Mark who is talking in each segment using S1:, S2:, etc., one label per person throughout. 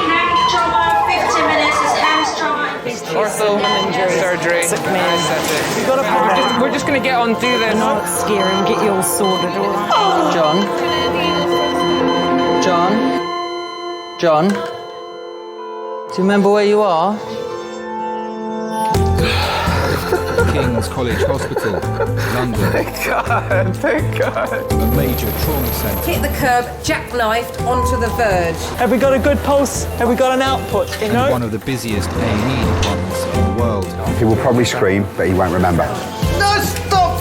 S1: Neck trauma, 50 minutes is hand trauma.
S2: Ortho, surgery. We're just going to get on through this.
S3: Not scare him, get you all sorted, all right?
S4: John? Do you remember where you are?
S5: King's College Hospital, London.
S2: Thank God.
S5: A major trauma centre.
S3: Hit the curb, jackknifed onto the verge.
S6: Have we got a good pulse? Have we got an output? You know?
S5: One of the busiest A&E departments in the world.
S7: He will probably scream, but he won't remember.
S8: No, stop!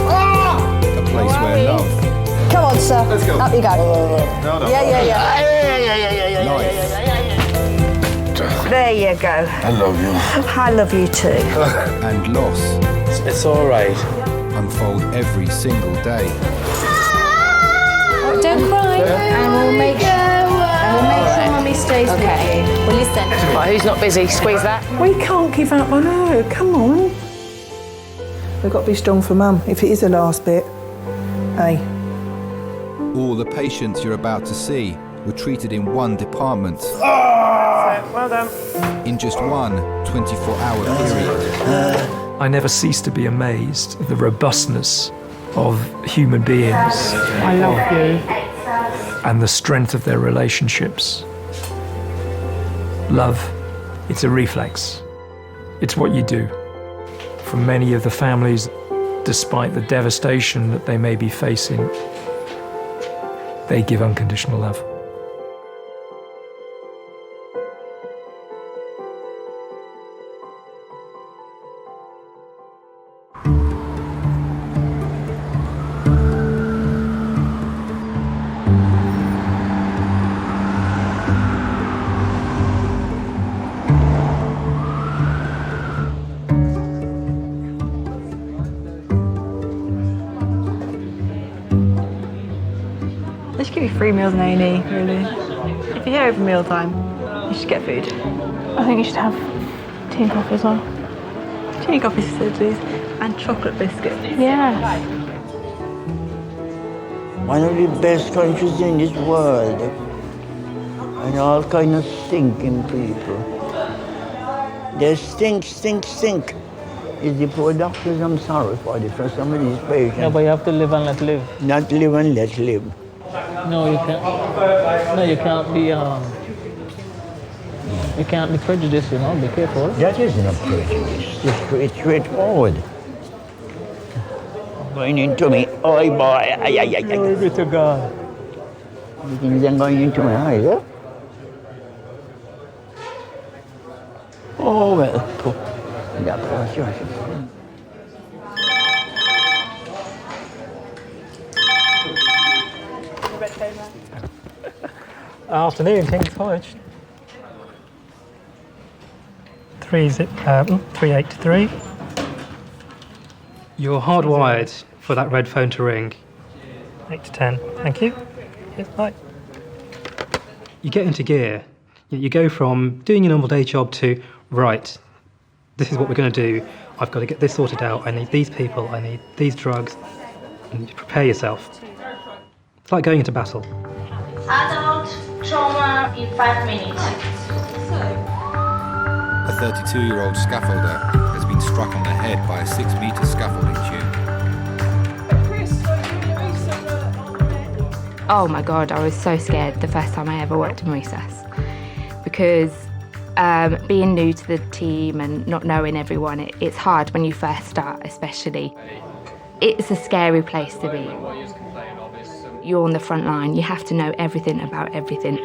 S8: Ah!
S5: A place where love,
S8: Come on, sir.
S7: Let's go.
S8: Up you go.
S7: No.
S8: Yeah.
S5: life,
S8: There you go.
S7: I love you.
S8: I love you too.
S5: and loss
S4: It's all right.
S5: unfold every single day.
S9: Don't cry. And we'll make sure Mummy stays with you. Well, listen.
S2: Right, who's not busy? Squeeze that.
S6: We can't give up on her, come on. We've got to be strong for Mum, if it is the last bit. Hey.
S5: All the patients you're about to see were treated in one department.
S6: Well done.
S5: In just one 24-hour period.
S10: I never cease to be amazed at the robustness of human beings.
S6: I love you.
S10: And the strength of their relationships. Love, it's a reflex. It's what you do. For many of the families, despite the devastation that they may be facing, they give unconditional love.
S11: They should give you free meals in A&E, really. If you're here over mealtime, you should get food.
S9: I think you should have tea and coffee as well.
S11: Tea and coffee facilities and chocolate biscuits.
S9: Yeah.
S8: One of the best countries in this world. And all kind of stinking people. They stink. It's the poor doctors I'm sorry for some of these patients.
S6: Yeah, but you have to live and let live.
S8: Not live and let live.
S6: No, you can't. No, you can't be. You can't be prejudiced. You know, be careful.
S8: That isn't a prejudice. It's straightforward. Going into me, oi boy,
S6: Glory be to God.
S8: You think they're going into my eyes, huh? Oh well, that was yours.
S6: Afternoon, King's College. 383.
S12: You're hardwired for that red phone to ring.
S6: 8 to 10. Thank you. Yes, bye.
S12: You get into gear. You go from doing your normal day job to, right, this is what we're going to do. I've got to get this sorted out. I need these people. I need these drugs. And you prepare yourself. It's like going into battle.
S1: Adult trauma in 5 minutes.
S5: A 32-year-old scaffolder has been struck on the head by a 6-metre scaffolding tube.
S9: Oh my God, I was so scared the first time I ever worked in recess. Because being new to the team and not knowing everyone, it's hard when you first start, especially. It's a scary place to be. You're on the front line, you have to know everything about everything.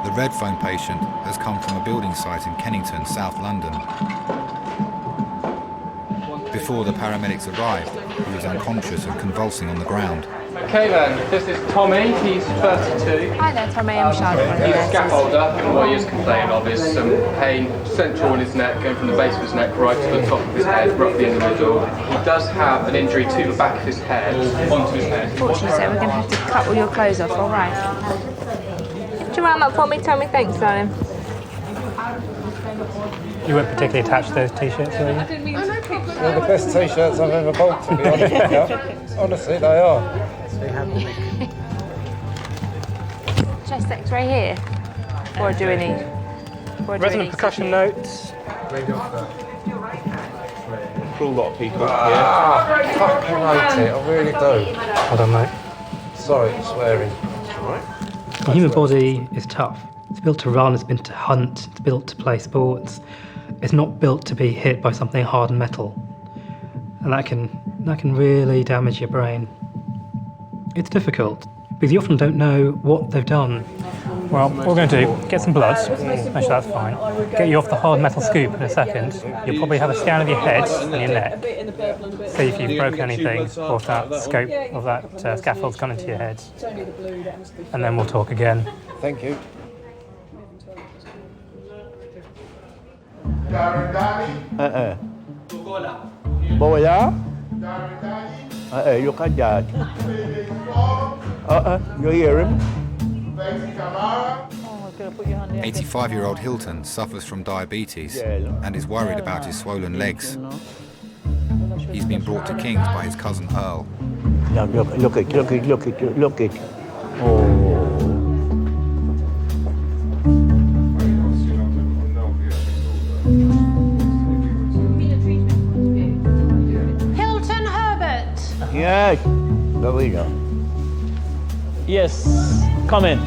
S5: The red phone patient has come from a building site in Kennington, South London. Before the paramedics arrived, he was unconscious and convulsing on the ground.
S2: Okay then, this is Tommy, he's 32.
S9: Hi there, Tommy, I'm Charlotte.
S2: He's a scaffolder, and what he is complaining of is some pain central in his neck, going from the base of his neck right to the top of his head, roughly in the middle. He does have an injury to the back of his head, onto his head.
S9: Fortunately, so we're going to have to cut all your clothes off, all right? your arm up for me? Tell me thanks, darling.
S12: You weren't particularly attached to those t-shirts, were you?
S13: They're the best t-shirts I've ever bought, to be honest with you. Honestly, they are.
S9: Chest X-ray here. Or do any?
S12: Resonant percussion notes.
S13: Cruel lot of people here. I fucking hate it, I really do.
S12: Hold on, mate.
S13: Sorry for swearing. It's all right.
S12: The human body is tough. It's built to run, it's built to hunt, it's built to play sports. It's not built to be hit by something hard and metal. And that can really damage your brain. It's difficult, because you often don't know what they've done. Well, what we're going to do, get some blood, make sure that's fine. Get you off the hard metal scoop in a second. You'll probably have a scan of your head and your neck. See if you've broken anything, or if that scope of that scaffold's gone into your head. And then we'll talk again.
S13: Thank you.
S8: Bola? Look at that. You hear him?
S5: 85-year-old Hilton suffers from diabetes and is worried about his swollen legs. He's been brought to King's by his cousin Earl.
S8: Now look it. Oh.
S1: Hilton Herbert.
S8: Yes. There we go.
S14: Yes, come in.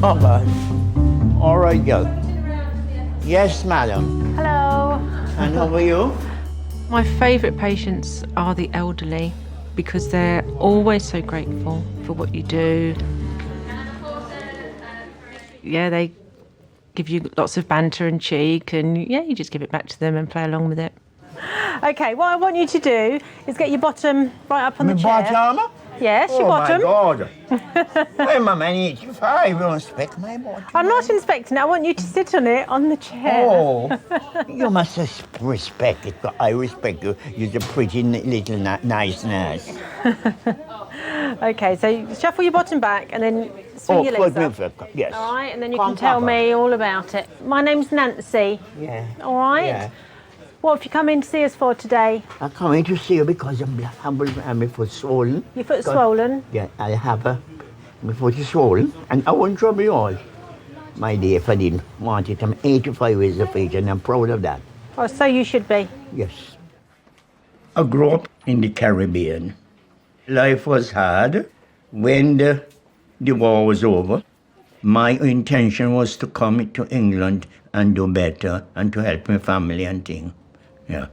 S8: Oh, God. All right, girl. Yes, madam.
S15: Hello.
S8: And how are you?
S15: My favourite patients are the elderly because they're always so grateful for what you do. Yeah, they give you lots of banter and cheek, and yeah, you just give it back to them and play along with it. Okay, what I want you to do is get your bottom right up on the chair.
S8: Bottom?
S15: Yes, your bottom.
S8: Oh, my God. I'm a man 85. You don't inspect my bottom.
S15: I'm not inspecting it. I want you to sit on it on the chair.
S8: Oh, you must respect it. I respect you. You're a pretty little nice nurse.
S15: Okay, so shuffle your bottom back and then swing your legs up.
S8: Yes.
S15: All right, and then you can tell me all about it. My name's Nancy.
S8: Yeah.
S15: All right?
S8: Yeah.
S15: What have you come in to see us for today?
S8: I come in to see you because my foot swollen.
S15: Your foot's swollen?
S8: Yeah, I have my foot is swollen, and I won't trouble you all, my dear, if I didn't want it. I'm 85 years of age, and I'm proud of that.
S15: Oh, so you should be.
S8: Yes. I grew up in the Caribbean. Life was hard. When the war was over, my intention was to come to England and do better and to help my family and things. Yeah.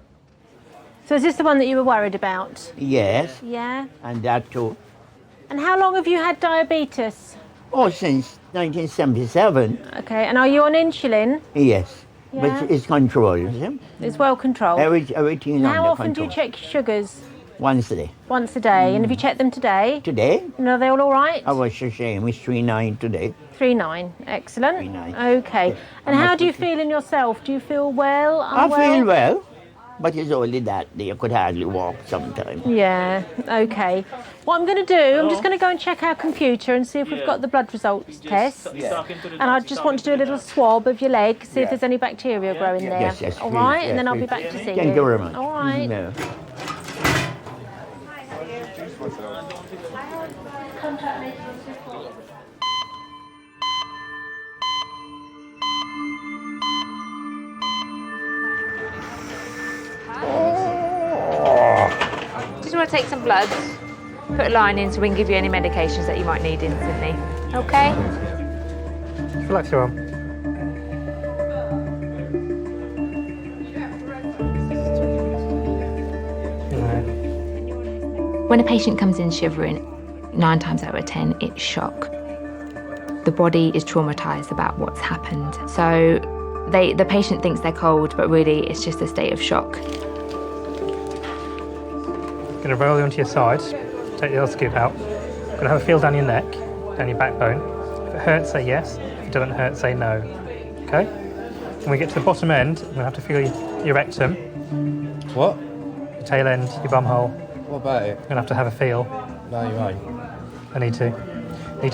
S15: So is this the one that you were worried about?
S8: Yes.
S15: Yeah.
S8: And that too.
S15: And how long have you had diabetes?
S8: Oh, since 1977.
S15: Okay, and are you on insulin?
S8: Yes.
S15: Yeah.
S8: But it's controlled. See?
S15: It's well controlled.
S8: Everything is
S15: How
S8: under
S15: often
S8: control.
S15: do you check your sugars?
S8: Once a day.
S15: Once a day. And have you checked them today?
S8: Today?
S15: And are they all right?
S8: I was ashamed. It's 3.9 today.
S15: 3.9. Excellent.
S8: 3.9.
S15: Okay.
S8: Yeah.
S15: And how do you feel in yourself? Do you feel well?
S8: I
S15: Unwell?
S8: feel well, but it's only that you could hardly walk sometimes.
S15: Yeah, okay. What I'm going to do, I'm just going to go and check our computer and see if we've got the blood results test. And I just want to do a little swab of your leg, see if there's any bacteria growing there.
S8: Yes, yes,
S15: all
S8: please,
S15: right,
S8: yes,
S15: and then I'll be
S8: please.
S15: back to see you.
S8: Thank you very much.
S15: All right.
S8: No.
S9: Just want to take some blood, put a line in so we can give you any medications that you might need instantly. Okay?
S12: Just relax your arm.
S9: When a patient comes in shivering, 9 times out of 10, it's shock. The body is traumatised about what's happened. So the patient thinks they're cold, but really it's just a state of shock.
S12: Going to roll you onto your side, take the other scoop out. Going to have a feel down your neck, down your backbone. If it hurts, say yes. If it doesn't hurt, say no. Okay? When we get to the bottom end, we're going to have to feel your rectum.
S13: What?
S12: Your tail end, your bum hole.
S13: What about it?
S12: You're going to have a feel.
S13: No, you ain't.
S12: I need to.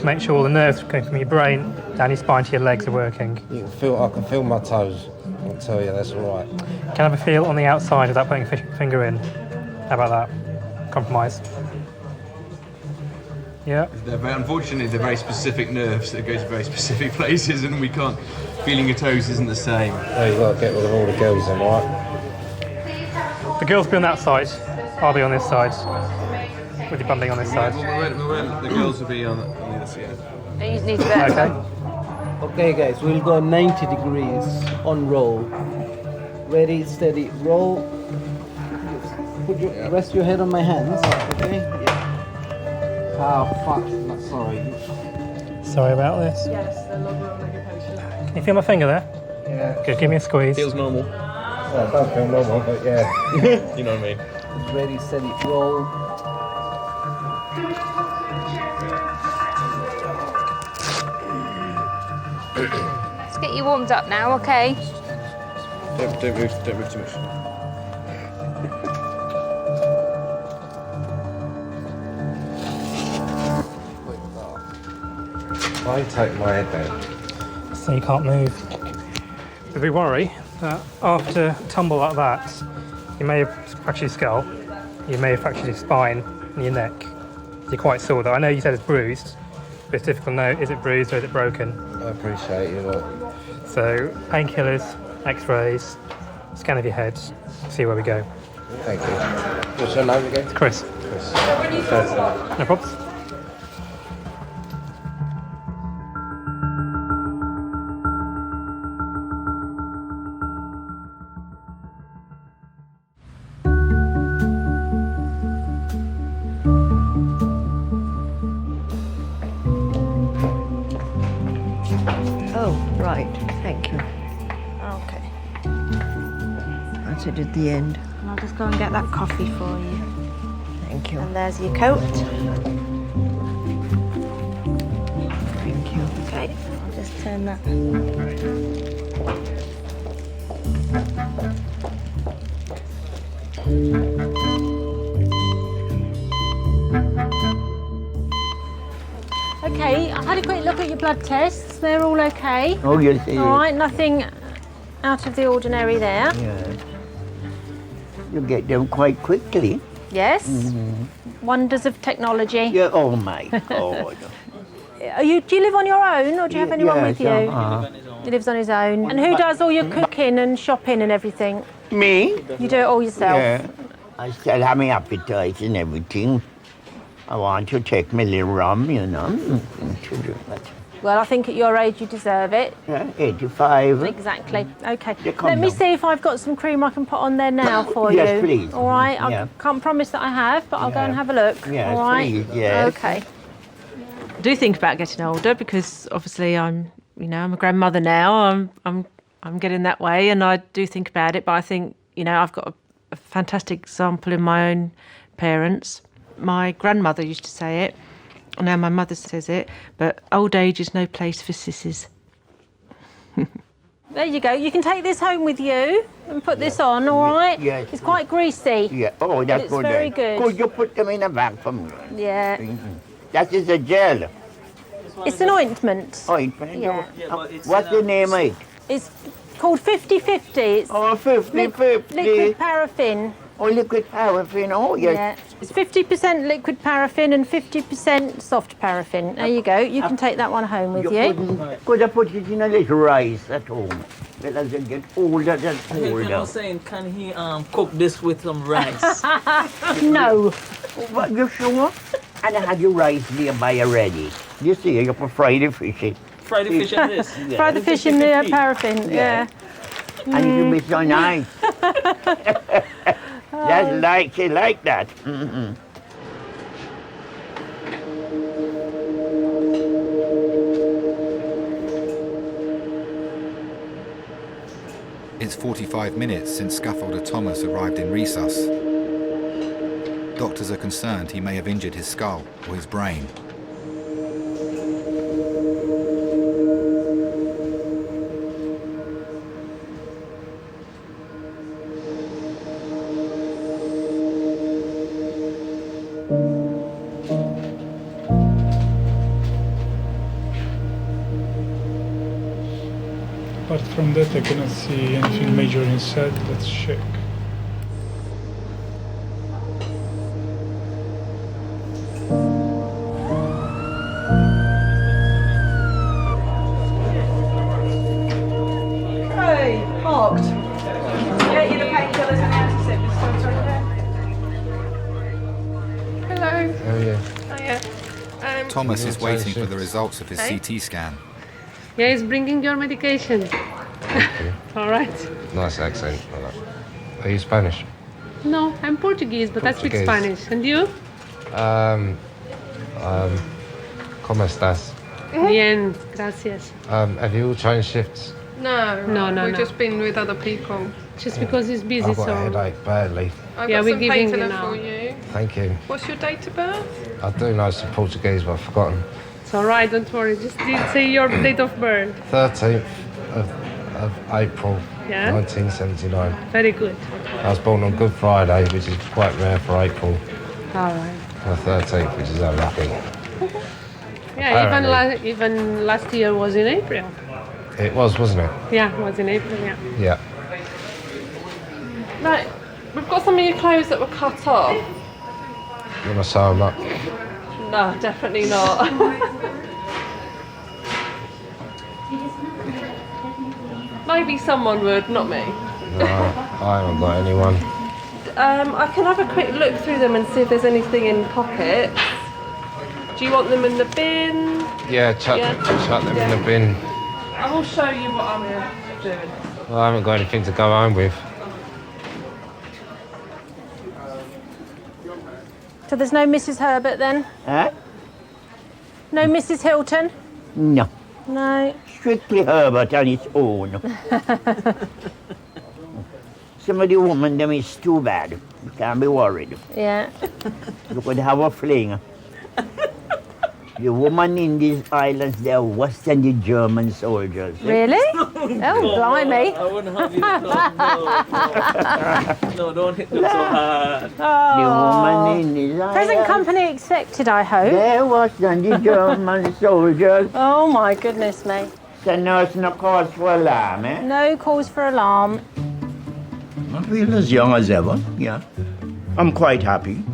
S12: Make sure all the nerves going from your brain down your spine to your legs are working.
S13: I can feel my toes. I'll tell you, that's all right.
S12: Can I have a feel on the outside without putting a finger in? How about that? Compromise. Yeah.
S16: Unfortunately, they're very specific nerves that go to very specific places, and we can't. Feeling your toes isn't the same.
S13: No, you've got to get rid of all the girls then, right?
S12: The girls be on that side. I'll be on this side. With your bum being on this side.
S16: The girls will be on the other side.
S9: You need to better.
S12: Okay.
S4: Okay, guys, we'll go 90 degrees on roll. Ready, steady, roll. Rest your head on my hands, okay? Yeah. Oh, fuck. Sorry.
S12: Sorry about this.
S11: Yes, the longer on medication.
S12: Can you feel my finger there?
S13: Yeah.
S12: Good, give me a squeeze.
S16: Feels normal.
S13: Well, it don't feel normal, but yeah.
S16: You know what I mean.
S4: Ready, steady, roll.
S9: Let's get you warmed up now, okay?
S16: Don't move too much.
S13: Why you take my head down?
S12: So you can't move. But we worry that after a tumble like that, you may have fractured your skull, you may have fractured your spine and your neck. You're quite sore though. I know you said it's bruised, but it's difficult to know, is it bruised or is it broken?
S13: I appreciate you, look.
S12: So painkillers, x-rays, scan of your head, see where we go.
S13: Thank you. What's your name again?
S12: It's Chris.
S13: Chris.
S12: No problems.
S8: Oh, right. Thank you.
S15: Okay.
S8: That's it at the end.
S15: And I'll just go and get that coffee for you.
S8: Thank you.
S15: And there's your coat.
S8: Thank you.
S15: Okay, I'll just turn that. Okay, I had a quick look at your blood tests. They're all okay.
S8: Oh, yes, it is.
S15: All right, nothing out of the ordinary there.
S8: Yeah. You get them quite quickly.
S15: Yes.
S8: Mm-hmm.
S15: Wonders of technology.
S8: Yeah, oh my God.
S15: Do you live on your own, or do you have anyone with you?
S8: Uh-huh.
S15: He lives on his own. And who does all your cooking and shopping and everything?
S8: Me?
S15: You do it all yourself?
S8: Yeah. I still have my appetite and everything. I want to take my little rum, you know.
S15: Well, I think at your age you deserve it.
S8: Yeah, 85.
S15: Exactly. Okay.
S8: come
S15: Let me
S8: now.
S15: see if I've got some cream I can put on there now for
S8: Yes,
S15: you.
S8: please.
S15: All right.
S8: Yeah.
S15: I can't promise that I have, but I'll go
S8: Yeah.
S15: and have a look.
S8: Yes,
S15: all right.
S8: please, yes.
S15: Okay.
S11: I do think about getting older because obviously I'm a grandmother now. I'm getting that way, and I do think about it. But I think I've got a fantastic example in my own parents. My grandmother used to say it, and now my mother says it. But old age is no place for sissies.
S15: There you go. You can take this home with you and put this on. All right.
S8: Yes.
S15: It's quite greasy.
S8: Yeah. Oh, that's
S15: It's
S8: good.
S15: very
S8: then.
S15: good.
S8: Could you put them in a bag for me?
S15: Yeah.
S8: That is a gel.
S15: It's an ointment.
S8: Ointment?
S15: Yeah.
S8: What's the name of it?
S15: It's called 50-50. It's
S8: 50-50.
S15: liquid paraffin.
S8: Oh, liquid paraffin. Oh, yes.
S15: Yeah. It's 50% liquid paraffin and 50% soft paraffin. There you go. You can take that one home with you.
S8: Could I put it in a little rice at home? Let us get older than older.
S4: I'm saying, can he cook this with some rice?
S15: No.
S8: What, you sure? And I had your rice nearby already. You see, you can fry the fish in.
S4: Fry the fish in this? Yeah.
S15: Fry the fish in the paraffin, yeah.
S8: And it will be so nice. She like that. Mm-hmm.
S5: It's 45 minutes since scaffolder Thomas arrived in Resus. Doctors are concerned he may have injured his skull or his brain.
S17: Apart from that, I cannot see anything major inside. Let's check.
S6: Hey, parked. Yeah, you the painkillers and antiseptics.
S18: Hello.
S7: Oh, yeah.
S18: Hiya.
S5: Thomas is waiting for the results of his
S18: Hey.
S5: CT scan.
S18: Yeah, he's bringing your medication. All right.
S7: Nice accent. Are you Spanish?
S18: No, I'm Portuguese, but I speak
S7: Portuguese.
S18: Spanish. And you?
S7: ¿Cómo estás?
S18: Bien, gracias.
S7: Have you all changed shifts?
S18: No, we've just been with other people. Just because he's busy,
S7: I've got
S18: so.
S7: a headache badly.
S18: I've got some painkiller for you.
S7: Thank you.
S18: What's your date of birth?
S7: I do know some Portuguese, but I've forgotten.
S18: It's all right, don't worry. Just say your date of birth.
S7: 13th of April,
S18: Yeah?
S7: 1979.
S18: Very good.
S7: I was born on Good Friday, which is quite rare for April.
S18: All right.
S7: The 13th, which is unlucky.
S18: Yeah, even last year was in April.
S7: It was, wasn't it?
S18: Yeah, it was in April, yeah.
S7: Yeah.
S18: Right, we've got some of your clothes that were cut off.
S7: You want to sew them up?
S18: No, definitely not. Maybe someone would, not me.
S7: No, I haven't got anyone.
S18: I can have a quick look through them and see if there's anything in pockets. Do you want them in the bin?
S7: Yeah, chuck them in the bin.
S18: I will show you what I'm doing.
S7: Well, I haven't got anything to go home with.
S15: So there's no Mrs. Herbert then?
S8: Huh?
S15: No Mrs. Hilton?
S8: No.
S15: No.
S8: Strictly Herbert on its own. Some of the women, them is too bad. You can't be worried.
S15: Yeah.
S8: You could have a fling. The woman in these islands, they're worse than the German soldiers.
S15: Really? Oh, blimey.
S14: I wouldn't have you. No, don't hit them so hard.
S8: The woman in these
S15: Present
S8: islands,
S15: company accepted, I hope.
S8: they're worse than the German soldiers.
S15: Oh, my goodness me.
S8: So now it's no cause for alarm, eh?
S15: No cause for alarm.
S8: I feel as young as ever, yeah. I'm quite happy.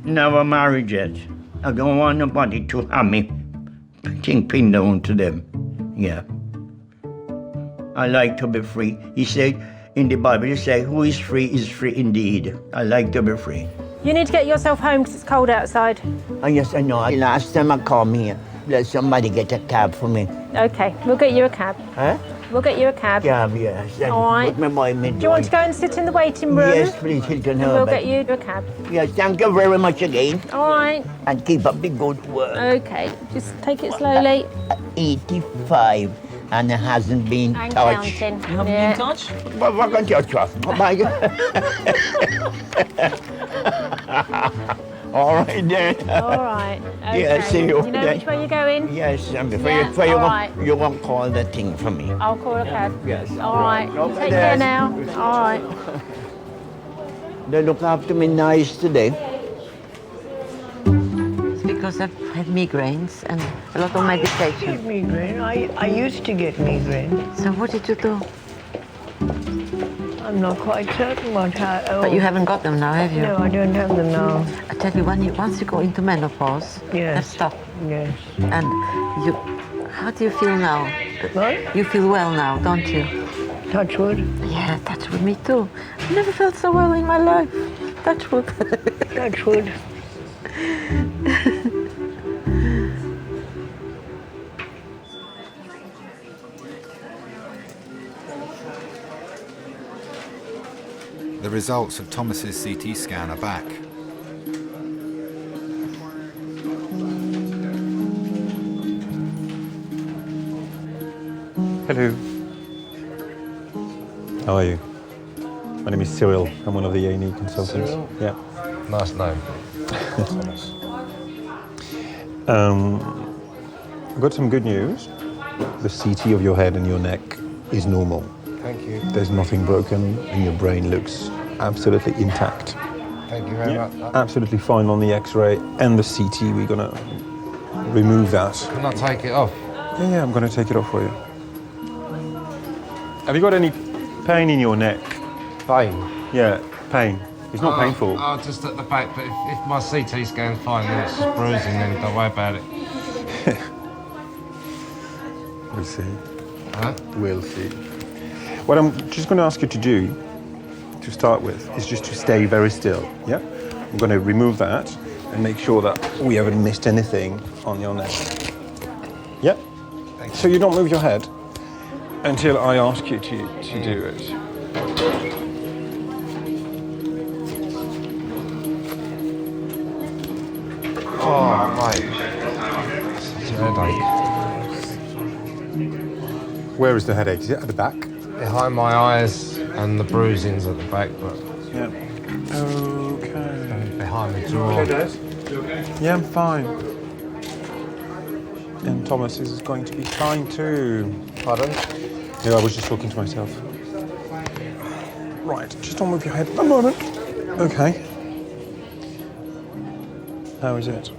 S8: Never married yet. I don't want nobody to have me pin down to them. Yeah. I like to be free. He said, in the Bible, he said, who is free indeed. I like to be free.
S15: You need to get yourself home because it's cold outside.
S8: Oh, yes, I know. Last time I come here, let somebody get a cab for me.
S15: Okay, we'll get you a cab.
S8: Huh?
S15: We'll get you a cab.
S8: Cab, yes. And
S15: All right.
S8: put my boy mid-
S15: Do you want to go and sit in the waiting room?
S8: Yes, please, Hilton
S15: And we'll
S8: Herbert.
S15: get you a cab.
S8: Yes, thank you very much again.
S15: All right.
S8: And keep up the good work.
S15: Okay, just take it slowly.
S8: 85 and it hasn't been
S15: And
S8: touched.
S15: counting. You haven't been
S8: touched? What can you touch? All right then.
S15: All right. Okay.
S8: Yeah, see you.
S15: You know which way you're going?
S8: Yes, and before
S15: Yeah,
S8: you
S15: all right.
S8: you won't call the thing for me.
S15: I'll call a cab.
S8: Yes.
S15: All right.
S8: Okay,
S15: Take care
S8: then.
S15: now. All right.
S8: They look after me nice today.
S19: It's because I've had migraines and a lot of medication.
S20: Migraine. I used to get migraine.
S19: So what did you do?
S20: I'm not quite certain what happened.
S19: But you haven't got them now, have you?
S20: No, I don't have them now.
S19: I tell you, once you go into menopause,
S20: Yes.
S19: that's tough.
S20: Yes.
S19: And how do you feel now?
S20: What?
S19: You feel well now, don't you?
S20: Touch wood.
S19: Yeah, touch wood, me too. I've never felt so well in my life. Touch wood.
S20: Touch wood.
S5: The results of Thomas's CT scan are back.
S21: Hello. How are you? My name is Cyril. I'm one of the A&E consultants.
S7: Cyril?
S21: Yeah.
S7: Nice name.
S21: I've got some good news. The CT of your head and your neck is normal.
S7: Thank you.
S21: There's nothing broken and your brain looks absolutely intact.
S7: Thank you very much.
S21: Absolutely fine on the X-ray and the CT. We're gonna remove that.
S7: Can I take it off?
S21: Yeah, I'm gonna take it off for you. Have you got any pain in your neck?
S7: Pain?
S21: Yeah, pain. It's not painful.
S7: Oh, just at the back, but if my CT scan's fine, then it's just bruising, then don't worry about it.
S21: We'll see.
S7: Huh?
S21: We'll see. What I'm just going to ask you to do, to start with, is just to stay very still, yeah? I'm going to remove that and make sure that we haven't missed anything on your neck. Yeah? So you don't move your head until I ask you to do it.
S7: Oh, mate. Such a headache.
S21: Where is the headache? Is it at the back?
S7: Behind my eyes and the bruising's at the back, but...
S21: Yeah. Okay.
S7: Behind the jaw.
S21: Okay, Des? You okay? Yeah, I'm fine. And Thomas is going to be fine too.
S7: Pardon?
S21: Yeah, I was just talking to myself. Right, just don't move your head a moment. Okay. How is it?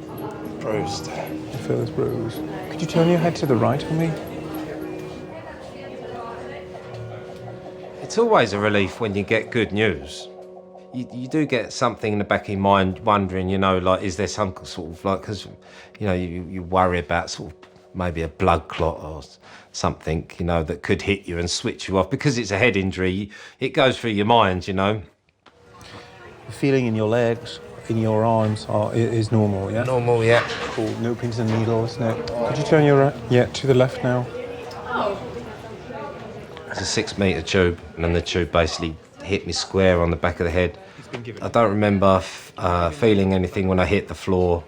S7: Bruised.
S21: You feel it's bruised. Could you turn your head to the right for me?
S7: It's always a relief when you get good news. You do get something in the back of your mind wondering, you know, like, is there some sort of, like, because, you know, you worry about sort of maybe a blood clot or something, you know, that could hit you and switch you off. Because it's a head injury, it goes through your mind, you know.
S21: The feeling in your legs, in your arms is normal, yeah?
S7: Normal, yeah.
S21: Cool, no pins and needles, no. Could you turn your to the left now?
S7: It's a 6 metre tube, and then the tube basically hit me square on the back of the head. I don't remember feeling anything when I hit the floor.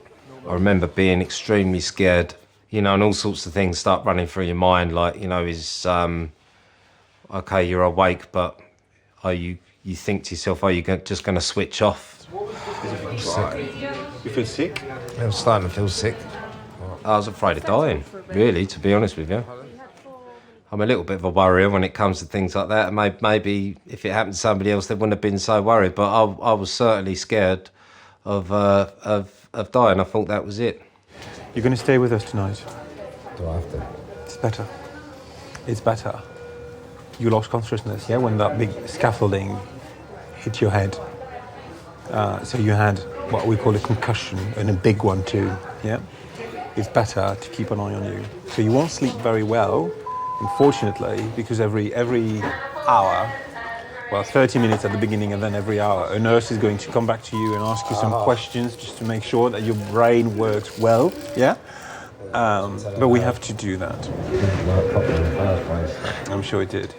S7: I remember being extremely scared, you know, and all sorts of things start running through your mind, like, you know, is, okay, you're awake, but are you think to yourself, are you just going to switch off?
S21: You feel sick?
S7: I was starting to feel sick. I was afraid of dying, really, to be honest with you. I'm a little bit of a worrier when it comes to things like that. Maybe if it happened to somebody else, they wouldn't have been so worried. But I was certainly scared of dying. I thought that was it.
S21: You're going to stay with us tonight.
S7: Do I have to?
S21: It's better. It's better. You lost consciousness, yeah, when that big scaffolding hit your head. So you had what we call a concussion, and a big one too, yeah? It's better to keep an eye on you. So you won't sleep very well, unfortunately, because every hour, well, 30 minutes at the beginning and then every hour, a nurse is going to come back to you and ask you some questions just to make sure that your brain works well, yeah? But we have to do that. I'm sure it did.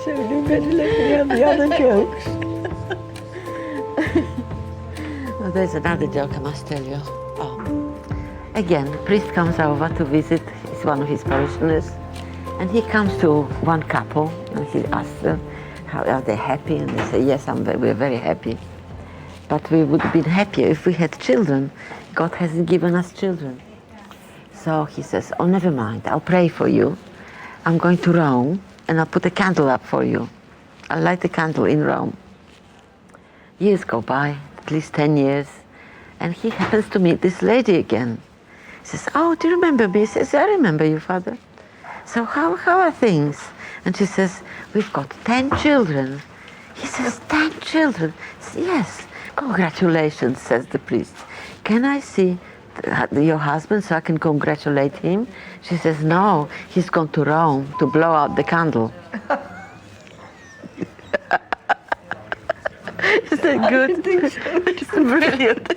S20: So you better let me have the other jokes.
S19: Well, there's another joke I must tell you. Oh. Again, the priest comes over to visit. He's one of his parishioners. And he comes to one couple and he asks them, are they happy? And they say, yes, we're very happy. But we would have been happier if we had children. God hasn't given us children. So he says, oh, never mind, I'll pray for you. I'm going to Rome and I'll put a candle up for you. I'll light a candle in Rome. Years go by, at least 10 years, and he happens to meet this lady again. He says, oh, do you remember me? He says, I remember you, Father. So how are things? And she says, we've got 10 children. He says, 10 children? Says, yes, congratulations, says the priest. Can I see your husband so I can congratulate him? She says, no, he's gone to Rome to blow out the candle. Is that good? It's brilliant.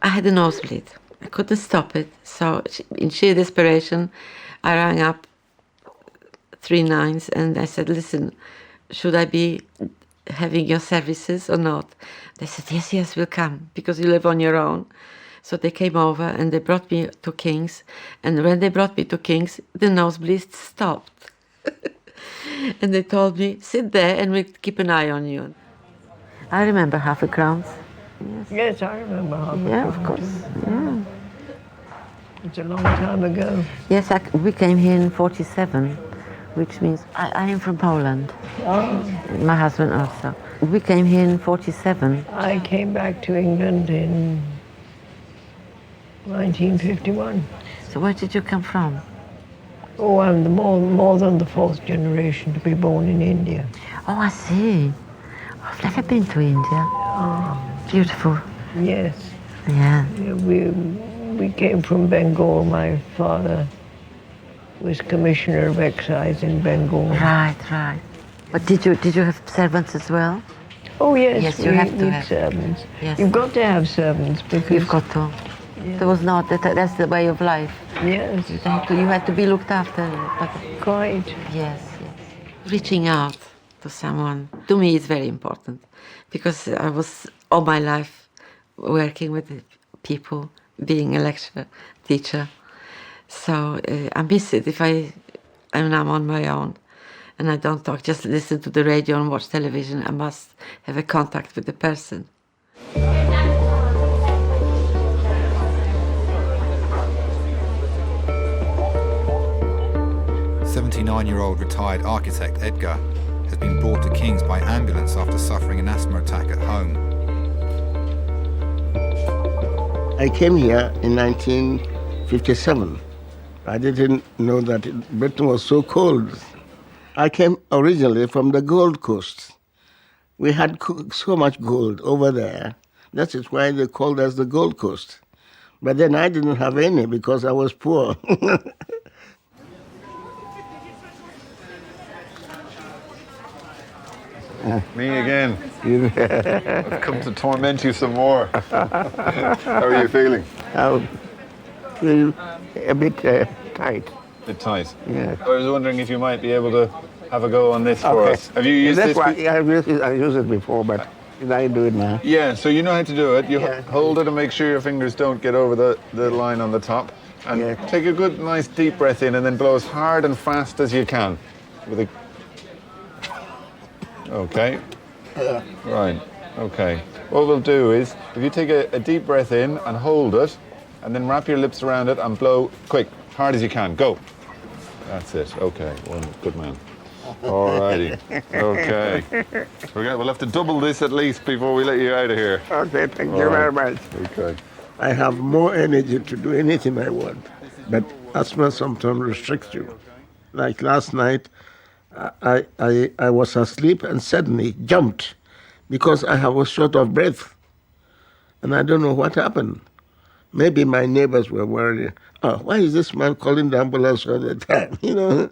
S19: I had a nosebleed. I couldn't stop it. So in sheer desperation, I rang up 3 nines and I said, listen, should I be having your services or not? They said, yes, we'll come because you live on your own. So they came over and they brought me to King's. And when they brought me to King's, the nosebleed stopped. And they told me, sit there and we'll keep an eye on you. I remember half a crowns.
S20: Yes, I remember half a crowns.
S19: Yeah, of course. Yeah.
S20: It's a long time ago.
S19: Yes, we came here in 47 which means I am from Poland.
S20: Oh.
S19: My husband also. We came here in 47.
S20: I came back to England in 1951.
S19: So where did you come from?
S20: Oh, I'm the more than the fourth generation to be born in India.
S19: Oh, I see. I've never been to India. Beautiful.
S20: Yes.
S19: Yeah.
S20: We came from Bengal. My father was Commissioner of Excise in Bengal.
S19: Right, right. But did you have servants as well?
S20: Oh yes,
S19: Yes, you have to have
S20: servants.
S19: Yes.
S20: You've got to have servants because
S19: You've got to. There was not. That's the way of life.
S20: Yes.
S19: You had to be looked after. But
S20: quite.
S19: Yes, yes. Reaching out to someone, to me, is very important because I was all my life working with people, being a lecturer, teacher. So I miss it if I'm on my own and I don't talk, just listen to the radio and watch television. I must have a contact with the person.
S5: 79-year-old retired architect Edgar has been brought to King's by ambulance after suffering an asthma attack at home.
S3: I came here in 1957. I didn't know that Britain was so cold. I came originally from the Gold Coast. We had so much gold over there. That is why they called us the Gold Coast. But then I didn't have any because I was poor.
S22: Me again. I've come to torment you some more. How are you feeling?
S3: I feel a bit tight.
S22: A bit tight?
S3: Yeah.
S22: I was wondering if you might be able to have a go on this for us. Have you used this?
S3: Yeah, I used it before, but I do it now.
S22: Yeah, so you know how to do it. You hold it and make sure your fingers don't get over the line on the top. And take a good, nice deep breath in and then blow as hard and fast as you can. With a... Okay. Right, okay. What we'll do is, if you take a deep breath in and hold it, and then wrap your lips around it and blow quick, hard as you can. Go. That's it. Okay, good man. Alrighty. Okay. We'll have to double this at least before we let you out of here.
S3: Okay, thank you very much.
S22: Okay.
S3: I have more energy to do anything I want, but asthma sometimes restricts you. Like last night, I was asleep and suddenly jumped because I was short of breath. And I don't know what happened. Maybe my neighbors were worried. Oh, why is this man calling the ambulance all the time? You know,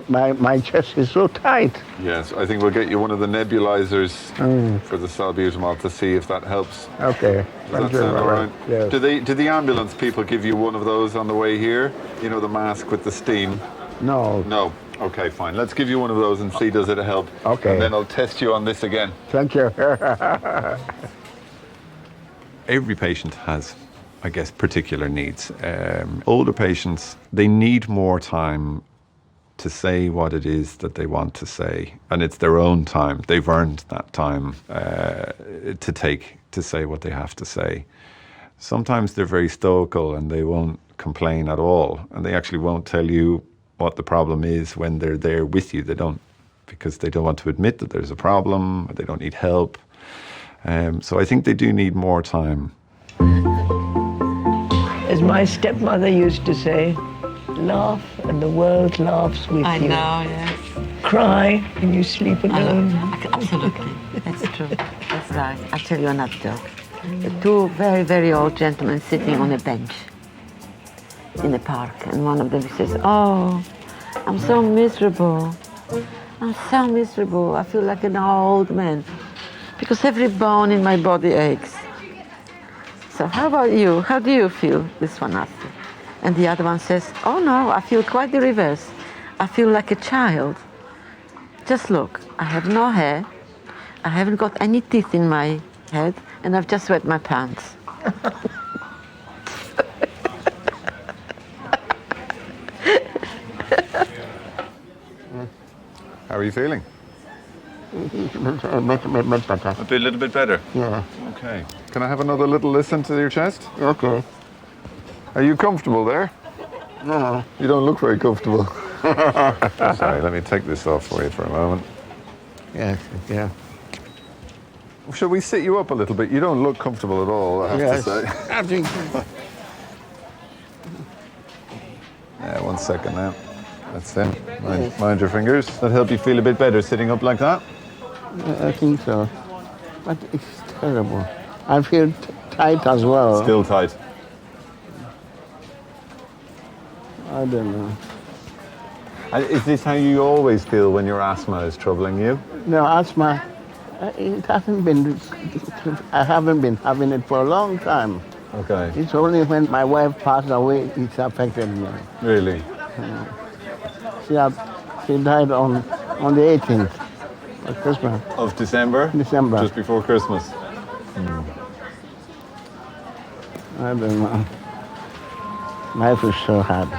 S3: my chest is so tight.
S22: Yes, I think we'll get you one of the nebulizers for the salbutamol to see if that helps.
S3: Okay.
S22: Does that sound all right?
S3: Yes.
S22: Do the ambulance people give you one of those on the way here? You know, the mask with the steam?
S3: No.
S22: No. Okay, fine. Let's give you one of those and see does it help.
S3: Okay.
S22: And then I'll test you on this again.
S3: Thank you.
S22: Every patient has, I guess, particular needs. Older patients, they need more time to say what it is that they want to say. And it's their own time. They've earned that time to take to say what they have to say. Sometimes they're very stoical and they won't complain at all. And they actually won't tell you what the problem is when they're there with you. They don't, because they don't want to admit that there's a problem, or they don't need help. So I think they do need more time.
S20: As my stepmother used to say, laugh and the world laughs with you.
S19: I know, yes.
S20: Cry and you sleep alone.
S19: Absolutely, that's true. That's right. I'll tell you another joke. Two very, very old gentlemen sitting on a bench in the park, and one of them says, "Oh, I'm so miserable. I'm so miserable. I feel like an old man because every bone in my body aches." So how about you? How do you feel? This one asked. And the other one says, "Oh no, I feel quite the reverse. I feel like a child. Just look, I have no hair, I haven't got any teeth in my head, and I've just wet my pants."
S22: How are you feeling?
S3: A
S22: little bit better?
S3: Yeah.
S22: Okay. Can I have another little listen to your chest?
S3: Okay.
S22: Are you comfortable there?
S3: No.
S22: You don't look very comfortable. Sorry, let me take this off for you for a moment.
S3: Yes, yeah.
S22: Shall we sit you up a little bit? You don't look comfortable at all, I have
S3: Yes,
S22: to say.
S3: I think.
S22: Yeah, 1 second now. That's it. Mind your fingers. That help you feel a bit better sitting up like that?
S3: I think so. But it's terrible. I feel tight as well.
S22: Still tight.
S3: I don't know.
S22: Is this how you always feel when your asthma is troubling you?
S3: No, asthma, it hasn't been, I haven't been having it for a long time.
S22: Okay.
S3: It's only when my wife passed away it's affected me.
S22: Really?
S3: She died on the 18th of Christmas.
S22: Of December?
S3: December.
S22: Just before Christmas.
S3: I don't know. Life is so hard.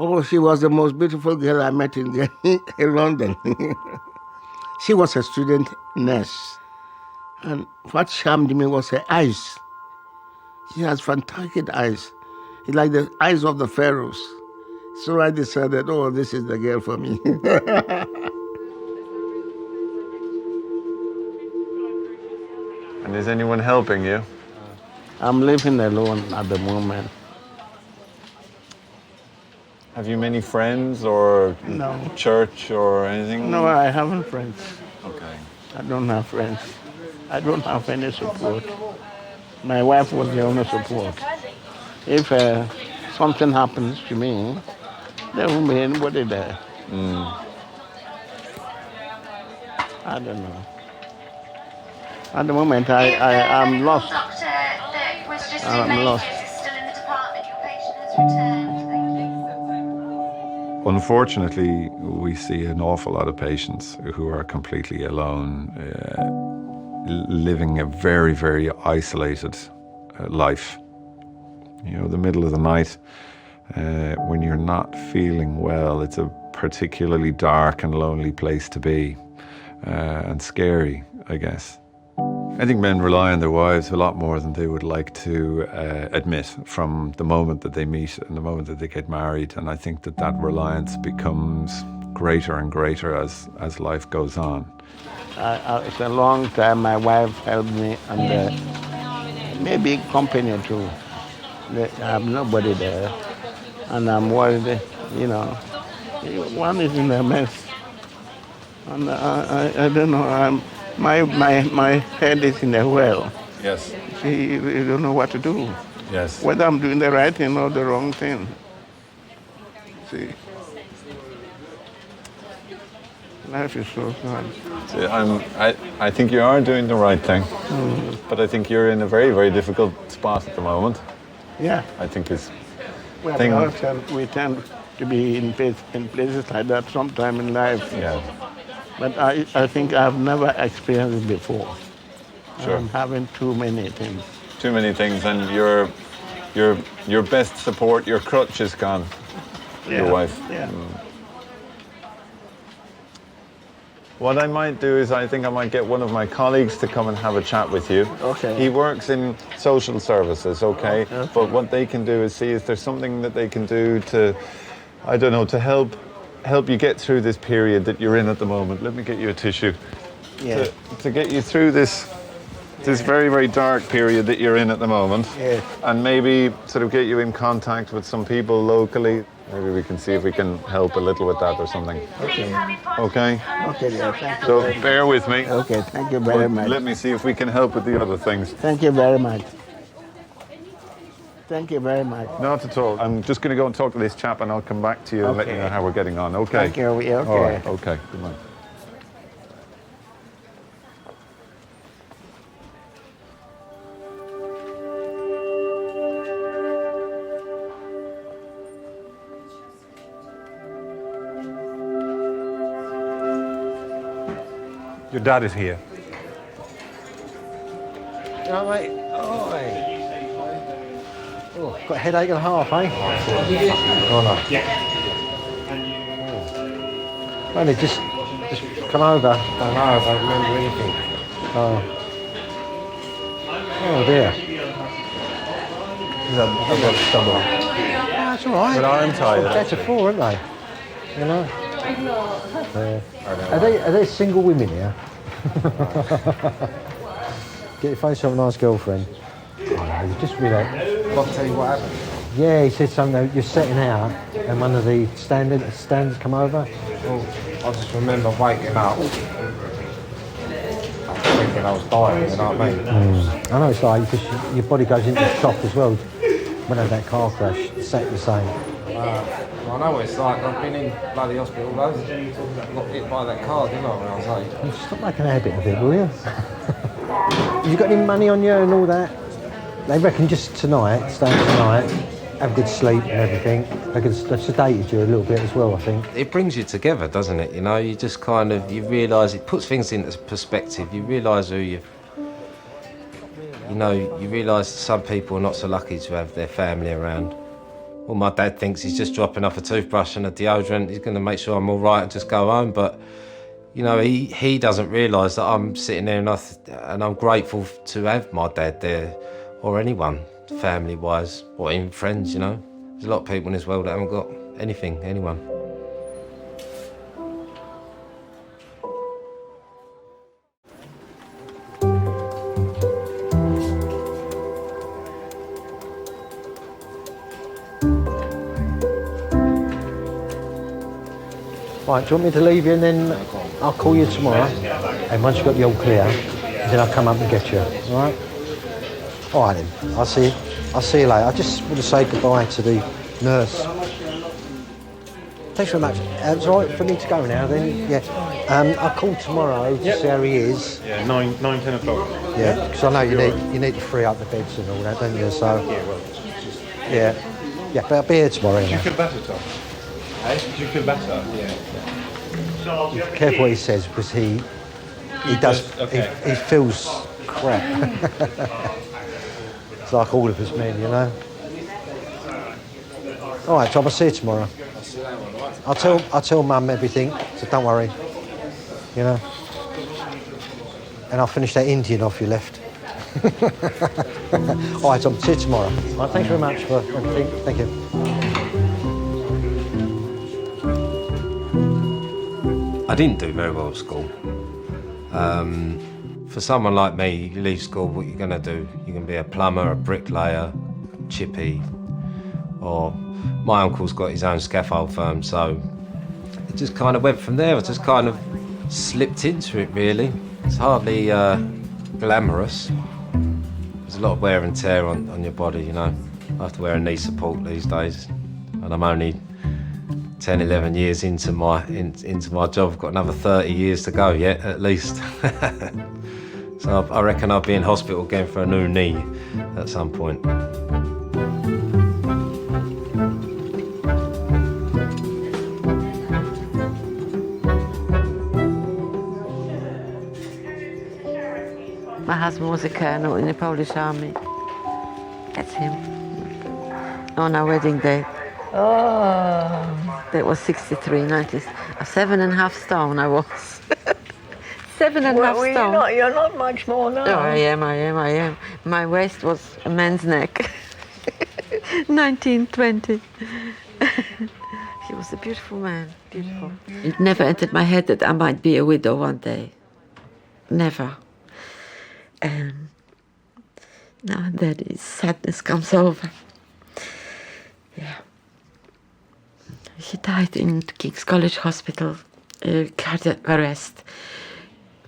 S3: Oh, she was the most beautiful girl I met in London. She was a student nurse. And what charmed me was her eyes. She has fantastic eyes. It's like the eyes of the pharaohs. So I decided, oh, this is the girl for me.
S22: And is anyone helping you?
S3: I'm living alone at the moment.
S22: Have you many friends or
S3: No.
S22: church or anything?
S3: No, I haven't friends.
S22: Okay.
S3: I don't have friends. I don't have any support. My wife was the only support. If something happens to me, there won't be anybody there. I don't know. At the moment, I'm lost.
S1: Doctor that was just
S3: I'm
S1: in
S3: lost.
S1: is still in the department. Your patient has returned.
S22: Unfortunately, we see an awful lot of patients who are completely alone, living a very, very isolated life. You know, the middle of the night, when you're not feeling well, it's a particularly dark and lonely place to be, and scary, I guess. I think men rely on their wives a lot more than they would like to admit from the moment that they meet and the moment that they get married. And I think that that reliance becomes greater and greater as life goes on.
S3: It's a long time my wife helped me, and maybe company too. I have nobody there, and I'm worried, you know. One is in a mess, and I don't know, my head is in a well.
S22: Yes.
S3: You don't know what to do.
S22: Yes.
S3: Whether I'm doing the right thing or the wrong thing. See, life is so hard.
S22: See, I think you are doing the right thing, but I think you're in a very, very difficult spot at the moment.
S3: Yeah.
S22: I think it's
S3: Well, we tend to be in places like that sometime in life.
S22: Yeah.
S3: But I think I've never experienced it before.
S22: Sure.
S3: I'm having too many things.
S22: Too many things, and your best support, your crutch is gone.
S3: Yeah,
S22: Your wife.
S3: yeah.
S22: What I might do is I think I might get one of my colleagues to come and have a chat with you.
S3: Okay.
S22: He works in social services, okay? But what they can do is see if there's something that they can do to, I don't know, to help you get through this period that you're in at the moment. Let me get you a tissue.
S3: Yeah.
S22: To get you through this very, very dark period that you're in at the moment.
S3: Yes.
S22: And maybe sort of get you in contact with some people locally. Maybe we can see if we can help a little with that or something.
S3: Okay.
S22: Okay?
S3: Okay, yeah, thank you.
S22: So bear with me.
S3: Okay, thank you very much.
S22: Let me see if we can help with the other things.
S3: Thank you very much. Thank you very much.
S22: Not at all. I'm just going to go and talk to this chap and I'll come back to you and let you know how we're getting on. Okay?
S3: Thank you. Yeah, okay.
S22: All right. Okay. Good night.
S21: Your dad is here.
S13: Oh, mate. Oh, got a headache and a half, eh? Oh, no. Yeah. Only just come over. I know, I don't remember anything. Oh. Oh, dear.
S21: I've got stumble.
S2: That's all right.
S21: But I am tired.
S2: That's a 4, aren't they? You know? Are they single women here? Get your face on a nice girlfriend. Oh, no, you just relax.
S21: I'll tell you what happened.
S2: Yeah, he said something, you're setting out, and one of the standards come over.
S7: Well, I just remember waking up thinking I was dying, you know what I mean?
S2: I know it's like, because your body goes into shock as well. When I had that car crash, exactly the same.
S7: I know what it's like. I've been in bloody hospital loads. Got hit by that car, didn't I, when I was 8?
S2: Well, stop making a habit of it, will you? You got any money on you and all that? They reckon just tonight, staying tonight, have good sleep and everything. They could have sedated you a little bit as well, I think.
S7: It brings you together, doesn't it? You know, you just kind of, you realise, it puts things into perspective. You realise who you know, you realise some people are not so lucky to have their family around. Well, my dad thinks he's just dropping off a toothbrush and a deodorant. He's going to make sure I'm all right and just go home. But, you know, he doesn't realise that I'm sitting there and I'm grateful to have my dad there, or anyone, family-wise, or even friends, you know. There's a lot of people in this world that haven't got anything, anyone.
S2: Right, do you want me to leave you and then I'll call you tomorrow? And once you've got the all clear, then I'll come up and get you, all right? All right then, I'll see you later. I just want to say goodbye to the nurse. Thanks very much. It's all right for me to go now then? Yeah. I'll call tomorrow to see how he is.
S21: Yeah, 10 o'clock.
S2: Yeah, because I know you need to free up the beds and all that, don't you? So,
S21: Yeah, well,
S2: yeah, but I'll be here tomorrow.
S21: do you feel better, Tom? Hey? Do you feel better? Yeah.
S2: Be careful what he says, because he does.
S21: Okay.
S2: He feels crap. It's like all of us men, you know. All right, Tom. I'll see you tomorrow. I'll tell Mum everything, so don't worry. You know. And I'll finish that Indian off you left. All right, Tom. See you tomorrow. All right, thanks very much for everything. Thank you.
S7: I didn't do very well at school. For someone like me, you leave school, what you're going to do? You're going to be a plumber, a bricklayer, chippy, or my uncle's got his own scaffold firm, so it just kind of went from there. I just kind of slipped into it, really. It's hardly glamorous. There's a lot of wear and tear on your body, you know. I have to wear a knee support these days, and I'm only 10, 11 years into my job. I've got another 30 years to go yet, at least. So I reckon I'll be in hospital again for a new knee at some point.
S19: My husband was a colonel in the Polish army. That's him. On our wedding day. Oh. That was 63, 7.5 stone I was. 7.5 stone.
S20: You're not much more now.
S19: Oh, I am. My waist was a man's neck. 1920. He was a beautiful man, beautiful. It never entered my head that I might be a widow one day. Never. And now and then sadness comes over. Yeah. He died in King's College Hospital, cardiac arrest.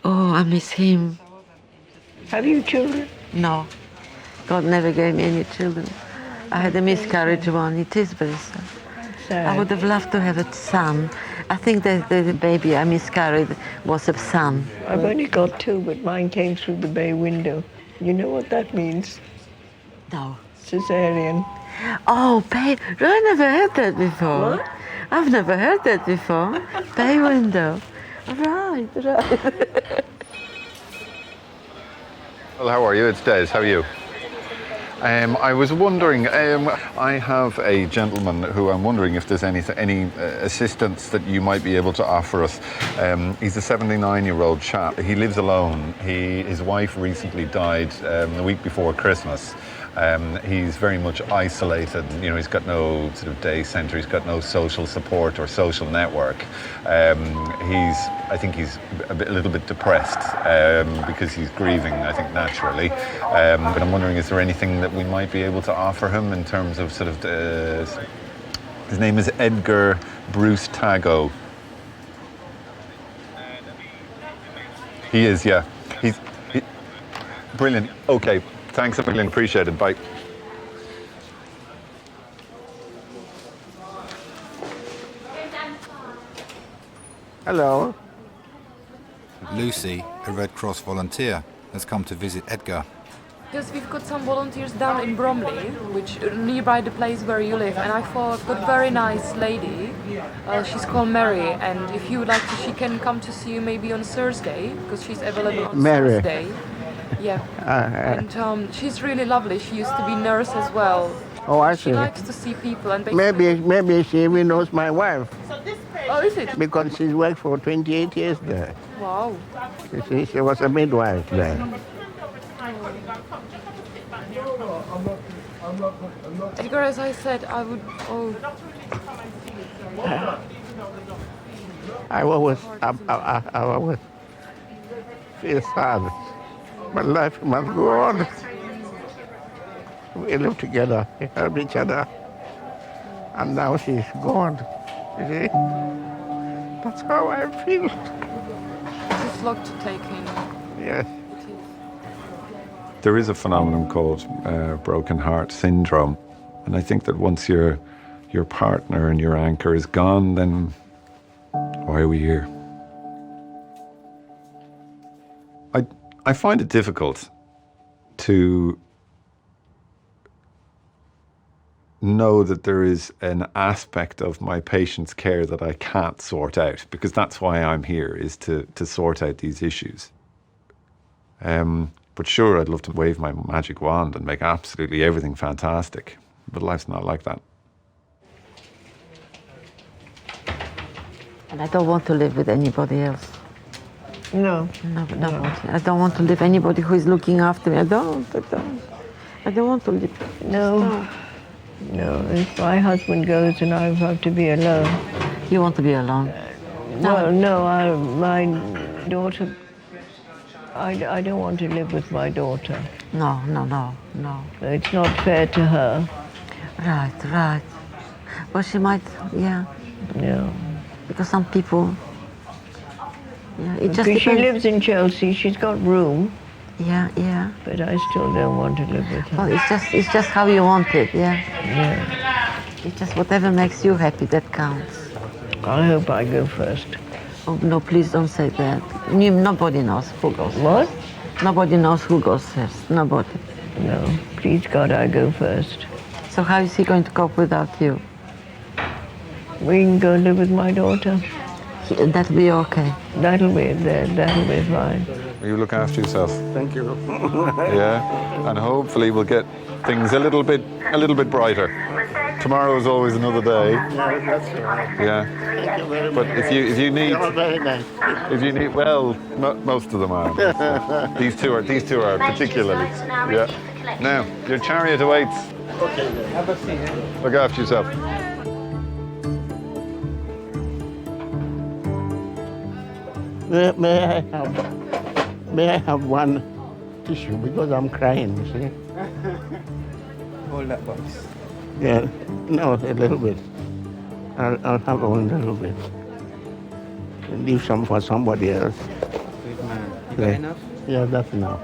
S19: Oh, I miss him.
S20: Have you children?
S19: No. God never gave me any children. I had a miscarriage one. It is very sad. I would have loved to have a son. I think that the baby I miscarried was a son.
S20: I've only got 2, but mine came through the bay window. You know what that means?
S19: No.
S20: Cesarean.
S19: Oh, bay. I never heard that before.
S20: What?
S19: I've never heard that before. Bay window. Right.
S22: Well, how are you? It's Des. How are you? I was wondering, I have a gentleman who I'm wondering if there's any assistance that you might be able to offer us. He's a 79-year-old chap. He lives alone. His wife recently died the week before Christmas, He's very much isolated. You know, he's got no sort of day centre. He's got no social support or social network. I think he's a little bit depressed because he's grieving, I think, naturally. But I'm wondering, is there anything that we might be able to offer him in terms of sort of his name is Edgar Bruce Tago. He is, yeah. He's brilliant. Okay, thanks a million. Appreciate it. Bye.
S3: Hello.
S5: Lucy, a Red Cross volunteer, has come to visit Edgar.
S9: Because we've got some volunteers down in Bromley, which nearby the place where you live, and I thought I've got a very nice lady. She's called Mary, and if you would like to, she can come to see you maybe on Thursday, because she's available on
S3: Mary.
S9: Thursday. Yeah. And she's really lovely. She used to be nurse as well.
S3: Oh, I see.
S9: She likes to see people, and basically...
S3: Maybe she even knows my wife.
S9: Oh, is it?
S3: Because she's worked for 28 years there.
S9: Wow.
S3: You see, she was a midwife there.
S9: Edgar, as I said, I would... Oh.
S3: I always feel sad. But life must go on. We live together, we help each other. And now she's gone. You see? That's how I feel.
S9: It's a lot to take in.
S3: Yes.
S22: There is a phenomenon called broken heart syndrome, and I think that once your partner and your anchor is gone, then why are we here? I find it difficult to know that there is an aspect of my patient's care that I can't sort out, because that's why I'm here, is to sort out these issues. But sure, I'd love to wave my magic wand and make absolutely everything fantastic, but life's not like that.
S19: And I don't want to live with anybody else.
S20: No.
S19: No. I don't want to live anybody who is looking after me. I don't want to live.
S20: No. No, if my husband goes and I have to be alone.
S19: You want to be alone?
S20: Well, no, my daughter, I don't want to live with my daughter.
S19: No.
S20: It's not fair to her.
S19: Right. Well, she might, yeah.
S20: No.
S19: Because some people, yeah, it just
S20: because
S19: depends.
S20: she lives in Chelsea, she's got room.
S19: Yeah.
S20: But I still don't want to live with her.
S19: Well, it's just how you want it, yeah.
S20: Yeah.
S19: It's just whatever makes you happy, that counts.
S20: I hope I go first.
S19: Oh, no, please don't say that. Nobody knows who goes
S20: What?
S19: first. Nobody knows who goes first. Nobody.
S20: No, please God, I go first.
S19: So how is he going to cope without you?
S20: We can go live with my daughter.
S19: That'll be okay.
S20: That'll be fine.
S22: You look after yourself.
S3: Thank you.
S22: Yeah, and hopefully we'll get things a little bit brighter. Tomorrow is always another day.
S3: Yeah, that's right.
S22: Yeah.
S3: Thank you very much.
S22: But if you need,
S3: You're very nice.
S22: if you need, well, most of them are. These two are particularly. Yeah. Now your chariot awaits.
S3: Okay.
S22: Have a seat. Look after yourself.
S3: May I have one tissue, because I'm crying, you see?
S13: Hold that box.
S3: Yeah, no, a little bit. I'll have only a little bit. Leave some for somebody else.
S13: Good man. You got
S3: Yeah.
S13: enough?
S3: Yeah, that's enough.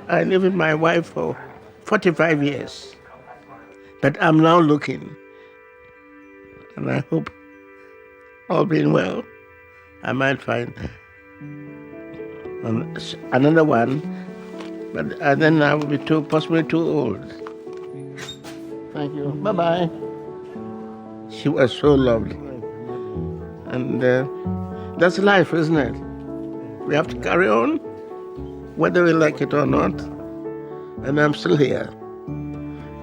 S3: I lived with my wife for 45 years. But I'm now looking. And I hope, all being well, I might find another one. But then I will be possibly too old. Thank you. Bye-bye. She was so lovely. And that's life, isn't it? We have to carry on, whether we like it or not. And I'm still here.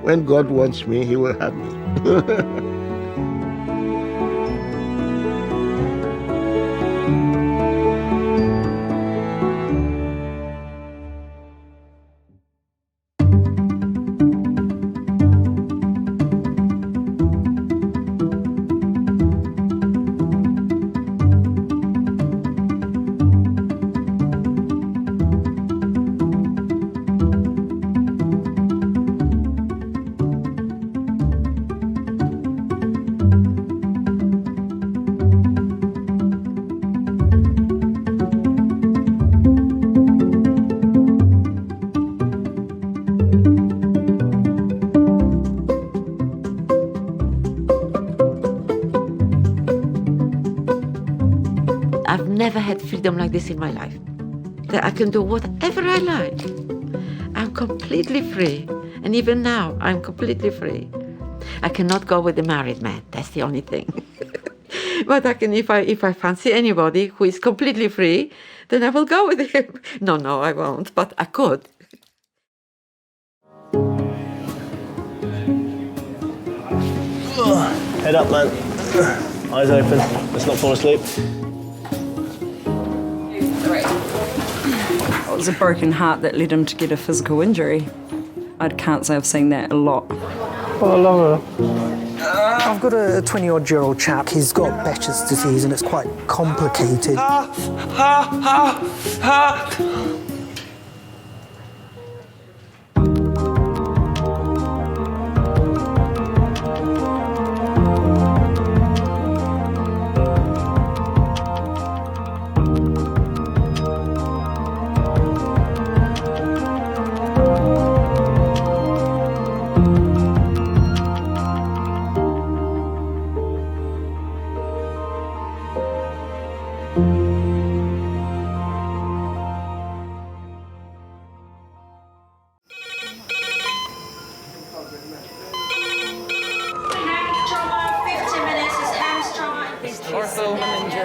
S3: When God wants me, He will have me.
S19: never had freedom like this in my life. That I can do whatever I like. I'm completely free. And even now, I'm completely free. I cannot go with a married man. That's the only thing. But I can, if I fancy anybody who is completely free, then I will go with him. No, I won't, but I could.
S10: Head up, man. Eyes open. Let's not fall asleep.
S16: It was a broken heart that led him to get a physical injury. I can't say I've seen that a lot.
S10: Well, longer.
S23: I've got a 20-odd-year-old chap. He's got Behçet's disease and it's quite complicated.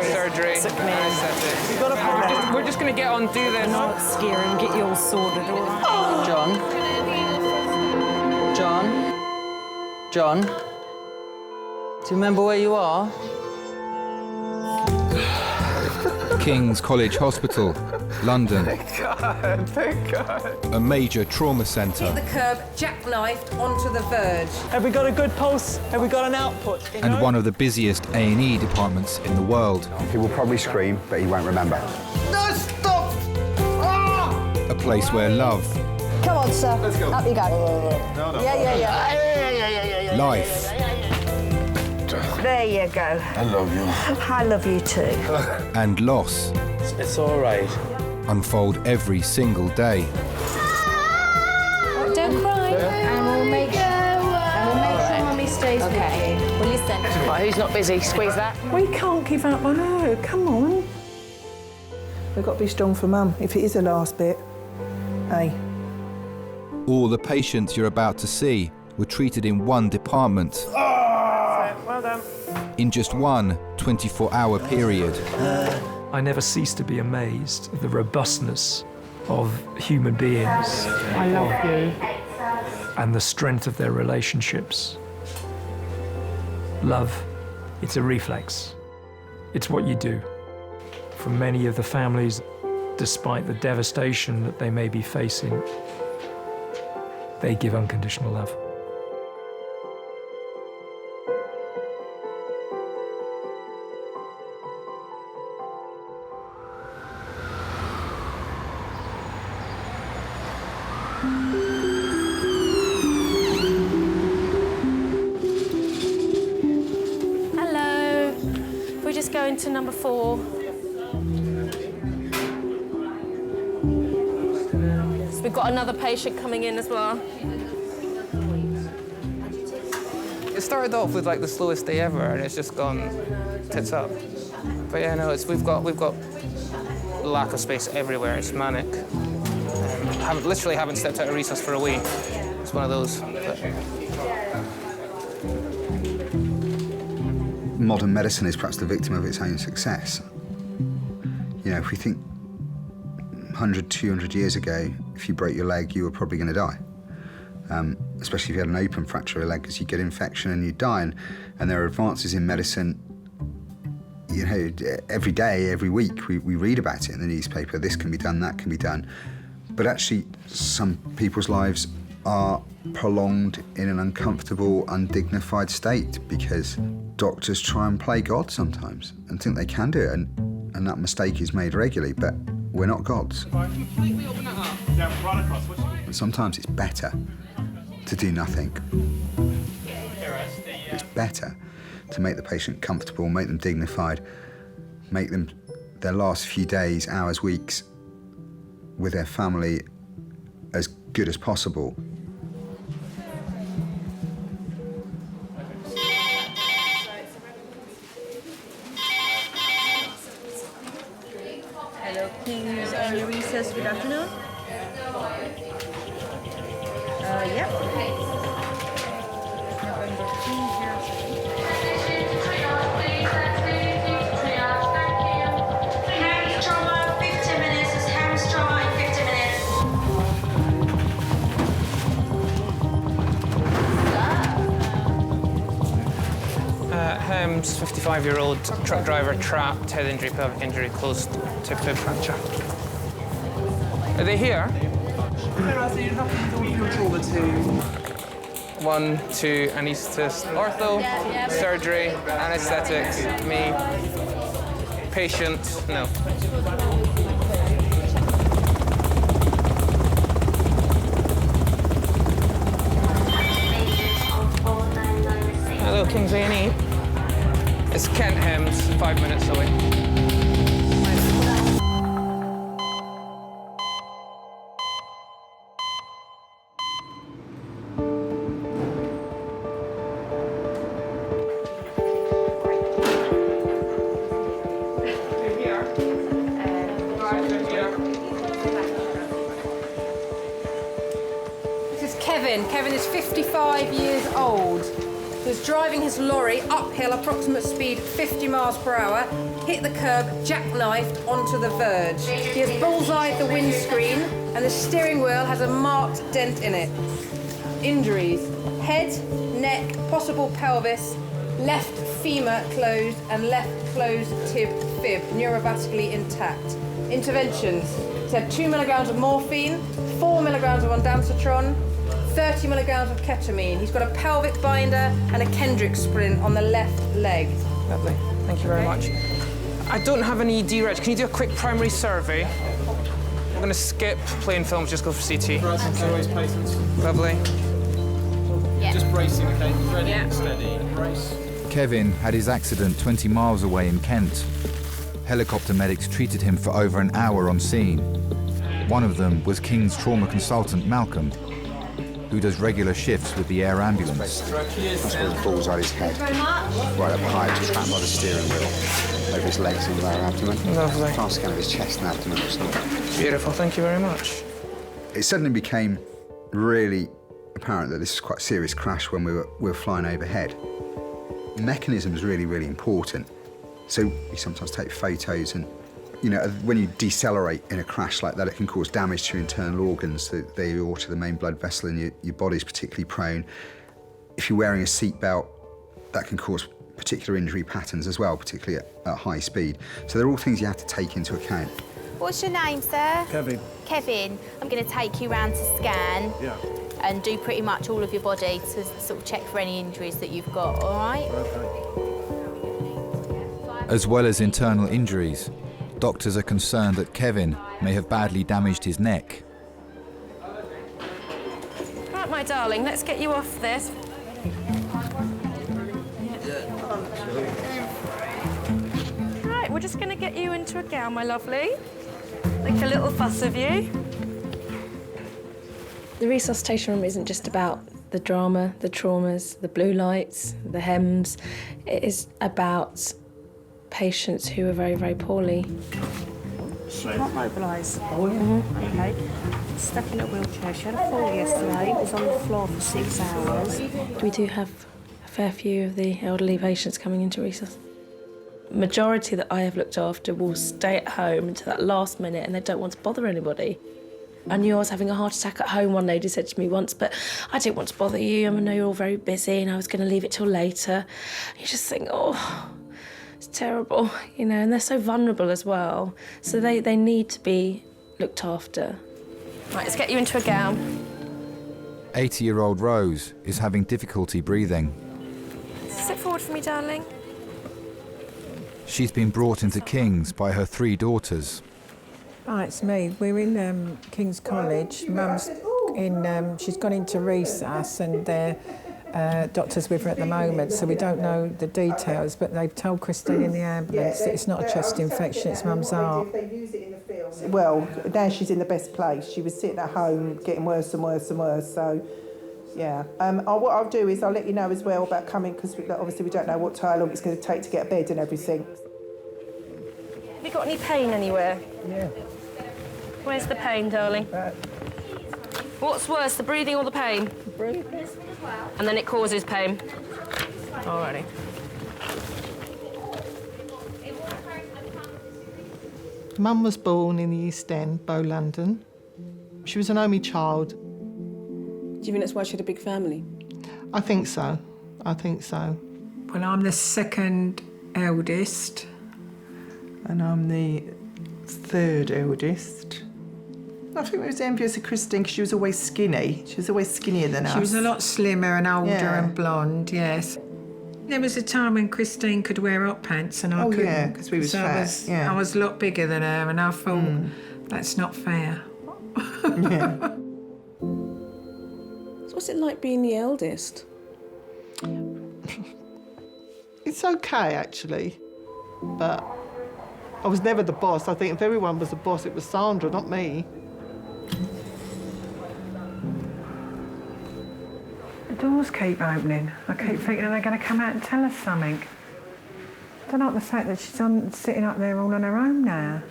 S24: Surgery. We're just going to get on, do this.
S16: Not scare him, get you all sorted, all right?
S25: John? Do you remember where you are?
S5: King's College Hospital, London.
S24: Thank God.
S5: A major trauma centre.
S26: The curb, jackknifed onto the verge.
S24: Have we got a good pulse? Have we got an output?
S5: And one of the busiest A&E departments in the world.
S27: He will probably scream, but he won't remember.
S26: No, stop!
S5: A place where love,
S26: Come on, sir.
S27: Let's go.
S26: Up you go.
S27: No.
S26: Yeah.
S5: life,
S26: There you go.
S27: I love you.
S26: I love you too.
S5: and loss
S10: It's all right.
S5: unfold every single day.
S28: Don't cry. And we'll make sure Mummy stays with you. Well, listen.
S29: Right, who's not busy? Squeeze that.
S6: We can't give up on her. Come on. We've got to be strong for Mum, if it is the last bit. Hey.
S5: All the patients you're about to see were treated in one department.
S24: Well done.
S5: In just one 24-hour period.
S30: I never cease to be amazed at the robustness of human beings.
S28: I love you.
S30: And the strength of their relationships. Love, it's a reflex. It's what you do. For many of the families, despite the devastation that they may be facing, they give unconditional love.
S28: Hello. We're just going to number 4. So we've got another patient coming in as well.
S24: It started off with like the slowest day ever, and it's just gone tits up. But yeah, no, we've got lack of space everywhere. It's manic. Literally haven't stepped out of recess for a week. It's one of those.
S31: Modern medicine is perhaps the victim of its own success. You know, if we think 100, 200 years ago, if you broke your leg, you were probably going to die. Especially if you had an open fracture of a leg, because you get infection and you die. And there are advances in medicine, you know, every day, every week, we read about it in the newspaper. This can be done, that can be done. But actually, some people's lives are prolonged in an uncomfortable, undignified state because doctors try and play God sometimes and think they can do it, and that mistake is made regularly, but we're not gods. And sometimes it's better to do nothing. It's better to make the patient comfortable, make them dignified, make them their last few days, hours, weeks with their family as good as possible.
S26: King's A&E Recess. Good afternoon. Yep. November 2 here.
S1: Ham's trauma, 15 minutes. It's Ham's trauma in 15 minutes.
S24: Hems, 55-year-old truck driver, trapped, head injury, pelvic injury, closed to fib fracture. Are they here? One, two, anaesthetist, ortho, surgery, anaesthetics, me, patient, no. Hello, King's A&E. It's Kent Hems, 5 minutes away.
S2: This is Kevin. Kevin is 55 years old. He was driving his lorry uphill, approximate speed 50 miles per hour, hit the curb, jackknifed onto the verge. He has bullseyed the windscreen and the steering wheel has a marked dent in it. Injuries: head, neck, possible pelvis, left femur closed and left closed tib fib, neurovascularly intact. Interventions: he's had 2 milligrams of morphine, 4 milligrams of ondansetron, 30 milligrams of ketamine. He's got a pelvic binder and a Kendrick splint on the left leg.
S24: Lovely, thank you very much. I don't have any D-reg. Can you do a quick primary survey? I'm going to skip plain films, just go for CT.
S4: Always patients.
S24: Lovely.
S4: Yeah. Just bracing, okay? Ready, steady, brace.
S5: Kevin had his accident 20 miles away in Kent. Helicopter medics treated him for over an hour on scene. One of them was King's trauma consultant, Malcolm, who does regular shifts with the air ambulance.
S31: That's where his balls are his head. Right up high, just trapped by the steering wheel. Over his legs and lower abdomen.
S24: Lovely.
S31: Fast scan of his chest and abdomen.
S24: Beautiful, thank you very much.
S31: It suddenly became really apparent that this was quite a serious crash when we were flying overhead. Mechanism is really, really important. So we sometimes take photos and, you know, when you decelerate in a crash like that, it can cause damage to your internal organs, the aorta, the main blood vessel in your body is particularly prone. If you're wearing a seatbelt, that can cause particular injury patterns as well, particularly at high speed. So they're all things you have to take into account.
S8: What's your name, sir?
S31: Kevin.
S8: Kevin. I'm going to take you round to scan.
S31: Yeah.
S8: And do pretty much all of your body to sort of check for any injuries that you've got, all right?
S31: Okay.
S5: As well as internal injuries, doctors are concerned that Kevin may have badly damaged his neck.
S2: Right, my darling, let's get you off this. Right, we're just going to get you into a gown, my lovely. Make a little fuss of you.
S11: The resuscitation room isn't just about the drama, the traumas, the blue lights, the hems. It is about patients who are very, very poorly.
S12: She can't mobilise. Okay. Stuck in a wheelchair. She had a fall yesterday. Was on the floor for 6 hours.
S11: We do have a fair few of the elderly patients coming into resus. Majority that I have looked after will stay at home until that last minute and they don't want to bother anybody. I knew I was having a heart attack at home, one lady said to me once, but I didn't want to bother you. I know you're all very busy and I was going to leave it till later. You just think, oh, it's terrible, you know, and they're so vulnerable as well. So they need to be looked after.
S2: Right, let's get you into a gown.
S5: 80-year-old Rose is having difficulty breathing.
S2: Sit forward for me, darling.
S5: She's been brought into King's by her 3 daughters.
S14: Hi, it's me. We're in King's College. Mum's in, she's gone into recess and their doctor's with her at the moment, so we don't know the details, but they've told Christine in the ambulance that it's not a chest infection, it's Mum's heart.
S6: Well, now she's in the best place. She was sitting at home getting worse and worse and worse, so yeah. What I'll do is I'll let you know as well about coming, because obviously we don't know how long it's going to take to get a bed and everything.
S2: Have you got any pain anywhere?
S6: Yeah.
S11: Where's the pain, darling? What's worse, the breathing or the pain?
S14: Breathing.
S11: And then it causes pain. Alrighty.
S23: Mum was born in the East End, Bow, London. She was an only child.
S3: Do you think that's why she had a big family?
S23: I think so. I think so.
S14: Well, I'm the second eldest.
S6: And I'm the third eldest. I think we was envious of Christine because she was always skinny. She was always skinnier than us.
S14: She was a lot slimmer and older
S6: Yeah.
S14: and blonde, yes. There was a time when Christine could wear hot pants and I couldn't.
S6: yeah, because we was
S14: so
S6: fat, yeah.
S14: I was a lot bigger than her and I thought, that's not fair.
S6: Yeah.
S3: So what's it like being the eldest?
S23: It's okay, actually, but I was never the boss. I think if everyone was the boss, it was Sandra, not me. The doors keep opening. I keep thinking they're going to come out and tell us something. I don't like the fact that she's sitting up there all on her own now.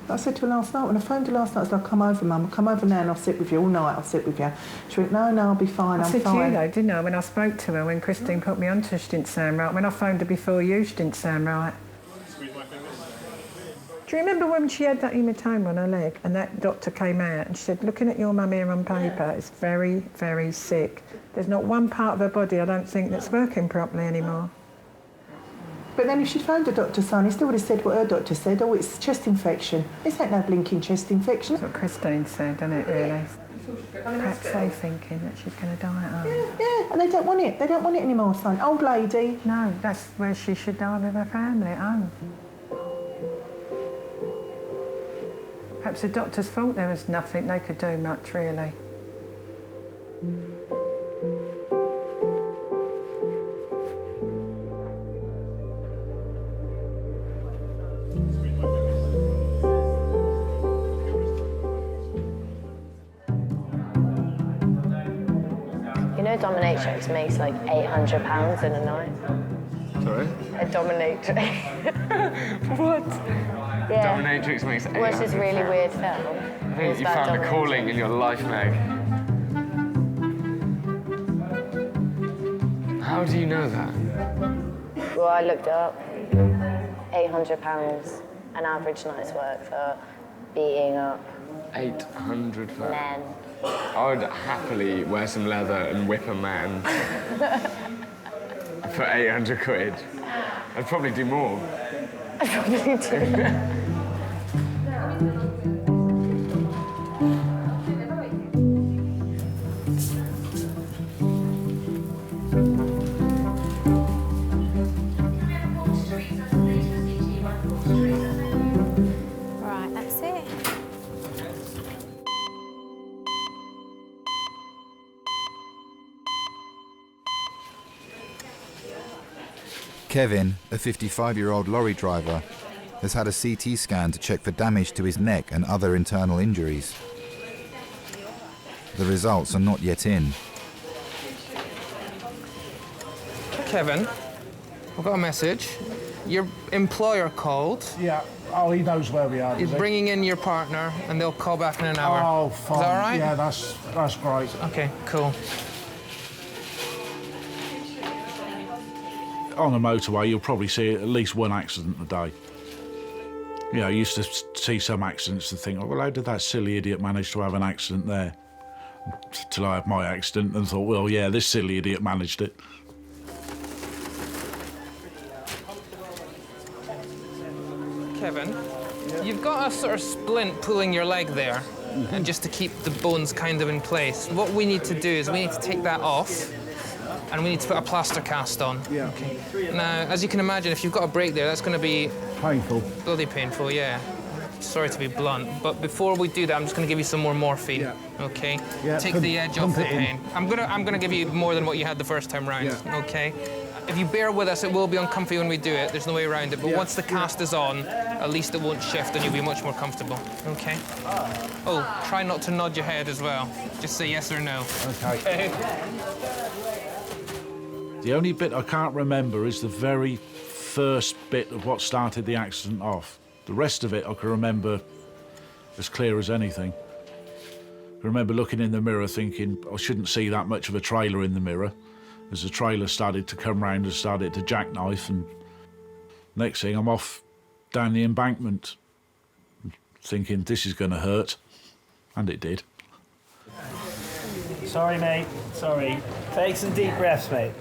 S6: I said to her last night, when I phoned her last night, I said, I'll come over, Mum. I'll come over now and I'll sit with you all night. I'll sit with you. She went, no, I'll be fine,
S14: I
S6: I'm
S14: said
S6: fine.
S14: to you, though, didn't I, when I spoke to her, when Christine put me onto her, she didn't sound right. When I phoned her before you, she didn't sound right. Do you remember when she had that hematoma on her leg and that doctor came out and she said, looking at your mum here on paper, it's very, very sick. There's not one part of her body, I don't think, that's working properly anymore.
S6: But then if she'd phoned her doctor, son, he still would have said what her doctor said. Oh, it's chest infection. This ain't no blinking chest infection.
S14: That's what Christine said, isn't it, really? Perhaps they thinking that she's going to die at home.
S6: Yeah, and they don't want it. They don't want it anymore, son. Old lady.
S14: No, that's where she should die with her family at home. Perhaps the doctors thought there was nothing they could do much, really.
S7: You know dominatrix makes like £800 in a night?
S9: Sorry?
S7: A dominatrix. What? Yeah.
S9: Dominatrix makes £800.
S7: Watch this really weird film.
S9: I think you found a calling in your life, Meg. How do you know that?
S7: Well, I looked it up. £800 an average night's work for beating up
S9: £800.
S7: men.
S9: I would happily wear some leather and whip a man for 800 quid. I'd probably do more.
S7: I probably do.
S8: Right, that's it.
S5: Kevin, a 55-year-old lorry driver, has had a CT scan to check for damage to his neck and other internal injuries. The results are not yet in.
S24: Kevin, I've got a message. Your employer called.
S13: Yeah. Oh, he knows where we are.
S24: He's bringing in your partner, and they'll call back in an hour.
S13: Oh, fine.
S24: Is that all right?
S13: Yeah, that's great.
S24: Okay, cool.
S13: On the motorway, you'll probably see at least one accident a day. You know, you used to see some accidents and think, oh, well, how did that silly idiot manage to have an accident there? Till I had my accident and thought, well, yeah, this silly idiot managed it.
S24: Kevin, you've got a sort of splint pulling your leg there, and just to keep the bones kind of in place. What we need to do is we need to take that off, and we need to put a plaster cast on.
S13: Yeah.
S24: Okay. Now, as you can imagine, if you've got a break there, that's going to be
S13: painful.
S24: Bloody painful, yeah. Sorry to be blunt, but before we do that, I'm just going to give you some more morphine. Yeah. Okay.
S13: Yeah,
S24: Take the edge off
S13: pump
S24: the
S13: it in.
S24: pain. I'm gonna give you more than what you had the first time round.
S13: Yeah.
S24: Okay. If you bear with us, it will be uncomfy when we do it. There's no way around it. But
S13: Yeah.
S24: once the cast is on, at least it won't shift, and you'll be much more comfortable. Okay. Oh, try not to nod your head as well. Just say yes or no.
S13: Okay. The only bit I can't remember is the very first bit of what started the accident off. The rest of it I can remember as clear as anything. I remember looking in the mirror thinking I shouldn't see that much of a trailer in the mirror. As the trailer started to come round and started to jackknife, and next thing I'm off down the embankment thinking this is going to hurt, and it did.
S10: Sorry, mate. Sorry. Take some deep breaths, mate.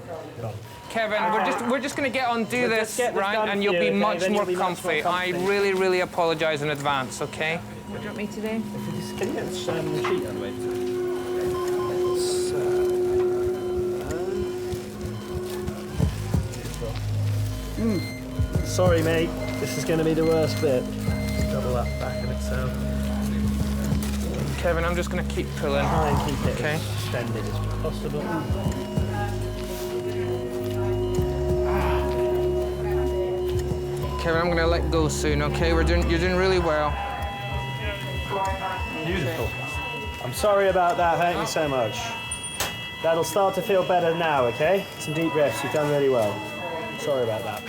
S24: Kevin, we're just going to get on, do this, right, and you'll be much more comfy. I really, really apologise in advance, okay?
S28: What do you want me to do?
S10: Can you get the sheet out of the way? Sorry, mate. This is going to be the worst bit. Just double that back of itself.
S24: Kevin, I'm just going to keep pulling.
S10: Try and keep it
S24: okay.
S10: as extended as possible.
S24: Kevin, I'm going to let go soon, okay? You're doing really well.
S10: Beautiful. I'm sorry about that hurting you so much. That'll start to feel better now, okay? Some deep breaths. You've done really well. Sorry about that.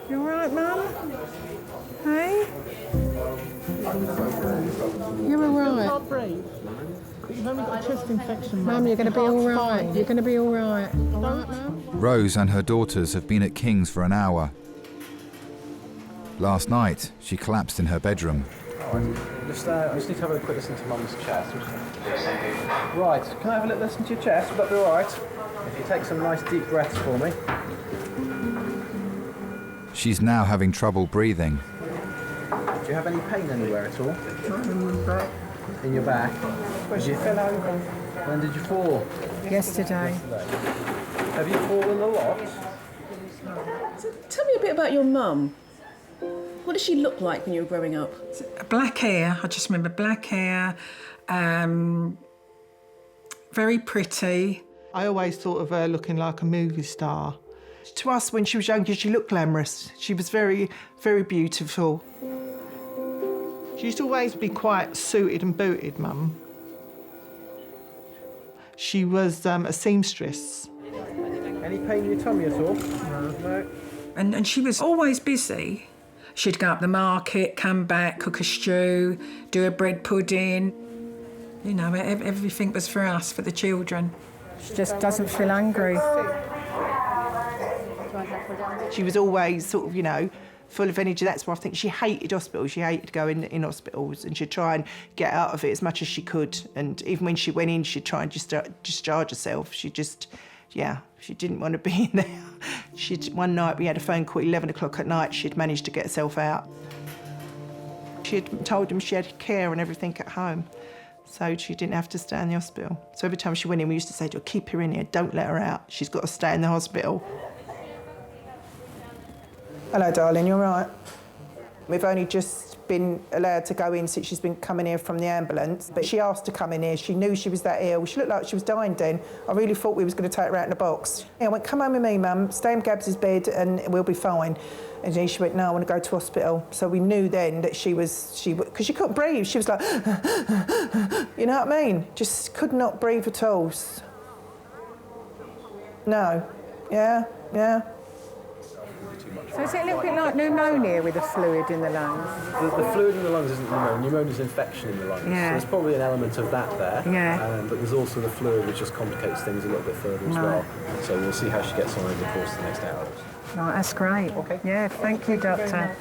S23: You all right, Mum? Hey? You're all right.
S10: Can't breathe. You've only got a chest infection,
S23: Mum, you're going to be all right. You're going to be all right. All right, Mum?
S5: Rose and her daughters have been at King's for an hour. Last night, she collapsed in her bedroom.
S4: I just need to have a quick listen to Mum's chest. Right, can I have a little listen to your chest? Would that be all right? If you take some nice deep breaths for me.
S5: She's now having trouble breathing.
S4: Do you have any pain anywhere at all? In your back. In your back? Where'd you fell over? When did you fall?
S23: Yesterday.
S4: Have you fallen a lot?
S3: So, tell me a bit about your mum. What did she look like when you were growing up?
S14: Black hair. I just remember black hair. Very pretty.
S6: I always thought of her looking like a movie star. To us, when she was younger, she looked glamorous. She was very, very beautiful. She used to always be quite suited and booted, Mum. She was a seamstress.
S4: Any pain in your tummy at all? No.
S14: And she was always busy. She'd go up the market, come back, cook a stew, do a bread pudding. You know, everything was for us, for the children. She just doesn't feel hungry.
S6: She was always sort of, you know, full of energy. That's why I think she hated hospitals. She hated going in hospitals, and she'd try and get out of it as much as she could. And even when she went in, she'd try and discharge herself. She just, yeah, she didn't want to be in there. One night we had a phone call at 11 o'clock at night. She'd managed to get herself out. She had told them she had care and everything at home, so she didn't have to stay in the hospital. So every time she went in, we used to say to her, keep her in here, don't let her out. She's got to stay in the hospital. Hello, darling, you all right? We've only just been allowed to go in since she's been coming here from the ambulance, but she asked to come in here. She knew she was that ill. She looked like she was dying then. I really thought we was going to take her out in a box. I went, come home with me, Mum, stay in Gabs' bed and we'll be fine. And then she went, no, I want to go to hospital. So we knew then that because she couldn't breathe. She was like, you know what I mean? Just could not breathe at all. No, yeah.
S23: So is it a little bit like pneumonia with the fluid in the lungs?
S4: The fluid in the lungs isn't pneumonia. Pneumonia is infection in the lungs.
S23: Yeah.
S4: So there's probably an element of that there.
S23: Yeah.
S4: But there's also the fluid, which just complicates things a little bit further as well. So we'll see how she gets on over the course of the next hour.
S23: Right, that's great. Okay. Yeah, thank you, Doctor.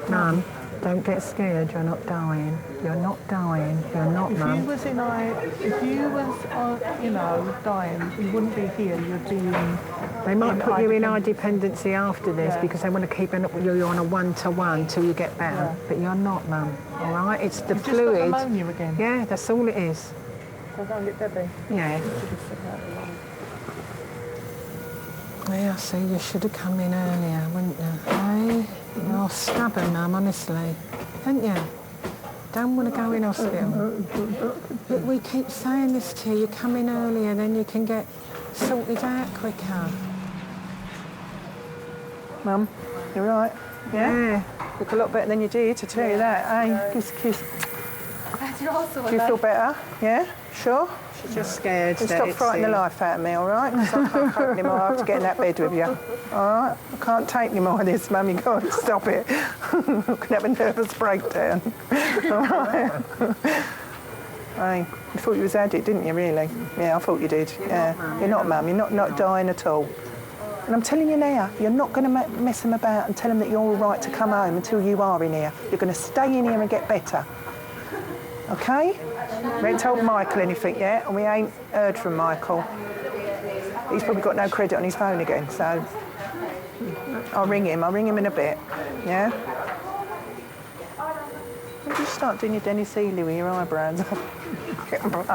S23: Mum, don't get scared. You're not dying. You're not dying. You're not, Mum.
S12: If you was dying, you wouldn't be here. You're doing.
S23: They might put you in eye dependency after this because they want to keep you on a one-to-one till you get better. Yeah. But you're not, Mum. All right? It's the fluid.
S12: Just got pneumonia again.
S23: Yeah, that's all it is.
S12: So go and get Debbie.
S23: Yeah. Yeah, so you should have come in earlier, wouldn't you? Hey? You're stubborn, Mum, honestly. Don't you? Don't want to go in hospital. But we keep saying this to you. You come in earlier, then you can get sorted out quicker.
S6: Mum, You right? Yeah? Look a lot better than you did, to tell you that. Hey, kiss. Do you feel better? Yeah? Sure?
S14: She's just scared.
S6: Stop frightening the life out of me, all right? Because I can't cope anymore. I have to get in that bed with you. All right? I can't take any more of this, Mum. You've got to stop it. I'm going to have a nervous breakdown. All right? Hey, you thought you was had it, didn't you, really? Yeah, I thought you did. Yeah. You're not, Mum. You're not dying at all. And I'm telling you now, you're not going to mess them about and tell them that you're all right to come home until you are in here. You're going to stay in here and get better. OK? We ain't told Michael anything yet, and we ain't heard from Michael. He's probably got no credit on his phone again, so I'll ring him in a bit, yeah? When did you start doing your Dennis Healy with your eyebrows? Getting blunt.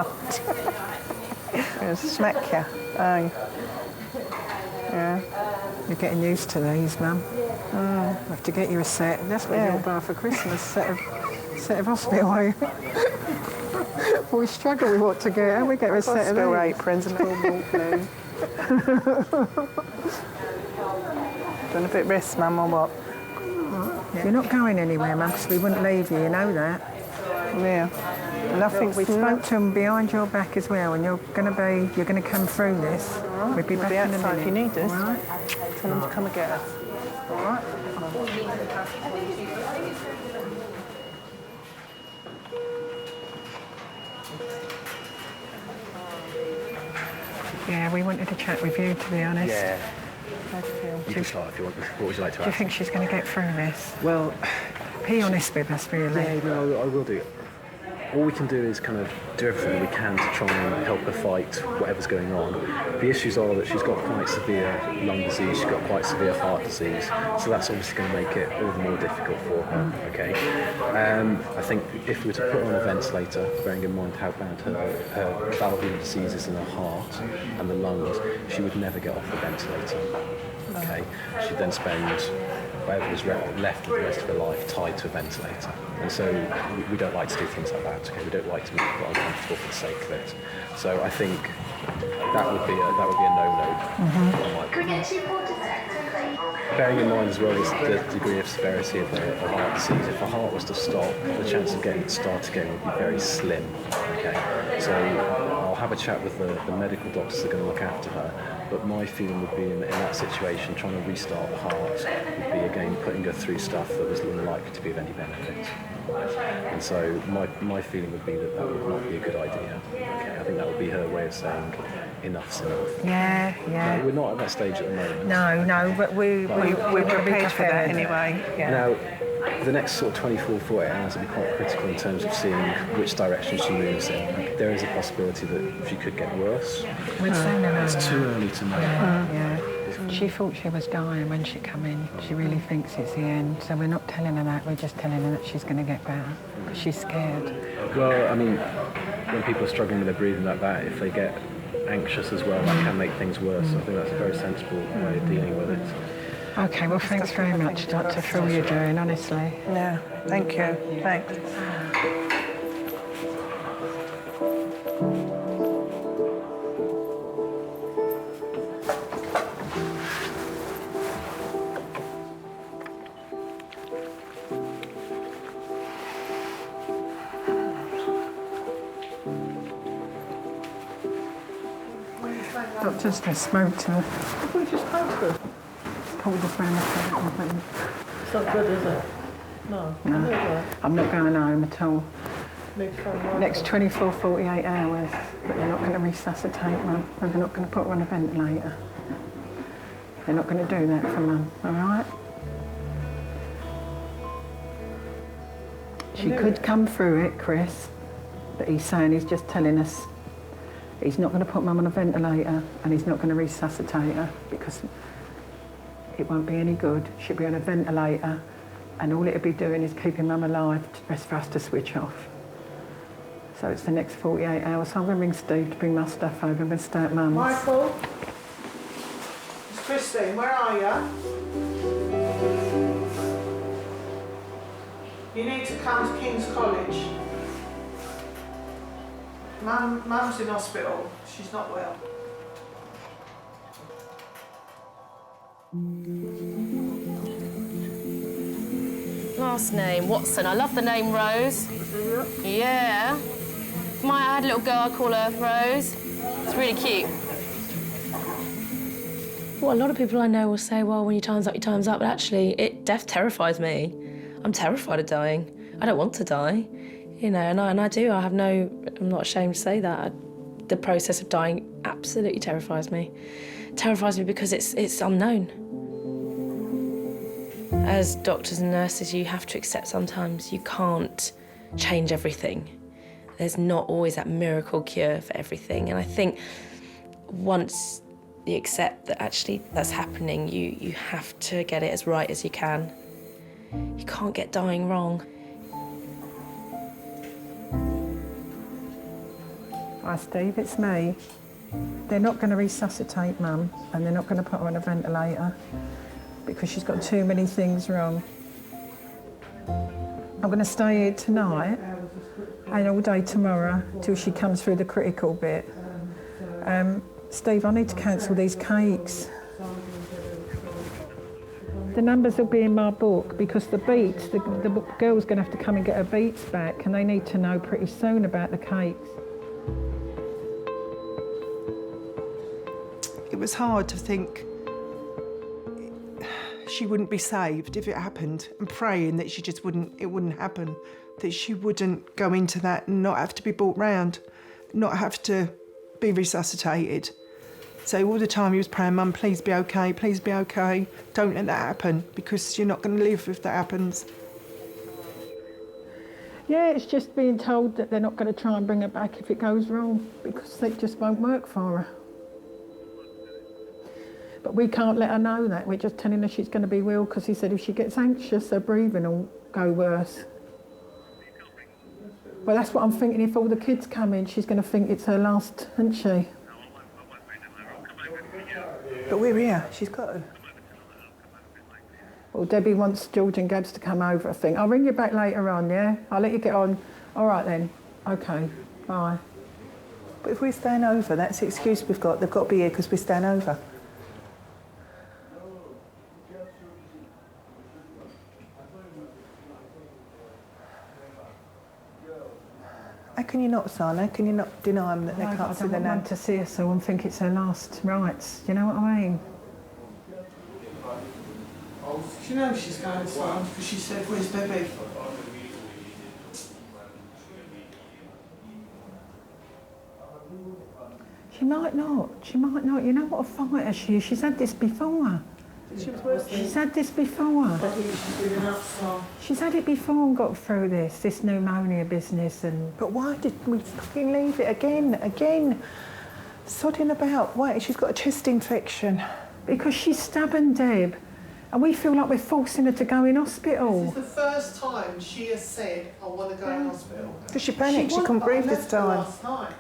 S6: Gonna smack you. Oh. Yeah.
S14: You're getting used to these, Mum. I have to get you a set. That's what you'll buy for Christmas, set of hospital. We struggle with what to get, and we get a set of
S6: hospital aprons and little walk blue. Doing a bit rest, Mum, or what?
S14: You're not going anywhere, Mum, because we wouldn't leave you, you know that.
S6: Yeah. Nothing.
S14: We spoke to them behind your back as well, and you're going to come through this.
S6: Right.
S14: We'll be back in a minute.
S6: If you need us,
S14: right.
S6: Tell them to come and get us. All right?
S14: Yeah, we wanted to chat with you, to be honest.
S4: Yeah.
S6: How do you feel?
S4: You can start if you want. What would you like to ask?
S14: Do you think she's going to get through this?
S4: Well,
S14: be honest with us, really.
S4: Yeah, no, I will do. All we can do is kind of do everything we can to try and help her fight whatever's going on. The issues are that she's got quite severe lung disease, she's got quite severe heart disease, so that's obviously going to make it all the more difficult for her, okay? I think if we were to put her on a ventilator, bearing in mind how bad her valvular disease is in her heart and the lungs, she would never get off the ventilator, okay? She'd then spend whatever was left of the rest of her life tied to a ventilator. And so we don't like to do things like that, okay? We don't like to make people uncomfortable for the sake of it. So I think that would be a no-no.
S1: Could we get 2 quarters please?
S4: Bearing in mind as well is the degree of severity of her heart disease. If her heart was to stop, the chance of getting it to start again would be very slim, okay? So I'll have a chat with the medical doctors that are going to look after her. But my feeling would be in that situation, trying to restart the heart would be, again, putting her through stuff that was unlikely to be of any benefit. And so my feeling would be that would not be a good idea. Okay, I think that would be her way of saying enough's enough.
S14: Yeah.
S4: No, we're not at that stage at the moment.
S14: No, but we're
S6: prepared for that anyway. Yeah.
S4: Now, the next sort of 24, 48 hours will be quite critical in terms of seeing which direction she moves in. There is a possibility that she could get worse.
S14: We'd say no.
S4: It's too early to know.
S14: Yeah. She thought she was dying when she come in. She really thinks it's the end. So we're not telling her that, we're just telling her that she's going to get better. Because she's scared.
S4: Well, I mean, when people are struggling with their breathing like that, if they get anxious as well, that can make things worse. I think that's a very sensible way of dealing with it.
S14: OK, well, thanks very much, Doctor, for all you're doing, honestly.
S6: Yeah, thank you. Thanks.
S14: Doctor's just smoked her.
S6: What did you smoke her?
S14: Pulled us round the front.
S6: It's not good, is it? No.
S14: I'm not going home at all.
S6: Next
S14: Next 24, 48 hours. But they're not going to resuscitate Mum, and they're not going to put her on a ventilator. They're not going to do that for Mum, all right? She could come through it, Chris, but he's saying he's just telling us he's not going to put Mum on a ventilator and he's not going to resuscitate her because it won't be any good. She'll be on a ventilator and all it'll be doing is keeping Mum alive for us to switch off. So it's the next 48 hours. So I'm going to ring Steve to bring my stuff over. I'm going to stay at Mum's.
S6: Michael? It's Christine, where are you? You need to come to King's College. Mum's in hospital. She's not well.
S7: last name? Watson. I love the name Rose. Yeah. I had a little girl, I call her Rose. It's really cute.
S11: Well, a lot of people I know will say, well, when your time's up, your time's up. But actually, death terrifies me. I'm terrified of dying. I don't want to die, you know, and I do. I'm not ashamed to say that. The process of dying absolutely terrifies me. It terrifies me because it's unknown. As doctors and nurses, you have to accept sometimes you can't change everything. There's not always that miracle cure for everything. And I think once you accept that actually that's happening, you have to get it as right as you can. You can't get dying wrong.
S14: Hi Steve, it's me. They're not going to resuscitate Mum, and they're not going to put her on a ventilator because she's got too many things wrong. I'm going to stay here tonight and all day tomorrow till she comes through the critical bit. Steve, I need to cancel these cakes. The numbers will be in my book because the beats, the girl's going to have to come and get her beats back, and they need to know pretty soon about the cakes.
S6: It was hard to think she wouldn't be saved if it happened, and praying that it wouldn't happen, that she wouldn't go into that and not have to be brought round, not have to be resuscitated. So all the time he was praying, Mum, please be okay, don't let that happen, because you're not going to live if that happens.
S14: Yeah, it's just being told that they're not going to try and bring her back if it goes wrong, because it just won't work for her. But we can't let her know that. We're just telling her she's going to be ill because he said if she gets anxious, her breathing will go worse. Well, that's what I'm thinking. If all the kids come in, she's going to think it's her last, isn't she?
S6: But we're here. She's got to.
S14: Well, Debbie wants George and Gabs to come over, I think. I'll ring you back later on, yeah? I'll let you get on. All right, then. OK, bye.
S6: But if we're staying over, that's the excuse we've got. They've got to be here because we're staying over. How can you not, son? How can you not deny them that they can't see their nan?
S14: I don't want to see her so and think it's her last rites. Do you know what I mean?
S6: She knows she's going, son, because she said, where's Debbie?
S14: She might not. She might not. You know what a fighter she is? She's had this before. She's had this before. She's had it before and got through this pneumonia business and...
S6: But why did we fucking leave it again? Sodding about. Why? She's got a chest infection.
S14: Because she's stubborn, Deb. And we feel like we're forcing her to go in hospital.
S15: This is the first time she has said, I want to go in hospital.
S6: Because she panicked, she couldn't breathe this time.
S15: Last night.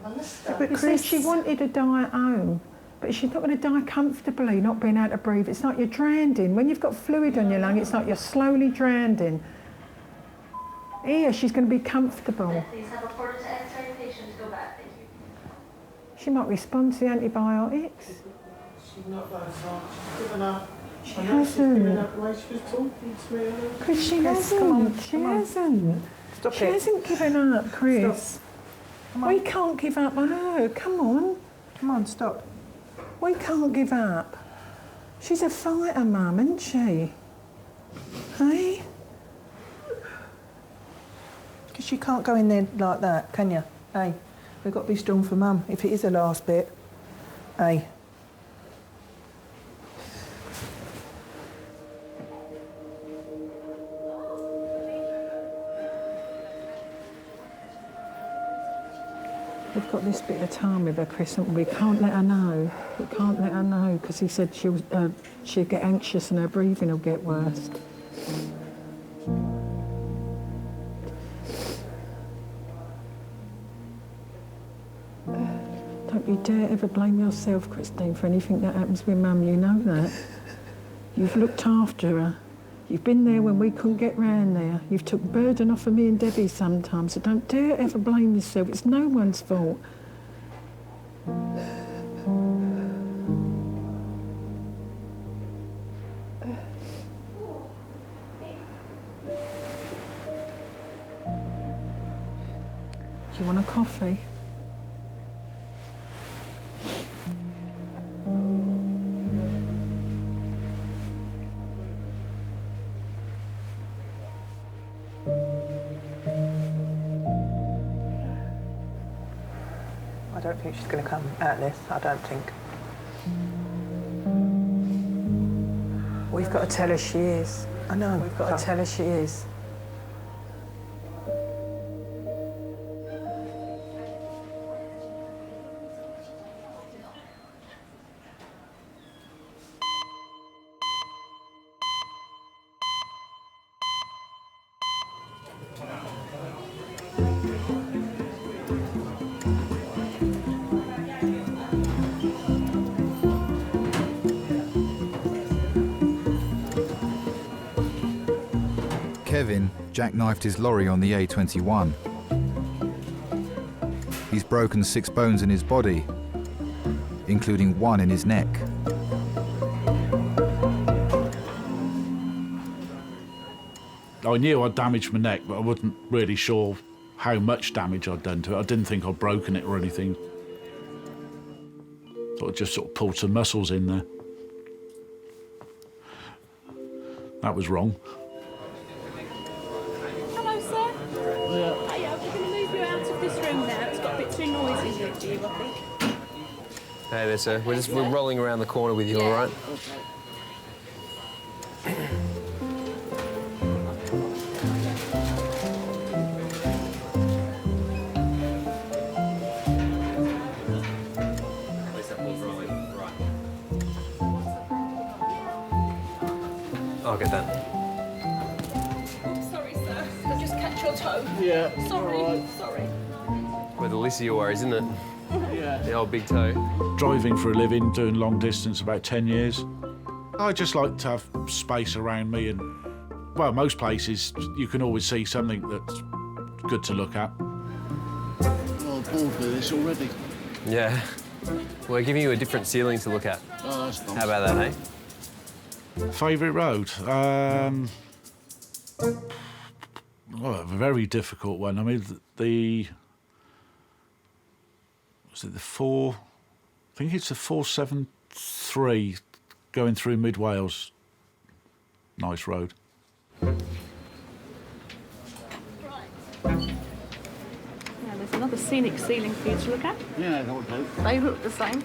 S15: I missed that.
S14: But Chris, she wanted to die at home. But she's not going to die comfortably, not being able to breathe. It's like you're drowning. When you've got fluid on your lung, it's like you're slowly drowning. Here, she's going to be comfortable.
S1: Please have a quarter to X-ray patient go back. Thank you.
S14: She might respond to the antibiotics.
S15: She's not that far. She's given up.
S14: She hasn't.
S15: Given up the way she was talking to me.
S14: Chris, she hasn't. She hasn't.
S6: Stop
S14: she
S6: it.
S14: hasn't given up, Chris. We can't give up on her. Come on.
S6: Come on, stop.
S14: We can't give up. She's a fighter, Mum, isn't she? Hey?
S6: Because you can't go in there like that, can you? Hey, we've got to be strong for Mum, if it is the last bit. Hey.
S14: We've got this bit of time with her, Chris, and we can't let her know. We can't let her know because he said she'll get anxious and her breathing will get worse. Don't you dare ever blame yourself, Christine, for anything that happens with Mum. You know that. You've looked after her. You've been there when we couldn't get round there. You've took burden off of me and Debbie sometimes, so don't dare ever blame yourself. It's no one's fault.
S23: want a coffee?
S6: I don't think she's going to come out of this, I don't think.
S23: We've got to tell her she is.
S6: I know.
S23: We've got to tell her she is.
S5: Kevin jackknifed his lorry on the A21. He's broken 6 bones in his body, including 1 in his neck.
S13: I knew I'd damaged my neck, but I wasn't really sure how much damage I'd done to it. I didn't think I'd broken it or anything. Thought I'd just sort of pulled some muscles in there. That was wrong.
S12: Hello, sir. Yeah. Hey, I'm going to move you out of this room now. It's got a bit too noisy here for you, I think.
S16: Hey there, sir. We're rolling around the corner with you, all right? I'll get that.
S12: Sorry, sir. I'll just catch your toe.
S13: Yeah.
S12: Sorry. Sorry.
S16: Where the least of your worries, isn't it?
S13: Yeah.
S16: The old big toe.
S13: Driving for a living, doing long distance, about 10 years. I just like to have space around me and, well, most places you can always see something that's good to look at.
S17: Oh, I'm bored with this already.
S16: Yeah. We're giving you a different ceiling to look at.
S17: Oh, that's nice.
S16: How about that, hey?
S13: Favourite road? Well, a very difficult one. I mean, was it the 4? I think it's the 473 going through mid Wales. Nice road.
S12: Now, there's another scenic ceiling for you to look at.
S17: Yeah, that would do.
S12: They look the same.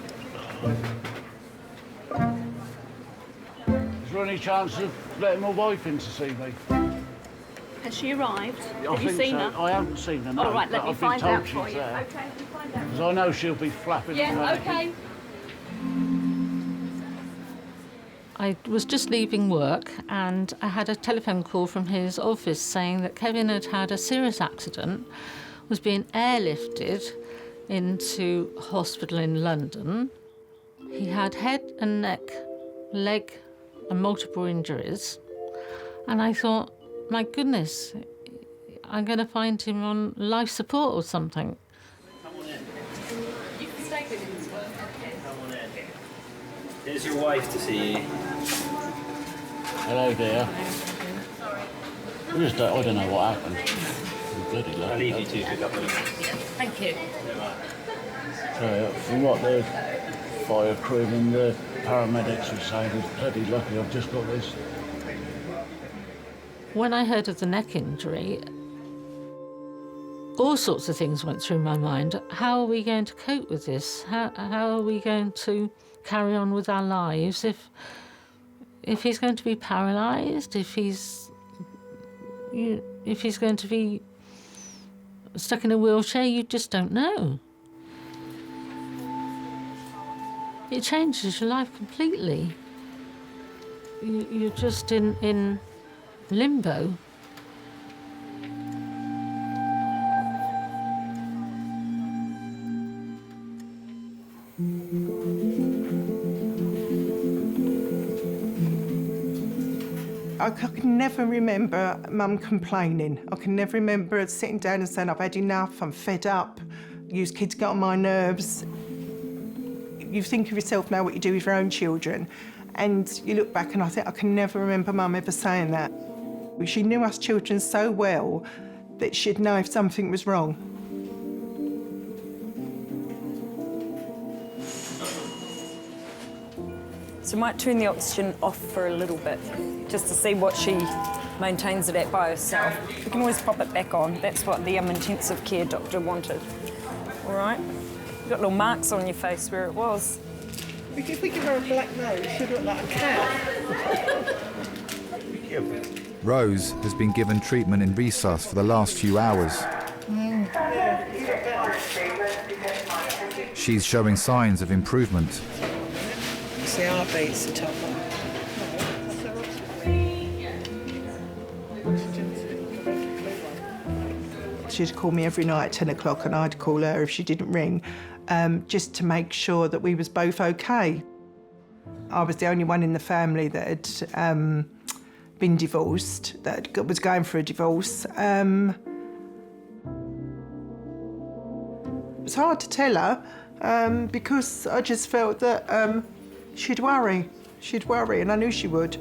S17: Is there any chance of letting my wife in to see me?
S12: Has she arrived?
S17: I
S12: Have you
S17: think
S12: seen
S17: so.
S12: her?
S17: I haven't seen her, no.
S12: All right, let
S17: but
S12: me
S17: I've been
S12: find
S17: told
S12: out
S17: she's
S12: for you.
S17: there.
S12: Okay, let me find out.
S17: Because I know she'll be flapping and
S12: Yeah,
S17: panicking.
S12: okay.
S18: I was just leaving work and I had a telephone call from his office saying that Kevin had had a serious accident, was being airlifted into hospital in London. He had head and neck, leg and multiple injuries. And I thought, my goodness, I'm going to find him on life support or something.
S12: You can stay with him as well.
S10: Come on in. Here's your wife to see you.
S17: Hello, dear.
S12: Sorry.
S17: I don't know what happened. Bloody lucky.
S10: I'll leave you two for a couple of minutes.
S12: Thank you.
S17: So, from what the fire crew and the paramedics were saying, it's bloody lucky I've just got this.
S18: When I heard of the neck injury, all sorts of things went through my mind. How are we going to cope with this? How are we going to carry on with our lives if he's going to be paralysed, if he's going to be stuck in a wheelchair? You just don't know. It changes your life completely. You're just in limbo.
S6: I can never remember Mum complaining. I can never remember her sitting down and saying, I've had enough, I'm fed up, these kids get on my nerves. You think of yourself now what you do with your own children, and you look back and I think I can never remember Mum ever saying that. She knew us children so well that she'd know if something was wrong.
S2: So we might turn the oxygen off for a little bit, just to see what she maintains it at by herself. We can always pop it back on. That's what the intensive care doctor wanted. All right? You've got little marks on your face where it was.
S15: If we give her a black nose, she'll look like a cat.
S5: Rose has been given treatment in resus for the last few hours. She's showing signs of improvement.
S15: See, heartbeat's the top one.
S6: She'd call me every night at 10 o'clock and I'd call her if she didn't ring, just to make sure that we was both okay. I was the only one in the family that had been divorced, that was going for a divorce. It was hard to tell her because I just felt that she'd worry, and I knew she would.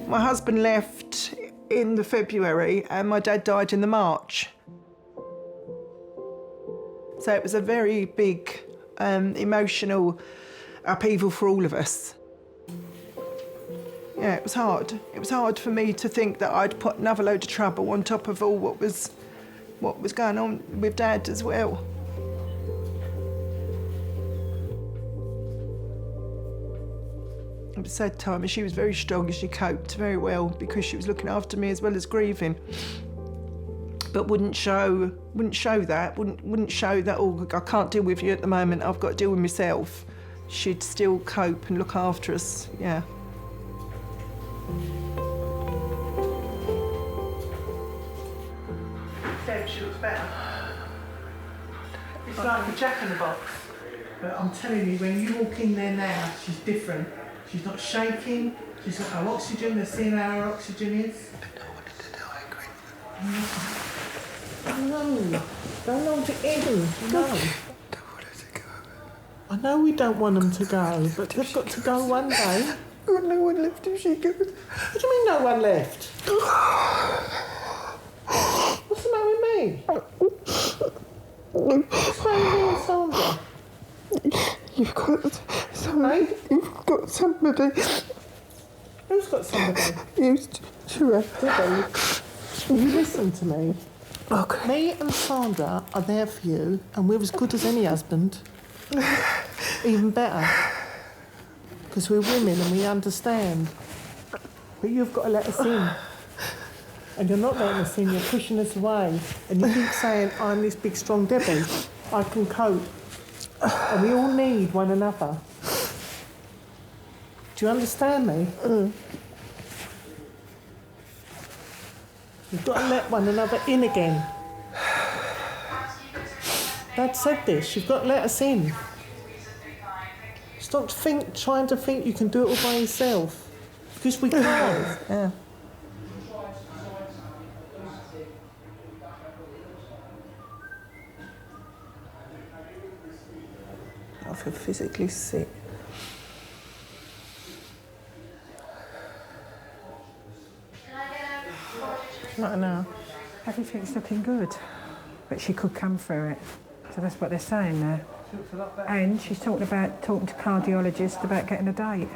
S6: My husband left in the February and my dad died in the March. So it was a very big emotional upheaval for all of us. Yeah, it was hard. It was hard for me to think that I'd put another load of trouble on top of all what was going on with Dad as well. It was a sad time, and she was very strong and she coped very well because she was looking after me as well as grieving. But wouldn't show that, oh, I can't deal with you at the moment, I've got to deal with myself. She'd still cope and look after us, yeah.
S15: She looks better. It's like a jack-in-the-box. But I'm telling you, when you walk in there now, she's different. She's not shaking, she's got her oxygen, they're seeing how her oxygen is. No, don't want to in. No. I know we don't want them to go, but they've got to go one day.
S6: Got no one left if she goes.
S15: What do you mean no one left? What's the matter with me? What's the matter with me and Sandra?
S6: You've got somebody. You've got somebody.
S15: Who's got somebody?
S6: You, sure.
S15: You listen to me. Okay. Me and Sandra are there for you, and we're as good as any husband. Even better. Because we're women and we understand. But you've got to let us in. And you're not letting us in, you're pushing us away. And you keep saying, I'm this big, strong Debbie. I can cope. And we all need one another. Do you understand me? You've got to let one another in again. Dad said this, you've got to let us in. Stop trying to think you can do it all by yourself. Because we can't.
S6: Yeah. I feel physically sick.
S14: Not now. Everything's looking good, but she could come through it. So that's what they're saying there. And she's talking to cardiologists about getting a date.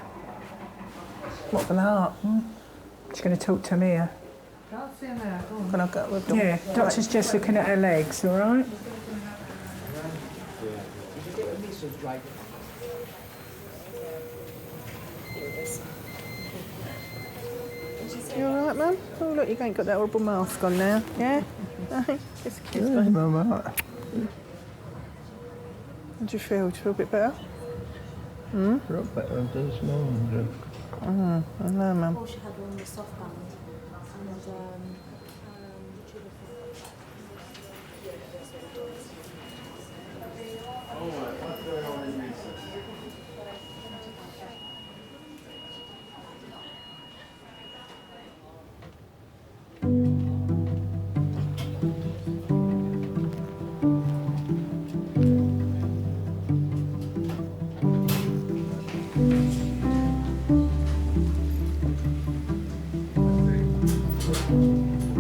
S6: What, for the heart?
S14: She's going to talk to Mia.
S15: Can't see her now.
S6: Can I go with them?
S14: Yeah, doctor's just looking at her legs, all right?
S6: You all right, Mum? Oh, look, you ain't got that horrible mask on now, yeah? Just a kiss, babe.
S15: I'm all right.
S6: How do you feel? Do you feel a bit better?
S17: A lot better than this morning.
S6: I know, Mum.
S28: All she had on the soft band
S6: Thank you.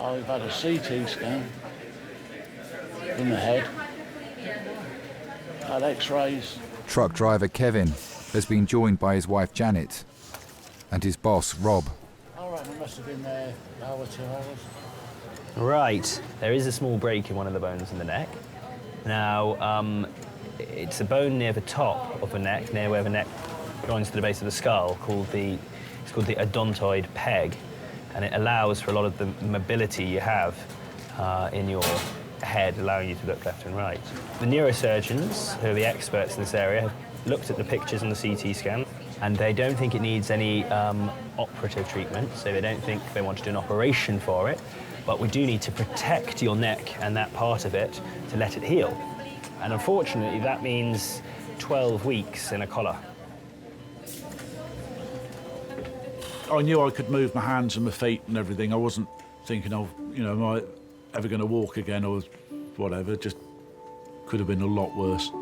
S17: I've had a CT scan from the head, had x-rays.
S5: Truck driver Kevin has been joined by his wife Janet and his boss Rob.
S17: I reckon it must have been there an hour, 2 hours.
S9: Right, there is a small break in one of the bones in the neck. Now, it's a bone near the top of the neck, near where the neck joins to the base of the skull, it's called the odontoid peg, and it allows for a lot of the mobility you have in your head, allowing you to look left and right. The neurosurgeons, who are the experts in this area, have looked at the pictures on the CT scan, and they don't think it needs any operative treatment, so they don't think they want to do an operation for it. But we do need to protect your neck and that part of it to let it heal. And unfortunately, that means 12 weeks in a collar.
S13: I knew I could move my hands and my feet and everything. I wasn't thinking of, you know, am I ever going to walk again or whatever. Just could have been a lot worse.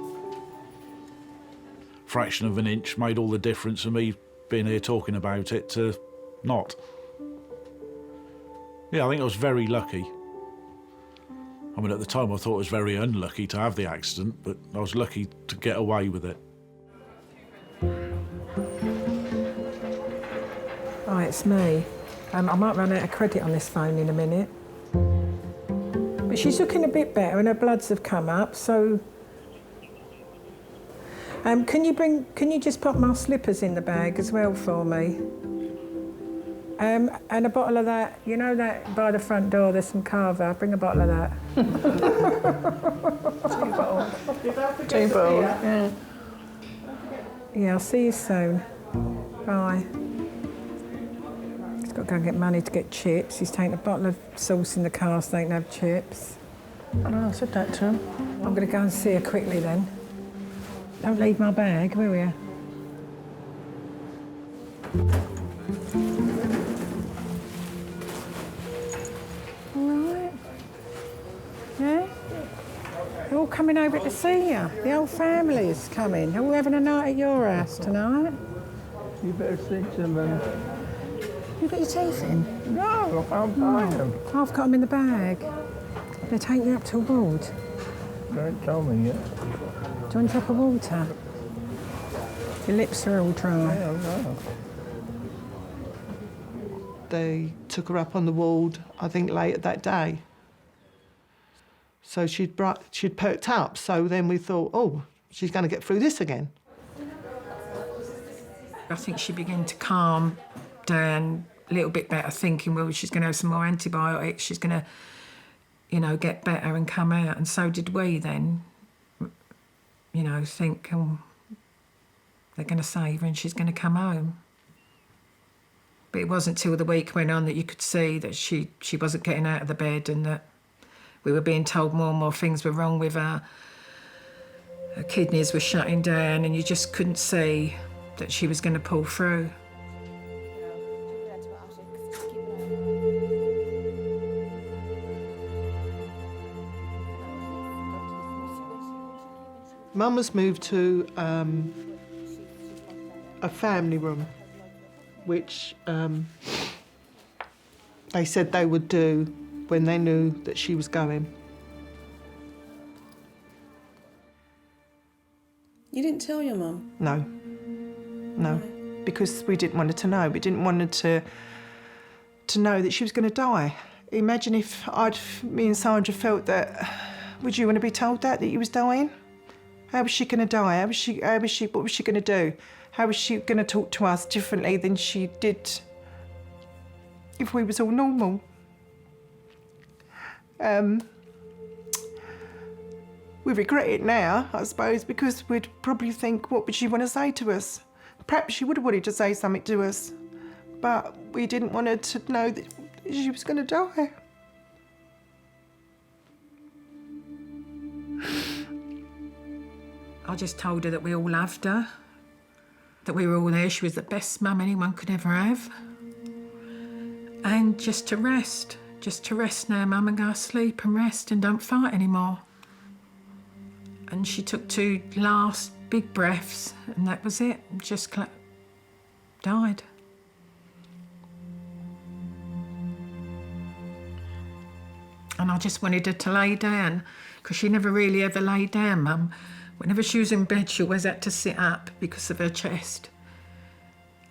S13: Fraction of an inch made all the difference of me being here talking about it to not. Yeah, I think I was very lucky. I mean, at the time I thought I was very unlucky to have the accident, but I was lucky to get away with it.
S14: Hi, it's me. I might run out of credit on this phone in a minute. But she's looking a bit better and her bloods have come up, so... can you just put my slippers in the bag as well for me? And a bottle of that, you know that by the front door there's some carver, bring a bottle of that. 2 bottles. 2 bottles, yeah. Yeah, I'll see you soon. Bye. He's got to go and get money to get chips. He's taking a bottle of sauce in the car so they can have chips.
S15: Oh, I said that to him.
S14: I'm going to go and see her quickly then. Don't leave my bag, will you? Yeah? They're all coming over to see you. The whole family's coming. They're all having a night at your house tonight.
S17: You better speak to them.
S14: You got your teeth in?
S17: No, I'm buying them.
S14: I've got them in the bag. They're taking you up to a ward.
S17: Don't tell me yet.
S14: Do you want a drop of water? Your lips are all dry.
S17: Yeah, no.
S15: They took her up on the ward, I think, later that day. So she'd perked up, so then we thought, oh, she's going to get through this again.
S14: I think she began to calm down a little bit better, thinking, well, she's going to have some more antibiotics, she's going to, you know, get better and come out. And so did we then, you know, think, oh, they're going to save her and she's going to come home. But it wasn't till the week went on that you could see that she wasn't getting out of the bed and that we were being told more and more things were wrong with her. Her kidneys were shutting down and you just couldn't see that she was going to pull through.
S15: Mum was moved to a family room, which they said they would do when they knew that she was going.
S3: You didn't tell your mum?
S15: No. No. Because we didn't want her to know. We didn't want her to know that she was going to die. Imagine if me and Sandra felt that, would you want to be told that you was dying? How was she going to die? What was she going to do? How was she going to talk to us differently than she did if we was all normal? We regret it now, I suppose, because we'd probably think, what would she want to say to us? Perhaps she would have wanted to say something to us, but we didn't want her to know that she was going to die.
S14: I just told her that we all loved her, that we were all there. She was the best mum anyone could ever have. And just to rest now, Mum, and go to sleep and rest and don't fight anymore. And she took 2 last big breaths and that was it, just died. And I just wanted her to lay down, because she never really ever laid down, Mum. Whenever she was in bed, she always had to sit up because of her chest.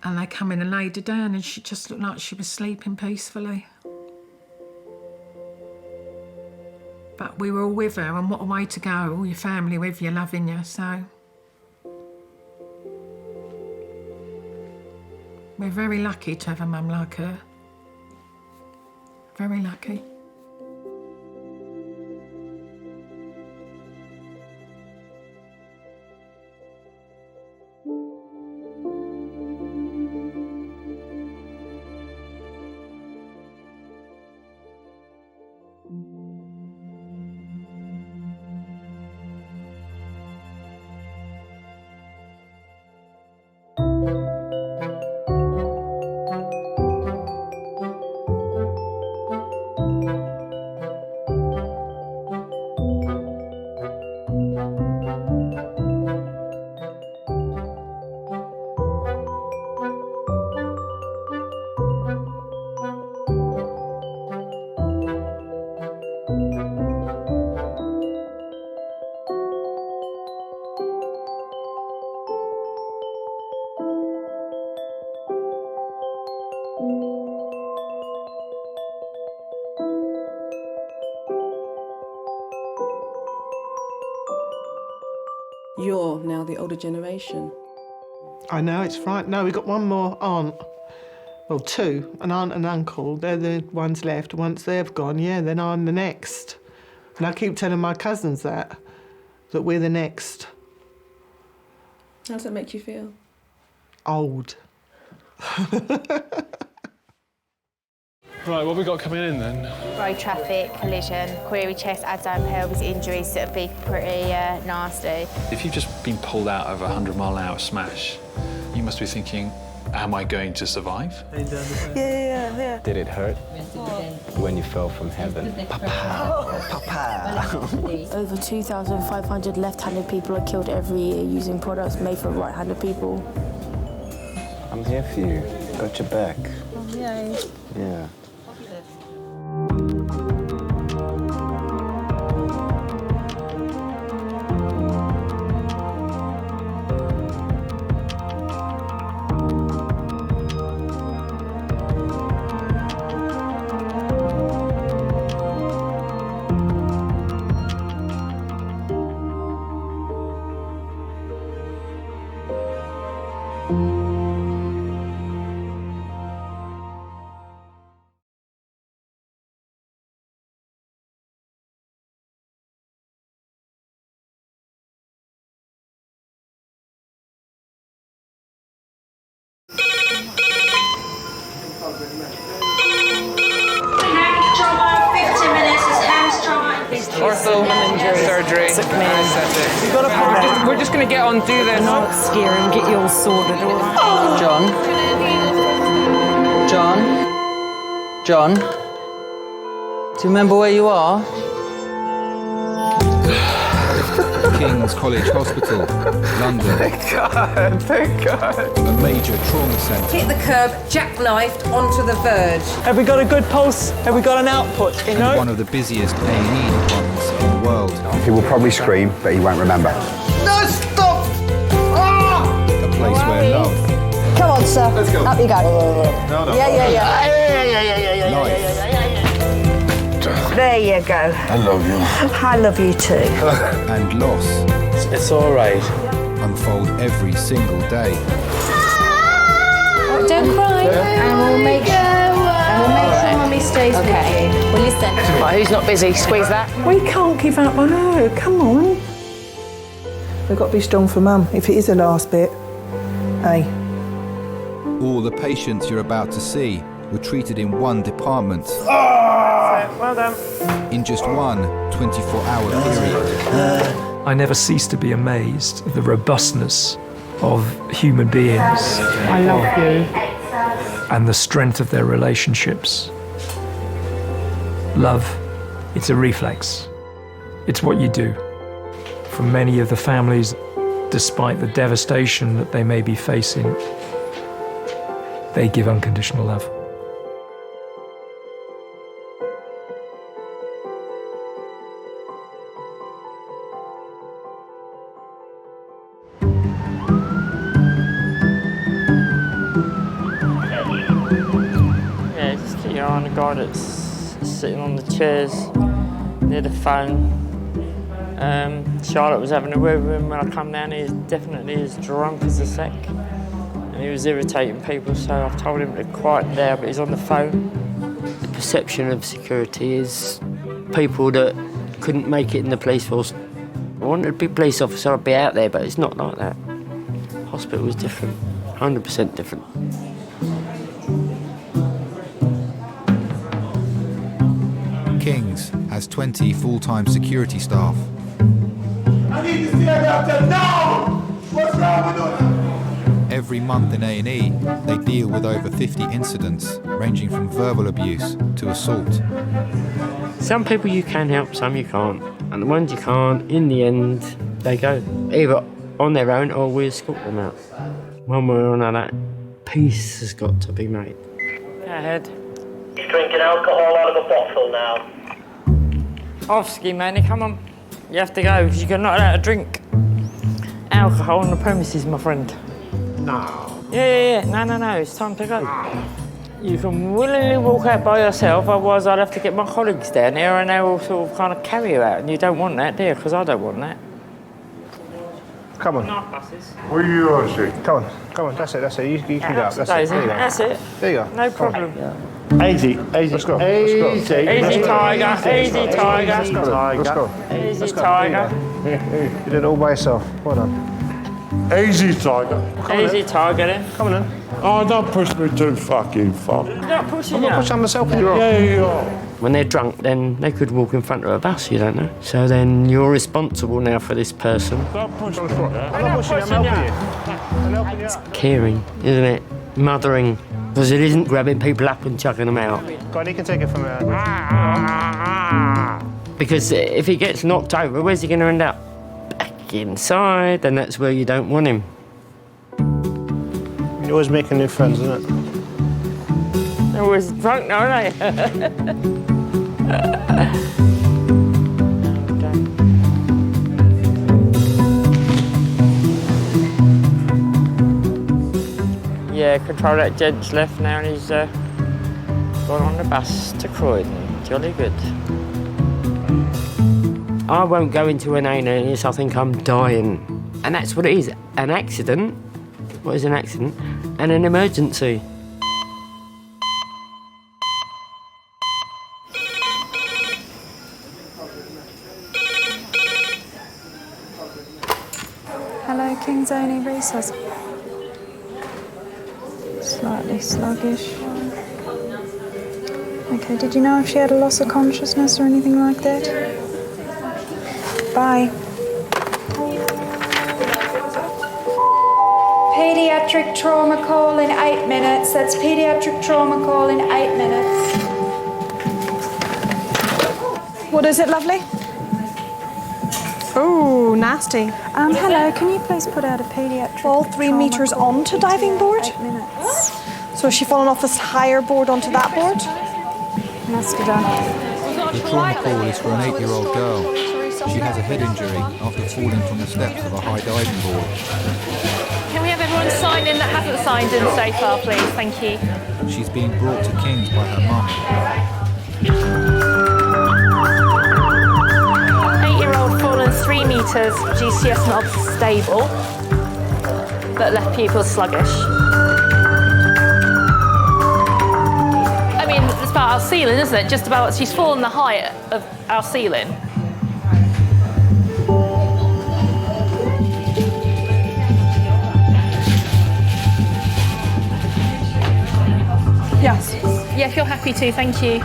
S14: And they come in and laid her down, and she just looked like she was sleeping peacefully. But we were all with her, and what a way to go, all your family with you, loving you, so. We're very lucky to have a mum like her. Very lucky.
S3: You're now the older generation.
S15: I know, it's right. No, we've got one more aunt. Well, two, an aunt and uncle. They're the ones left. Once they've gone, yeah, then I'm the next. And I keep telling my cousins that we're the next.
S3: How does that make you feel?
S15: Old.
S8: Right, what have we got coming in then?
S28: Road traffic, collision, query chest, abdomen, pelvis injuries that would be pretty nasty.
S8: If you've just been pulled out of a 100-mile-an-hour smash, you must be thinking, am I going to survive?
S28: Yeah.
S19: Did it hurt when you fell from heaven?
S28: Over 2,500 left-handed people are killed every year using products made for right-handed people.
S19: I'm here for you. Got your back.
S28: Yay.
S19: Yeah.
S24: Ortho, surgery, anesthetic. You got a problem? We're just going to get on, do this.
S2: Not scare and get you all sorted, all right?
S20: John? Do you remember where you are?
S5: King's College Hospital, London.
S20: Thank God.
S5: A major trauma centre.
S21: Hit the curb, jackknifed onto the verge.
S24: Have we got a good pulse? Have we got an output? You know?
S5: One of the busiest A&E departments in the world.
S22: He will probably scream, but he won't remember.
S21: No, stop!
S5: A place where love.
S21: Come on, sir.
S22: Let's go.
S21: Up you go.
S22: No.
S21: Yeah.
S5: Life.
S21: There you go.
S22: I love you.
S21: I love you too.
S5: And loss.
S19: It's all right.
S5: Unfold every single day.
S28: Don't cry. And we'll make sure Mummy stays with you. Well, listen.
S24: Right, who's not busy? Squeeze that.
S6: We can't give up on her, come on. We've got to be strong for Mum, if it is the last bit. Hey.
S5: All the patients you're about to see were treated in one department.
S24: Well done.
S5: In just one 24-hour period.
S25: I never cease to be amazed at the robustness of human beings.
S24: I love you.
S25: And the strength of their relationships. Love, it's a reflex. It's what you do. For many of the families, despite the devastation that they may be facing, they give unconditional love.
S1: your eye on the guy that's sitting on the chairs near the phone. Charlotte was having a word with him when I come down. He's definitely as drunk as a sack. And he was irritating people, so I've told him to quiet down, but he's on the phone. The perception of security is people that couldn't make it in the police force. I wanted to be a police officer, I'd be out there, but it's not like that. Hospital was different, 100% different.
S5: King's has 20 full-time security staff.
S4: I need to see a doctor now! What's wrong with us?
S5: Every month in A&E, they deal with over 50 incidents, ranging from verbal abuse to assault.
S1: Some people you can help, some you can't. And the ones you can't, in the end, they go either on their own or we escort them out. One way or another, peace has got to be made. Go ahead.
S7: He's drinking alcohol out of a bottle now.
S1: Off-ski, Manny, come on. You have to go, because you're not allowed to drink alcohol on the premises, my friend.
S7: No.
S1: Yeah. No, it's time to go. You can willingly walk out by yourself, otherwise I'd have to get my colleagues down here and they will sort of kind of carry you out, and you don't want that, do you? Because I don't want that.
S10: Come on.
S7: Where you are, sir?
S10: Come on, that's it. You can go up. That's it. There you go.
S1: That's it.
S10: There you go.
S1: No problem.
S10: Easy. Let's go.
S1: Easy, tiger. Easy, tiger.
S10: Let's go.
S1: Easy, tiger.
S10: You did it all by yourself. Well done.
S7: Easy, tiger.
S1: Easy, tiger, then.
S10: Come on, then.
S7: Oh, don't push me too fucking far.
S1: I'm not pushing
S10: I'm not pushing myself.
S7: Yeah, you are.
S1: When they're drunk, then they could walk in front of a bus, you don't know. So then you're responsible now for this person.
S7: Don't push me.
S10: I'm not pushing you, I'm helping you. I'm helping you out.
S1: Caring, isn't it? Mothering. Because it isn't grabbing people up and chucking them out.
S10: Go on, you can take it from there.
S1: Because if he gets knocked over, where's he going to end up? Back inside, and that's where you don't want him.
S10: You're always making new friends, isn't it?
S1: They're always drunk now, aren't they? Yeah, control that gent's left now and he's gone on the bus to Croydon. Jolly good. I won't go into an A&E, I think I'm dying. And that's what it is, an accident. What is an accident? And an emergency.
S11: Hello, King's A&E Resource. Slightly sluggish. Okay, did you know if she had a loss of consciousness or anything like that? Bye. Pediatric trauma call in 8 minutes. That's pediatric trauma call in 8 minutes. What is it, lovely?
S16: Oh, nasty.
S11: Hello, can you please put out a pediatric
S16: Fall 3 meters onto diving board?
S11: 8 minutes.
S16: So has she fallen off this higher board onto that board?
S11: Must have done.
S5: The trauma call is for an 8-year-old girl. She has a head injury after falling from the steps of a high diving board.
S16: Can we have everyone sign in that hasn't signed in so far, please? Thank you.
S5: She's being brought to King's by her mum.
S16: 8-year-old fallen 3 meters, GCS not stable, but left pupil sluggish. I mean, it's about our ceiling, isn't it? Just about, she's fallen the height of our ceiling. Yes. Yeah, if you're happy to, thank you.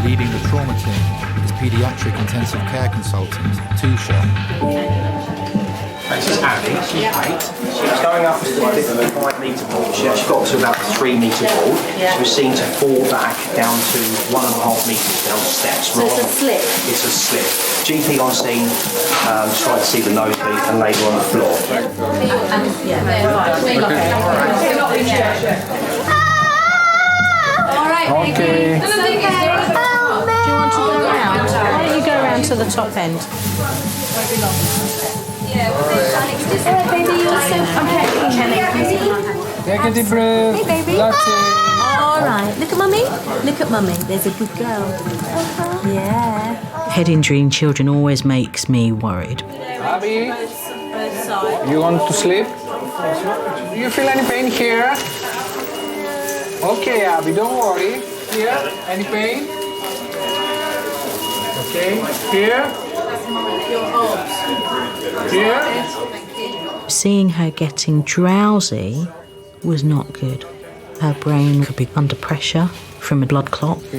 S5: Leading the trauma team is paediatric intensive care consultant, Tusha.
S23: This is Abby, she's 8. She was going up a 5-metre board. She actually got to about the 3-metre board. She was seen to fall back down to 1.5 metres down the steps.
S21: So it's a slip?
S23: It's a slip. GP on scene tried to see the nosebleed and laid her on the floor.
S21: Alright,
S16: Okay.
S21: Do you want to go around?
S16: Why don't you go around to the top end?
S21: Alright, baby, you're so okay.
S20: Take a deep breath.
S21: Hey, baby.
S20: That's it.
S21: Oh, All right, look at mummy. Look at mummy. There's a good girl. Yeah.
S9: Head injury in children always makes me worried.
S24: Abby, you want to sleep? Do you feel any pain here? Okay, Abby, don't worry. Here, any pain? Okay, here. Here.
S9: Seeing her getting drowsy was not good. Her brain could be under pressure from a blood clot.
S21: What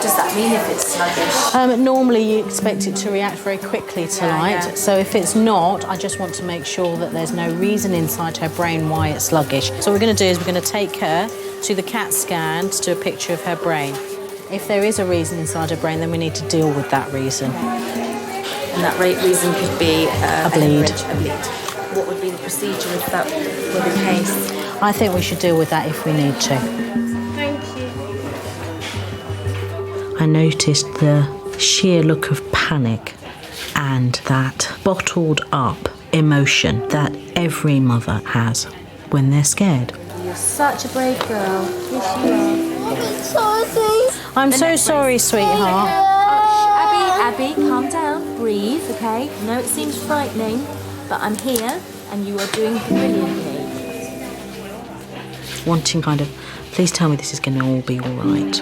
S21: does that mean if it's sluggish?
S12: Normally you expect it to react very quickly to light, so if it's not, I just want to make sure that there's no reason inside her brain why it's sluggish. So what we're going to do is we're going to take her to the CAT scan to do a picture of her brain. If there is a reason inside her brain, then we need to deal with that reason.
S21: And that reason could be
S12: a bleed.
S21: A bleed. What would be the procedure if that were the case?
S12: I think we should deal with that if we need to.
S21: Thank you.
S9: I noticed the sheer look of panic and that bottled up emotion that every mother has when they're scared.
S21: You're such a brave girl. Yes, you are.
S12: I'm so sorry, sweetheart.
S21: Abby, calm down. Breathe, okay? I know it seems frightening, but I'm here and you are doing brilliantly.
S9: Wanting kind of, please tell me this is going to all be all right.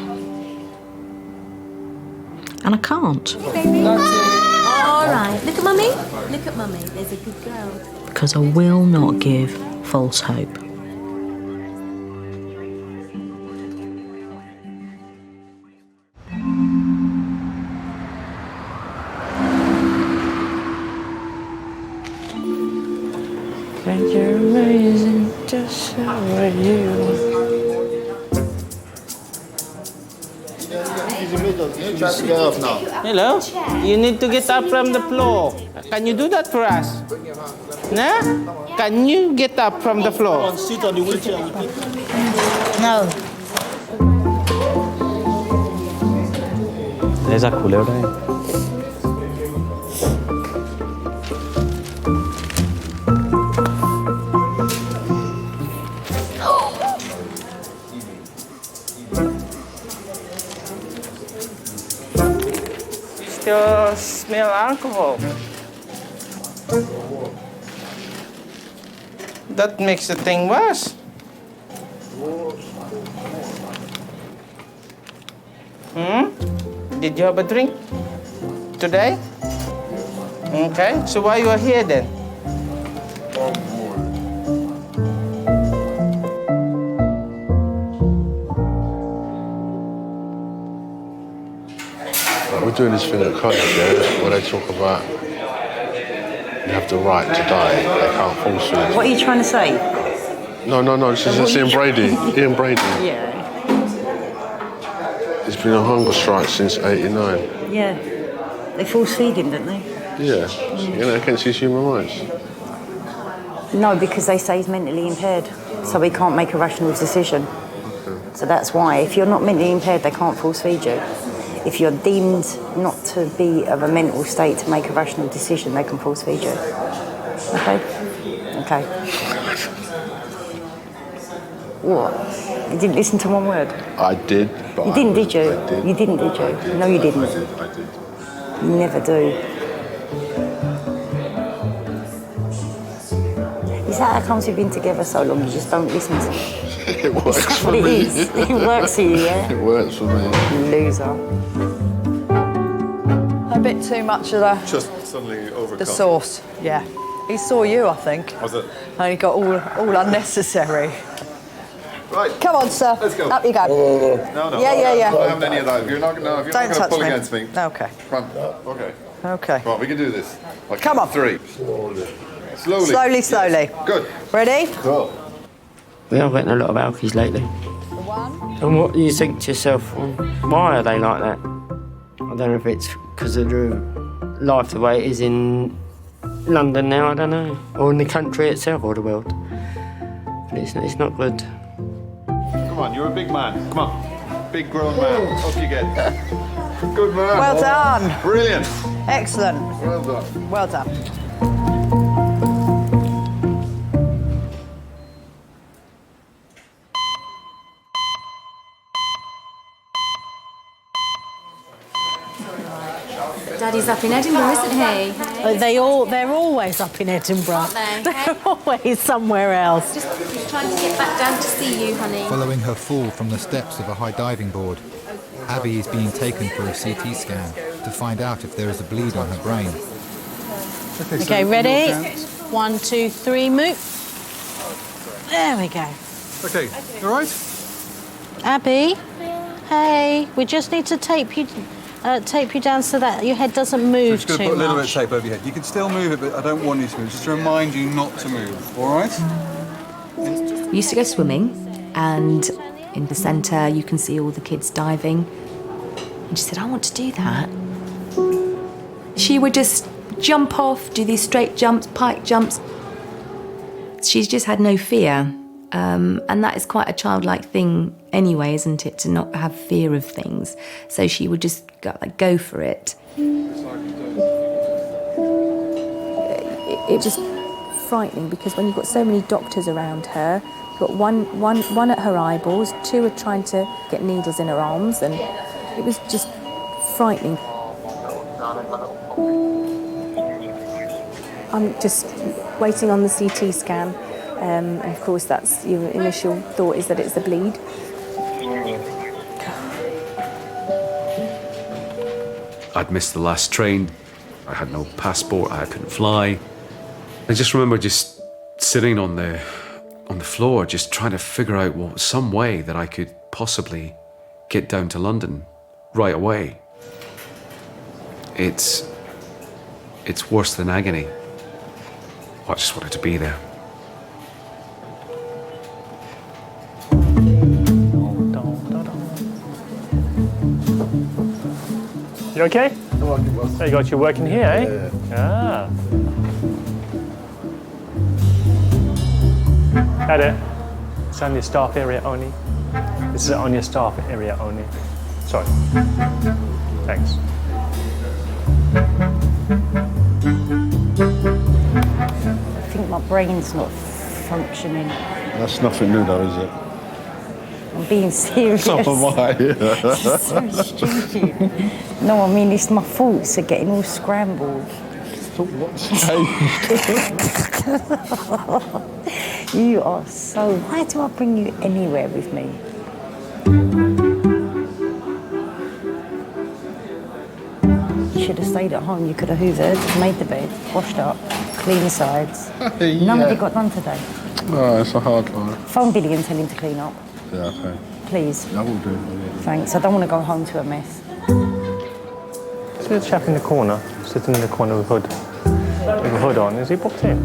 S9: And I can't.
S21: All right, look at mummy. Look at mummy. There's a good girl.
S9: Because I will not give false hope.
S1: Think you're amazing, just the way you are.
S20: Hello? You need to get up from the floor. Can you do that for us? Nah? Can you get up from the floor?
S15: Sit on the wheelchair.
S20: No.
S19: There's a cooler there.
S20: Still smell alcohol. That makes the thing worse. Did you have a drink today? Okay, so why you are here then?
S7: We're doing this thing at college, yeah, where they talk about you have the right to die. They can't force you.
S2: What are you trying to say?
S7: No. This is Ian Brady. Ian Brady.
S2: Yeah.
S7: There's been a hunger strike since '89.
S2: Yeah. They force feed him, don't they?
S7: Yeah. You know, against his human rights.
S2: No, because they say he's mentally impaired, so he can't make a rational decision. So that's why. If you're not mentally impaired, they can't force feed you. If you're deemed not to be of a mental state to make a rational decision, they can force feed you. Okay? Okay. What? You didn't listen to one word?
S7: I did, but
S2: you didn't, did you?
S7: I did.
S2: You didn't, did you?
S7: Did.
S2: No, you didn't.
S7: I did.
S2: You never do. Is that how comes we've been together so long? You just don't listen to me?
S7: It works
S2: Is that
S7: for
S2: what it
S7: me.
S2: is? It works for you, yeah?
S7: It works for me.
S2: Loser.
S13: A bit too much of
S14: Just suddenly overcome.
S13: the sauce, yeah. He saw you, I think.
S14: Was it?
S13: And he got all unnecessary.
S14: Right.
S13: Come on, sir.
S14: Let's go.
S13: Up you go.
S14: No.
S13: Yeah.
S14: I'm not having any of that. If you're not going
S13: Don't
S14: to
S13: touch
S14: pull
S13: me.
S14: against me.
S13: Okay.
S14: Come on. Okay.
S13: Okay.
S14: Right, we can do this. Like
S13: Come on.
S14: 3. Slowly.
S13: Slowly.
S14: Good.
S13: Ready?
S14: Cool.
S1: We are getting a lot of alkies lately. And what do you think to yourself? Why are they like that? I don't know if it's because of the life the way it is in London now, I don't know. Or in the country itself or the world. But it's not good.
S14: Come on, you're a big man. Come on. Big grown man. Up you get. Good man.
S13: Well done.
S14: Brilliant.
S13: Excellent.
S14: Well done.
S13: Well done.
S21: Daddy's up in Edinburgh, isn't he?
S12: They're always up in Edinburgh.
S21: Aren't they?
S12: They're always somewhere else.
S21: Just trying to get back down to see you, honey.
S5: Following her fall from the steps of a high diving board, Abby is being taken for a CT scan to find out if there is a bleed on her brain.
S12: Okay, ready? 1, 2, 3, move. There we go.
S14: Okay, all right?
S12: Abby, hey, we just need to tape you down so that your head doesn't move
S14: Just going to
S12: too
S14: put a little bit of
S12: much.
S14: tape over your head. You can still move it, but I don't want you to move. Just to remind you not to move, all right?
S3: We used to go swimming, and in the centre you can see all the kids diving. And she said, I want to do that. She would just jump off, do these straight jumps, pike jumps. She's just had no fear. And that is quite a childlike thing anyway, isn't it, to not have fear of things. So she would just go for it. It was frightening because when you've got so many doctors around her, you've got one at her eyeballs, 2 are trying to get needles in her arms, and it was just frightening. I'm just waiting on the CT scan. And of course, that's your initial thought is that it's a bleed.
S8: I'd missed the last train. I had no passport. I couldn't fly. I just remember just sitting on the floor, just trying to figure out some way that I could possibly get down to London right away. It's worse than agony. I just wanted to be there.
S10: You okay? So you got you working here, eh? Ah. Hi there. It's on your staff area only. This is on your staff area only. Sorry. Thanks.
S17: I think my brain's not functioning.
S14: That's nothing new though, is it?
S17: I'm being serious.
S14: So am I.
S17: This is so stupid. No, I mean, it's my thoughts are getting all scrambled. You are so... Why do I bring you anywhere with me? You should have stayed at home. You could have hoovered, made the bed, washed up, cleaned the sides. None of it got done today.
S14: Oh, it's a hard life.
S17: Phone Billy and tell him to clean up.
S14: Yeah, okay.
S17: Please.
S14: I will do.
S17: Thanks. I don't want to go home to a mess.
S10: See the chap in the corner, sitting in the corner with a hood on. Is he booked in?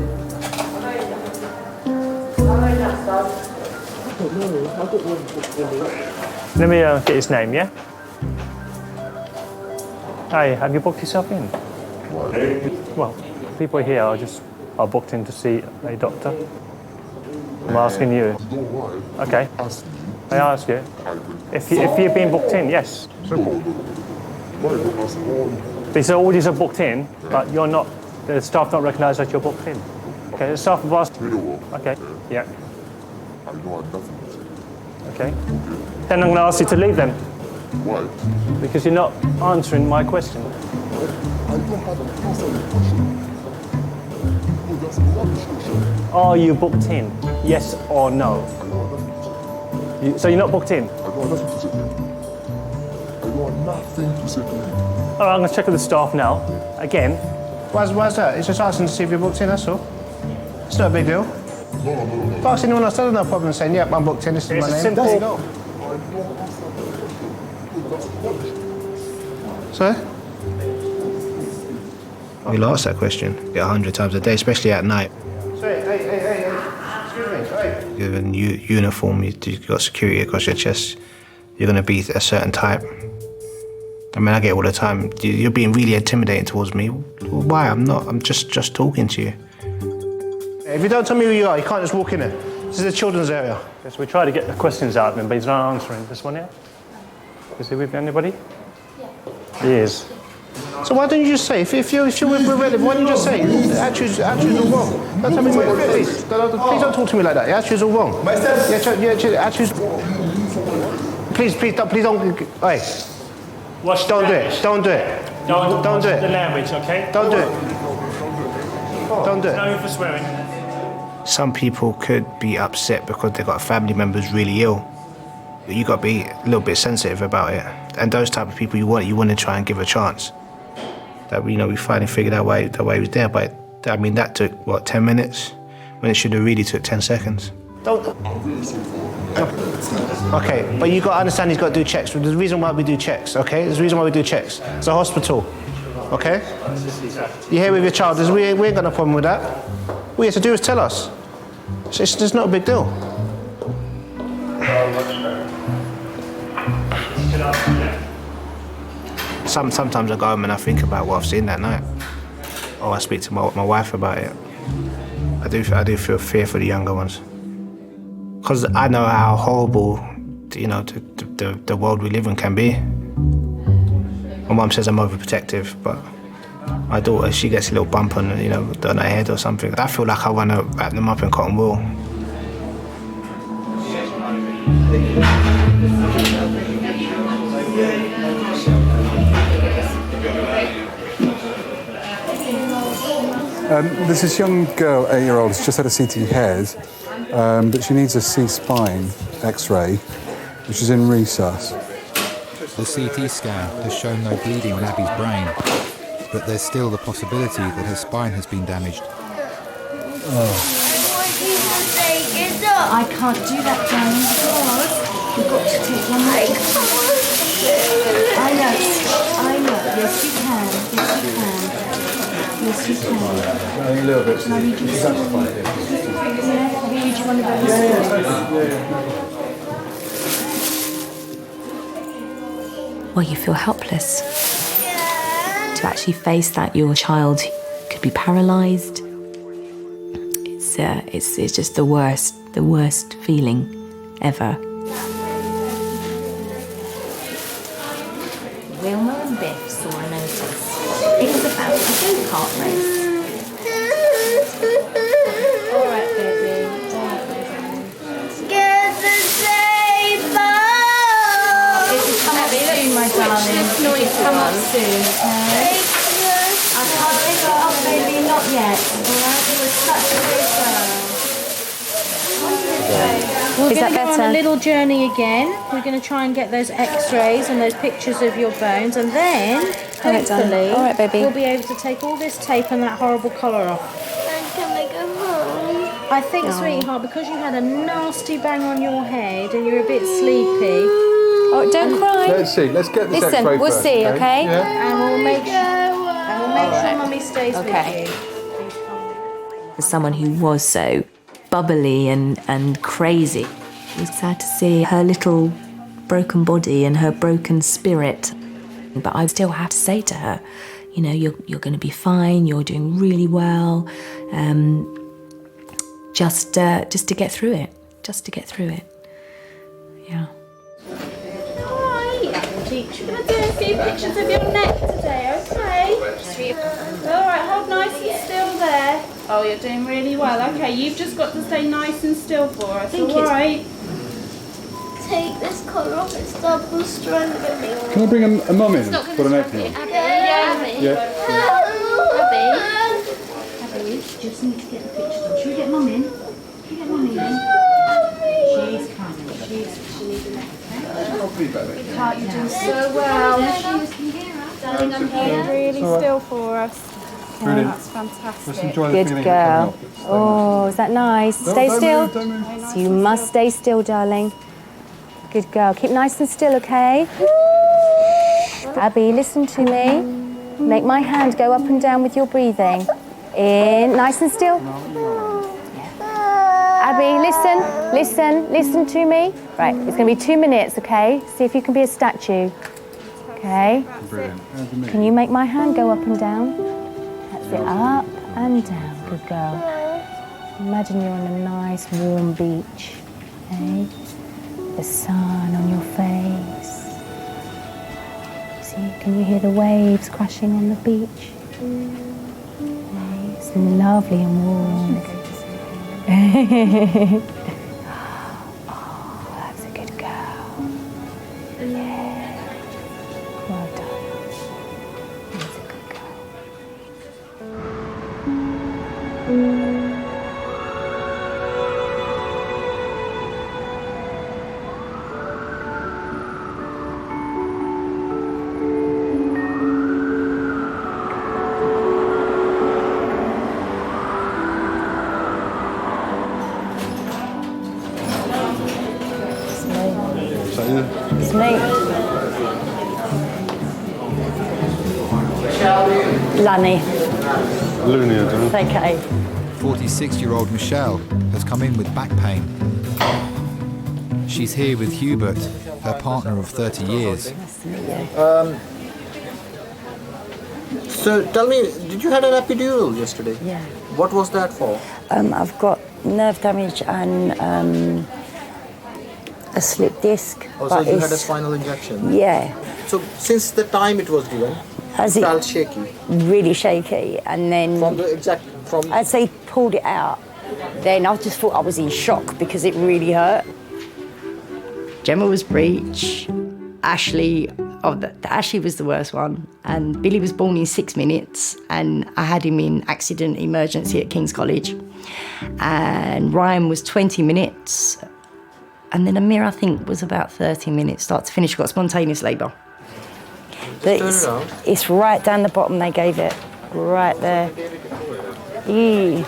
S10: Let me get his name, yeah? Hi, have you booked yourself in? Well, people here are booked in to see a doctor. I'm asking you. Okay. I ask you. If you've been booked in, yes. These orders are booked in, but you're not. The staff don't recognise that you're booked in. Okay, the staff have asked. Okay. Yeah. Okay. Then I'm going to ask you to leave then.
S14: Why?
S10: Because you're not answering my question.
S14: I don't have a question. Oh, that's a rubbish question.
S10: Are you booked in? Yes or no? So you're not booked in?
S14: I got nothing to say. I got nothing to say.
S10: All right, I'm going to check with the staff now. Again. Why's that? It's just asking to see if you're booked in, that's all. It's not a big deal.
S14: No.
S10: If I ask anyone else, I don't have no problem saying, yep, I'm booked in, this is my name.
S14: Simple.
S10: There you go. Sorry?
S18: We'll ask that question 100 times a day, especially at night.
S10: Sorry, hey. Excuse me, sorry.
S18: You're in uniform, you've got security across your chest, you're going to be a certain type. I mean, I get it all the time. You're being really intimidating towards me. Why? I'm not. I'm just talking to you.
S10: If you don't tell me who you are, you can't just walk in there. This is the children's area. Yes, we try to get the questions out of him, but he's not answering. This one here? Is he with anybody? Yeah. He is. So why don't you just say, if you're with relative, why don't you just say, the attitude's all wrong? Don't tell me, please don't talk to me like that. The attitude's all wrong. Yeah, attitude's... Please don't... Hey. Don't do it. Don't do it.
S4: The language, okay?
S10: Don't do it. Don't do it.
S4: No for swearing.
S18: Some people could be upset because they've got family members really ill. You got to be a little bit sensitive about it. And those type of people you want to try and give a chance. That we finally figured out why he was there. But I mean, that took what, 10 minutes, when it should have really took 10 seconds.
S10: Don't. Okay, but you got to understand he's got to do checks. There's a reason why we do checks. Okay, there's a reason why we do checks. It's a hospital. Okay. You're here with your child. We ain't got no problem with that. All you have to do is tell us. It's not a big deal. Sometimes I go home and I think about what I've seen that night. Or I speak to my wife about it. I do feel fear for the younger ones. Because I know how horrible, the world we live in can be. My mum says I'm overprotective, but my daughter, she gets a little bump on, on her head or something. I feel like I want to wrap them up in cotton wool.
S6: There's this young girl, 8-year-old, who's just had a CT head, but she needs a C-spine X-ray, which is in resus.
S5: The CT scan has shown no bleeding on Abby's brain, but there's still the possibility that her spine has been damaged.
S21: I can't do that, darling, because you've got to take one leg. I know. Yes, you can. Yes, you can.
S6: A little bit.
S21: Can I read you a story? Yeah, I'll read you one of those stories.
S3: Well, you feel helpless. To actually face that your child could be paralysed, it's just the worst feeling ever.
S21: Wilma and Biff saw a notice. It was about a go-kart race. All right, baby.
S11: Get the saber!
S21: It will come up soon, my darling. It will come up soon, okay? I can't take it up, baby, not yet. All right, you were such a good girl.
S12: We're going to go on a little journey again. We're going to try and get those X-rays and those pictures of your bones, and then hopefully
S21: All right, baby.
S12: we'll be able to take all this tape and that horrible collar off.
S11: And can I go home?
S12: I think, sweetheart, because you had a nasty bang on your head and you're a bit sleepy.
S21: Oh, don't cry.
S6: Let's see. Let's get this
S21: Listen,
S6: X-ray
S21: we'll
S6: first,
S21: see, okay?
S6: Yeah?
S12: And we'll make sure Mummy stays with you.
S3: As someone who was so bubbly and crazy, it was sad to see her little broken body and her broken spirit. But I still have to say to her, you're going to be fine. You're doing really well. Just to get through it. Just to get through it. Yeah.
S16: Hi. Teacher. We're doing a few pictures of your neck today, okay? All right, hold nice and still there. Oh, you're doing really well. Okay, you've just got to stay nice and still for us, all right?
S11: Take this collar off, it's double stranded.
S6: Can I bring a mum in
S16: It's not
S6: for an
S16: gonna
S6: apron?
S16: Abby,
S6: Yeah.
S16: Abby, you just need to get the pictures on. Should we get Mum in? Should we get Mum in? She's coming. She needs a neck. Heart, you're doing so well. Darling, I'm here. Really still for us.
S6: Brilliant.
S16: That's fantastic.
S6: Let's enjoy the
S21: Good
S6: feeling of
S21: girl.
S6: coming off.
S21: Oh, is that nice? Stay still.
S6: Don't move.
S21: So you must stay still, darling. Good girl. Keep nice and still, okay? Abby, listen to me. Make my hand go up and down with your breathing. In, nice and still. Abby, listen to me. Right, it's going to be 2 minutes, okay? See if you can be a statue. Okay?
S6: Brilliant.
S21: Can you make my hand go up and down? That's it, up and down. Good girl. Imagine you're on a nice warm beach, okay? The sun on your face. See, can you hear the waves crashing on the beach? Okay, it's lovely and warm. Oh, that's a good girl. Yeah. Well done.
S14: Is that you?
S17: It's me. Lunny.
S14: Looney, I don't know.
S17: It's okay.
S5: 46-year-old Michelle has come in with back pain. She's here with Hubert, her partner of 30 years.
S18: So tell me, did you have an epidural yesterday?
S17: Yeah.
S18: What was that for?
S17: I've got nerve damage and a slip disc.
S18: Oh, so you had a spinal injection?
S17: Yeah.
S18: So since the time it was given,
S17: As
S18: it
S17: it-
S18: felt shaky?
S17: Really shaky, and then as they pulled it out, then I just thought I was in shock because it really hurt. Gemma was breech. Ashley, Ashley was the worst one, and Billy was born in 6 minutes, and I had him in accident emergency at King's College, and Ryan was 20 minutes, and then Amir, I think, was about 30 minutes, start to finish, got spontaneous labour. But it's right down the bottom they gave it, right there. Eee.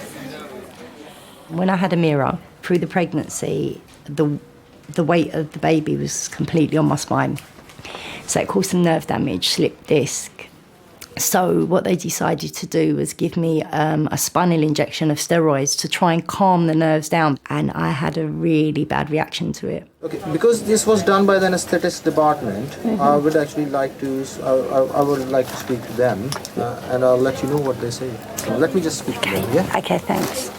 S17: When I had Amira, through the pregnancy, the weight of the baby was completely on my spine. So it caused some nerve damage, slip disc. So what they decided to do was give me a spinal injection of steroids to try and calm the nerves down. And I had a really bad reaction to it.
S18: Okay, because this was done by the anesthetics department, I would actually like to, I would like to speak to them, and I'll let you know what they say. Let me just speak to them, yeah?
S17: Okay, thanks.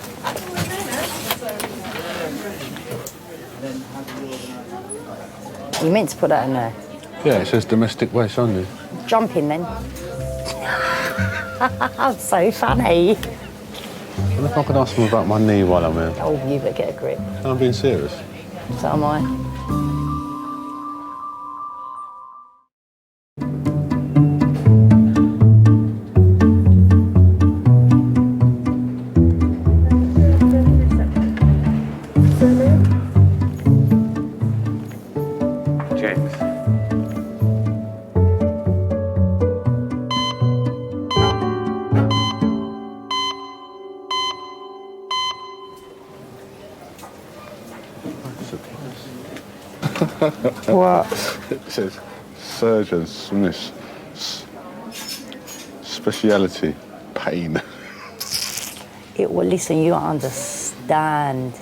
S17: You meant to put that in there.
S14: Yeah, it says domestic waste on there.
S17: Jump in then. So funny.
S14: What if I could ask them about my knee while I'm here?
S17: Oh, you better get a grip.
S14: I'm being serious.
S17: So am I.
S8: James.
S17: What?
S14: It says Surgeon Smith. Speciality, pain.
S17: Well, listen, you don't understand.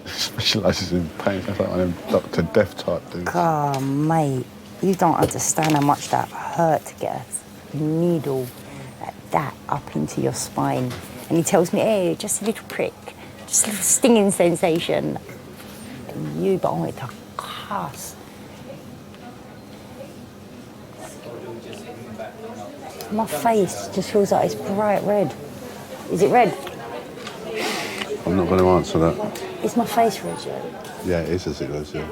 S14: Specialises in pain. Sounds like one of them Dr. Death type dudes.
S17: God, mate, you don't understand how much that hurt to get a needle like that up into your spine. And he tells me, hey, just a little prick, just a little stinging sensation. And you, but I wanted to cuss. My face just feels like it's bright red. Is it red?
S14: I'm not going to answer that.
S17: Is my face red yet?
S14: Yeah, it is as it goes, yeah.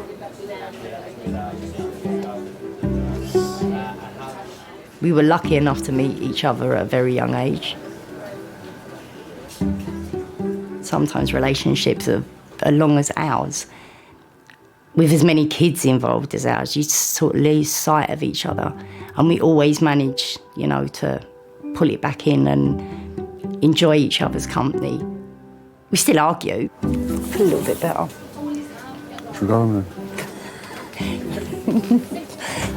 S17: We were lucky enough to meet each other at a very young age. Sometimes relationships are long as ours, with as many kids involved as ours, you sort of lose sight of each other. And we always manage, you know, to pull it back in and enjoy each other's company. We still argue. I feel a little bit better.
S14: Should we go home then?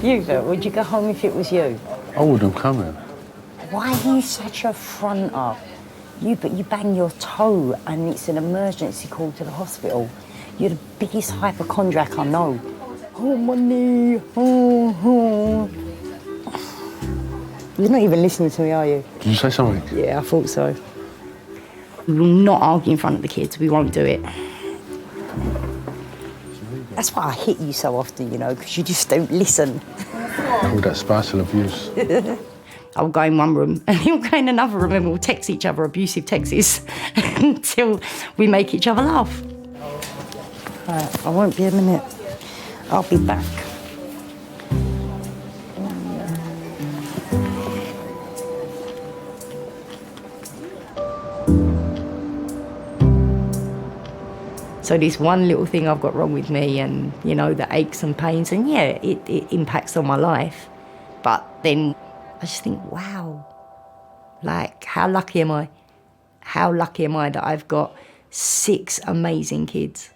S17: You, would you go home if it was you?
S14: I wouldn't come here.
S17: Why are you such a fronter? You bang your toe and it's an emergency call to the hospital. You're the biggest hypochondriac I know. Oh, my knee. Oh. You're not even listening to me, are you?
S14: Did you say something?
S17: Yeah, I thought so. We will not argue in front of the kids. We won't do it. That's why I hit you so often, you know, because you just don't listen.
S14: Call that spousal abuse.
S17: I'll go in one room and he'll go in another room and we'll text each other abusive texts until we make each other laugh. Right, I won't be a minute. I'll be back. So this one little thing I've got wrong with me and, you know, the aches and pains, and yeah, it impacts on my life. But then I just think, wow, like, how lucky am I? How lucky am I that I've got 6 amazing kids?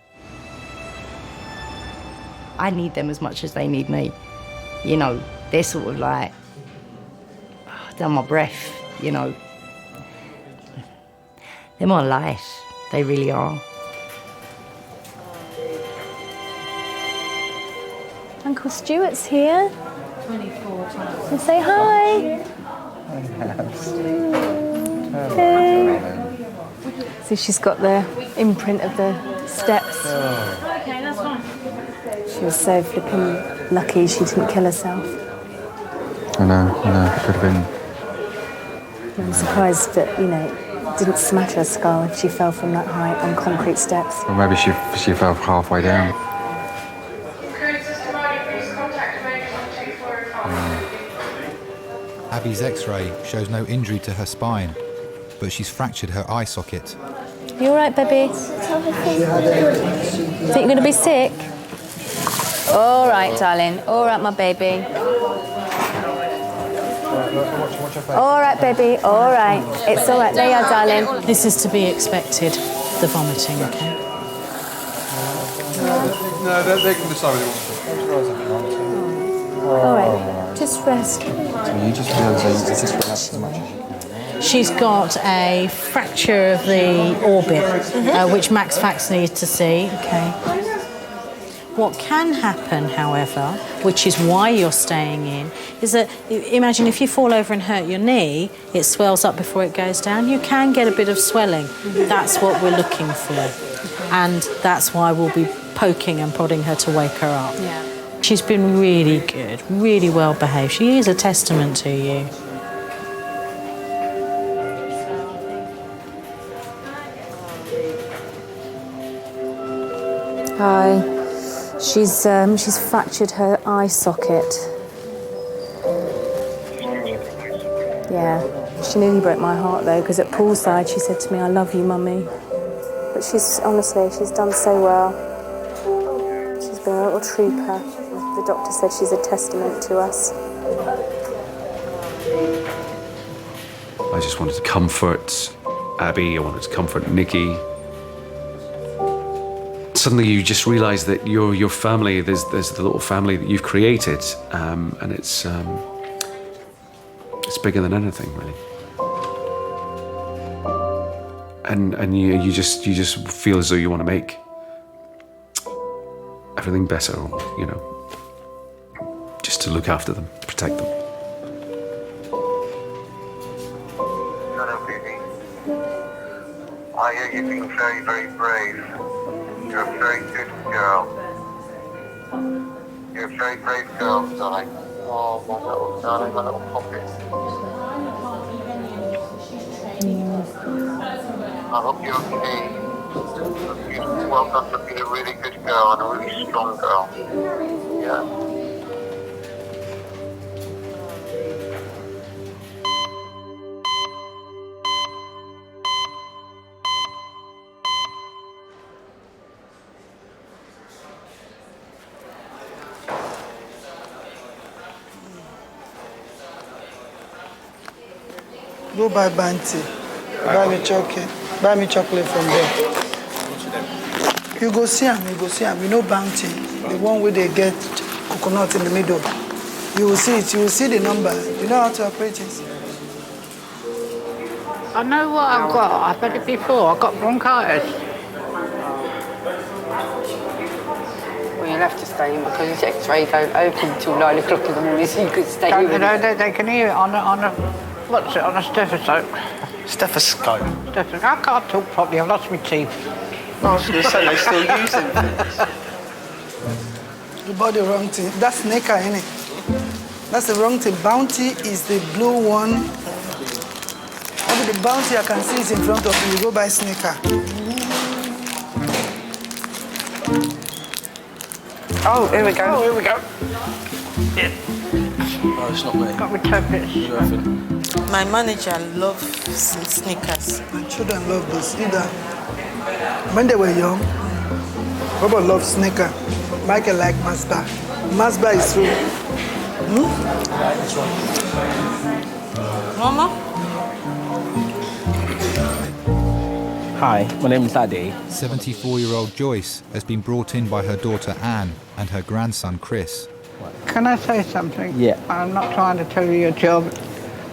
S17: I need them as much as they need me. You know, they're sort of like, down my breath, you know. They're my life, they really are.
S21: Uncle Stuart's here.
S12: 24 times.
S21: So say hi. So she's got the imprint of the steps.
S12: Okay, that's fine.
S21: She was so flipping lucky she didn't kill herself.
S6: I know, it could have been.
S21: I'm surprised that, you know, it didn't smash her skull if she fell from that height on concrete steps.
S6: Or maybe she fell halfway down.
S5: Abby's x-ray shows no injury to her spine, but she's fractured her eye socket.
S21: You all right, baby? Think you're going to be sick? All right, darling. All right, my baby. All right, baby. All right. It's all right. There you are, darling.
S12: This is to be expected, the vomiting, okay?
S14: No, they can decide what they want to.
S21: All right. Just rest.
S19: So you just relax as much as you can.
S12: She's got a fracture of the orbit, which Max Fax needs to see. Okay. What can happen, however, which is why you're staying in, is that imagine if you fall over and hurt your knee, it swells up before it goes down. You can get a bit of swelling. That's what we're looking for. And that's why we'll be poking and prodding her to wake her up.
S21: Yeah.
S12: She's been really good, really well behaved. She is a testament to you.
S21: Hi. She's fractured her eye socket. Yeah. She nearly broke my heart though, because at poolside she said to me, "I love you, Mummy." But she's done so well. She's been a little trooper. The doctor said she's a testament to us.
S8: I just wanted to comfort Abby, I wanted to comfort Nikki. Suddenly you just realise that your family, there's the little family that you've created, and it's bigger than anything, really. And you just feel as though you want to make everything better, you know, just to look after them, protect them.
S4: Hello, baby. I hear you being very, very brave. You're a very good girl. You're a very brave girl, darling. Oh, my little darling, my little poppet. I hope you're okay. Well done for being a really good girl and a really strong girl. Yeah.
S22: Go buy Banty. Buy me chocolate. Buy me chocolate from there. You go see him. You know Bounty, the one where they get coconut in the middle. You will see it. You will see the number. You know how to operate it.
S23: I know what I've got. I've had it before. I've got bronchitis.
S24: Well, you'll have to stay in because his X-ray don't open till 9 o'clock in the morning, so you could stay in.
S23: They can hear it on a what's it, on a stethoscope.
S22: Stethoscope?
S23: I can't talk properly. I've lost my teeth.
S24: I was going to say, they still use them.
S22: You bought the wrong thing. That's Snicker, innit? That's the wrong thing. Bounty is the blue one. Maybe the Bounty I can see is in front of you. You go buy Snicker.
S24: Oh, here we go.
S23: Yeah.
S22: Oh, it's not me.
S23: Got my tablets.
S22: My manager loves Snickers. My children love this. Either. When they were young, Robert loved Snicker. Michael liked Masba. Masba is true.
S23: Mama?
S19: Hi, my name is Adi.
S5: 74-year-old Joyce has been brought in by her daughter Anne and her grandson Chris.
S23: Can I say something?
S19: Yeah.
S23: I'm not trying to tell you your job.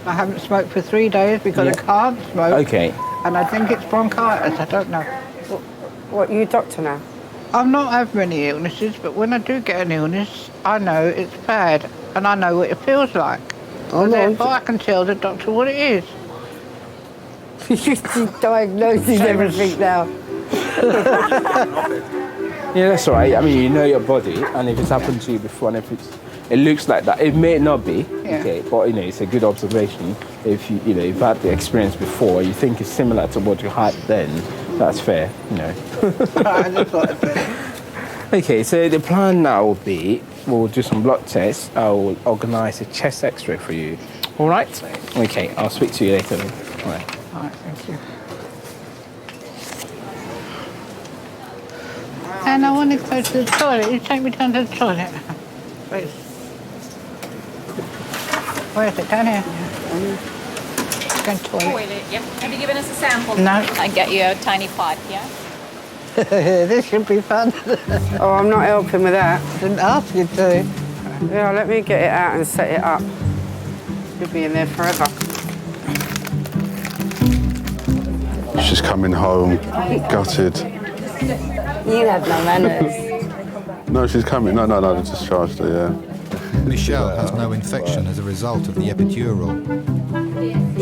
S23: I haven't smoked for 3 days because I can't smoke.
S19: Okay.
S23: And I think it's bronchitis. I don't know.
S24: What, you a doctor now?
S23: I've not had many illnesses, but when I do get an illness, I know it's bad, and I know what it feels like.
S24: Oh, no.
S23: Therefore, I can tell the doctor what it is.
S24: She diagnoses everything now.
S19: Yeah, that's all right. I mean, you know your body, and if it's happened to you before, and if it looks like that, it may not be, okay, but it's a good observation. If you've had the experience before, you think it's similar to what you had then, that's fair, Okay, so the plan now will be, we'll do some blood tests. I will organise a chest X-ray for you. All right? Okay, I'll speak to you later then. All right.
S23: All right, thank you. And I want to go to the toilet. You take me down to the toilet. Please. Where is it? Down here? Go to the toilet.
S7: Toilet, yeah. Have you given us a sample?
S23: No.
S7: I get you a tiny pipe, yeah?
S23: This should be fun.
S24: Oh, I'm not helping with that.
S23: Didn't ask you to.
S24: Yeah, let me get it out and set it up. You'll be in there forever.
S14: She's coming home, gutted.
S17: You have no manners.
S14: No, she's coming. No, they discharged her, yeah.
S5: Michelle has no infection as a result of the epidural.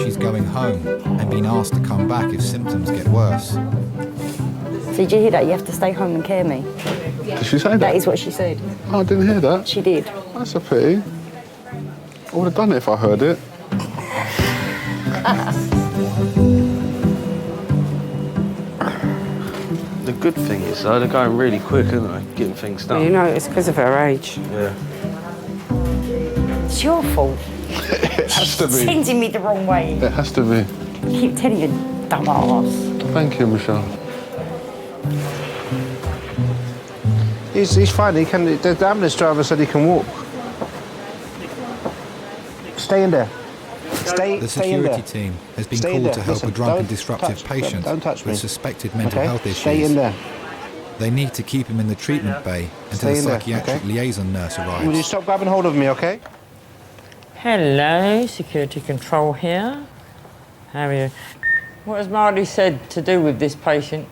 S5: She's going home and been asked to come back if symptoms get worse.
S17: So did you hear that? You have to stay home and care me.
S14: Did she say that?
S17: That is what she said.
S14: Oh, I didn't hear that.
S17: She did.
S14: That's a pity. I would have done it if I heard it.
S19: The good thing is, though, they're going really quick, aren't they? Getting things done.
S24: You know, it's because of her age.
S19: Yeah.
S17: It's your fault.
S14: It has to be.
S17: Sending me the wrong way.
S14: It has to be.
S17: I keep telling you, dumbass.
S14: Thank you, Michelle.
S18: He's fine. He can. The ambulance driver said he can walk. Stay in there.
S5: The security team has been called to help a drunk and disruptive patient with suspected mental health issues.
S18: Stay in there.
S5: They need to keep him in the treatment bay until the psychiatric liaison nurse arrives.
S18: Will you stop grabbing hold of me, okay?
S1: Hello, security control here. How are you? What has Marty said to do with this patient?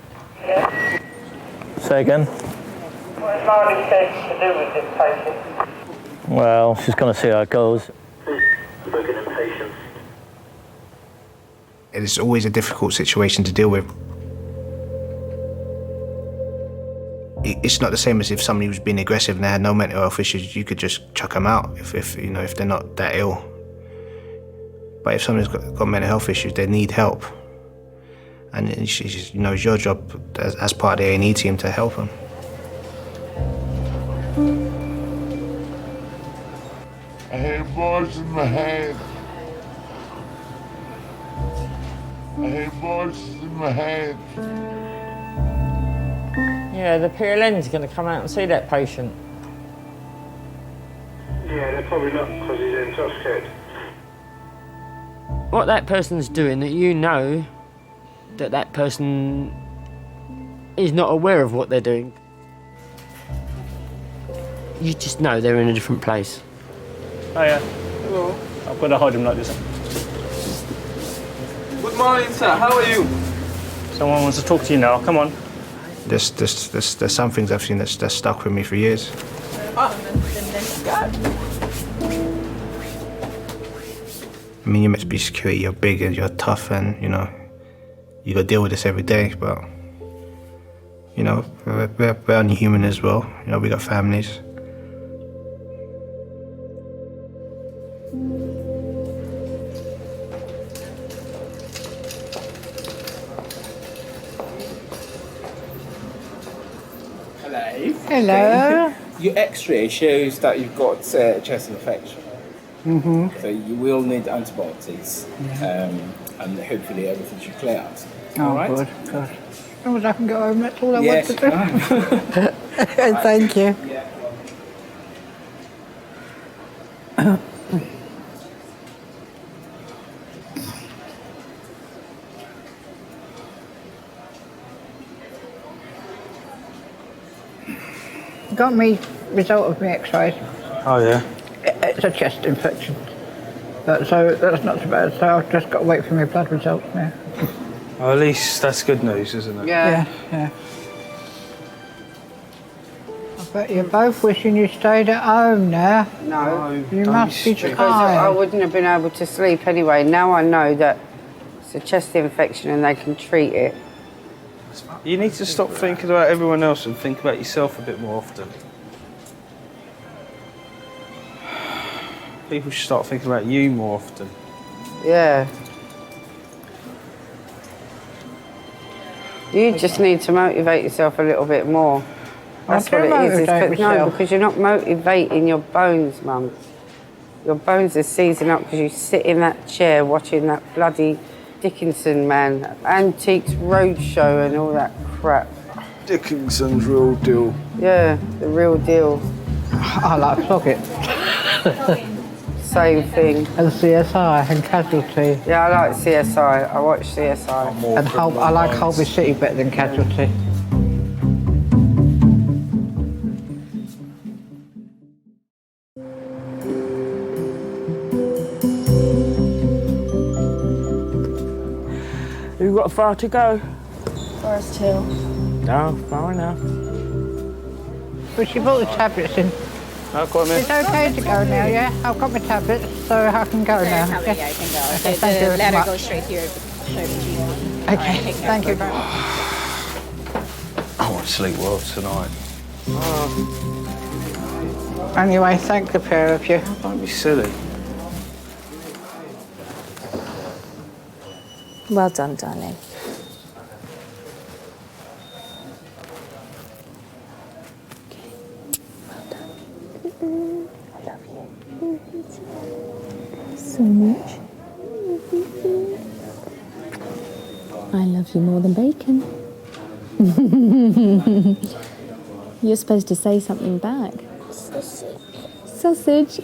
S9: Say again?
S1: What has Marty said to do with this patient?
S9: Well, she's going to see how it goes.
S18: It's always a difficult situation to deal with. It's not the same as if somebody was being aggressive and they had no mental health issues. You could just chuck them out if they're not that ill. But if somebody's got mental health issues, they need help, and it's your job as part of the A&E team to help them.
S4: I hear voices in my head. I hear voices in my head.
S1: Yeah, the PLN's going to come out and see that patient.
S15: Yeah, they're probably not because he's intoxicated.
S1: What that person's doing, that you know that that person is not aware of what they're doing. You just know they're in a different place.
S10: Hiya. Hello. I've got to hold him like this.
S20: Good morning, sir. How are you?
S10: Someone wants to talk to you now. Come on.
S18: There's some things I've seen that's stuck with me for years. I mean, you're meant to be security, you're big and you're tough and, you got to deal with this every day, but, we're only human as well. We got families.
S23: Hello.
S19: Your X-ray shows that you've got chest infection.
S23: Mm-hmm.
S19: So you will need antibiotics, and hopefully everything should clear out.
S23: Oh,
S19: all right?
S23: good. As long as I can go home, that's all I
S19: Yes,
S23: want to do. Thank you. got me result of my X-rays.
S19: Oh, yeah?
S23: It's a chest infection. So that's not so bad. So I've just got to wait for my blood results now.
S19: Well, at least that's good news, isn't it?
S23: Yeah. I bet you're both wishing you stayed at home now.
S24: No.
S23: You must be
S24: Because
S23: tired.
S24: I wouldn't have been able to sleep anyway. Now I know that it's a chest infection and they can treat it.
S19: You need to stop thinking about everyone else and think about yourself a bit more often. People should start thinking about you more often.
S24: Yeah. You just need to motivate yourself a little bit more. That's what it is. No, because you're not motivating your bones, Mum. Your bones are seizing up because you sit in that chair watching that bloody Dickinson, man. Antiques Roadshow and all that crap.
S19: Dickinson's Real Deal.
S24: Yeah, the real deal.
S23: I like Socket.
S24: Same thing.
S23: And CSI and Casualty.
S24: Yeah, I like CSI. I watch CSI.
S23: And I like Holby City better than Casualty.
S1: You've got far to go?
S21: Forest Hill.
S1: No, far enough.
S23: But she brought the tablets in.
S19: I've got
S23: It's okay to go now, yeah? I've got my tablets, so I can go now.
S7: Yeah, you can go.
S23: Okay, thank you very
S7: ladder
S23: much.
S7: goes straight here.
S23: Okay, thank you very much.
S19: I won't sleep well tonight.
S23: Anyway, thank the pair of you.
S19: Don't be silly.
S21: Well done, darling. So much. I love you more than bacon. You're supposed to say something back. Sausage. Sausage.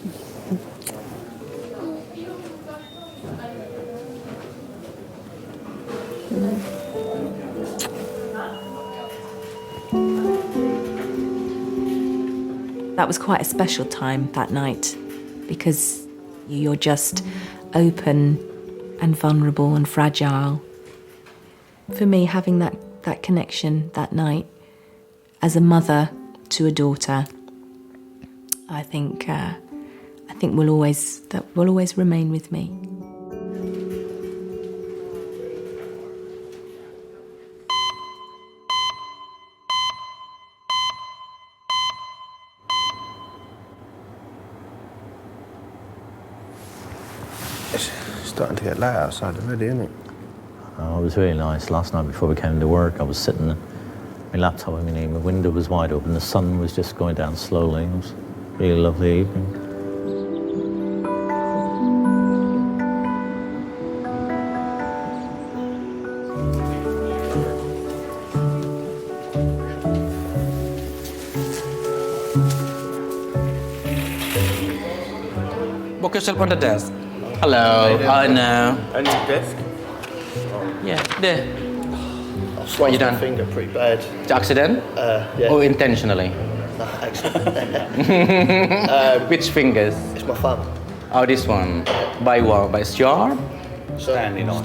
S21: That was quite a special time that night because you're just open and vulnerable and fragile. For me, having that connection that night as a mother to a daughter, I think will always remain with me.
S18: It's starting to get light outside already, isn't it?
S9: Oh, it was really nice. Last night before we came to work, I was sitting, my laptop, my window was wide open, the sun was just going down slowly. It was a really lovely evening.
S2: Book yourself on the desk. Hello, I know.
S18: Only desk?
S2: Yeah, there.
S18: I
S2: What you done?
S18: my finger pretty bad.
S2: Accident?
S18: Yeah.
S2: Or intentionally?
S18: No, accident.
S2: Which fingers?
S18: It's my thumb.
S2: Oh, this one. By what? By sharp?
S18: Standing on.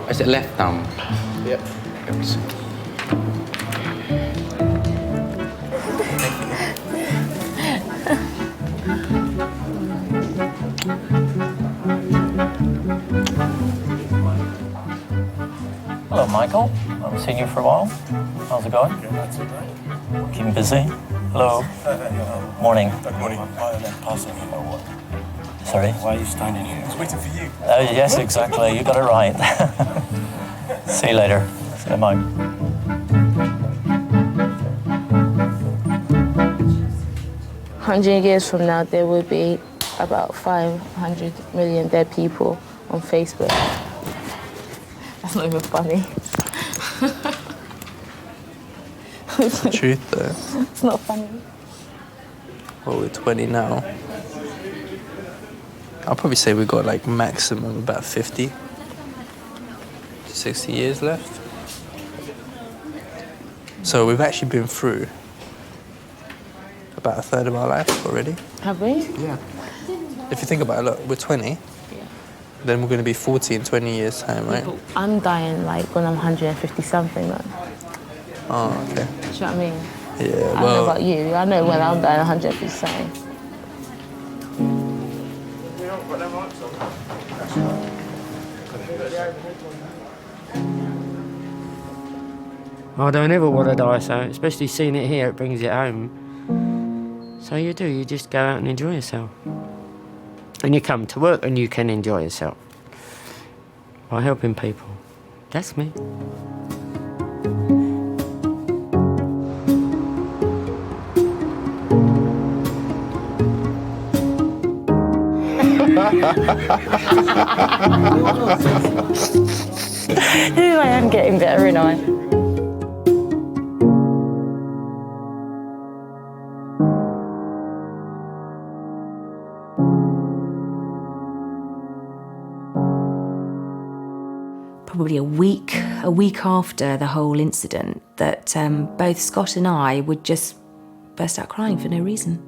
S2: Is it left thumb?
S18: Yep.
S2: Oops.
S9: Hello, Michael. I haven't seen you for a while. How's it going? Keeping busy? Hello. Morning.
S3: Good morning. Why are they passing me or what?
S9: Sorry?
S3: Why are you standing here? I was waiting for you.
S9: Yes, exactly. You got it right. See you later. See you, Mike.
S11: 100 years from now, there will be about 500 million dead people on Facebook. That's not even funny.
S2: It's the truth, though.
S11: It's not funny.
S2: Well, we're 20 now. I'll probably say we got like maximum about 50 to 60 years left.
S6: So we've actually been through about a third of our life already.
S11: Have we?
S6: Yeah. If you think about it, look, we're 20. Then we're going to be 40 in 20 years' time, right?
S11: I'm dying like when I'm 150 something though.
S6: Oh, okay.
S11: Do you know what I mean?
S6: Yeah,
S11: I don't know
S6: well...
S11: about you. I know when I'm dying 150 something.
S1: I don't ever want to die, so especially seeing it here, it brings it home. So you do, you just go out and enjoy yourself. And you come to work and you can enjoy yourself by helping people. That's me.
S11: I am getting better, ain't I?
S12: Probably a week after the whole incident, that both Scott and I would just burst out crying for no reason.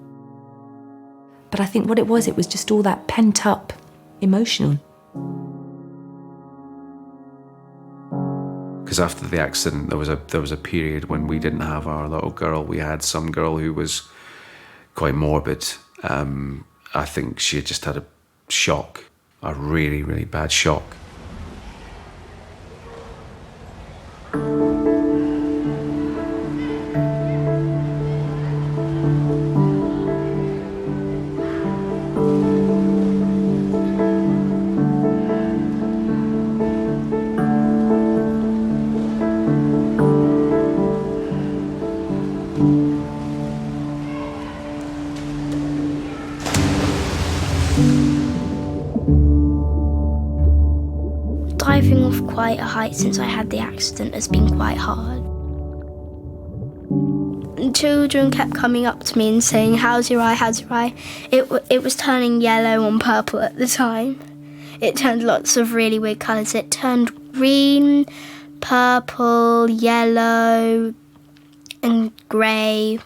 S12: But I think what it was just all that pent-up emotion.
S8: Because after the accident, there was a period when we didn't have our little girl. We had some girl who was quite morbid. I think she had just had a shock, a really, really bad shock.
S13: Diving off quite a height since I had the accident has been quite hard. And children kept coming up to me and saying, "How's your eye, how's your eye?" It was turning yellow and purple at the time. It turned lots of really weird colours. It turned green, purple, yellow and grey,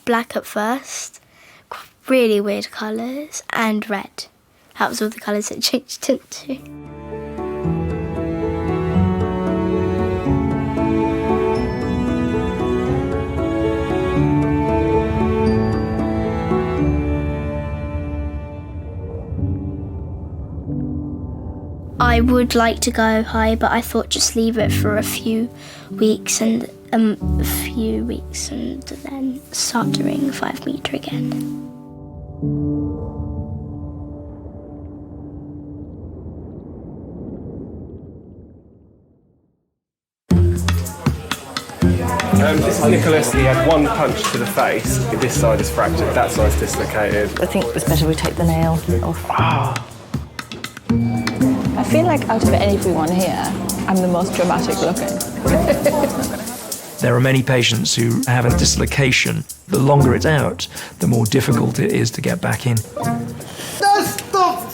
S13: black at first. Really weird colours, and red. That was all the colours it changed into. I would like to go high, but I thought just leave it for a few weeks and then start doing 5 metre again.
S10: This is Nicholas. He had one punch to the face. This side is fractured, that side's dislocated.
S21: I think it's better we take the nail off. I feel like out of everyone here, I'm the most dramatic looking.
S16: There are many patients who have a dislocation. The longer it's out, the more difficult it is to get back in.
S22: No, stop!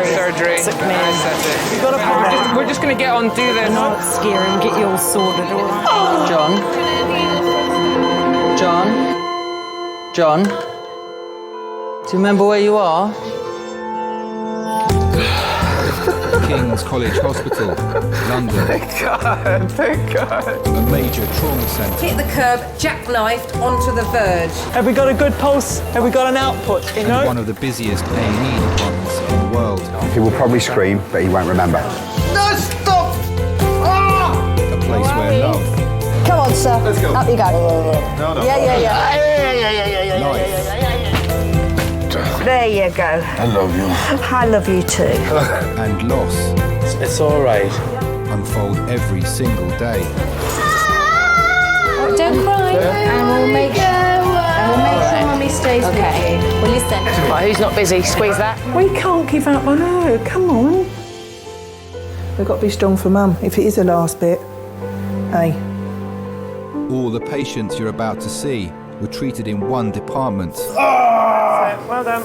S20: Surgery. We're just going to get on, do this.
S21: Not scare and get you all sorted, all right?
S2: John? Do you remember where you are?
S5: King's College Hospital, London.
S20: Thank God.
S5: A major trauma centre.
S25: Hit the curb, jackknifed onto the verge.
S20: Have we got a good pulse? Have we got an output? You know?
S5: One of the busiest A&E departments in the world.
S26: He will probably scream, but he won't remember.
S22: No, stop!
S5: A place where love,
S17: Come on, sir.
S14: Let's go.
S17: Up you go.
S14: No.
S17: Yeah.
S5: life,
S3: sister.
S17: There you go.
S3: I love you.
S17: I love you too.
S5: And loss.
S4: It's all right.
S5: Unfold every single day.
S21: Don't cry. And we'll make sure Mummy stays with you.
S11: Well, listen.
S20: Right, who's not busy? Squeeze that.
S7: We can't give up on her. Come on. We've got to be strong for Mum, if it is the last bit. Hey.
S5: All the patients you're about to see were treated in one department.
S10: Well done.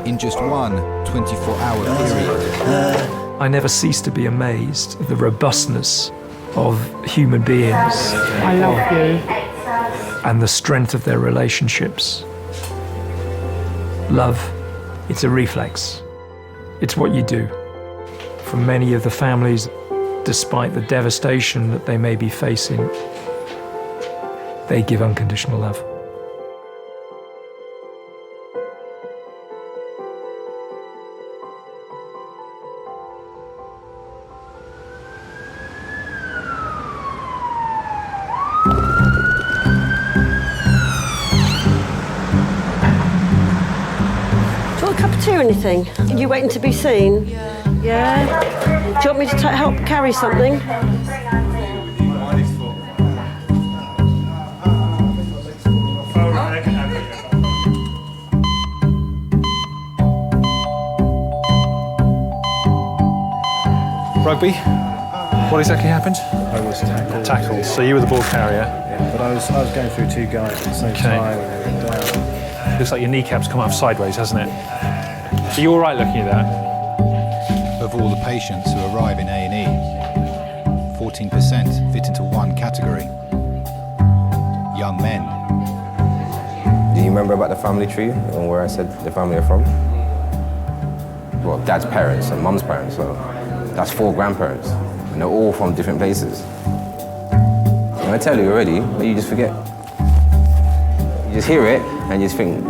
S5: In just one 24-hour period.
S16: I never cease to be amazed at the robustness of human beings.
S20: I love you.
S16: And the strength of their relationships. Love, it's a reflex. It's what you do. For many of the families, despite the devastation that they may be facing, they give unconditional love.
S15: Do anything? Are you waiting to be seen? Yeah? Do you want me to help carry something?
S10: Rugby? What exactly happened?
S3: I was tackled.
S10: Tackled. So you were the ball carrier?
S3: Yeah, but I was going through two guys at the same time. And down.
S10: Looks like your kneecap's come off sideways, hasn't it? Are you all right looking at that?
S5: Of all the patients who arrive in A&E, 14% fit into one category. Young men.
S19: Do you remember about the family tree and where I said the family are from? Well, Dad's parents and Mum's parents, so that's 4 grandparents, and they're all from different places. And I tell you already, but you just forget. You just hear it and you just think,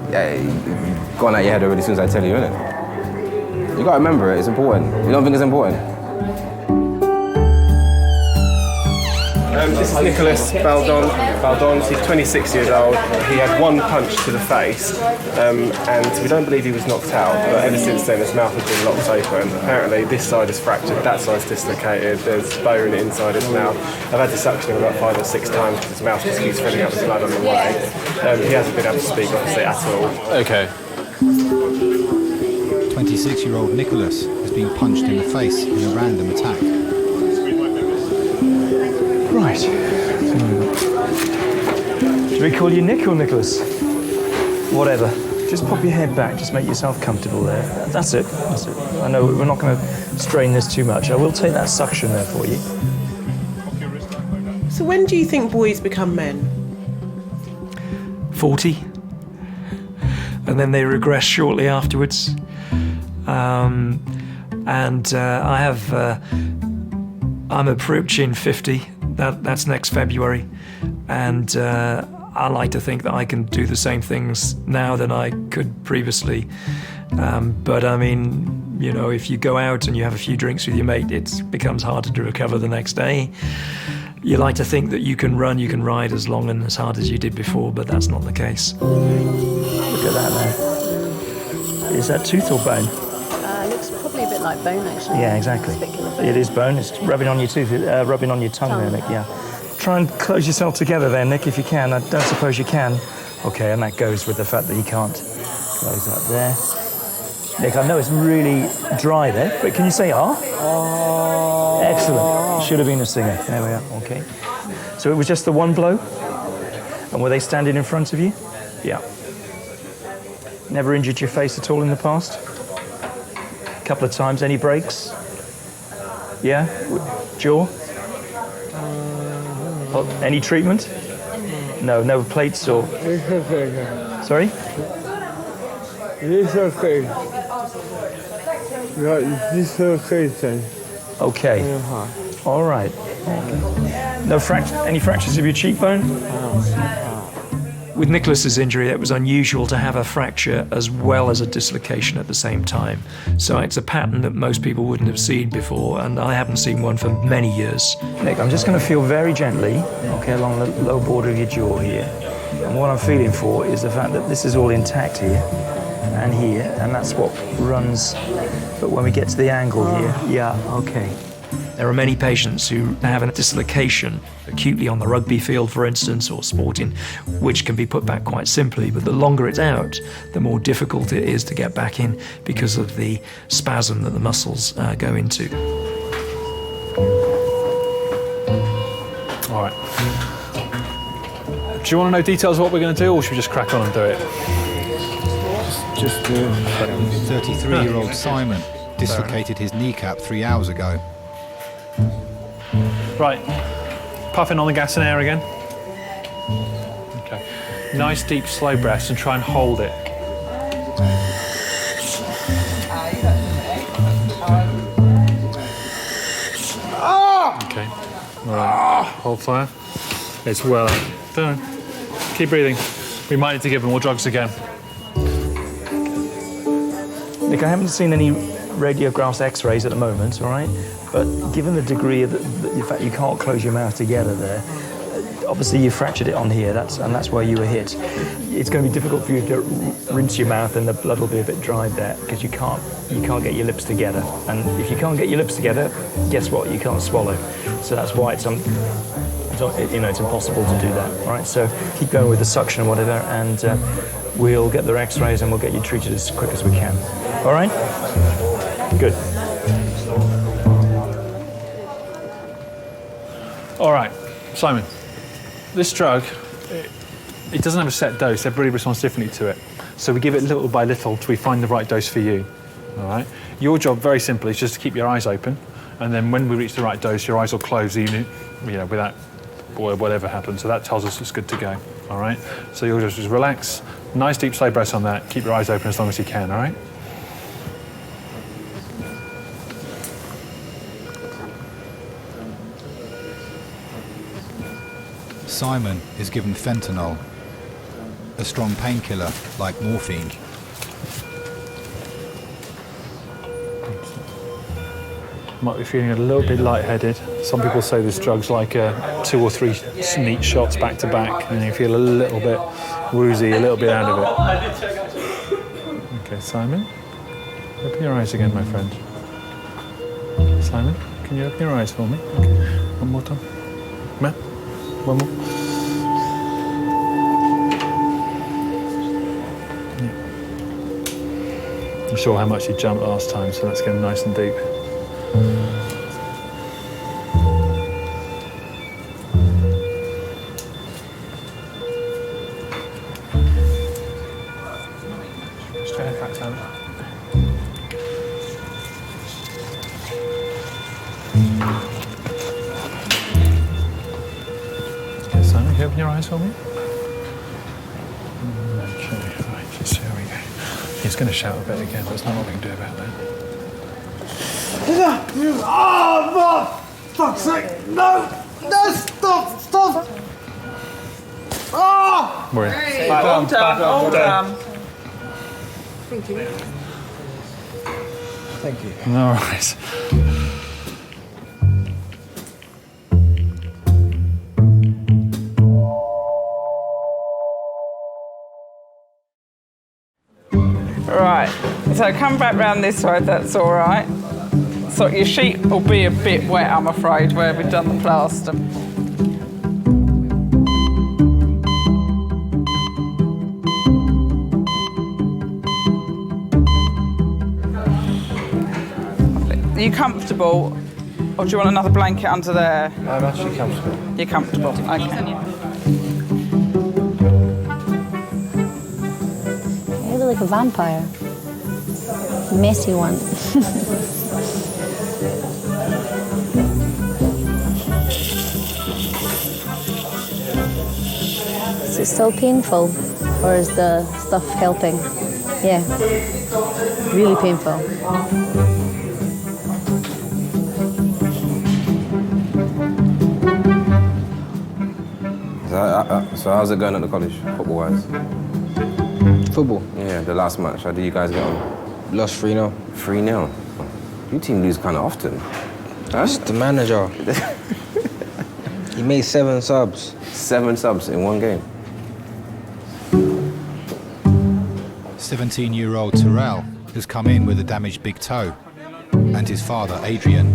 S19: yeah, you've gone out your head already as soon as I tell you, innit? You gotta remember it, it's important. You don't think it's important?
S23: This is Nicholas Baldons. He's 26 years old. He had one punch to the face, and we don't believe he was knocked out, but ever since then his mouth has been locked open. Apparently this side is fractured, that side's dislocated, there's bone inside his mouth. I've had to suction him about 5 or 6 times because his mouth just keeps filling up with blood on the way. He hasn't been able to speak, obviously, at all.
S10: Okay.
S5: 26-year-old Nicholas has been punched in the face in a random attack.
S16: Right. Should we call you Nick or Nicholas? Whatever. Just pop your head back, just make yourself comfortable there. That's it, that's it. I know we're not going to strain this too much. I will take that suction there for you.
S7: So when do you think boys become men?
S16: 40. And then they regress shortly afterwards. I'm approaching 50. That's next February, and I like to think that I can do the same things now than I could previously. But I mean, you know, if you go out and you have a few drinks with your mate, it becomes harder to recover the next day. You like to think that you can run, you can ride as long and as hard as you did before, but that's not the case. Look at that there. Is that tooth or bone?
S15: Looks probably a bit like bone, actually.
S16: Yeah, exactly. It is bone. It's rubbing on your tooth, rubbing on your tongue there, Nick, yeah. Try and close yourself together there, Nick, if you can. I don't suppose you can. Okay, and that goes with the fact that you can't close that there. Nick, I know it's really dry there, but can you say ah? Oh. Excellent. Should have been a singer. There we are, okay. So it was just the one blow? And were they standing in front of you? Yeah. Never injured your face at all in the past? A couple of times. Any breaks? Yeah? Jaw? Any treatment? No plates or... Sorry?
S24: It's okay. It's okay then.
S16: Okay. All right. No any fractures of your cheekbone? With Nicholas's injury, it was unusual to have a fracture as well as a dislocation at the same time. So it's a pattern that most people wouldn't have seen before, and I haven't seen one for many years. Nick, I'm just going to feel very gently, okay, along the low border of your jaw here. And what I'm feeling for is the fact that this is all intact here. and here, and that's what runs. But when we get to the angle here, yeah, okay. There are many patients who have a dislocation acutely on the rugby field, for instance, or sporting, which can be put back quite simply, but the longer it's out, the more difficult it is to get back in because of the spasm that the muscles go into.
S1: All right. Do you want to know details of what we're going to do, or should we just crack on and do it?
S3: Just do it.
S5: 33-year-old Simon dislocated his kneecap 3 hours ago.
S1: Right, puffing on the gas and air again. Okay, nice deep slow breaths and try and hold it. Okay, all right, hold fire. It's well, don't. Keep breathing. We might need to give him more drugs again.
S16: Nick, I haven't seen any radiographs, X-rays at the moment, all right? But given the degree of the fact you can't close your mouth together there, obviously you fractured it on here, and that's where you were hit. It's going to be difficult for you to rinse your mouth, and the blood will be a bit dried there because you can't get your lips together. And if you can't get your lips together, guess what? You can't swallow. So that's why it's impossible to do that. All right. So keep going with the suction and whatever, and we'll get the X-rays and we'll get you treated as quick as we can. All right. Good.
S1: All right, Simon, this drug, it doesn't have a set dose. Everybody responds differently to it. So we give it little by little till we find the right dose for you, all right? Your job, very simply, is just to keep your eyes open, and then when we reach the right dose, your eyes will close, without whatever happens. So that tells us it's good to go, all right? So you'll just relax, nice deep slow breaths on that, keep your eyes open as long as you can, all right?
S5: Simon is given fentanyl, a strong painkiller like morphine.
S1: Might be feeling a little bit lightheaded. Some people say this drug's like 2 or 3 neat shots back to back, and you feel a little bit woozy, a little bit out of it. Okay, Simon, open your eyes again, my friend. Simon, can you open your eyes for me? Okay. One more time. Matt, one more. Yeah. You saw how much he jumped last time, so let's get him nice and deep. Straight head back, Simon. Okay, Simon, can you open your eyes for me? Okay, right, just here we go. He's going to shout a bit again, but there's not what we can do about that.
S22: Oh, for fuck's sake! No! No, stop! Oh!
S1: We're in.
S22: Hey, hold on. Thank you.
S3: Thank you.
S1: All right.
S4: Right, so come back round this way, that's all right. So your sheet will be a bit wet, I'm afraid, where we've done the plaster. Are you comfortable, or do you want another blanket under there?
S3: I'm actually comfortable.
S4: You're comfortable, okay.
S21: You look like a vampire. Messy one. Is it still painful, or is the stuff helping? Yeah, really painful.
S19: So how's it going at the college, football-wise?
S6: Football?
S19: Yeah, the last match. How did you guys get on?
S6: Lost 3-0.
S19: 3-0? Your team lose kind of often.
S6: That's the manager. He made 7 subs.
S19: 7 subs in one game?
S5: 17-year-old Terrell has come in with a damaged big toe, and his father, Adrian.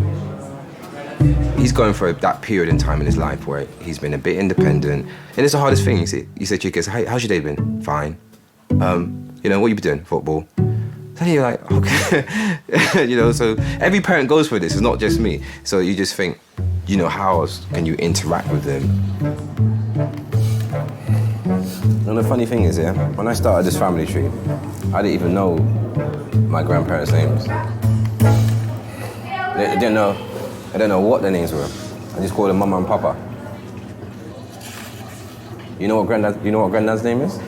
S19: He's going for that period in time in his life where he's been a bit independent, and it's the hardest thing. You say to your kids, "Hey, how's your day been?" "Fine." You know, "What you been doing?" "Football." Then you're like, okay. You know, so every parent goes for this. It's not just me. So you just think, you know, how else can you interact with them? And the funny thing is, yeah, when I started this family tree, I didn't even know my grandparents' names. I didn't know what their names were. I just called them Mama and Papa. You know what Granddad's name is?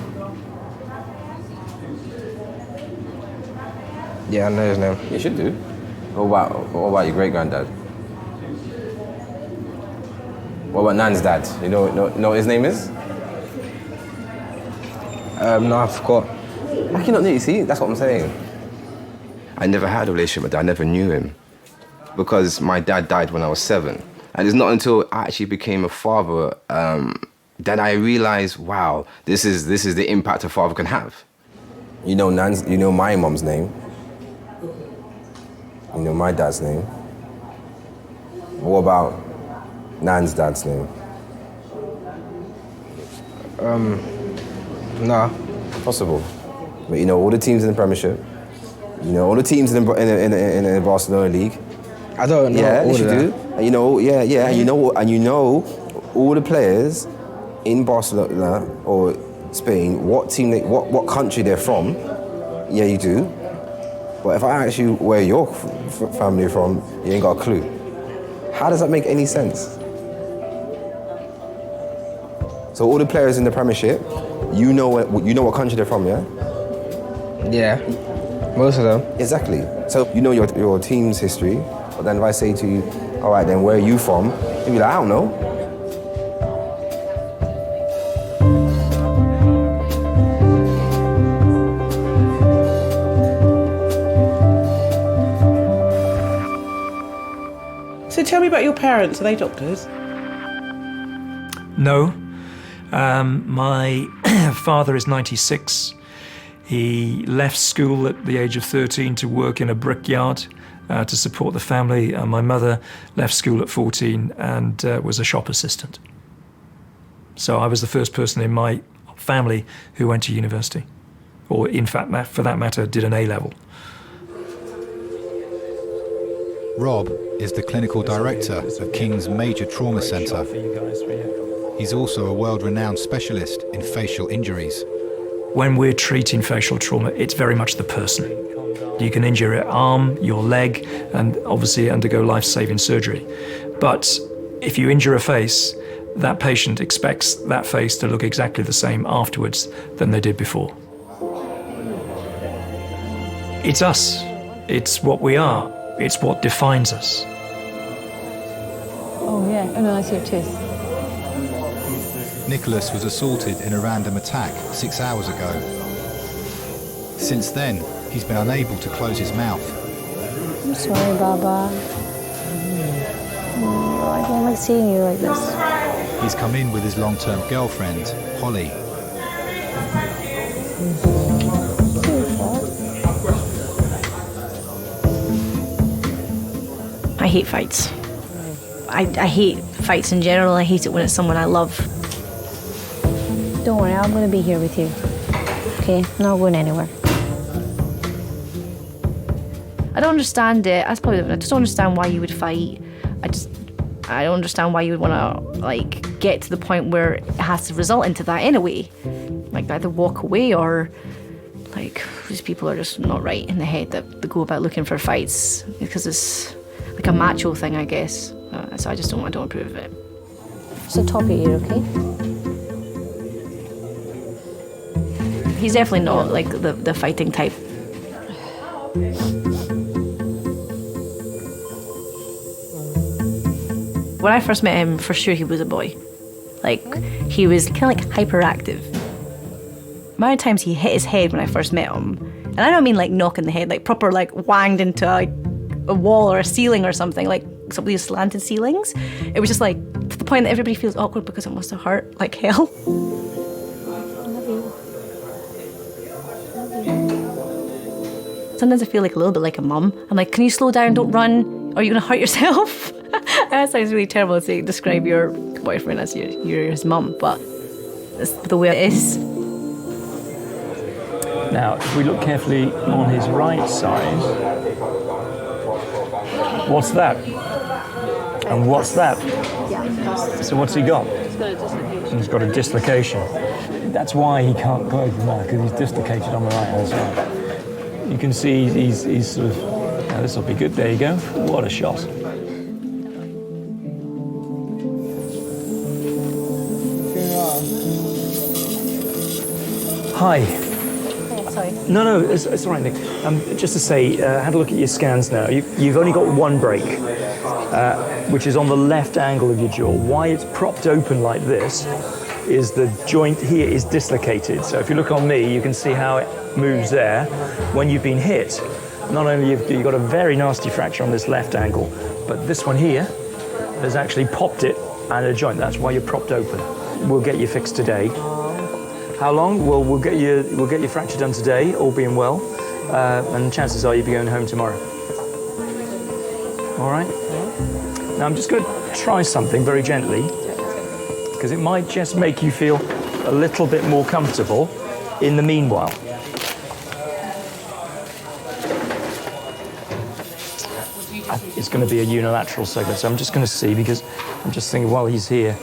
S6: Yeah, I know his name.
S19: You should do. What about your great-granddad? What about Nan's dad? You know what his name is?
S6: No, I forgot.
S19: How can you not know? You see, that's what I'm saying. I never had a relationship with dad. I never knew him because my dad died when I was 7, and it's not until I actually became a father that I realized, wow, this is the impact a father can have. You know my mom's name. You know my dad's name. What about Nan's dad's name?
S6: Nah.
S19: Possible. But you know all the teams in the Premiership. You know all the teams in the Barcelona League.
S6: I don't know.
S19: Yeah,
S6: all
S19: you
S6: of that.
S19: do. And you know, and you know all the players in Barcelona or Spain. What team? What country they're from? Yeah, you do. But if I ask you where your family are from, you ain't got a clue. How does that make any sense? So all the players in the Premiership, you know what country they're from, yeah?
S6: Yeah, most of them.
S19: Exactly. So you know your team's history, but then if I say to you, all right, then where are you from? You'll be like, I don't know.
S7: So tell me about your parents. Are they doctors?
S16: No. My father is 96. He left school at the age of 13 to work in a brickyard to support the family. My mother left school at 14 and was a shop assistant. So I was the first person in my family who went to university, or in fact, for that matter, did an A-level.
S5: Rob is the clinical director of King's Major Trauma Centre. He's also a world-renowned specialist in facial injuries.
S16: When we're treating facial trauma, it's very much the person. You can injure your arm, your leg, and obviously undergo life-saving surgery. But if you injure a face, that patient expects that face to look exactly the same afterwards than they did before. It's us. It's what we are. It's what defines us.
S21: Oh yeah, oh no, I see your tooth.
S5: Nicholas was assaulted in a random attack 6 hours ago. Since then, he's been unable to close his mouth.
S21: I'm sorry, Baba. I don't like seeing you like this.
S5: He's come in with his long-term girlfriend, Holly.
S2: I hate fights. I hate fights in general. I hate it when it's someone I love.
S21: Don't worry, I'm going to be here with you. Okay? Not going anywhere.
S2: I don't understand it. I just don't understand why you would fight. I don't understand why you would want to get to the point where it has to result into that anyway. Like either walk away or these people are just not right in the head that they go about looking for fights because it's like a macho thing, I guess. So I don't approve of it.
S21: Just a top of your ear, okay?
S2: He's definitely not like the fighting type. When I first met him, for sure he was a boy. He was kind of hyperactive. The amount of times he hit his head when I first met him, and I don't mean knocking the head, proper wanged into a wall or a ceiling or something, like some of these slanted ceilings. It was just to the point that everybody feels awkward because it must have hurt like hell.
S21: I love you.
S2: Sometimes I feel like a little bit like a mum. I'm like, can you slow down, don't run, or are you going to hurt yourself? That sounds really terrible to describe your boyfriend as you're his mum, but that's the way it is.
S16: Now, if we look carefully on his right side, what's that? And what's that? So what's he got? He's got a dislocation. That's why he can't close the mouth, because he's dislocated on the right-hand side. You can see he's sort of, now this will be good, there you go. What a shot. Hi.
S21: Sorry.
S16: No, it's all right, Nick. Just to say, had a look at your scans now. You've only got one break, which is on the left angle of your jaw. Why it's propped open like this is the joint here is dislocated. So if you look on me, you can see how it moves there. When you've been hit, not only have you got a very nasty fracture on this left angle, but this one here has actually popped it and a joint. That's why you're propped open. We'll get you fixed today. How long? Well, we'll get your fracture done today, all being well, and chances are you'll be going home tomorrow. All right? Now I'm just going to try something very gently, because it might just make you feel a little bit more comfortable in the meanwhile. It's going to be a unilateral segment, so I'm just going to see, because I'm just thinking while he's here,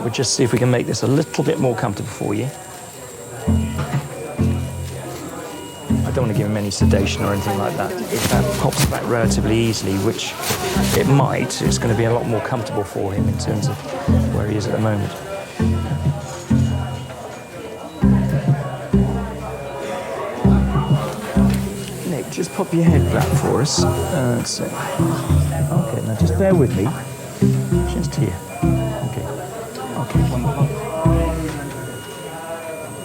S16: we'll just see if we can make this a little bit more comfortable for you. I don't want to give him any sedation or anything like that. If that pops back relatively easily, which it might, it's going to be a lot more comfortable for him in terms of where he is at the moment. Nick, just pop your head back for us. That's it. Okay, now just bear with me. Just here.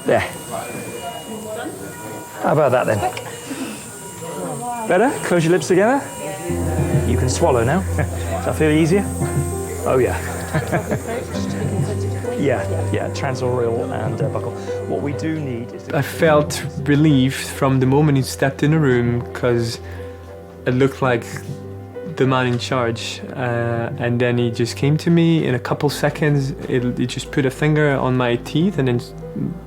S16: There. How about that then? Better? Close your lips together. You can swallow now. Does that feel easier? Oh yeah. yeah, transoral and buccal. What we do need is...
S24: I felt relieved from the moment he stepped in the room, because it looked like the man in charge, and then he just came to me in a couple seconds. He just put a finger on my teeth and then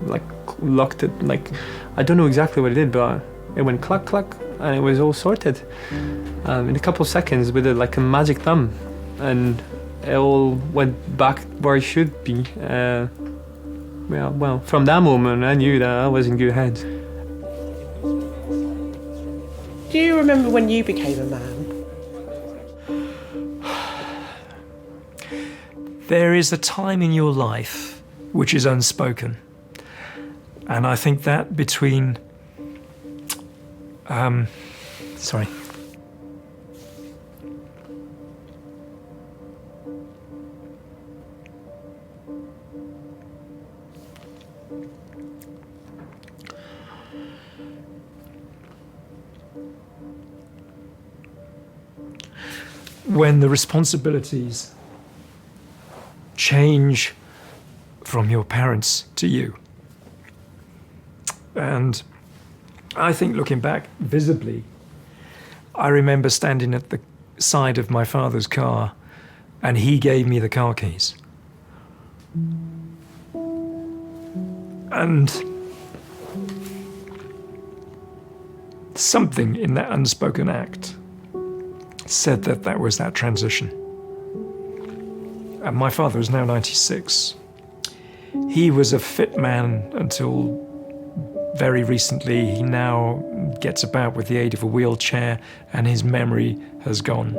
S24: like locked it, like I don't know exactly what it did, but it went cluck cluck and it was all sorted in a couple seconds with like a magic thumb, and it all went back where it should be. Well, from that moment I knew that I was in good hands.
S8: Do you remember when you became a man?
S16: There is a time in your life which is unspoken. And I think that between... sorry. When the responsibilities change from your parents to you. And I think looking back visibly, I remember standing at the side of my father's car and he gave me the car keys. And something in that unspoken act said that that was that transition. And my father is now 96. He was a fit man until very recently. He now gets about with the aid of a wheelchair and his memory has gone.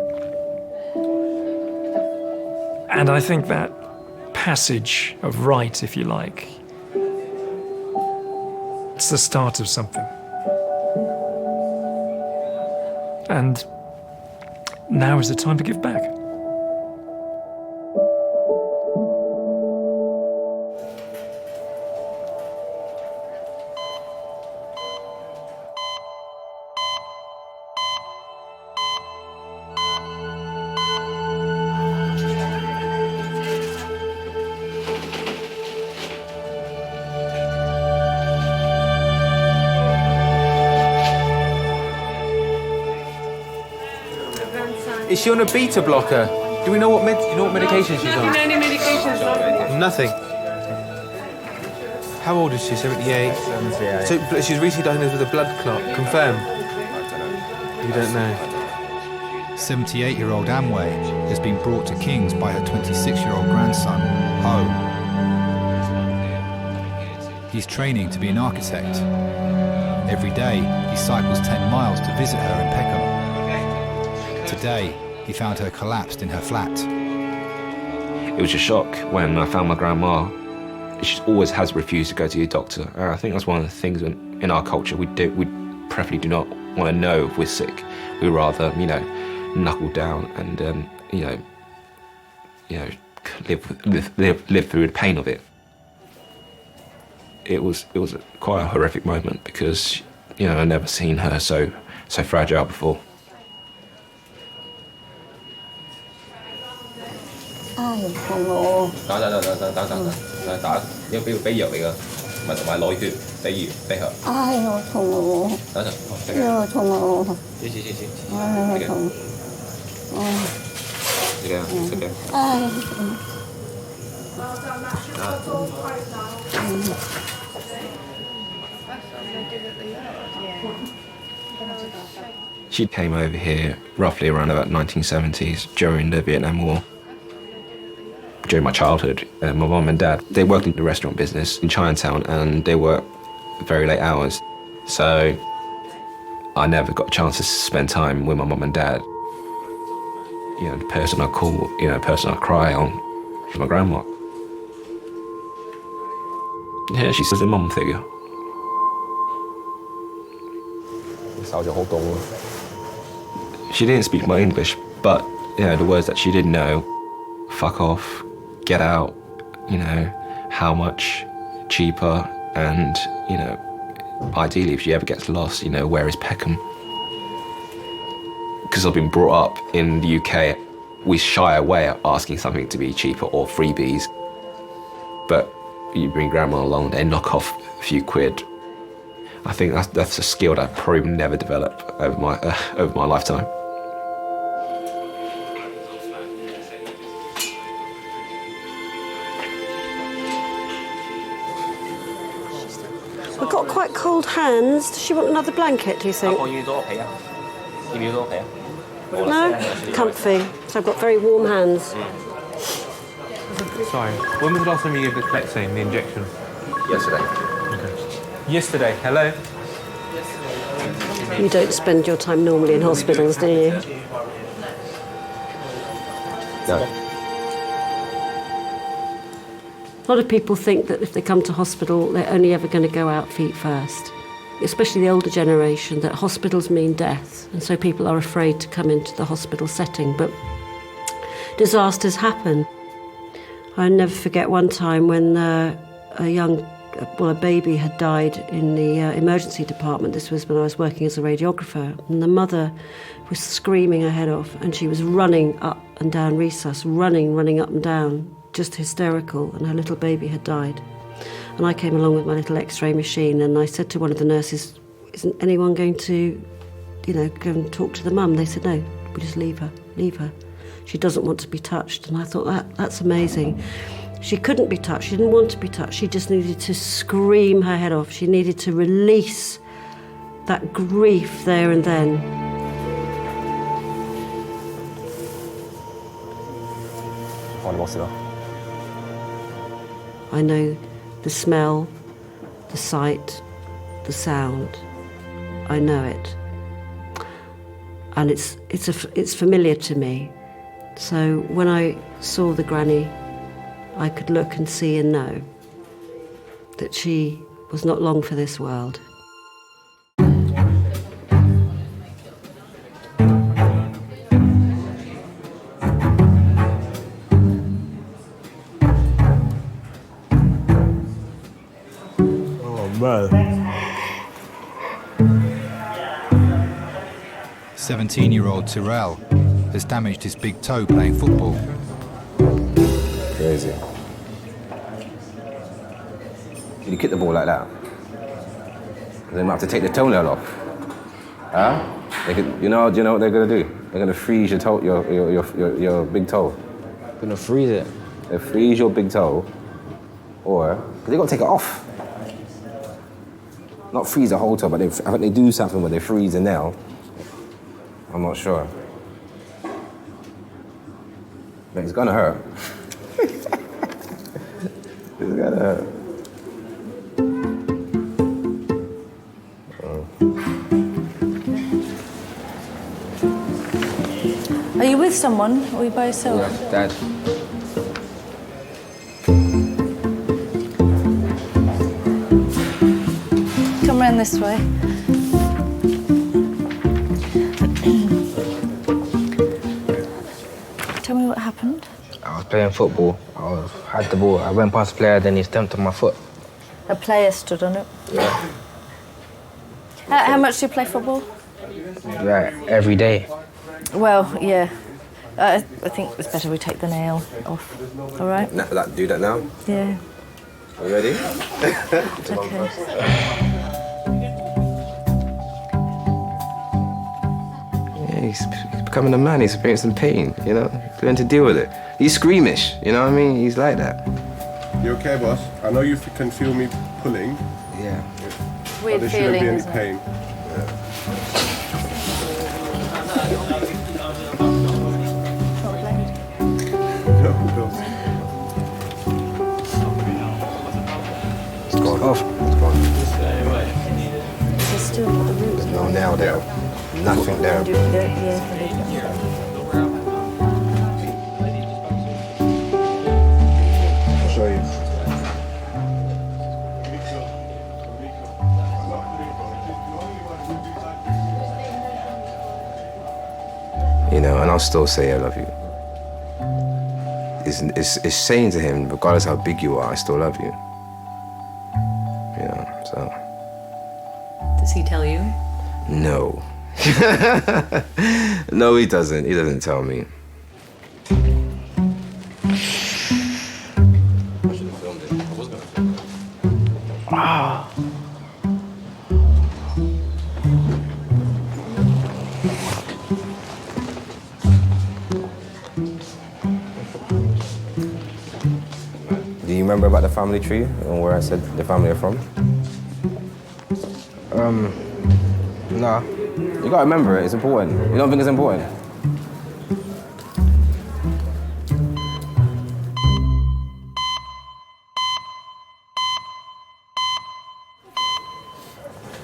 S16: And I think that passage of right, if you like, it's the start of something. And now is the time to give back.
S9: Is she on a beta blocker? Do we know what medication she's on?
S8: Any medications on?
S9: Nothing. How old is she? 78?
S3: 78.
S9: So but she's recently diagnosed with a blood clot. Confirmed? You don't know.
S5: 78-year-old Amway has been brought to King's by her 26-year-old grandson, Ho. He's training to be an architect. Every day, he cycles 10 miles to visit her in Peckham. Today, he found her collapsed in her flat.
S12: It was a shock when I found my grandma. She always has refused to go to the doctor. I think that's one of the things in our culture we preferably do not want to know if we're sick. We rather, knuckle down and live through the pain of it. It was quite a horrific moment because I'd never seen her so fragile before. She came over here roughly around about 1970s during the Vietnam War. During my childhood, my mum and dad, they worked in the restaurant business in Chinatown and they worked very late hours. So I never got a chance to spend time with my mum and dad. The person I call, the person I cry on is my grandma. Yeah, she's a mum figure. She didn't speak my English, but the words that she did know, fuck off, get out, how much, cheaper, and, ideally if she ever gets lost, where is Peckham? Because I've been brought up in the UK, we shy away at asking something to be cheaper or freebies. But you bring grandma along, they knock off a few quid. I think that's a skill that I probably never develop over my lifetime.
S15: We've got quite cold hands. Does she want another blanket, do you think? No? Comfy. So I've got very warm hands.
S9: Sorry, when was the last time you gave the Clexane, the injection?
S12: Yesterday.
S9: Okay. Yesterday, hello?
S15: You don't spend your time normally in hospitals, do you?
S12: No.
S15: A lot of people think that if they come to hospital, they're only ever going to go out feet first. Especially the older generation, that hospitals mean death, and so people are afraid to come into the hospital setting. But disasters happen. I'll never forget one time when a baby had died in the emergency department. This was when I was working as a radiographer, and the mother was screaming her head off, and she was running up and down resus, running up and down, just hysterical, and her little baby had died. And I came along with my little X-ray machine, and I said to one of the nurses, "Isn't anyone going to, go and talk to the mum?" They said, "No, we just leave her. She doesn't want to be touched." And I thought, that's amazing. She couldn't be touched, she didn't want to be touched, she just needed to scream her head off. She needed to release that grief there and then. I know the smell, the sight, the sound. I know it. And it's familiar to me. So when I saw the granny, I could look and see and know that she was not long for this world.
S9: Oh, man.
S5: 17-year-old Tyrell has damaged his big toe playing football.
S19: Crazy. You kick the ball like that, they might have to take the toenail off. Huh? You know what they're gonna do? They're gonna freeze your big toe.
S6: Gonna freeze it?
S19: They freeze your big toe, or because they gotta take it off. Not freeze the whole toe, but I think they do something where they freeze the nail. I'm not sure. But it's gonna hurt. It's gonna hurt.
S21: Are you with someone or are you by yourself?
S6: Yeah, Dad.
S21: Come round this way. Tell me what happened.
S6: I was playing football. Had the ball. I went past the player, then he stepped on my foot.
S21: A player stood on it.
S6: Yeah.
S21: How much do you play football?
S6: Yeah, every day.
S21: Well, yeah. I think it's better we take the nail off. All right?
S19: Do that now?
S21: Yeah.
S19: Are you ready?
S21: It's okay.
S19: Yeah, he's becoming a man. He's experiencing pain, you know? Learn to deal with it. He's squeamish, you know what I mean? He's like that.
S23: You okay, boss? I know you can feel me pulling.
S19: Yeah.
S21: Weird
S23: there shouldn't be
S21: feeling,
S23: any
S21: isn't it?
S23: pain.
S19: It's gone. Off. It's gone.
S21: There's still the root.
S19: There's no nail there. Nothing there. I'll show you. You know, and I'll still say I love you. It's saying to him, regardless how big you are, I still love you. You know, so.
S13: Does he tell you?
S19: No. No, he doesn't. He doesn't tell me. I should have filmed it. I was gonna film it.
S13: Ah.
S19: Do you remember about the family tree and where I said the family are from? Nah. You gotta remember it, it's important. You don't think it's important?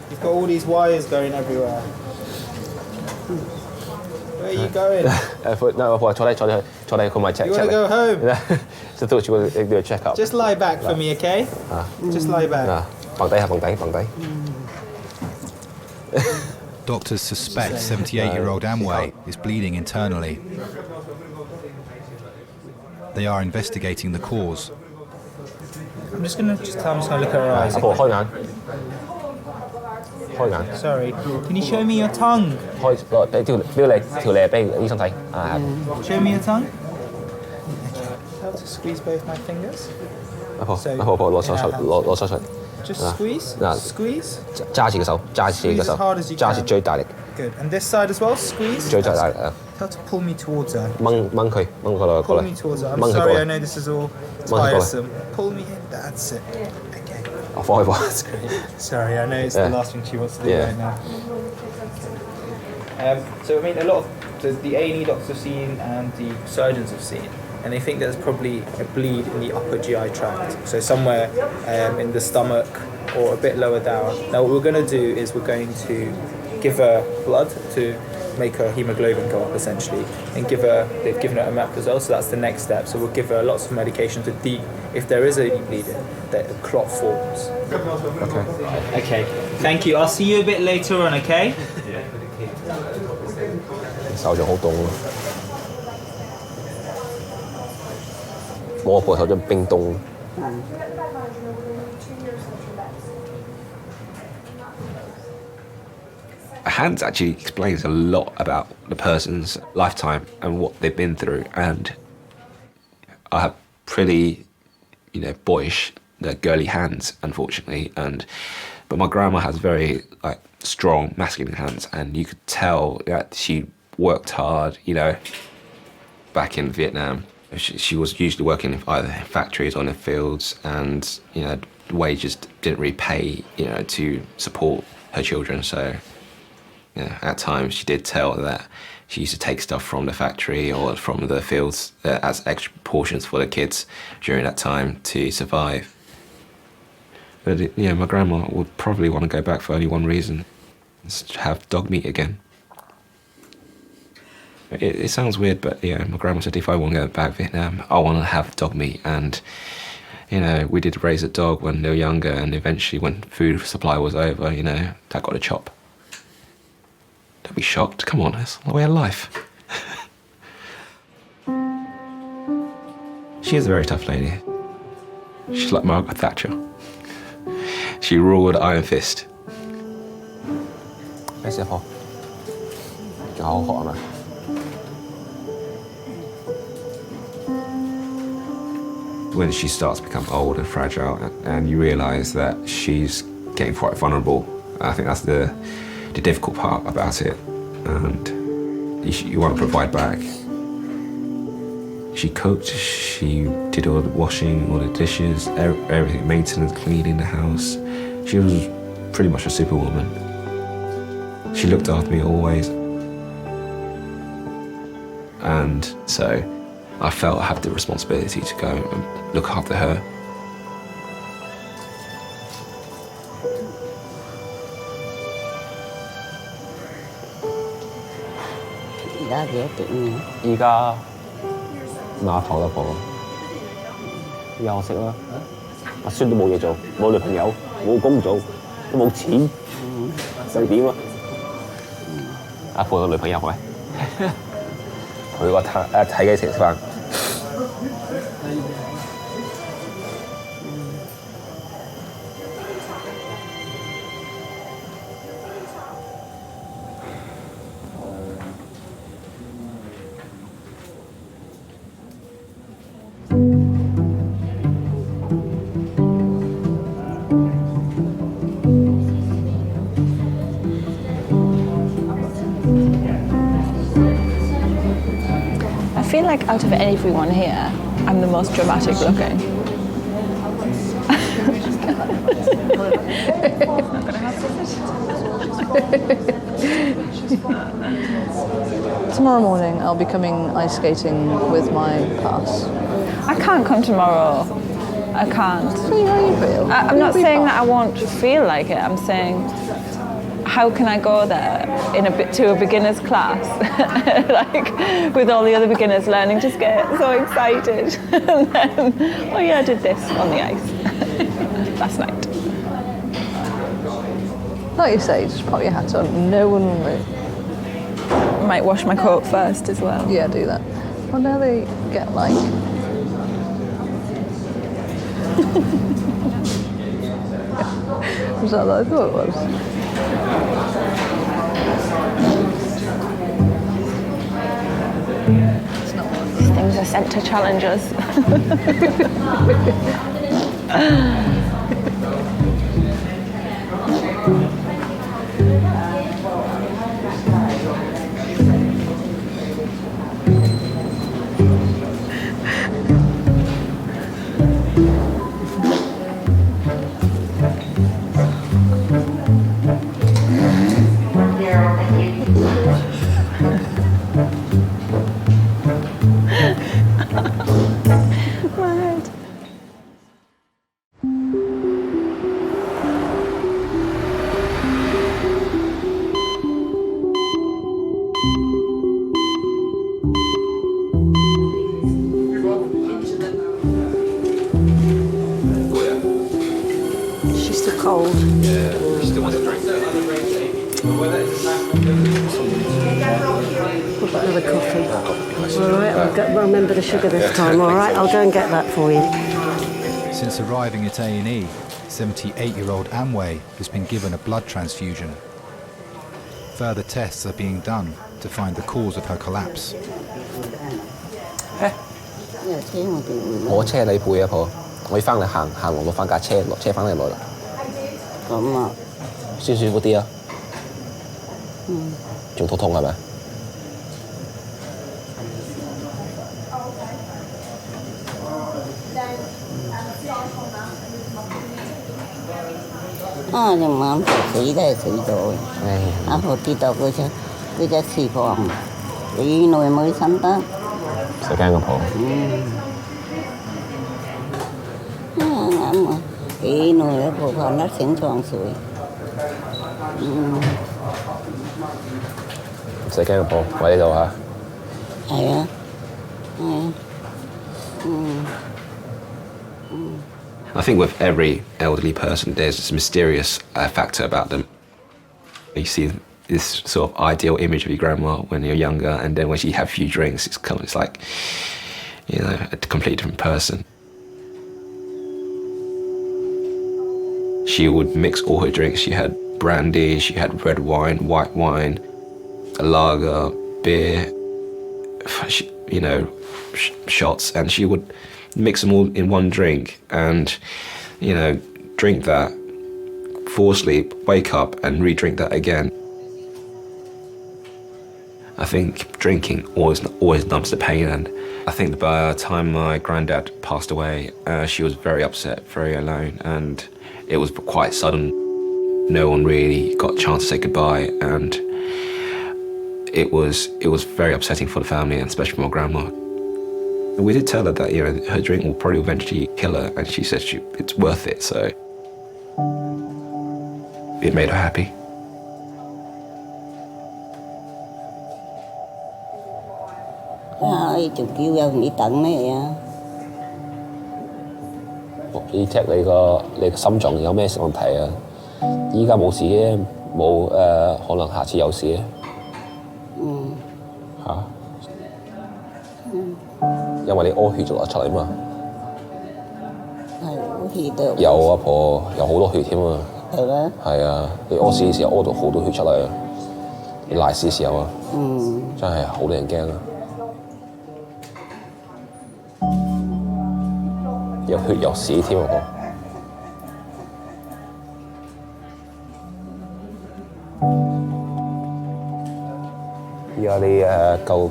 S3: You've got all these wires going everywhere. Where are you going?
S14: No, I thought I come my check.
S3: You want to go home?
S14: So I thought you would do a checkup.
S3: Just lie back for me, okay? Just lie back.
S14: Bằng tay.
S5: Doctors suspect 78-year-old Amway is bleeding internally. They are investigating the cause.
S3: I'm just gonna look at her eyes. Sorry. Can you show me your tongue? Show me your tongue. How to squeeze both my fingers? Just squeeze? Squeeze? Squeeze as hard as you can. Good. And this side as well? Squeeze? How to pull me towards her. Pull me towards her. I'm sorry, I know this is all tiresome. Pull me in. That's it. Okay. Sorry, I know it's the last thing she wants to do right now. So, I mean, a lot of the A&E doctors have seen and the surgeons have seen, and they think there's probably a bleed in the upper GI tract, so somewhere in the stomach or a bit lower down. Now, what we're going to do is we're going to give her blood to make her hemoglobin go up, essentially, and they've given her omeprazole, so that's the next step. So we'll give her lots of medication to if there is any bleeding, that the clot forms. Okay. Thank you. I'll see you a bit later on, okay?
S12: Hands actually explains a lot about the person's lifetime and what they've been through, and I have pretty, boyish, girly hands, unfortunately, but my grandma has very strong masculine hands, and you could tell that she worked hard, you know, back in Vietnam. She was usually working in either factories or in the fields, and, you know, wages didn't really pay, you know, to support her children. So, you know, at times she did tell that she used to take stuff from the factory or from the fields as extra portions for the kids during that time to survive. But, you know, my grandma would probably want to go back for only one reason: have dog meat again. It sounds weird, but, you know, my grandma said if I want to go back to Vietnam, I want to have dog meat. And, you know, we did raise a dog when they were younger, and eventually when food supply was over, you know, Dad got a chop. Don't be shocked. Come on, it's the way of life. She is a very tough lady. She's like Margaret Thatcher. She ruled iron fist.
S14: 咩事啊，婆？仲好渴係咪？
S12: When she starts to become old and fragile, and you realise that she's getting quite vulnerable, I think that's the difficult part about it. And you want to provide back. She cooked, she did all the washing, all the dishes, everything, maintenance, cleaning the house. She was pretty much a superwoman. She looked after me always. And so I felt I had the responsibility to go and look after her.
S14: 依家碼頭啦，婆，休息啦。阿孫都冇嘢做，冇女朋友，冇工做，都冇錢，想點啊？阿婆有女朋友喂，佢個睇幾時食飯？
S11: I feel like out of everyone here, I'm the most dramatic looking.
S17: Tomorrow morning I'll be coming ice skating with my pass.
S11: I can't come tomorrow. I can't.
S17: See how you feel.
S11: I'm not saying that I won't feel like it. I'm saying, how can I go there to a beginner's class, like with all the other beginners learning to skate? So excited, and then, oh yeah, I did this on the ice last night.
S17: Like you say, just pop your hat on. No one will move.
S11: I might wash my coat first as well.
S17: Yeah, do that. Well, now they get like. Was that what I thought it was?
S11: These things are sent to challengers.
S15: She's still cold.
S12: Yeah, she still wants a drink.
S15: What about another coffee? All right, I'll remember the sugar this time, all right? I'll go and get that for you.
S5: Since arriving at A&E, 78-year-old Amway has been given a blood transfusion. Further tests are being done to find the cause of her collapse.
S14: 我車你背啊，婆，我要翻嚟行路落翻架車，落車翻嚟攞啦。咁啊，舒服啲啊？仲肚痛係咪？
S10: Nhưng mà không phải xỉ đây xỉ rồi. Hồi tí tao cứ cho xỉ phòng. Tí nuôi mới sẵn đó.
S14: Sẽ càng gặp họ.
S10: Tí nuôi ở bộ phòng nó xỉn phòng sủi.
S14: Sẽ càng gặp họ. Quay đây đâu hả?
S12: I think with every elderly person, there's this mysterious factor about them. You see this sort of ideal image of your grandma when you're younger, and then when she had a few drinks, it's like, you know, a completely different person. She would mix all her drinks. She had brandy, she had red wine, white wine, a lager, beer, you know, shots, and she would mix them all in one drink and, you know, drink that, fall asleep, wake up and re-drink that again. I think drinking always numbs the pain, and I think by the time my granddad passed away, she was very upset, very alone, and it was quite sudden. No one really got a chance to say goodbye, and it was very upsetting for the family, and especially for my grandma. We did tell her that, you know, her drink will probably eventually kill her, and she said it's worth it, so it made her happy.
S10: Chụp kêu ra nghỉ tận mấy vậy.
S14: 醫 check 你個心臟有咩問題啊？依家冇事嘅，冇可能下次有事嘅。嚇？因為你屙血就流出嚟嘛。
S10: 係屙血都
S14: 有阿婆有好多血添啊。
S10: 係咩？
S14: 係啊，你屙屎嘅時候屙到好多血出嚟啊！你瀨屎嘅時候啊，真係好令人驚啊！有血有屎添啊！而家你救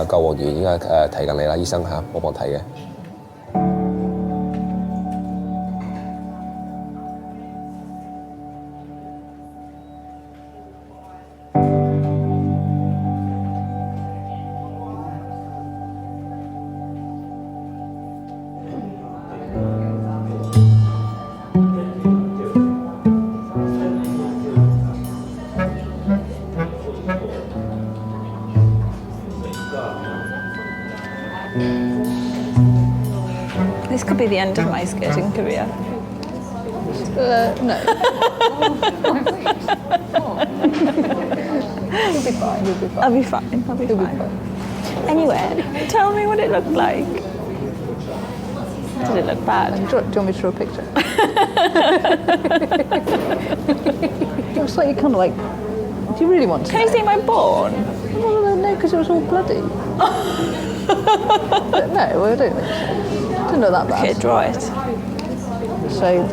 S14: 護員依家睇緊你啦，醫生嚇幫我睇嘅。
S11: This could be the end of my skating career.
S17: No. You'll be fine. You'll be fine.
S11: I'll be fine. I'll be fine. Anyway, tell me what it looked like. Did it look bad?
S17: Do you want me to draw a picture? It looks like you kind of like. Do you really want to?
S11: Can you see my bone?
S17: Well, no, because it was all bloody. But no, I don't think so. Didn't look that bad.
S11: Okay, draw it.
S17: So.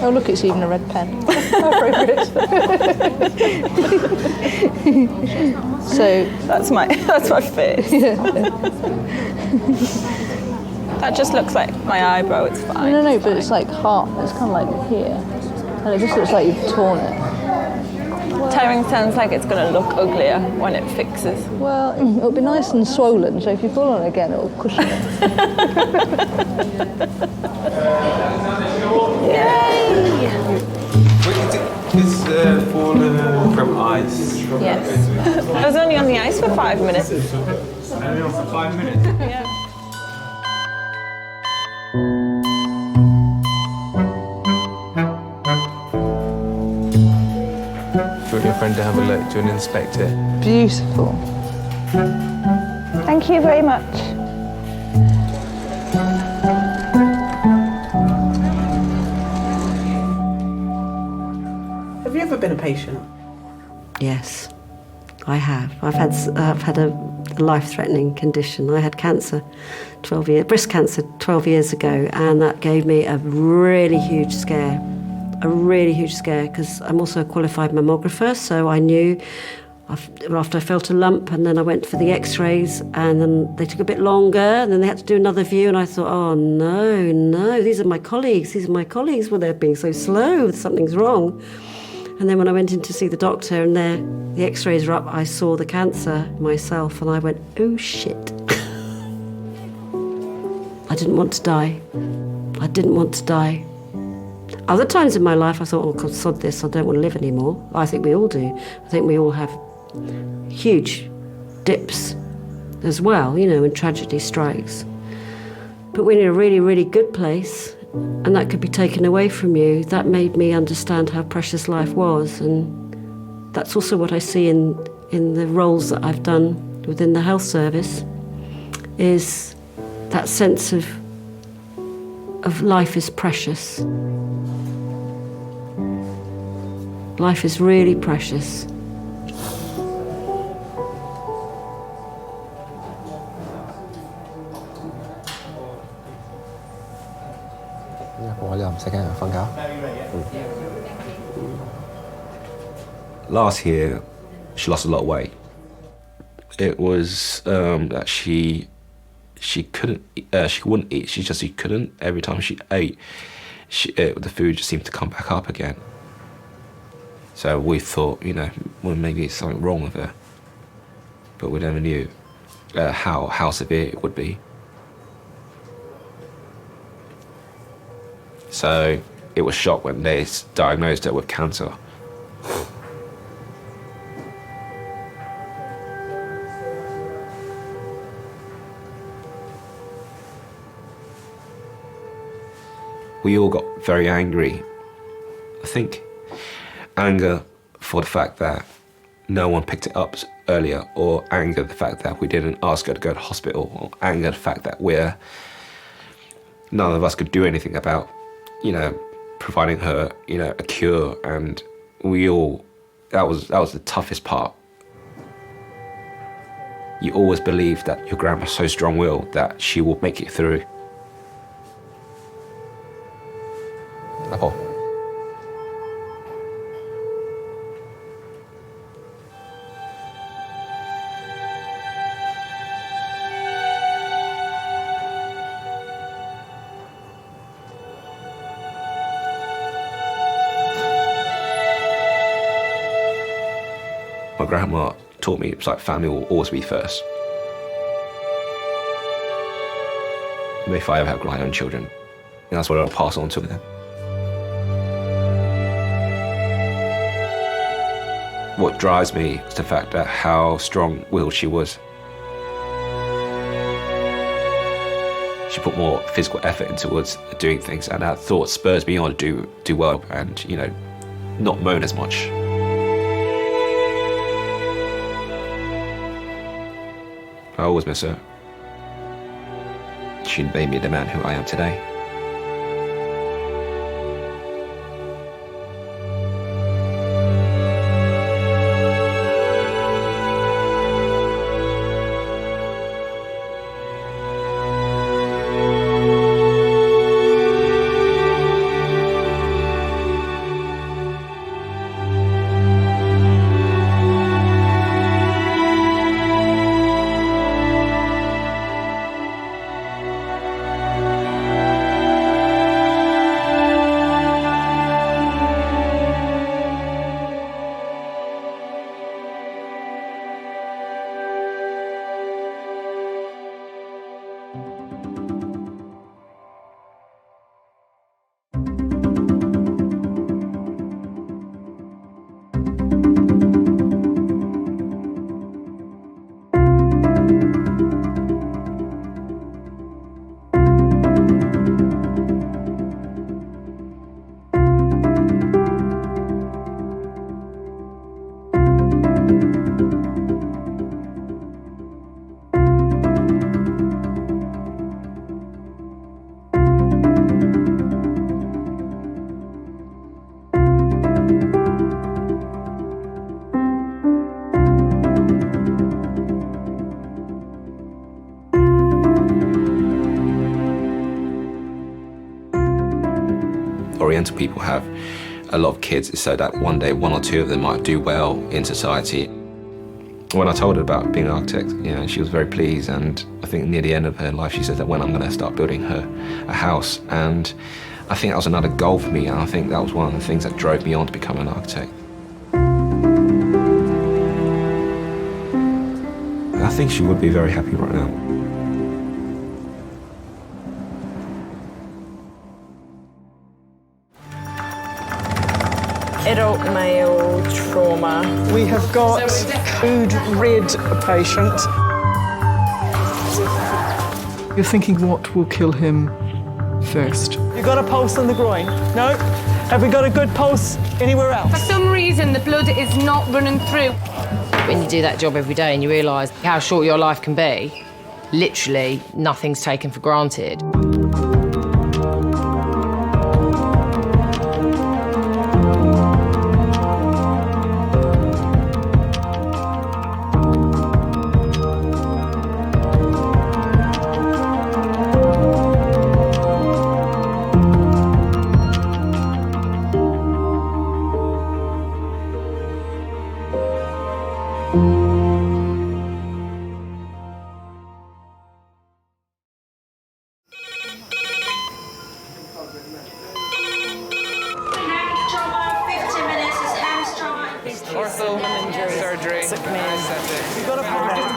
S17: Oh look, it's even a red pen. How appropriate. So
S11: that's my face. That just looks like my eyebrow. It's fine.
S17: No, but it's like heart. It's kind of like here, and it just looks like you've torn it.
S11: Tearing sounds like it's going to look uglier when it fixes.
S17: Well, it'll be nice and swollen, so if you fall on it again, it'll cushion it.
S11: Yay!
S9: It's fallen from ice.
S11: Yes. I was only on the ice for 5 minutes.
S9: Only on for 5 minutes?
S11: Yeah.
S9: For your friend to have a look, to inspect it.
S17: Beautiful.
S11: Thank you very much.
S8: Have you ever been a patient?
S15: Yes, I have. I've had a life-threatening condition. I had cancer, breast cancer 12 years ago, and that gave me a really huge scare. Because I'm also a qualified mammographer, so I knew After I felt a lump, and then I went for the x-rays, and then they took a bit longer, and then they had to do another view, and I thought, oh no, these are my colleagues, well, they're being so slow, something's wrong. And then when I went in to see the doctor, and the x-rays were up, I saw the cancer myself, and I went, oh shit. I didn't want to die. Other times in my life I thought, oh God, sod this, I don't want to live anymore. I think we all do. I think we all have huge dips as well, when tragedy strikes. But when you're in a really, really good place, and that could be taken away from you, that made me understand how precious life was. And that's also what I see in the roles that I've done within the health service, is that sense of life is precious. Life is really precious.
S12: Last year, she lost a lot of weight. It was that she couldn't, she wouldn't eat. She couldn't. Every time she ate, the food just seemed to come back up again. So we thought, well, maybe it's something wrong with her, but we never knew how severe it would be. So it was shocked when they diagnosed her with cancer. We all got very angry. I think anger for the fact that no one picked it up earlier, or anger the fact that we didn't ask her to go to hospital, or anger the fact that none of us could do anything about, providing her, a cure. And that was the toughest part. You always believe that your grandma's so strong-willed that she will make it through.
S14: Apple.
S12: My grandma taught me it's like family will always be first. If I ever have my own children, that's what I'll pass on to them. What drives me is the fact that how strong-willed she was. She put more physical effort towards doing things, and that thought spurs me on to do well and, not moan as much. I always miss her. She made me the man who I am today. Oriental people have a lot of kids so that one day one or two of them might do well in society. When I told her about being an architect, she was very pleased, and I think near the end of her life she said that when I'm going to start building her a house, and I think that was another goal for me, and I think that was one of the things that drove me on to become an architect. I think she would be very happy right now.
S4: Adult male trauma. We have got food rid patient.
S1: You're thinking what will kill him first?
S4: You got a pulse on the groin? No? Have we got a good pulse anywhere else?
S18: For some reason, the blood is not running through.
S20: When you do that job every day and you realise how short your life can be, literally nothing's taken for granted.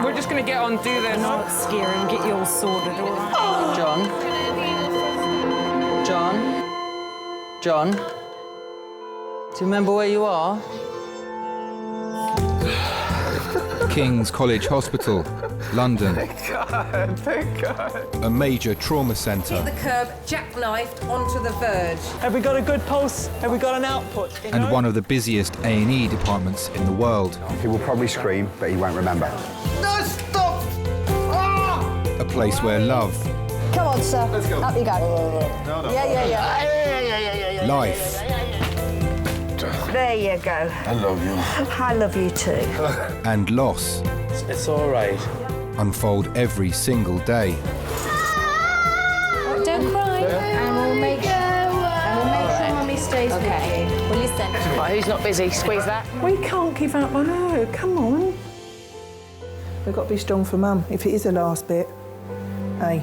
S4: We're just going to get on, do this.
S15: Not scare him, get you all sorted, all right?
S22: John? Do you remember where you are?
S5: King's College Hospital, London.
S4: Thank God.
S5: A major trauma centre.
S25: Hit the curb, jackknifed onto the verge.
S4: Have we got a good pulse? Have we got an output?
S5: And one of the busiest A&E departments in the world.
S26: He will probably scream, but he won't remember.
S25: No, stop! Ah!
S5: A place where love,
S25: Come on, sir.
S26: Let's go.
S25: Up you go.
S26: No.
S25: Yeah.
S5: life,
S25: There you go.
S26: I love you.
S25: I love you too.
S5: and loss
S3: It's all right.
S5: unfold every single day.
S21: Don't cry. And we'll make sure Mummy stays with you.
S20: Well, listen. Right, who's not busy? Squeeze that.
S7: We can't give up on her. Come on. We've got to be strong for Mum, if it is the last bit. Hey.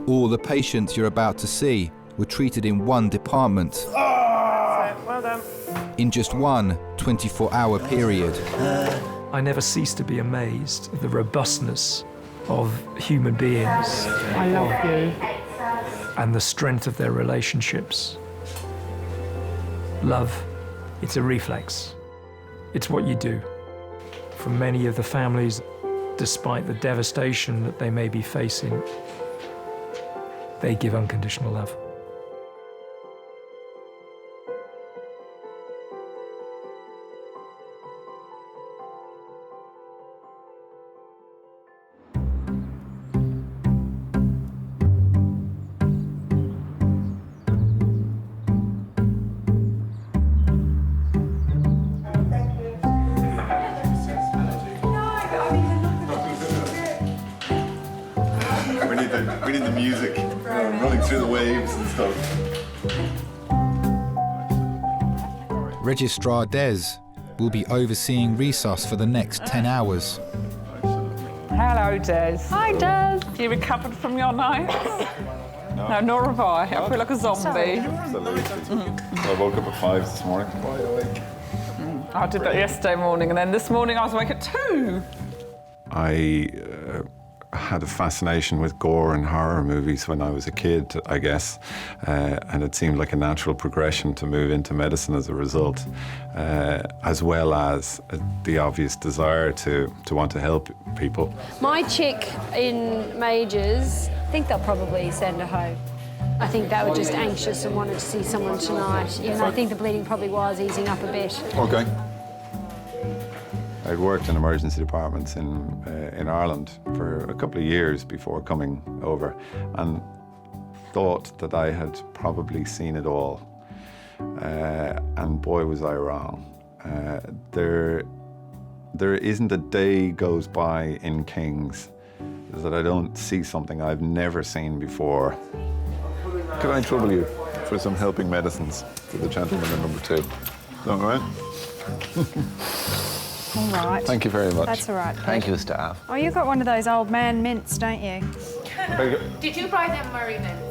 S5: All the patients you're about to see were treated in one department.
S4: Well done.
S5: In just one 24-hour period.
S16: I never cease to be amazed at the robustness of human beings.
S4: I love you.
S16: And the strength of their relationships. Love, it's a reflex. It's what you do. For many of the families, despite the devastation that they may be facing, they give unconditional love.
S27: We need the music running through the waves and stuff.
S5: Registrar Des will be overseeing resus for the next 10 hours.
S4: Hello, Des.
S11: Hi, Des.
S4: You recovered from your night? No, nor have I. I feel like a zombie.
S27: Absolutely. I woke up at 5 this morning. Wide awake.
S4: I did that yesterday morning, and then this morning I was awake at 2.
S27: I had a fascination with gore and horror movies when I was a kid, I guess, and it seemed like a natural progression to move into medicine as a result, as well as the obvious desire to want to help people.
S21: My chick in Majors, I think they'll probably send her home. I think they were just anxious and wanted to see someone tonight, even though I think the bleeding probably was easing up a bit.
S27: Okay. I'd worked in emergency departments in Ireland for a couple of years before coming over, and thought that I had probably seen it all. And boy, was I wrong. There isn't a day goes by in King's that I don't see something I've never seen before. Could I trouble you for some helping medicines to the gentleman in number 2? All right.
S2: All right.
S6: Thank you very much.
S2: That's all right.
S6: Thank you, staff.
S2: Oh, you've got one of those old man mints, don't you?
S18: Did you buy them Murray mints?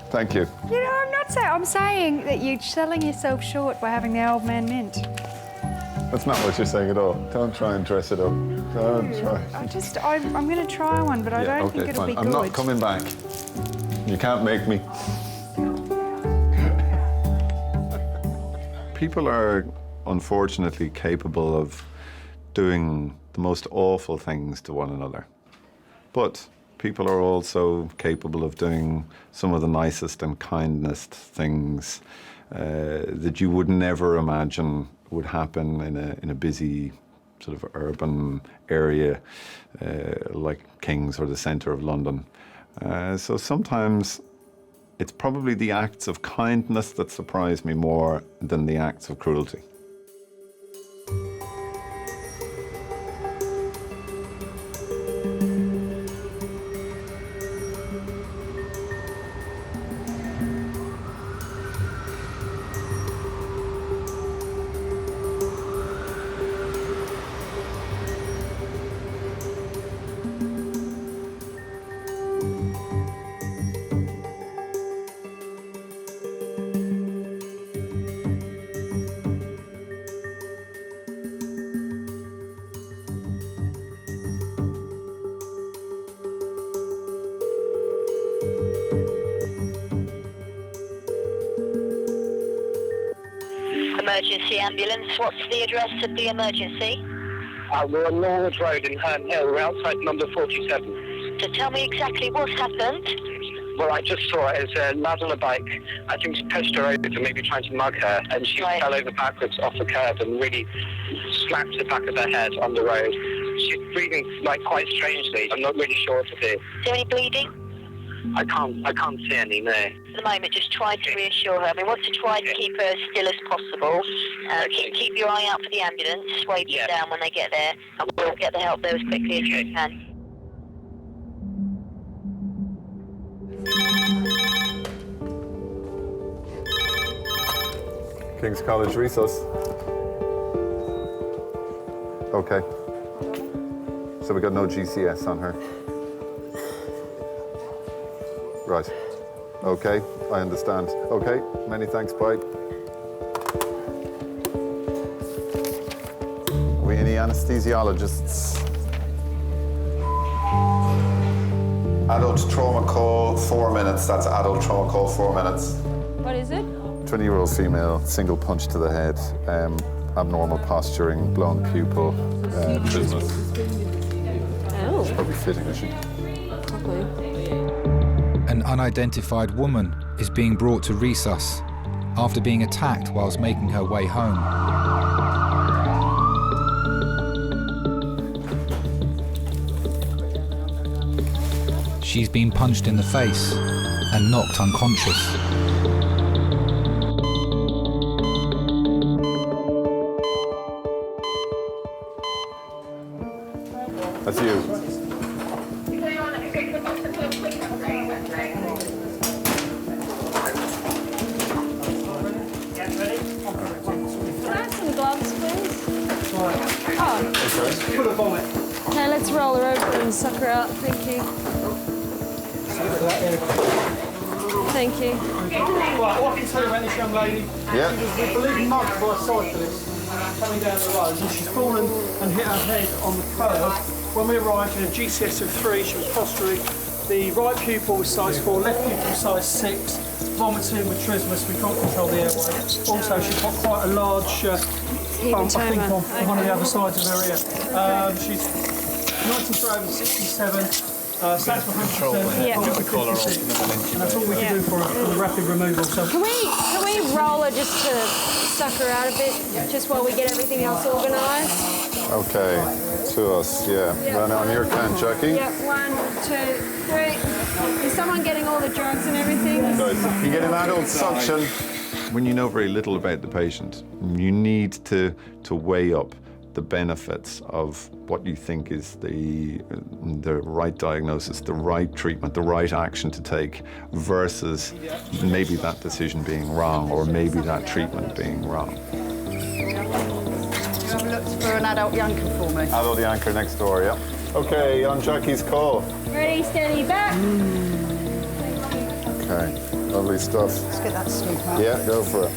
S27: Thank you.
S2: You know, I'm not saying. I'm saying that you're selling yourself short by having the old man mint.
S27: That's not what you're saying at all. Don't try and dress it up. Don't try.
S2: I'm going to try one, but I don't think it'll be good.
S27: I'm not coming back. You can't make me. People are unfortunately capable of doing the most awful things to one another. But people are also capable of doing some of the nicest and kindest things that you would never imagine would happen in a busy sort of urban area like King's or the centre of London. So sometimes it's probably the acts of kindness that surprise me more than the acts of cruelty.
S10: Emergency ambulance, what's the address of the emergency?
S13: We're on Norwood Road in Herne Hill, we're outside number 47.
S10: So tell me exactly what's happened.
S13: Well, I just saw it as a lad on a bike. I think he pushed her over to maybe trying to mug her, and she fell over backwards off the curb and really slapped the back of her head on the road. She's breathing like quite strangely. I'm not really sure what to do.
S10: Is there any bleeding?
S13: I can't see any, no.
S10: At the moment, just try to reassure her. I mean, want to try to keep her as still as possible. Keep your eye out for the ambulance. Wave them down when they get there, and we'll get the help there as quickly as we can.
S27: King's College Resus. Okay. So we got no GCS on her. Right. Okay, I understand. Okay, many thanks, bye. Are we any anesthesiologists? Adult trauma call, 4 minutes. That's adult trauma call, 4 minutes.
S11: What is it?
S27: 20-year-old female, single punch to the head, abnormal posturing, blown pupil, business.
S11: Oh.
S27: It's probably fitting, is she?
S11: Okay.
S5: An unidentified woman is being brought to resus after being attacked whilst making her way home. She's been punched in the face and knocked unconscious.
S27: That's you.
S11: Okay, let's roll her over and suck her out. Thank you. Thank you.
S19: Right, what I can tell you about this young lady, we believe mugged by a cyclist coming down the road, and she's fallen and hit her head on the curb. When we arrived in a GCS of 3, she was posturing. The right pupil was size 4, left pupil size 6, vomiting with trismus, we can't control the airway. Also, she's got quite a large bump, I think, on one of the other sides of her ear. She's 93 over 67. Sat for 100%.
S11: Yeah.
S19: And that's all we can do for the rapid removal. So
S11: Can we roll her just to suck her out a bit, just while we get everything else organised?
S27: Okay, to us, yeah. Run on your count, Jackie.
S11: Yeah, 1, 2, 3. Is someone getting all the drugs and everything?
S27: You get an adult suction. When you know very little about the patient, you need to weigh up the benefits of what you think is the right diagnosis, the right treatment, the right action to take, versus maybe that decision being wrong or maybe that treatment being wrong.
S2: I've looked for
S6: an adult yanker for me.
S27: Adult yanker next door, yeah. Okay, on Jackie's call.
S21: Ready, steady, back.
S27: Okay, lovely stuff.
S6: Let's get that sleep out.
S27: Yeah, go for it.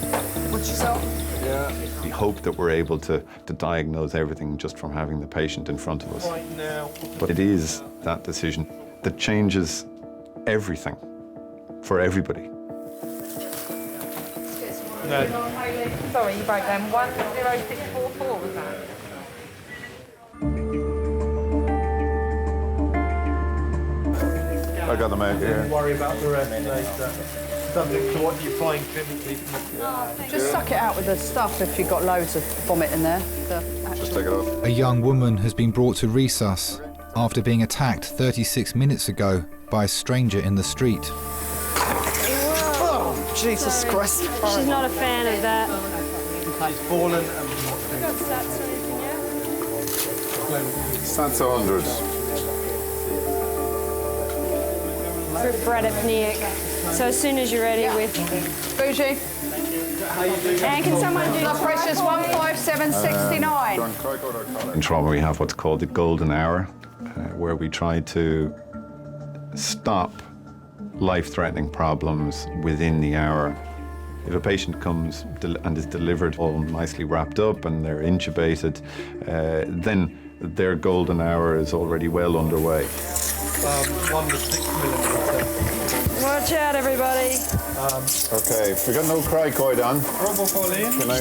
S6: Watch yourself.
S27: Yeah. We hope that we're able to diagnose everything just from having the patient in front of us.
S19: Right now.
S27: But it is that decision that changes everything for everybody.
S19: No.
S18: Sorry, you broke down. 10644 was that?
S27: I got them out here.
S19: Don't worry about the rest later. Subject to what you find clinically.
S6: Just suck it out with the stuff if you've got loads of vomit in there.
S27: Just take it off.
S5: A young woman has been brought to resus after being attacked 36 minutes ago by a stranger in the street.
S6: Oh, Jesus Christ.
S21: She's not a fan of that.
S19: She's fallen and...
S27: That's 100.
S21: For bradypneic. So as soon as you're ready with...
S6: Bougie.
S21: And can someone do...
S6: Blood pressure's 15769.
S27: In trauma, we have what's called the golden hour, where we try to stop life-threatening problems within the hour. If a patient comes and is delivered all nicely wrapped up and they're intubated, then their golden hour is already well underway.
S19: 1 to 6 millimetre.
S21: Watch out, everybody.
S27: Okay, we got no cricoid on.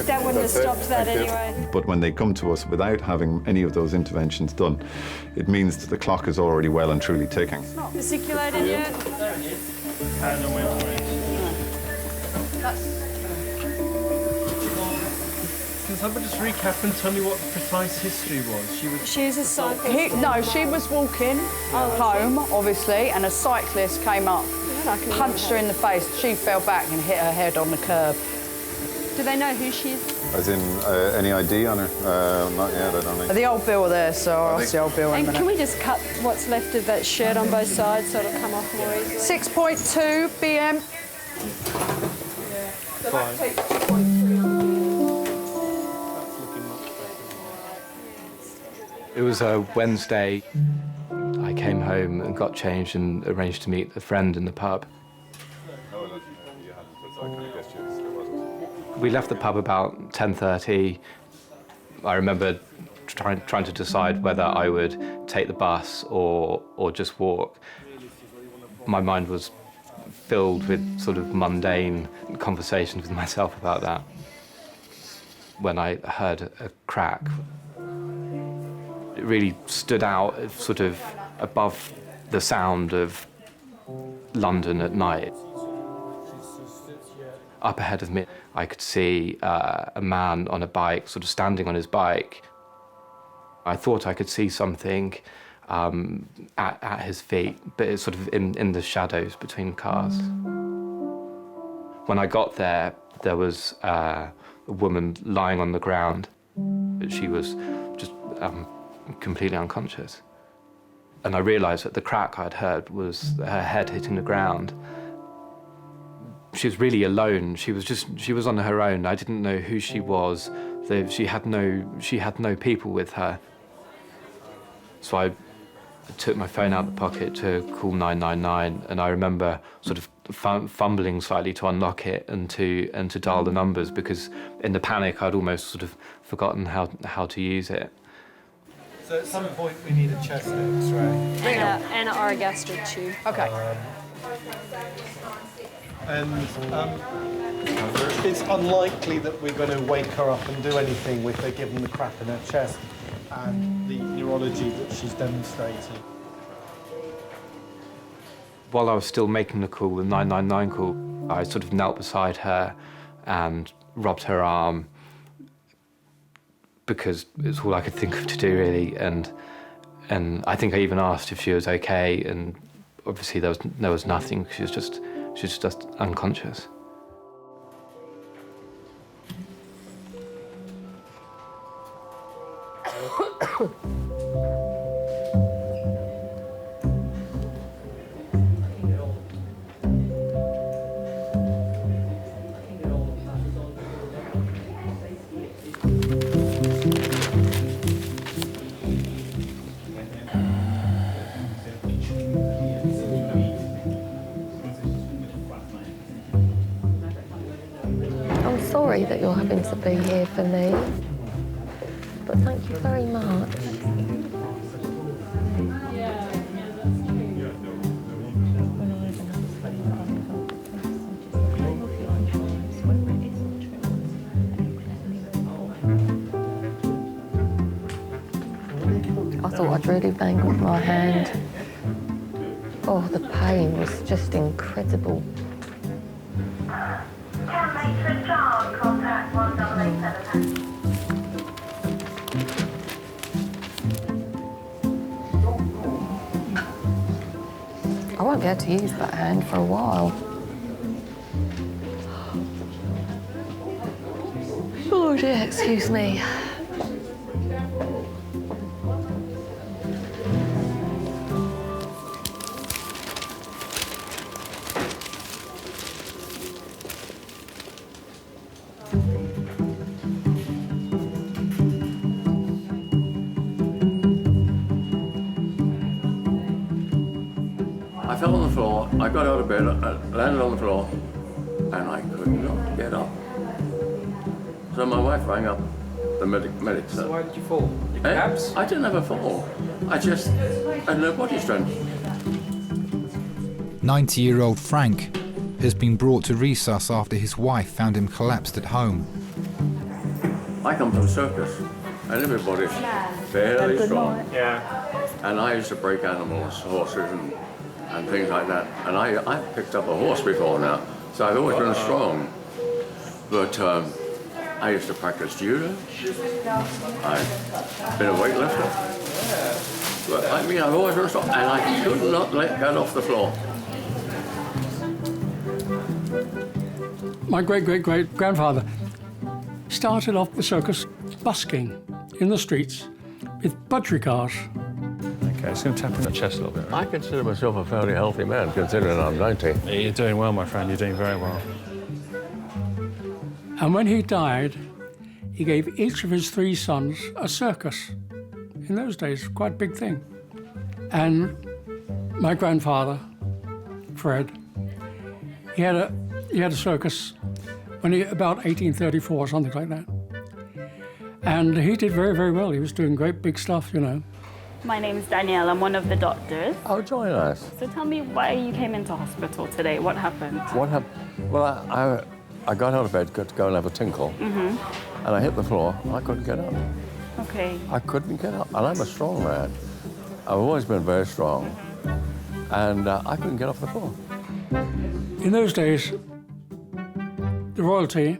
S21: That wouldn't have stopped that anyway.
S27: But when they come to us without having any of those interventions done, it means that the clock is already well and truly ticking.
S21: It's not fasciculated yet.
S19: Can someone just recap and tell me what the precise history was?
S21: She was a cyclist.
S6: No, she was walking home, obviously, and a cyclist came up, punched her in the face. She fell back and hit her head on the curb.
S21: Do they know who she is?
S27: As in, any ID on her? Not yet, I don't think.
S6: The old bill there, so I'll see the old bill in a
S21: And
S6: minute.
S21: can we just cut what's left of that shirt on both sides so it'll come off more easily?
S6: 6.2 BM.
S8: It was a Wednesday. I came home and got changed and arranged to meet a friend in the pub. We left the pub about 10:30. I remember trying to decide whether I would take the bus or just walk. My mind was filled with sort of mundane conversations with myself about that. When I heard a crack, it really stood out sort of above the sound of London at night. Up ahead of me, I could see a man on a bike, sort of standing on his bike. I thought I could see something at his feet, but it's sort of in the shadows between cars. When I got there, there was a woman lying on the ground, but she was just completely unconscious. And I realised that the crack I'd heard was her head hitting the ground. She was really alone. She was on her own. I didn't know who she was. She had no people with her. So I took my phone out of the pocket to call 999, and I remember sort of fumbling slightly to unlock it and to dial the numbers, because in the panic I'd almost sort of forgotten how to use it.
S19: So at some point we need a chest X-ray.
S21: And an orogastric tube.
S6: Okay.
S19: It's unlikely that we're going to wake her up and do anything with her given the crack in her chest and the neurology that she's demonstrated.
S8: While I was still making the call, the 999 call, I sort of knelt beside her and rubbed her arm, because it's all I could think of to do, really. And I think I even asked if she was okay, and obviously there was nothing. She was just unconscious.
S1: sorry that you're having to be here for me, but thank you very much. I thought I'd really mangled my hand. Oh, the pain was just incredible. I won't be able to use that hand for a while. Oh dear, excuse me.
S9: I fell on the floor, I got out of bed, I landed on the floor, and I could not get up. So my wife rang up the medics.
S3: So why did you fall? You collapsed?
S9: I didn't have a fall. I just had no body strength.
S5: 90-year-old Frank has been brought to resus after his wife found him collapsed at home.
S9: I come from a circus, and everybody's fairly strong. And I used to break animals, horses and things like that. And I've picked up a horse before now, so I've always been strong. But I used to practice judo. I've been a weightlifter. But I mean, I've always been strong, and I could not let go off the floor.
S19: My great-great-great-grandfather started off the circus busking in the streets with budgie cars.
S16: Okay, it's going to tap in the chest a little bit.
S9: I consider myself a fairly healthy man, considering I'm 90.
S16: You're doing well, my friend. You're doing very well.
S19: And when he died, he gave each of his 3 sons a circus. In those days, quite a big thing. And my grandfather, Fred, he had a circus when about 1834 or something like that. And he did very, very well. He was doing great big stuff, you know.
S12: My name is Danielle. I'm one of the doctors.
S9: Oh, join us.
S12: So tell me why you came into hospital today. What happened?
S9: What happened? Well, I got out of bed to go and have a tinkle, and I hit the floor. I couldn't get up.
S12: Okay.
S9: I couldn't get up, and I'm a strong man. I've always been very strong, and I couldn't get off the floor.
S19: In those days, the royalty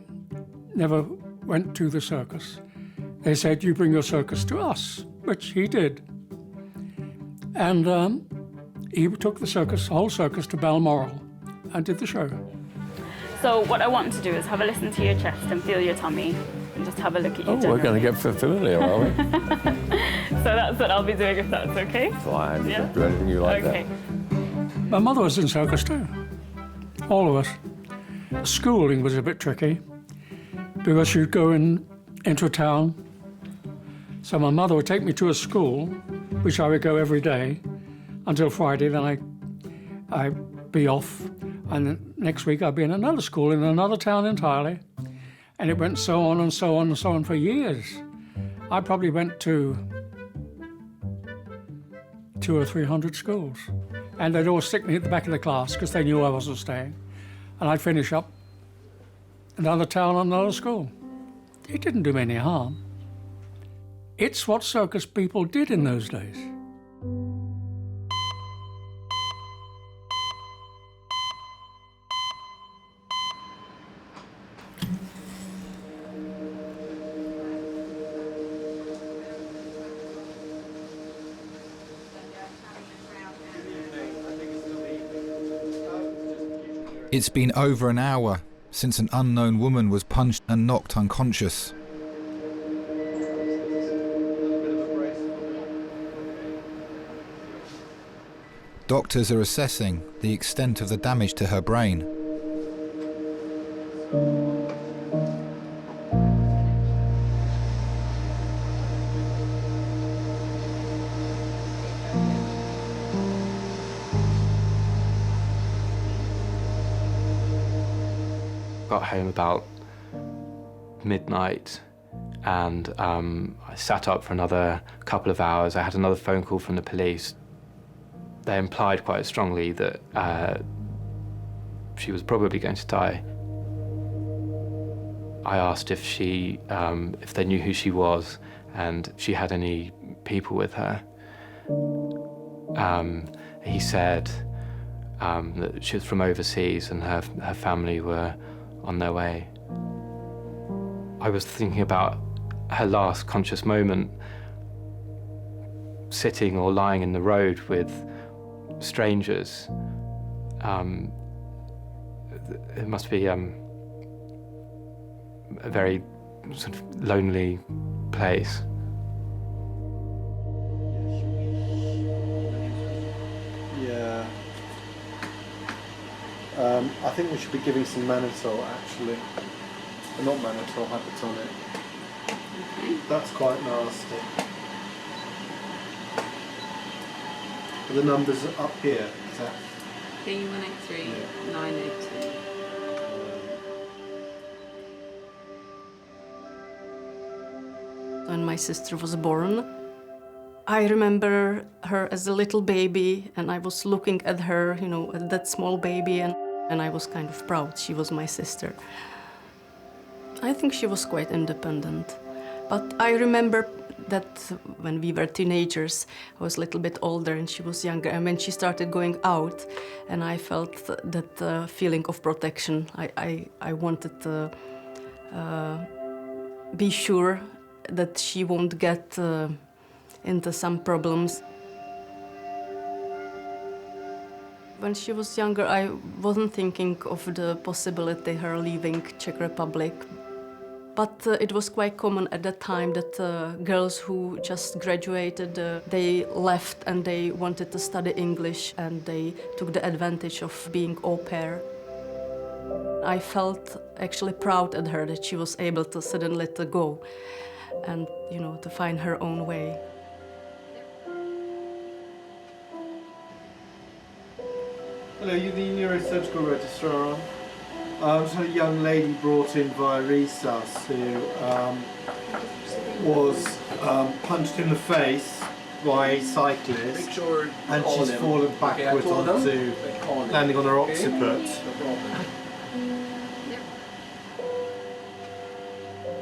S19: never went to the circus. They said, you bring your circus to us, which he did. And he took the whole circus to Balmoral and did the show.
S12: So what I want to do is have a listen to your chest and feel your tummy and just have a look at your
S9: Oh, we're going to get familiar, are we?
S12: So that's what I'll be doing, if that's okay?
S9: Fine, you
S12: Yeah?
S9: can do anything you like
S12: Okay.
S19: My mother was in circus too, all of us. Schooling was a bit tricky because you'd go into a town. So my mother would take me to a school, which I would go every day until Friday, then I'd be off. And the next week I'd be in another school in another town entirely. And it went so on and so on and so on for years. I probably went to 200 or 300 schools. And they'd all stick me at the back of the class because they knew I wasn't staying. And I'd finish up another town, another school. It didn't do me any harm. It's what circus people did in those days.
S5: It's been over an hour since an unknown woman was punched and knocked unconscious. Doctors are assessing the extent of the damage to her brain.
S8: Got home about midnight, and I sat up for another couple of hours. I had another phone call from the police. They implied quite strongly that she was probably going to die. I asked if they knew who she was and if she had any people with her. He said that she was from overseas and her family were on their way. I was thinking about her last conscious moment, sitting or lying in the road with strangers. It must be a very sort of lonely place.
S19: Yeah. I think we should be giving some mannitol, actually. Not mannitol, hypertonic.
S12: Okay.
S19: That's quite nasty. Are the numbers up here? Is that?
S12: K183 982.
S14: When my sister was born, I remember her as a little baby, and I was looking at her, you know, at that small baby, and I was kind of proud she was my sister. I think she was quite independent. But I remember that when we were teenagers, I was a little bit older and she was younger, and when she started going out, and I felt that feeling of protection. I wanted to be sure that she won't get into some problems. When she was younger, I wasn't thinking of the possibility of her leaving Czech Republic. But it was quite common at that time that girls who just graduated, they left and they wanted to study English, and they took the advantage of being au pair. I felt actually proud at her that she was able to suddenly to go and, you know, to find her own way.
S19: Hello, you're the neurosurgical registrar. Just had a young lady brought in via resus who was punched in the face by a cyclist, and she's fallen backwards onto, landing on her occiput.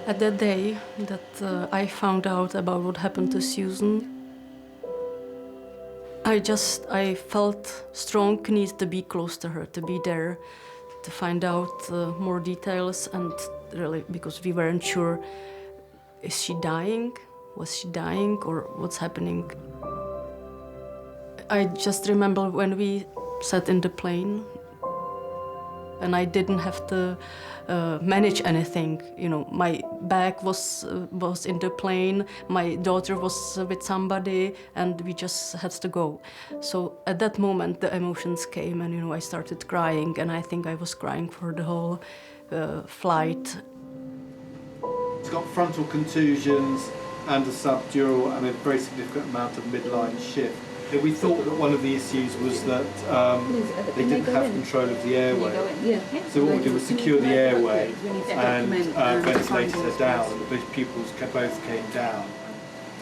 S14: At that day that I found out about what happened to Susan, I felt strong need to be close to her, to be there, to find out more details, and really, because we weren't sure, is she dying? Was she dying, or what's happening? I just remember when we sat in the plane, and I didn't have to manage anything. You know, my bag was in the plane, my daughter was with somebody, and we just had to go. So at that moment, the emotions came, and, you know, I started crying, and I think I was crying for the whole flight.
S19: She's got frontal contusions and a subdural and a very significant amount of midline shift. We thought that one of the issues was that they didn't have control of the airway. So what we did was secure the airway and ventilated her down, and the pupils both came down.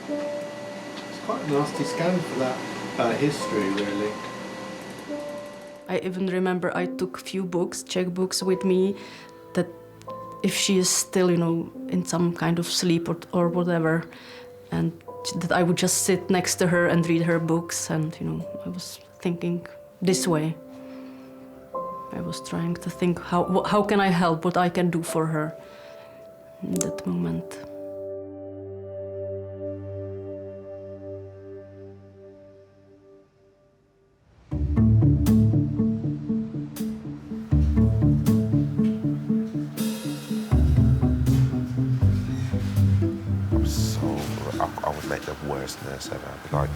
S19: It's quite a nasty scan for that history, really.
S14: I even remember I took a few books, Czech books, with me, that if she is still, you know, in some kind of sleep or whatever, and that I would just sit next to her and read her books, and, you know, I was thinking this way. I was trying to think how can I help, what I can do for her in that moment.
S15: I would make the worst nurse ever. I'd be like...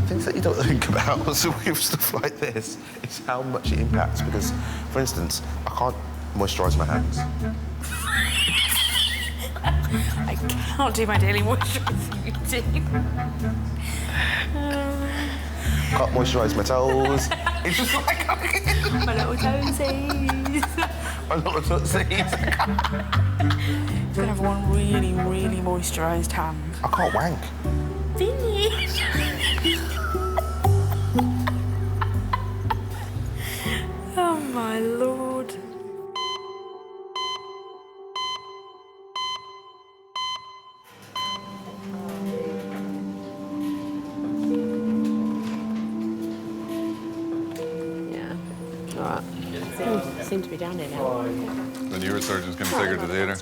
S15: Things that you don't think about with stuff like this is how much it impacts, because, for instance, I can't moisturise my hands.
S12: I cannot do my daily moisturising routine.
S15: Can't moisturise my toes. It's just like...
S12: My little toesies.
S15: My little tootsies.
S12: It's gonna have one really, really moisturised hand.
S15: I can't wank.
S12: Vinny. Oh my lord.
S17: Seem to be down here now.
S27: The neurosurgeon's going to take her to theatre?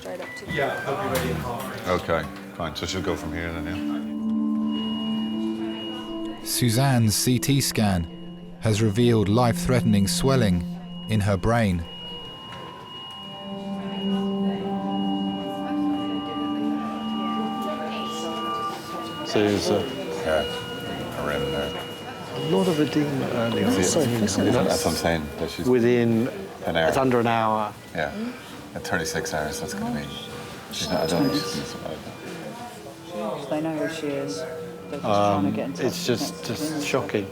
S3: Yeah, I'll be ready in half.
S27: Okay, fine. So she'll go from here then, yeah?
S5: Suzanne's CT scan has revealed life-threatening swelling in her brain.
S27: So it's around there.
S19: A lot of edema earlier.
S27: That's what I'm saying. That she's
S19: Within
S27: an hour.
S19: It's under an hour.
S27: Yeah. At 36 hours, that's going to be... She's not, I don't think she's going to survive that.
S6: They know who she is. They're just trying to get in touch.
S19: It's just shocking.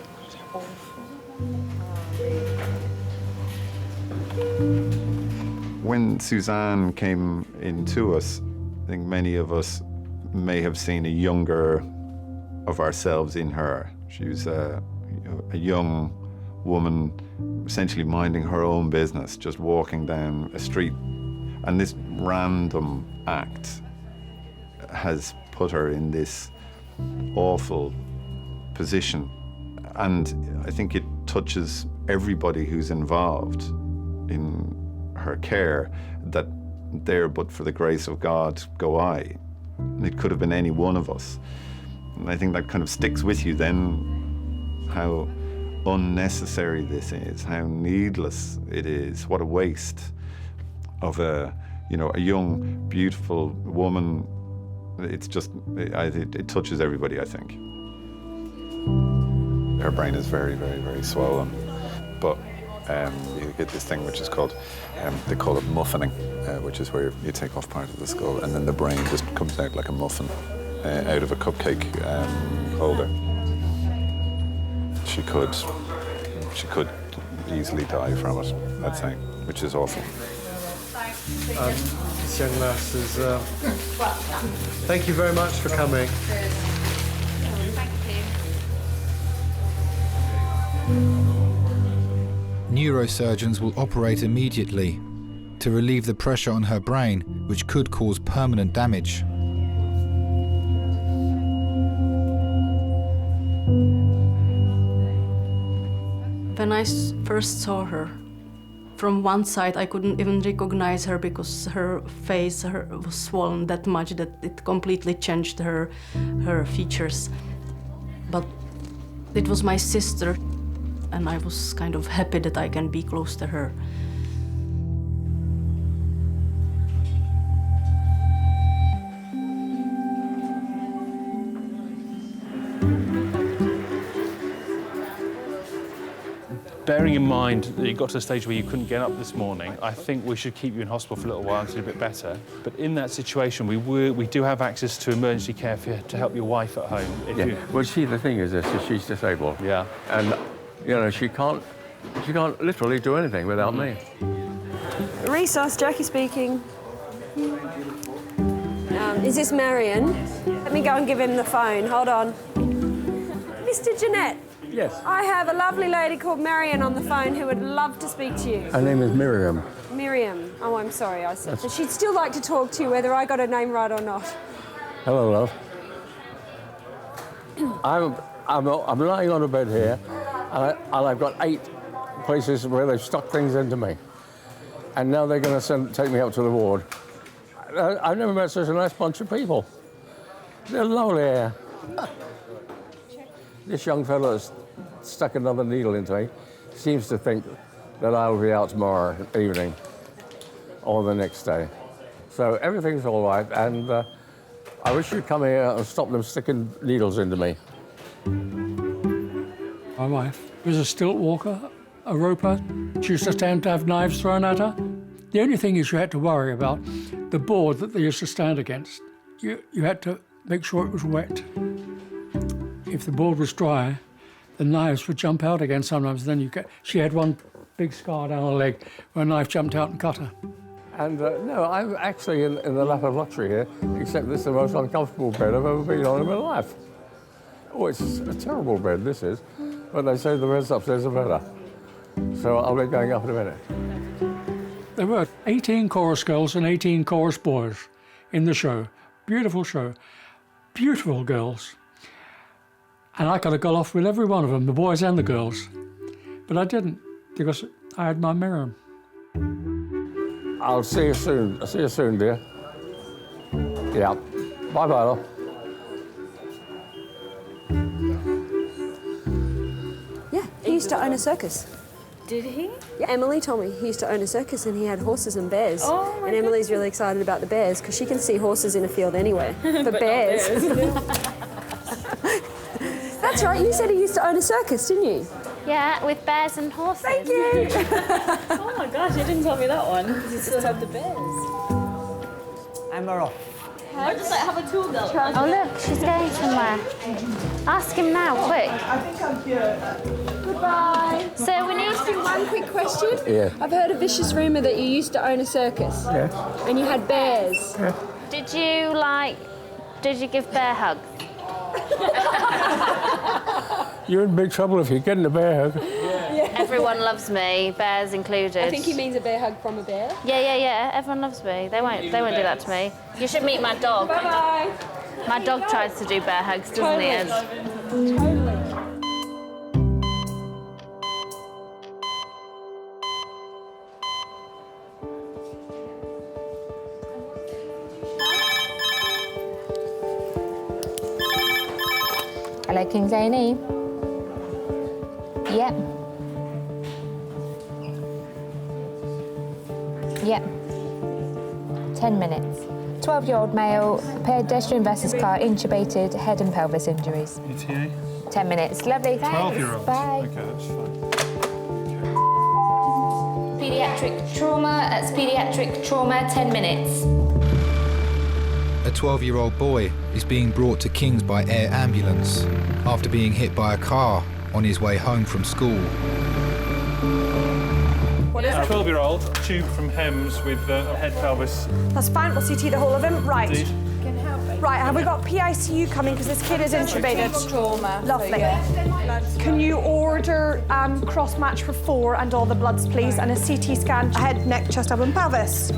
S27: When Suzanne came into us, I think many of us may have seen a younger of ourselves in her. She was a young woman essentially minding her own business, just walking down a street. And this random act has put her in this awful position. And I think it touches everybody who's involved in her care, that there but for the grace of God go I. And it could have been any one of us. And I think that kind of sticks with you then, how unnecessary this is, how needless it is, what a waste of a young, beautiful woman. It's just, it touches everybody, I think. Her brain is very, very, very swollen, but you get this thing which is called, they call it muffining, which is where you take off part of the skull and then the brain just comes out like a muffin out of a cupcake holder. She could easily die from it, I'd say, which is awful.
S19: This young lass is... thank you very much for coming.
S5: Neurosurgeons will operate immediately to relieve the pressure on her brain, which could cause permanent damage.
S14: When I first saw her, from one side I couldn't even recognize her because her face was swollen that much that it completely changed her features. But it was my sister, and I was kind of happy that I can be close to her.
S20: Bearing in mind that you got to the stage where you couldn't get up this morning, I think we should keep you in hospital for a little while until you're a bit better. But in that situation, we do have access to emergency care for you to help your wife at home.
S9: Well, see, the thing is this, she's disabled.
S20: Yeah.
S9: And, she can't literally do anything without me.
S22: Resource, Jackie speaking. Is this Marion? Let me go and give him the phone. Hold on. Mr. Jeanette.
S9: Yes.
S22: I have a lovely lady called Marion on the phone who would love to speak to you.
S9: Her name is Miriam.
S22: Miriam. Oh, I'm sorry, I said. So she'd still like to talk to you, whether I got her name right or not.
S9: Hello, love. I'm lying on a bed here, and I've got 8 places where they've stuck things into me. And now they're going to take me up to the ward. I've never met such a nice bunch of people. They're lovely here. This young fellow has stuck another needle into me. Seems to think that I'll be out tomorrow evening or the next day. So everything's all right, and I wish you'd come here and stop them sticking needles into me.
S23: My wife was a stilt walker, a roper. She used to stand to have knives thrown at her. The only thing is you had to worry about the board that they used to stand against. You had to make sure it was wet. If the board was dry, the knives would jump out again sometimes. Then she had one big scar down her leg where a knife jumped out and cut her.
S4: And no, I'm actually in the lap of luxury here, except this is the most uncomfortable bed I've ever been on in my life. Oh, it's a terrible bed, this is. But they say the beds upstairs are better. So I'll be going up in a minute.
S23: There were 18 chorus girls and 18 chorus boys in the show. Beautiful show. Beautiful girls. And I could have got off with every one of them, the boys and the girls. But I didn't, because I had my mirror.
S4: I'll see you soon. I'll see you soon, dear. Yeah. Bye-bye, love.
S22: Yeah, he used to own a circus.
S12: Did he?
S22: Yeah, Emily told me he used to own a circus and he had horses and bears.
S12: Oh, my
S22: and Emily's really excited about the bears because she can see horses in a field anywhere. But bears. That's right, you said he used to own a circus, didn't you?
S7: Yeah, with bears and horses.
S22: Thank you.
S12: Oh my gosh, you didn't tell me that one. You still have the bears.
S10: And we're off.
S12: I just like have a tour girl.
S7: Oh look, she's going somewhere. Ask him now, quick.
S19: I think I'm here.
S22: Goodbye.
S7: So we need
S22: to ask you one quick question.
S4: Yeah.
S22: I've heard a vicious rumour that you used to own a circus.
S4: Yeah.
S22: And you had bears.
S4: Yeah.
S7: Did you give bear hugs?
S4: You're in big trouble if you're getting a bear hug.
S22: Yeah.
S7: Everyone loves me, bears included.
S22: I think he means a bear hug from a bear.
S7: Yeah. Everyone loves me. They won't do that to me. You should meet my dog.
S22: Bye-bye.
S7: My dog tries to do bear hugs, doesn't he, Ed?
S22: Totally.
S21: Hello, King's A&E. Yep. Yep. 10 minutes. 12-year-old male, pedestrian versus car, intubated, head and pelvis injuries.
S20: ETA?
S21: 10 minutes. Lovely, thanks.
S20: 12-year-old.
S21: Bye.
S20: Okay, that's fine.
S21: Pediatric trauma, that's pediatric trauma, 10 minutes.
S5: A 12-year-old boy is being brought to King's by air ambulance after being hit by a car on his way home from school.
S20: What is it? 12-year-old, tube from Hems with head pelvis.
S22: That's fine, we'll CT the whole of him. Right.
S20: Indeed.
S22: Right, have we got PICU coming because this kid is intubated?
S21: Trauma.
S22: Lovely. Can you order cross-match for 4 and all the bloods, please, and a CT scan, head, neck, chest, abdomen, pelvis.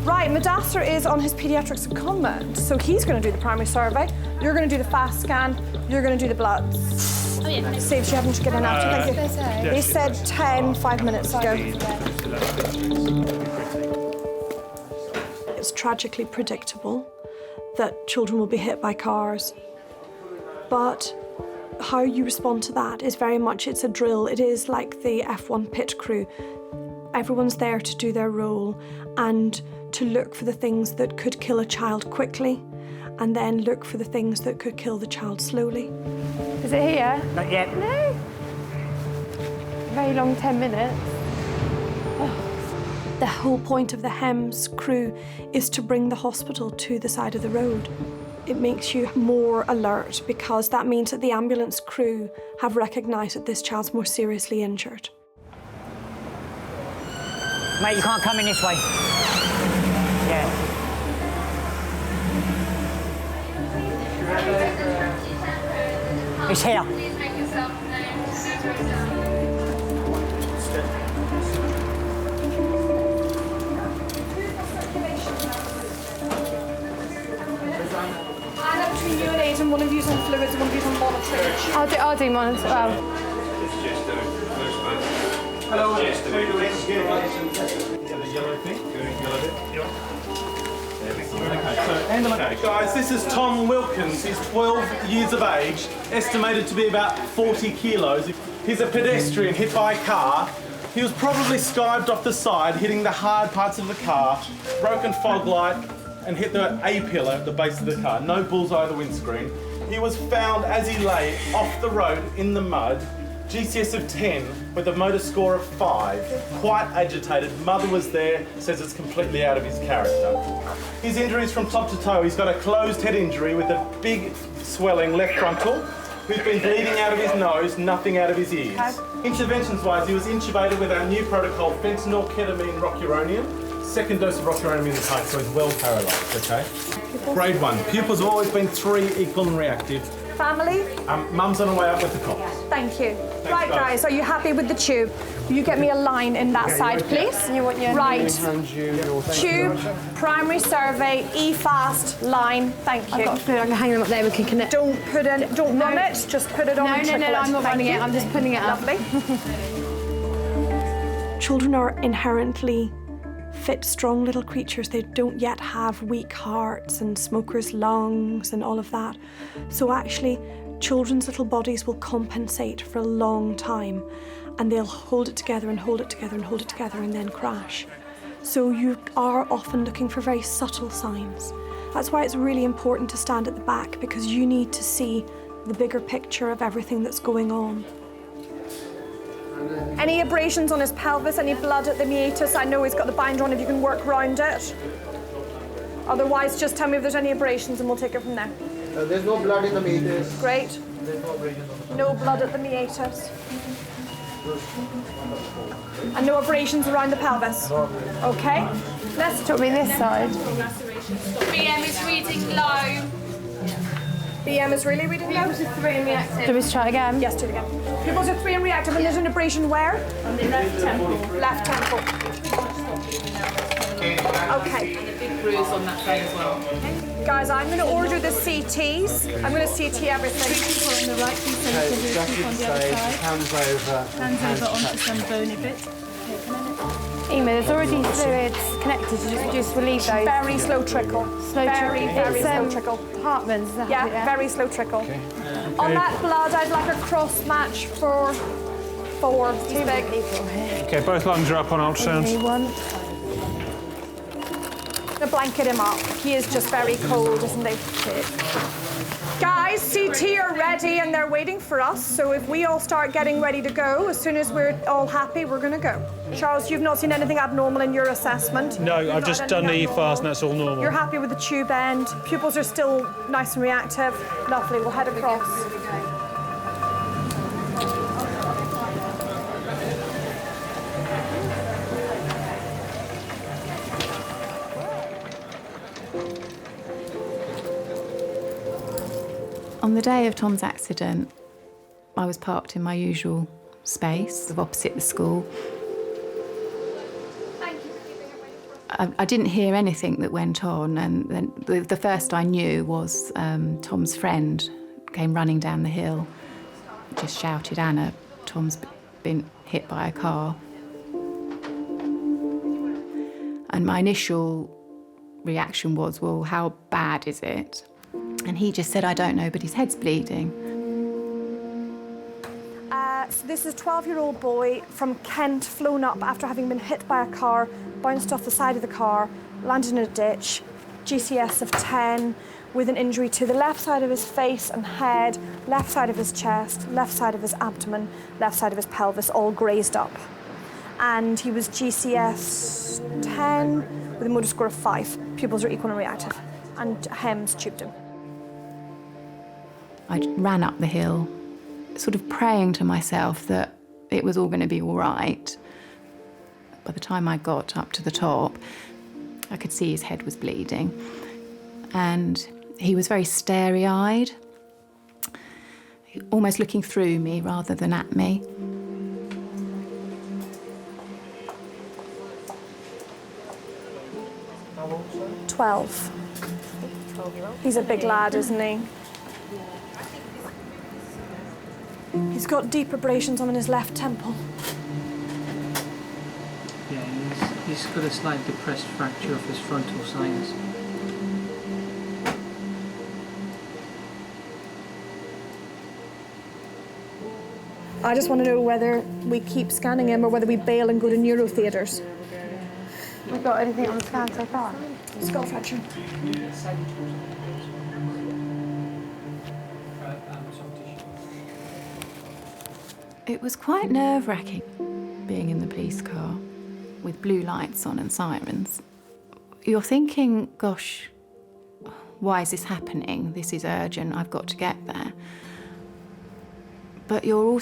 S22: Right, Madasser is on his paediatric secondment, so he's going to do the primary survey. You're going to do the fast scan. You're going to do the bloods.
S7: Oh, yeah.
S22: Saves you having to get in after. Thank you. They said 10, 5 minutes ago. It's tragically predictable that children will be hit by cars, but how you respond to that is very much, it's a drill. It is like the F1 pit crew. Everyone's there to do their role and to look for the things that could kill a child quickly and then look for the things that could kill the child slowly. Is it here?
S10: Not yet.
S22: No. Very long 10 minutes. The whole point of the HEMS crew is to bring the hospital to the side of the road. It makes you more alert because that means that the ambulance crew have recognised that this child's more seriously injured.
S10: Mate, you can't come in this way. Yeah. It's here.
S22: Between you and Aidan, one of you's on fluids and one of you's on monitoring. I'll do monitor.
S19: Hello. The yellow thing. Yellow bit. Okay, guys, this is Tom Wilkins. He's 12 years of age, estimated to be about 40 kilos. He's a pedestrian hit by a car. He was probably skived off the side, hitting the hard parts of the car, broken fog light, and hit the A-pillar at the base of the car. No bullseye of the windscreen. He was found as he lay off the road in the mud, GCS of 10 with a motor score of 5. Quite agitated. Mother was there, says it's completely out of his character. His injuries from top to toe, he's got a closed head injury with a big swelling left frontal,
S2: who's been bleeding out of his nose, nothing out of his ears. Interventions-wise, he was intubated with our new protocol, fentanyl, ketamine, rocuronium. Second dose of rocuronium in the pipe, so he's well paralysed, okay? Grade 1. Pupils have always been 3, equal and reactive.
S22: Family?
S2: Mum's on her way up with the cops.
S22: Thank you.
S2: Thanks,
S22: Right, guys, are you happy with the tube? Will you get me a line in that side, please?
S17: You want your
S22: right.
S17: Tube,
S22: primary survey, E-fast, line. Thank you.
S17: I've got to put it, I can hang them up there, we can connect.
S22: Don't run it, just put it on
S17: No,
S22: and
S17: no,
S22: trickle
S17: no,
S22: it.
S17: I'm not
S22: Thank
S17: running
S22: you.
S17: it, I'm just putting it up.
S22: Lovely. Children are inherently fit, strong little creatures. They don't yet have weak hearts and smokers' lungs and all of that. So actually, children's little bodies will compensate for a long time, and they'll hold it together and hold it together and hold it together and then crash. So you are often looking for very subtle signs. That's why it's really important to stand at the back, because you need to see the bigger picture of everything that's going on. Any abrasions on his pelvis, any blood at the meatus? I know he's got the binder on if you can work around it. Otherwise, just tell me if there's any abrasions and we'll take it from there.
S11: There's no blood in the meatus.
S22: Great.
S11: There's no abrasions on the
S22: No blood at the meatus. And no abrasions around the pelvis. Okay. Let's
S17: Put me this side.
S22: BM is reading low. BM is really reading low?
S17: Pupils are 3 and reactive. Do we try again?
S22: Yes, do it again. Pupils are 3 and reactive, and there's an abrasion where?
S17: On the left temple.
S22: Left temple. Okay.
S17: And a big bruise on that side as well.
S22: Guys, I'm going to order the CTs. I'm going to CT everything.
S17: On the right, please, so you can do it on the other side.
S11: Hands over.
S17: Hands over onto some bony bit. Ema, there's already fluids connected. You just relieve those.
S22: Very slow trickle.
S17: Slow
S22: very,
S17: trickle.
S22: very slow trickle.
S17: Hartman's, is that
S22: Yeah,
S17: it, yeah?
S22: very slow trickle. On that blood, I'd like a cross match for 4. Too big.
S20: Okay, both lungs are up on ultrasound.
S22: To blanket him up. He is just very cold, isn't he? Guys, CT are ready and they're waiting for us. So if we all start getting ready to go, as soon as we're all happy, we're going to go. Charles, you've not seen anything abnormal in your assessment?
S20: No,
S22: You've
S20: I've
S22: not
S20: just
S22: had
S20: done the
S22: anything
S20: E-fast and that's all normal.
S22: You're happy with the tube end. Pupils are still nice and reactive. Lovely, we'll head across.
S13: On the day of Tom's accident, I was parked in my usual space opposite the school. I didn't hear anything that went on, and then the first I knew was Tom's friend came running down the hill, just shouted, "Anna, Tom's been hit by a car." And my initial reaction was, well, how bad is it? And he just said, "I don't know, but his head's bleeding."
S22: So this is a 12-year-old boy from Kent, flown up after having been hit by a car, bounced off the side of the car, landed in a ditch, GCS of 10, with an injury to the left side of his face and head, left side of his chest, left side of his abdomen, left side of his pelvis, all grazed up. And he was GCS 10 with a motor score of 5. Pupils are equal and reactive. And HEMS tubed him.
S13: I ran up the hill, sort of praying to myself that it was all going to be all right. By the time I got up to the top, I could see his head was bleeding. And he was very starey-eyed, almost looking through me rather than at me.
S22: How old, sir? 12. He's a big lad, isn't he? He's got deep abrasions on his left temple.
S18: Yeah, he's got a slight depressed fracture of his frontal sinus.
S22: I just want to know whether we keep scanning him or whether we bail and go to neurotheatres.
S17: We got anything on the scan so far?
S22: Skull fracture.
S13: It was quite nerve-wracking being in the police car with blue lights on and sirens. You're thinking, gosh, why is this happening? This is urgent, I've got to get there. but your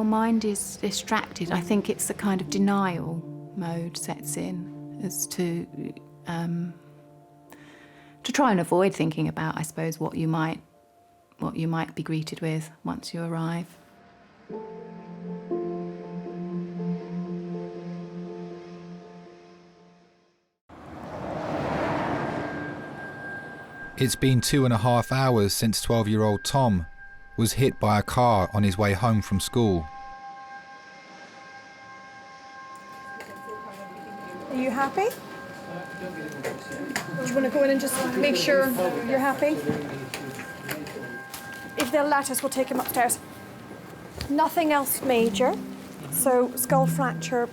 S13: mind is distracted. I think it's the kind of denial mode sets in as to try and avoid thinking about, I suppose, what you might be greeted with once you arrive.
S5: It's been 2.5 hours since 12-year-old Tom was hit by a car on his way home from school.
S22: Are you happy? Do you want to go in and just make sure you're happy? If they'll let us, we'll take him upstairs. Nothing else major. So skull fracture,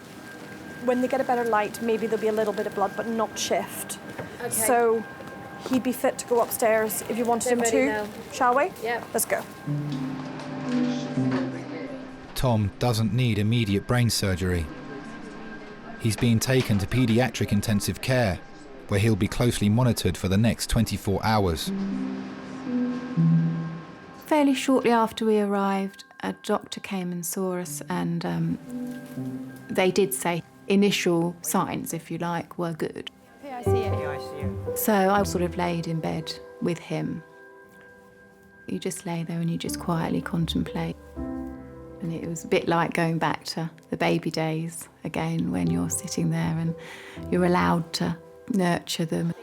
S22: when they get a better light, maybe there'll be a little bit of blood, but not shift.
S17: Okay.
S22: So he'd be fit to go upstairs if you wanted him to.
S17: Now.
S22: Shall we?
S17: Yeah.
S22: Let's go.
S5: Tom doesn't need immediate brain surgery. He's being taken to paediatric intensive care, where he'll be closely monitored for the next 24 hours.
S13: Fairly shortly after we arrived, a doctor came and saw us, and they did say initial signs, if you like, were good. So I sort of laid in bed with him. You just lay there and you just quietly contemplate. And it was a bit like going back to the baby days again, when you're sitting there and you're allowed to nurture them.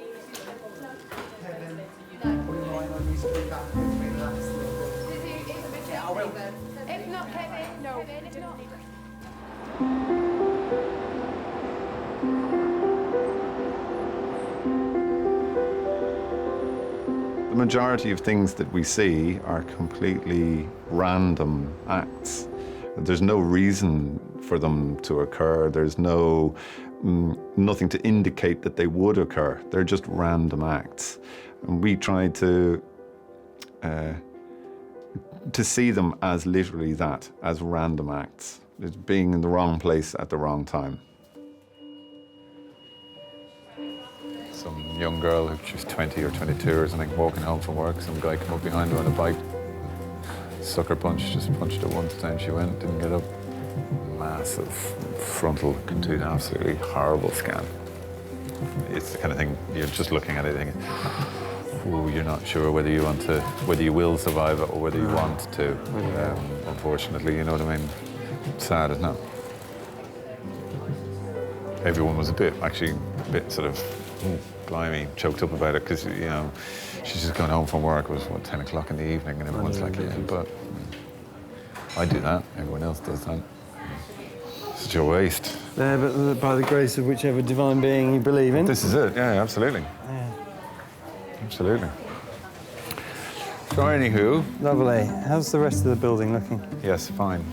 S27: The majority of things that we see are completely random acts. There's no reason for them to occur. There's nothing to indicate that they would occur. They're just random acts. And we try to see them as literally that, as random acts. It's being in the wrong place at the wrong time. Some young girl, who she was 20 or 22 or something, walking home from work, some guy came up behind her on a bike, sucker punch, just punched her once, down she went, didn't get up. Massive frontal contusion, absolutely horrible scan. It's the kind of thing, you're just looking at it thinking, ooh, you're not sure whether you will survive it or whether you want to. Unfortunately, you know what I mean? Sad, isn't it? Everyone was a bit sort of, blimey, choked up about it, because, you know, she's just gone home from work. It was, 10 o'clock in the evening, and everyone's like, yeah, but I do that. Everyone else does that. Such a waste.
S1: Yeah, but by the grace of whichever divine being you believe in.
S27: This is it, yeah, absolutely.
S1: Yeah.
S27: Absolutely. So, anywho.
S1: Lovely. How's the rest of the building looking?
S27: Yes, fine.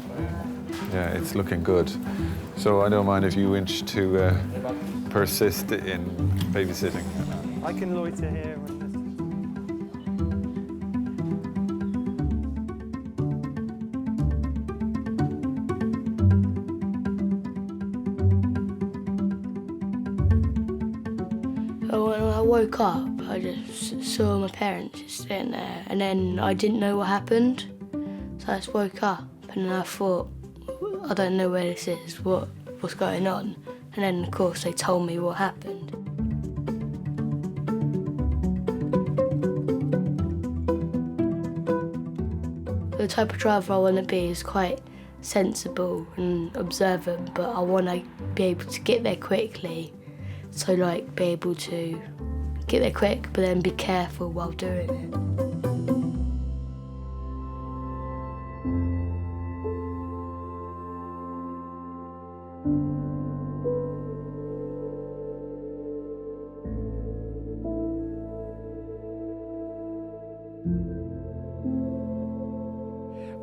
S27: Yeah, it's looking good. So I don't mind if you wish to persist in babysitting.
S1: I can loiter here.
S8: When I woke up, I just saw my parents just sitting there, and then I didn't know what happened. So I just woke up, and I thought, I don't know where this is, what's going on. And then, of course, they told me what happened. The type of driver I want to be is quite sensible and observant, but I want to be able to get there quickly. So, like, be able to get there quick, but then be careful while doing it.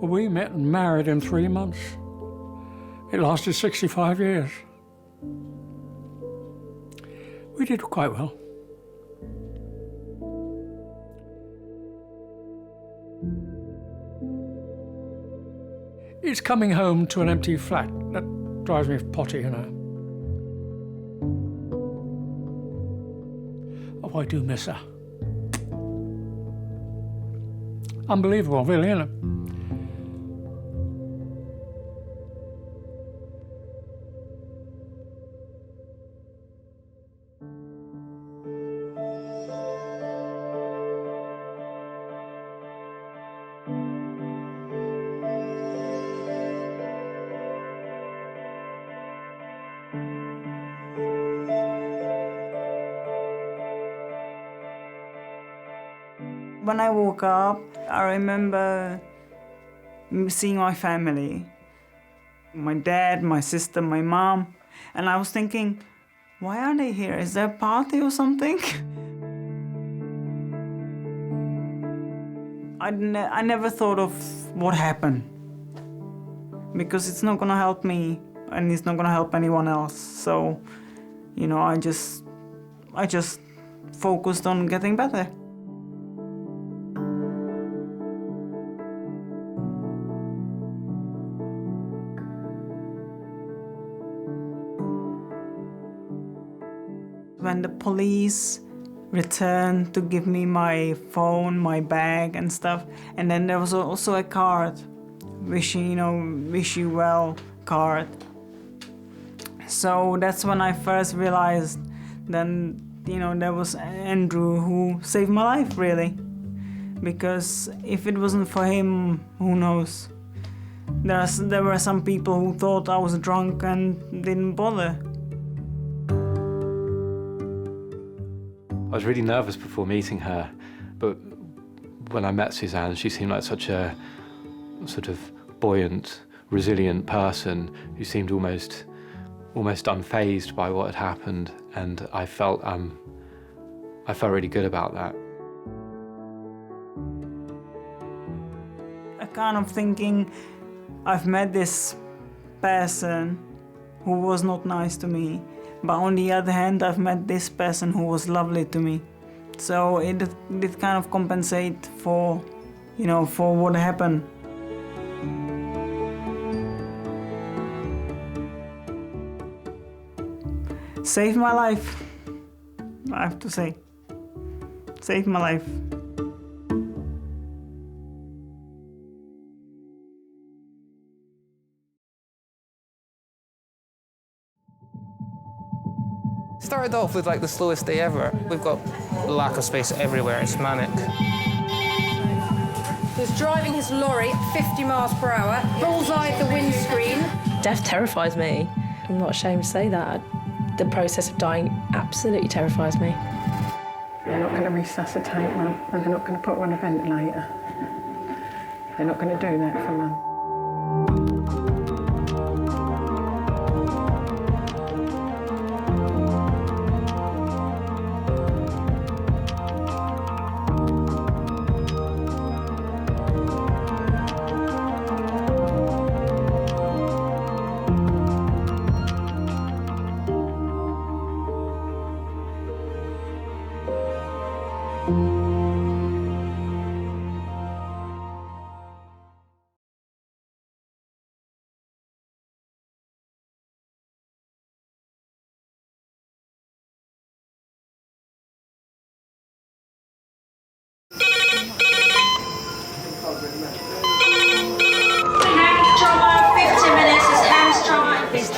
S23: Well, we met and married in 3 months. It lasted 65 years. We did quite well. It's coming home to an empty flat that drives me potty, you know. Oh, I do miss her. Unbelievable, really, isn't it?
S3: When I woke up, I remember seeing my family. My dad, my sister, my mom. And I was thinking, why are they here? Is there a party or something? I never thought of what happened. Because it's not gonna help me and it's not gonna help anyone else. So, you know, I just focused on getting better. When the police returned to give me my phone, my bag and stuff, and then there was also a card, wish you well card. So that's when I first realized then, there was Andrew who saved my life, really. Because if it wasn't for him, who knows? There were some people who thought I was drunk and didn't bother.
S6: I was really nervous before meeting her, but when I met Suzanne, she seemed like such a sort of buoyant, resilient person who seemed almost unfazed by what had happened, and I felt really good about that.
S3: I kind of thinking, I've met this person who was not nice to me, but on the other hand, I've met this person who was lovely to me. So it did kind of compensate for, for what happened. Saved my life, I have to say. Saved my life.
S15: Started off with like the slowest day ever. We've got lack of space everywhere, it's manic.
S16: He was driving his lorry at 50 miles per hour, bullseye the windscreen. Death terrifies me. I'm not ashamed to say that. The process of dying absolutely terrifies me.
S24: They're not going to resuscitate Mum, and they're not going to put her on a ventilator. They're not going to do that for Mum.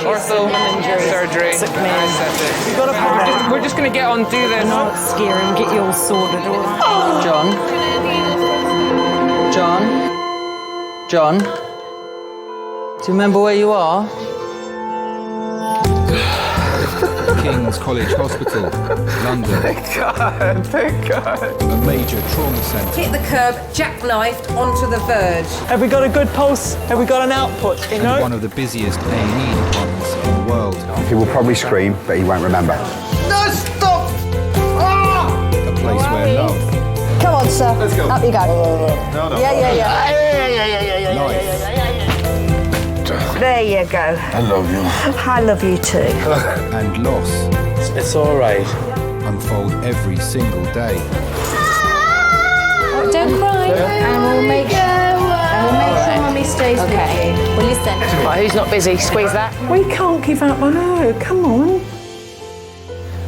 S15: Ortho, surgery, anesthetic. You got a problem? We're just going to get on, do this.
S16: Not scare him, get you all sorted, all right?
S15: John? Do you remember where you are?
S5: King's College Hospital, London.
S16: Thank God.
S5: A major trauma centre.
S16: Hit the curb, jackknifed onto the verge.
S25: Have we got a good pulse? Have we got an output?
S5: And one of the busiest A&E departments in the world.
S26: He will probably scream, but he won't remember.
S25: No, stop! Ah!
S5: A place where love.
S16: Come on, sir.
S26: Let's go.
S16: Up you go.
S26: No.
S16: Yeah.
S5: Life.
S16: There you go.
S26: I love you.
S16: I love you too.
S5: And loss.
S15: It's all right.
S5: Unfold every single day.
S21: Don't cry. And we'll make sure Mummy stays with you. Well, listen.
S15: Right, who's not busy? Squeeze that.
S25: We can't give up on her. Come on.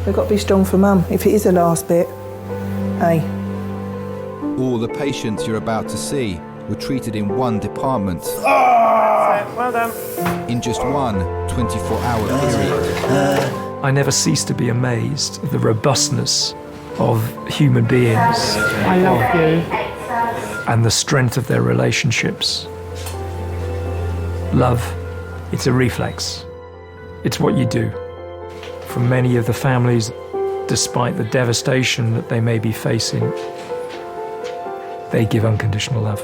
S25: We've got to be strong for Mum, if it is the last bit. Hey.
S5: All the patients you're about to see were treated in one department.
S25: Well done.
S5: In just one 24-hour period.
S28: I never cease to be amazed at the robustness of human beings.
S25: I love you.
S28: And the strength of their relationships. Love, it's a reflex. It's what you do. For many of the families, despite the devastation that they may be facing, They give unconditional love.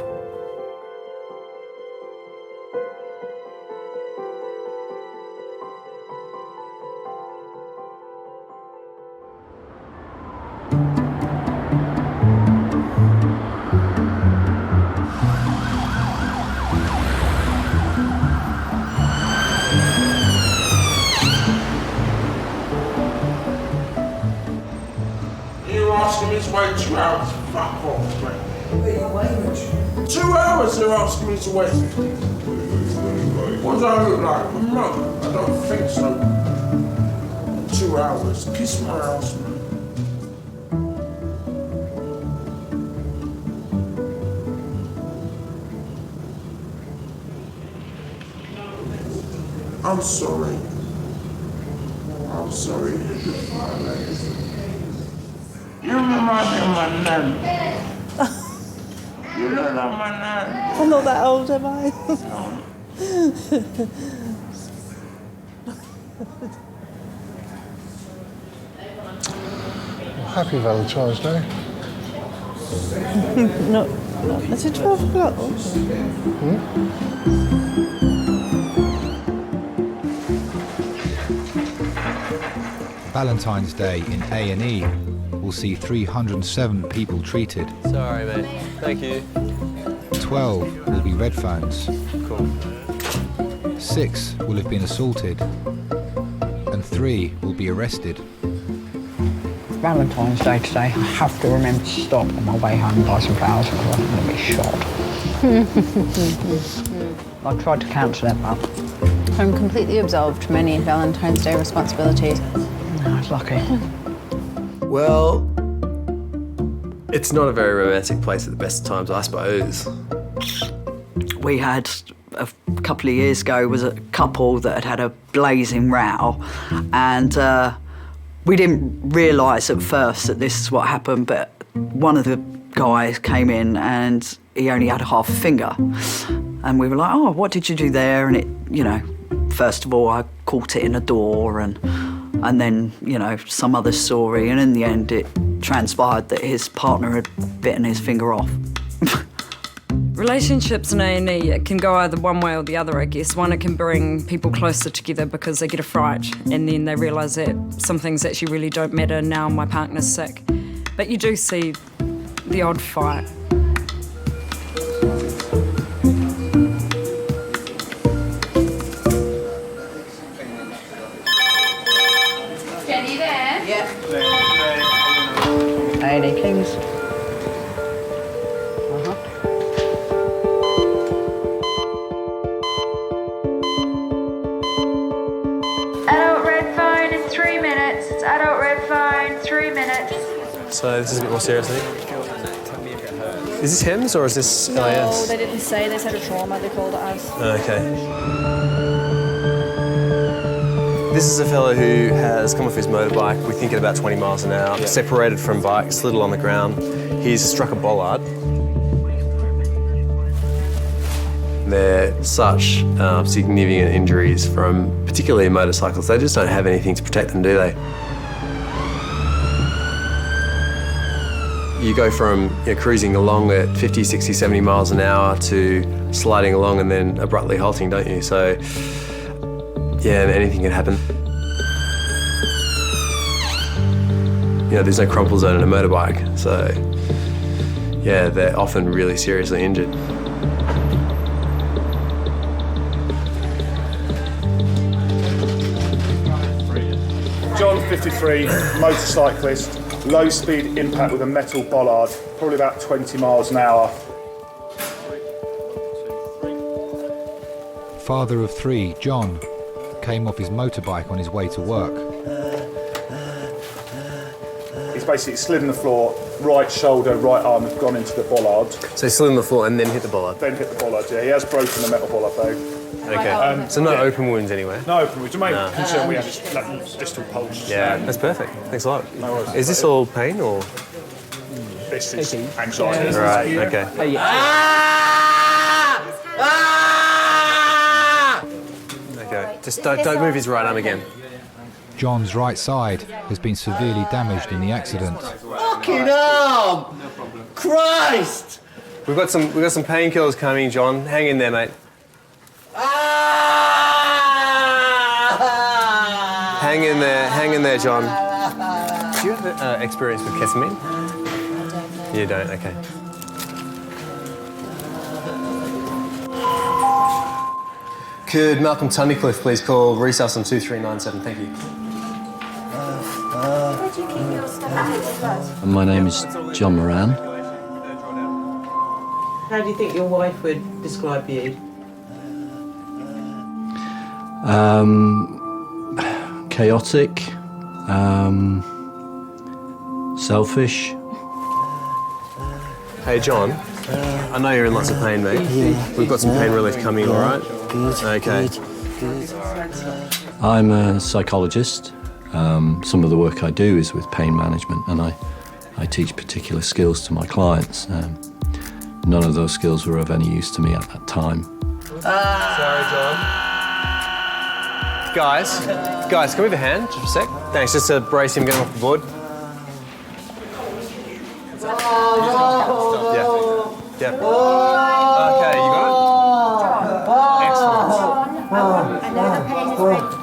S2: You're asking me to wait 2 hours. Fuck off, mate. 2 hours they're asking me to wait. What do I look like? I'm not. I don't think so. 2 hours. Kiss my ass, man. I'm sorry. I'm sorry. You remind me of my nan. You look like my nan.
S25: I'm not that old, am I?
S4: Happy Valentine's Day.
S25: not is it 12 o'clock?
S5: Valentine's Day in A&E will see 307 people treated.
S7: Sorry, mate. Thank you.
S5: 12 will be red phones.
S7: Cool.
S5: 6 will have been assaulted. And 3 will be arrested.
S9: Valentine's Day today. I have to remember to stop on my way home and buy some flowers because I'm going to be shot. I tried to cancel it, but
S21: I'm completely absolved from any Valentine's Day responsibilities.
S9: I was lucky.
S7: Well, it's not a very romantic place at the best of times, I suppose.
S10: We had, a couple of years ago, was a couple that had had a blazing row, and we didn't realise at first that this is what happened, but one of the guys came in and he only had half a finger. And we were like, oh, what did you do there? And it, you know, first of all, I caught it in a door and then, you know, some other story. And in the end, it transpired that his partner had bitten his finger off.
S12: Relationships in A&E, it can go either one way or the other, I guess. One, it can bring people closer together because they get a fright and then they realise that some things actually really don't matter now my partner's sick. But you do see the odd fight.
S21: Jenny there?
S10: Yeah.
S9: A&E, please.
S21: Adult red phone in 3 minutes. It's adult red phone, 3 minutes.
S7: So this is a bit more serious, I think. Is this HEMS or is this LIS?
S16: No, they didn't say. They said a trauma. They called it as.
S7: Okay. This is a fellow who has come off his motorbike, we think at about 20 miles an hour, separated from bike, slid on the ground. He's struck a bollard. They're such significant injuries from particularly motorcycles. They just don't have anything to protect them, do they? You go from cruising along at 50, 60, 70 miles an hour to sliding along and then abruptly halting, don't you? So, yeah, anything can happen. You know, there's no crumple zone in a motorbike, so, yeah, they're often really seriously injured.
S14: John, 53, motorcyclist, low speed impact with a metal bollard, probably about 20 miles an hour.
S5: Father of 3, John, came off his motorbike on his way to work.
S14: He's basically slid on the floor, right shoulder, right arm has gone into the bollard.
S7: So he slid on the floor and then hit the bollard?
S14: Then hit the bollard, yeah. He has broken the metal bollard though.
S7: Okay. So no open wounds anywhere?
S14: No open wounds. The main concern we have is distal pulse.
S7: Yeah, that's perfect. Thanks a lot.
S14: No worries.
S7: Is this all pain or?
S14: This is anxiety.
S7: Right, okay. Okay, just don't move his right arm again.
S5: John's right side has been severely damaged in the accident.
S19: Fucking hell! Christ!
S7: We've got some painkillers coming, John. Hang in there, mate. Hang in there, John. Do you have experience with ketamine? You don't, okay. Could Malcolm Tunnicliffe please call resus on 2397? Thank you.
S11: My name is John Moran.
S13: How do you think your wife would describe you?
S11: Chaotic, selfish.
S7: Hey, John. I know you're in lots of pain, mate. We've got some pain relief coming, all right? Okay.
S11: I'm a psychologist. Some of the work I do is with pain management, and I teach particular skills to my clients. None of those skills were of any use to me at that time.
S7: Sorry, John. Guys, can we have a hand just for a sec? Thanks, just to brace him getting off the board. Yeah. Okay, you got it?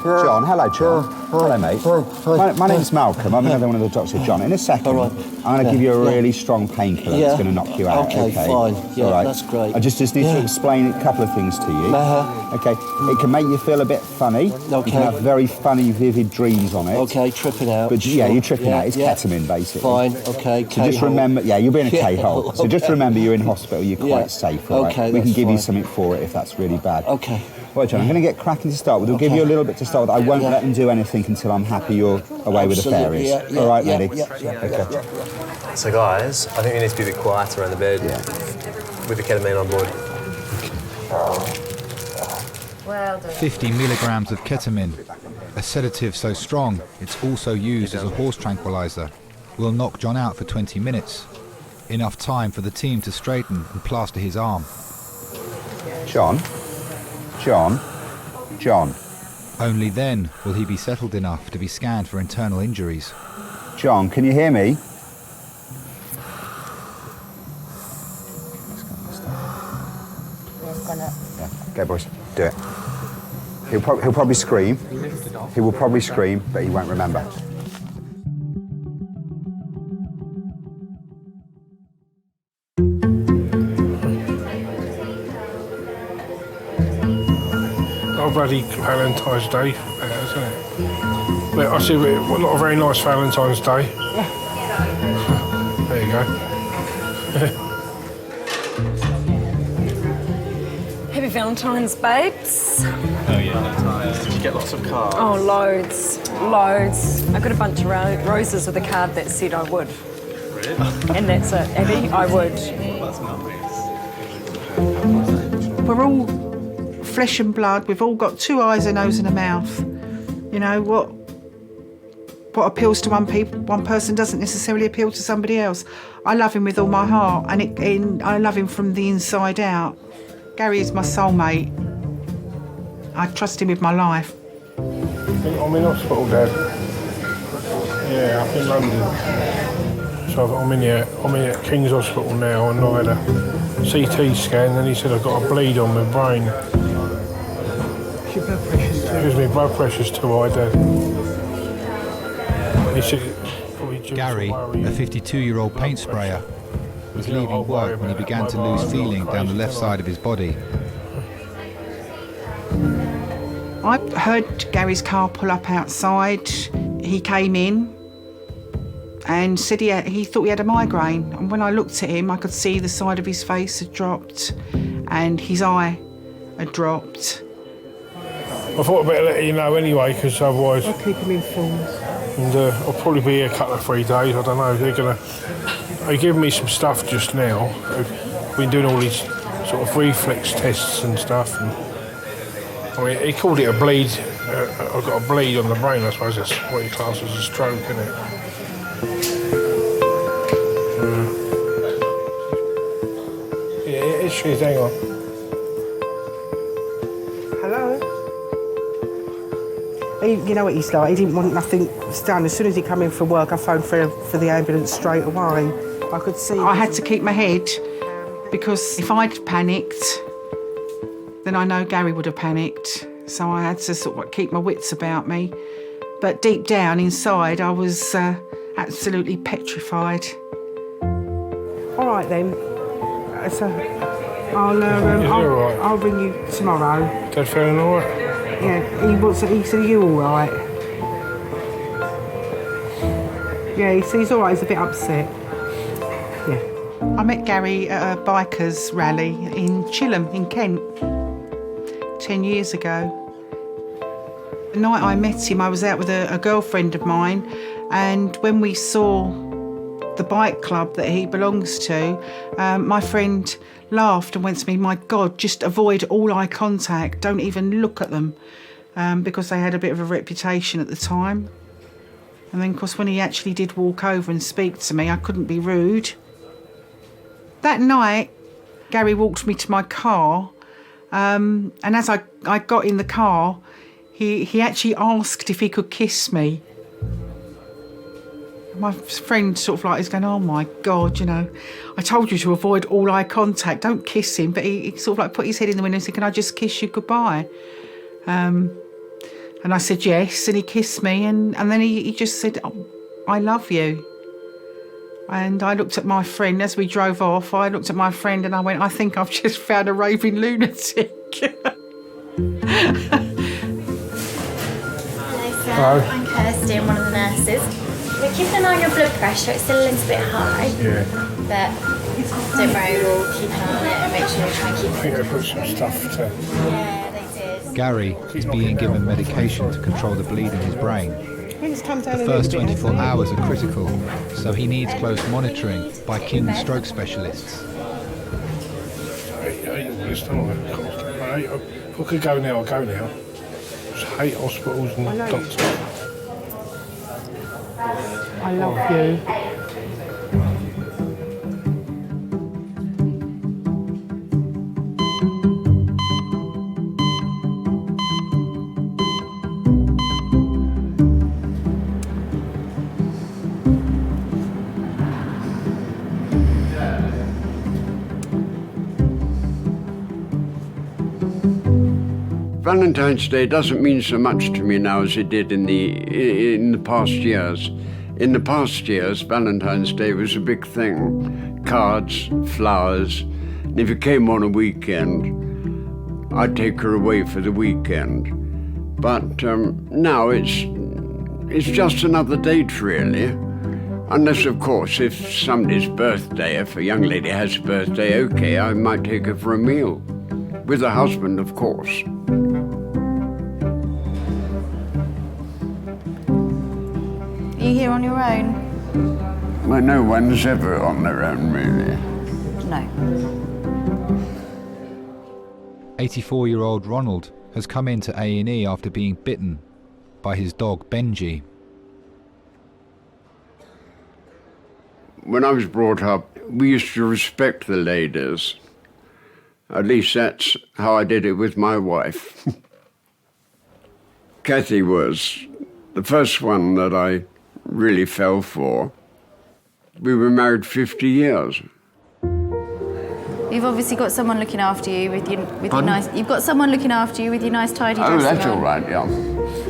S26: John, hello, John. Hello, mate. My name's Malcolm. I'm another one of the doctors, John. In a second, I'm going to give you a really strong painkiller that's going to knock you out.
S11: Okay, fine. Yeah,
S26: all right.
S11: That's great.
S26: I just need to explain a couple of things to you. Okay. It can make you feel a bit funny.
S11: Okay.
S26: You can have very funny, vivid dreams on it.
S11: Okay, tripping out.
S26: But yeah, you're tripping out. It's ketamine, basically.
S11: Fine. Okay.
S26: So just remember, you'll be in a K-hole. So just remember, you're in hospital. You're quite safe. All right.
S11: Okay.
S26: We can give you something for it if that's really bad.
S11: Okay.
S26: Right, John, I'm going to get cracking to start with. We'll give you a little bit to start with. I won't let them do anything until I'm happy you're away with the fairies. All right, Lady? Okay.
S7: So, guys, I think we need to be a bit quiet around the bed with the ketamine on board.
S21: Well done.
S5: 50 milligrams of ketamine, a sedative so strong it's also used as a horse tranquilizer, will knock John out for 20 minutes. Enough time for the team to straighten and plaster his arm.
S26: John.
S5: Only then will he be settled enough to be scanned for internal injuries.
S26: John, can you hear me? Go, boys. Do it. He'll probably scream. He will probably scream, but he won't remember.
S2: Bloody Valentine's Day, isn't it? But I see not a very nice Valentine's Day. There you go.
S12: Happy Valentine's, babes.
S17: Oh yeah, Valentine's. Did you get lots of cards?
S12: Oh, loads. I got a bunch of roses with a card that said I would.
S17: Really?
S12: And that's it, Abby, I would.
S17: That's nice.
S25: We're all flesh and blood. We've all got two eyes, a nose and a mouth. You know, what appeals to one person doesn't necessarily appeal to somebody else. I love him with all my heart, and I love him from the inside out. Gary is my soulmate. I trust him with my life.
S2: I'm in hospital, Dad. Yeah, up in London. So I'm in at King's Hospital now, and I had a CT scan, and he said I've got a bleed on my brain.
S25: Your blood pressure's too high.
S2: Because my blood pressure's too high, Dad. He said,
S5: Gary, a 52-year-old paint sprayer, was leaving work when he began to lose feeling down the left side of his body.
S25: I heard Gary's car pull up outside. He came in and said he thought he had a migraine. And when I looked at him, I could see the side of his face had dropped and his eye had dropped.
S2: I thought I'd better let you know anyway, because otherwise...
S25: I'll keep him informed.
S2: And I'll probably be here a couple of 3 days, I don't know. They're giving me some stuff just now. They've been doing all these sort of reflex tests and stuff. And, I mean, he called it a bleed. I've got a bleed on the brain, I suppose that's what he classes as a stroke, isn't it? Yeah, it is, hang on.
S25: Hello? You know what he's like, he didn't want nothing done. As soon as he came in from work, I phoned for the ambulance straight away. I could see... I had to keep my head because if I'd panicked, then I know Gary would have panicked. So I had to sort of keep my wits about me. But deep down inside, I was absolutely petrified.
S24: All right then. So I'll ring you tomorrow.
S2: Dad feeling all right?
S24: Yeah, he said, are you all right? Yeah, he said he's all right, he's a bit upset. Yeah.
S25: I met Gary at a bikers rally in Chilham in Kent 10 years ago. The night I met him, I was out with a girlfriend of mine, and when we saw the bike club that he belongs to, my friend laughed and went to me, "My God, just avoid all eye contact, don't even look at them," because they had a bit of a reputation at the time. And then, of course, when he actually did walk over and speak to me, I couldn't be rude. That night, Gary walked me to my car, and as I got in the car, he actually asked if he could kiss me. My friend sort of like is going, "Oh my God, you know, I told you to avoid all eye contact, don't kiss him." But he sort of like put his head in the window and said, "Can I just kiss you goodbye?" And I said yes, and he kissed me, and then he just said, "Oh, I love you." And I looked at my friend as we drove off. I looked at my friend and I went, "I think I've just found a raving lunatic."
S21: Hello, I'm Kirsty, I'm one of the nurses. We're keeping an eye on your blood pressure, it's still a little bit high.
S2: Yeah.
S21: But don't worry, we'll keep an eye on it and make sure we try and keep
S2: I think they put some stuff to...
S21: Yeah, they did.
S5: Gary is being given medication to control the bleed in his brain. The first 24 hours are critical, so he needs close monitoring by King's stroke specialists.
S2: If I could go now, I'll go now. I just hate hospitals and doctors.
S24: I love you.
S1: Valentine's Day doesn't mean so much to me now as it did in the past years. In the past years, Valentine's Day was a big thing. Cards, flowers, and if it came on a weekend, I'd take her away for the weekend. But now it's just another date, really. Unless, of course, if somebody's birthday, if a young lady has a birthday, okay, I might take her for a meal. With a husband, of course.
S21: Are you here on your own?
S1: Well, no one's ever on their own, really.
S21: No.
S5: 84-year-old Ronald has come into A&E after being bitten by his dog Benji.
S1: When I was brought up, we used to respect the ladies. At least that's how I did it with my wife. Kathy was the first one that I really fell for. We were married 50 years.
S21: You've obviously got someone looking after you with your nice. You've got someone looking after you with your nice tidy dressing
S1: Oh, that's
S21: on.
S1: all right, yeah.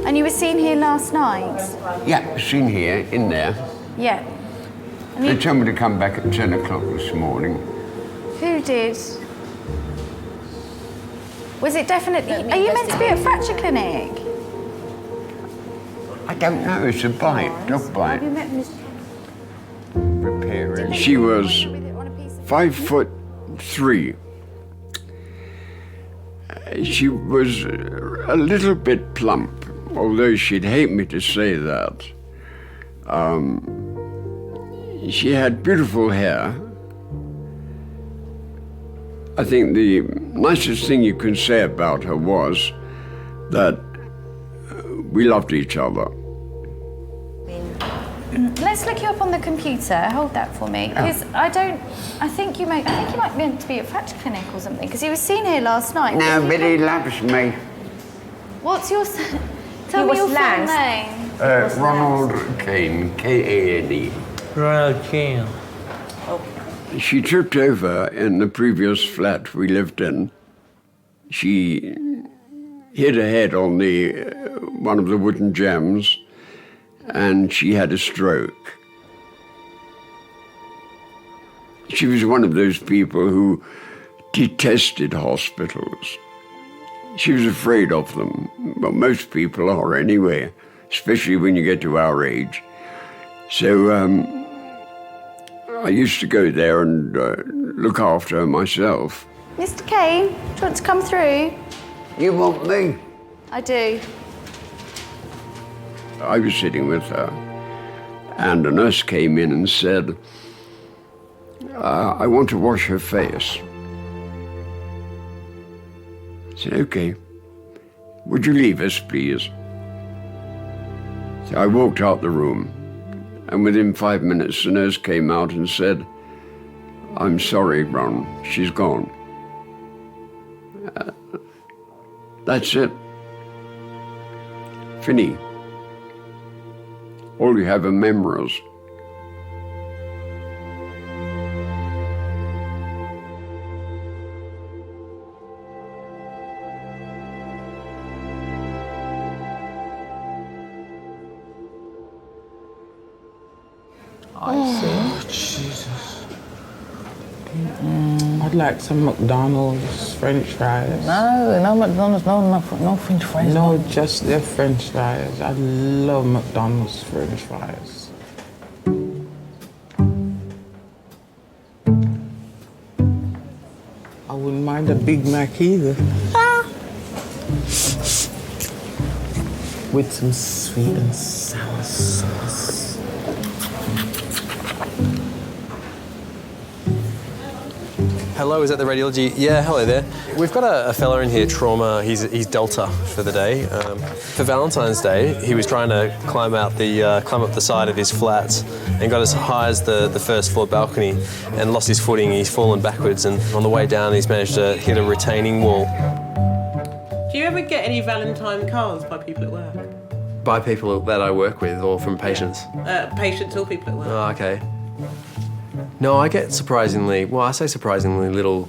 S21: And you were seen here last night.
S1: Yeah, seen here, in there.
S21: Yeah. And
S1: They
S21: you,
S1: told me to come back at 10 o'clock this morning.
S21: who did? Was it definitely? Are you meant to be at fracture clinic?
S1: I don't know, it's a bite, dog bite. Repairing. She was 5'3". She was a little bit plump, although she'd hate me to say that. She had beautiful hair. I think the nicest thing you can say about her was that we loved each other.
S21: Let's look you up on the computer. Hold that for me, because I think you might be meant to be at fracture clinic or something. Because he was seen here last night.
S1: Nobody loves me.
S21: What's your? Tell me your full name.
S1: Ronald Kane, K-A-N-E.
S8: Ronald Kane.
S1: She tripped over in the previous flat we lived in. She hit her head on one of the wooden jambs, and she had a stroke. She was one of those people who detested hospitals. She was afraid of them. Well, most people are anyway, especially when you get to our age. So I used to go there and look after her myself.
S21: Mr. Kane, do you want to come through?
S1: You want me?
S21: I do.
S1: I was sitting with her, and a nurse came in and said, I want to wash her face. I said, okay. Would you leave us, please? So I walked out the room, and within 5 minutes, the nurse came out and said, I'm sorry, Ron, she's gone. That's it. Fini. All you have are memories.
S6: Oh, Jesus. I'd like some McDonald's French fries.
S9: No McDonald's, no French fries.
S6: No, just their French fries. I love McDonald's French fries. I wouldn't mind a Big Mac either. With some sweet and sour sauce.
S7: Hello, is that the radiology? Yeah, hello there. We've got a fella in here, trauma. He's Delta for the day. For Valentine's Day, he was trying to climb up the side of his flat and got as high as the first floor balcony and lost his footing. He's fallen backwards, and on the way down, he's managed to hit a retaining wall.
S13: Do you ever get any Valentine cards by people at work?
S7: By people that I work with, or from patients?
S13: Patients or people at work.
S7: Oh, okay. No, I get surprisingly little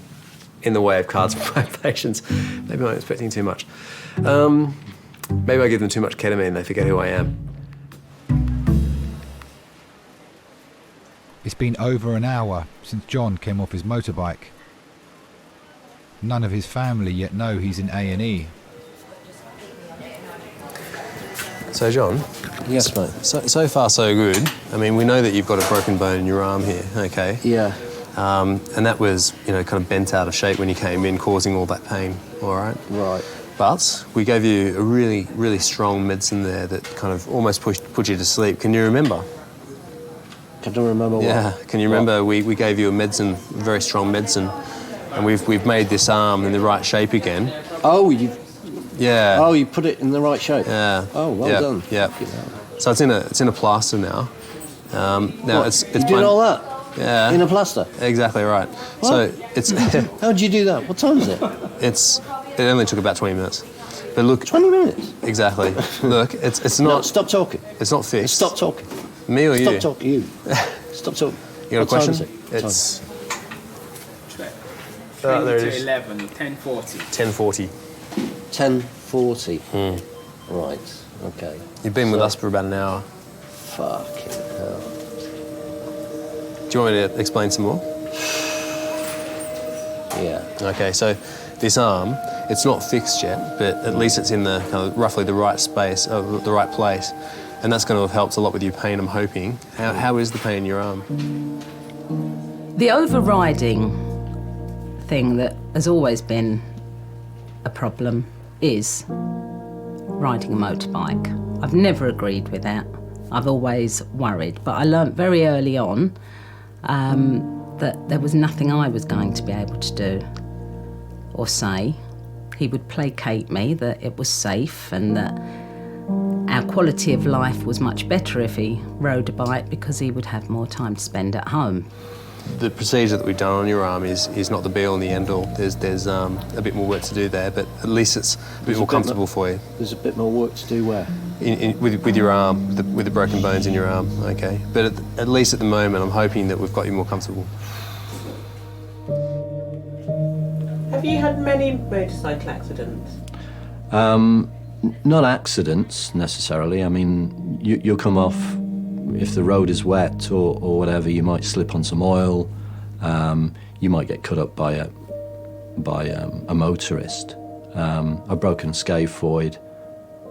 S7: in the way of cards from my patients. Maybe I'm expecting too much. Maybe I give them too much ketamine and they forget who I am.
S5: It's been over an hour since John came off his motorbike. None of his family yet know he's in A&E.
S7: So, John?
S11: Yes, mate.
S7: So far, so good. I mean, we know that you've got a broken bone in your arm here, okay?
S11: Yeah.
S7: And that was, kind of bent out of shape when you came in, causing all that pain, all right?
S11: Right.
S7: But we gave you a really, really strong medicine there that kind of almost put you to sleep. Can you remember?
S11: Can you remember what?
S7: Yeah. Can you remember we gave you a medicine, very strong medicine, and we've made this arm in the right shape again.
S11: Oh, you...
S7: Yeah.
S11: Oh, you put it in the right shape.
S7: Yeah.
S11: Oh, well done.
S7: Yeah. So it's in a plaster now. Now
S11: what?
S7: it's
S11: you did all that?
S7: Yeah.
S11: In a plaster?
S7: Exactly right.
S11: What?
S7: So it's.
S11: How did you do that? What time is it?
S7: It only took about 20 minutes. But look.
S11: 20 minutes?
S7: Exactly. Look, it's not.
S11: No, stop talking.
S7: It's not fixed.
S11: Stop talking.
S7: Me or you?
S11: Stop talking. You. Stop talking.
S7: You got a question?
S11: Time is it?
S7: It's.
S17: 20
S7: there it
S17: to
S7: is.
S17: 11, 10:40.
S7: 10:40.
S11: 10:40. Right. Okay.
S7: You've been with us for about an hour.
S11: Fucking hell.
S7: Do you want me to explain some more?
S11: Yeah.
S7: Okay, so this arm, it's not fixed yet, but at least it's in the kind of roughly the right space, the right place, and that's going to have helped a lot with your pain, I'm hoping. How is the pain in your arm?
S8: The overriding thing that has always been a problem is riding a motorbike. I've never agreed with that. I've always worried, but I learnt very early on that there was nothing I was going to be able to do or say. He would placate me that it was safe and that our quality of life was much better if he rode a bike because he would have more time to spend at home.
S7: The procedure that we've done on your arm is not the be-all and the end-all. There's a bit more work to do there, but at least it's a bit more comfortable for you.
S11: There's a bit more work to do where?
S7: With your arm, with the broken bones in your arm, okay. But at least at the moment, I'm hoping that we've got you more comfortable.
S13: Have you had many motorcycle accidents?
S11: Not accidents necessarily. I mean, you'll come off, if the road is wet or whatever, you might slip on some oil. You might get cut up by a motorist. I've broken a scaphoid.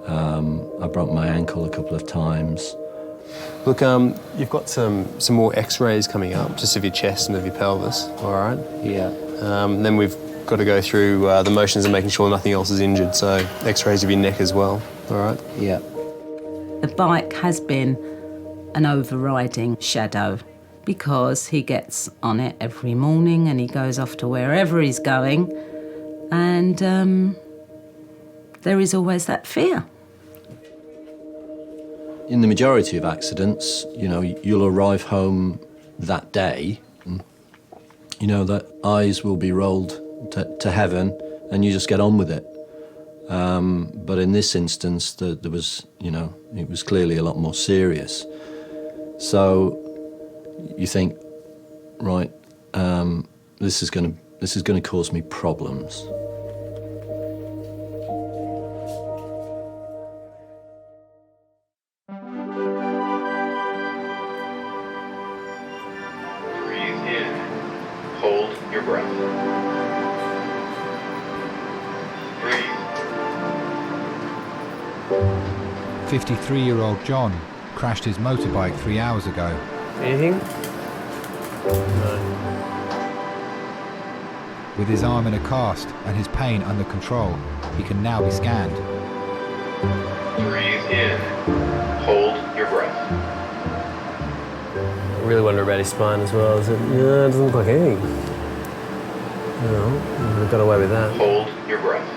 S11: I broke my ankle a couple of times.
S7: Look, you've got some more X-rays coming up, just of your chest and of your pelvis. All right.
S11: Yeah.
S7: Then we've got to go through the motions of making sure nothing else is injured. So X-rays of your neck as well. All right.
S11: Yeah.
S8: The bike has been an overriding shadow because he gets on it every morning and he goes off to wherever he's going, and there is always that fear.
S11: In the majority of accidents, you know, you'll arrive home that day, and, you know, the eyes will be rolled to heaven and you just get on with it. But in this instance, there was, you know, it was clearly a lot more serious. So you think, right, this is going to cause me problems.
S3: Breathe in. Hold your breath. Breathe.
S5: 53-year-old John crashed his motorbike 3 hours ago.
S7: Anything? No.
S5: With his arm in a cast and his pain under control, he can now be scanned.
S3: Breathe in. Hold your breath.
S7: I really wonder about his spine as well. Is it? Yeah, it doesn't look like anything. No, we've got away with that.
S3: Hold your breath.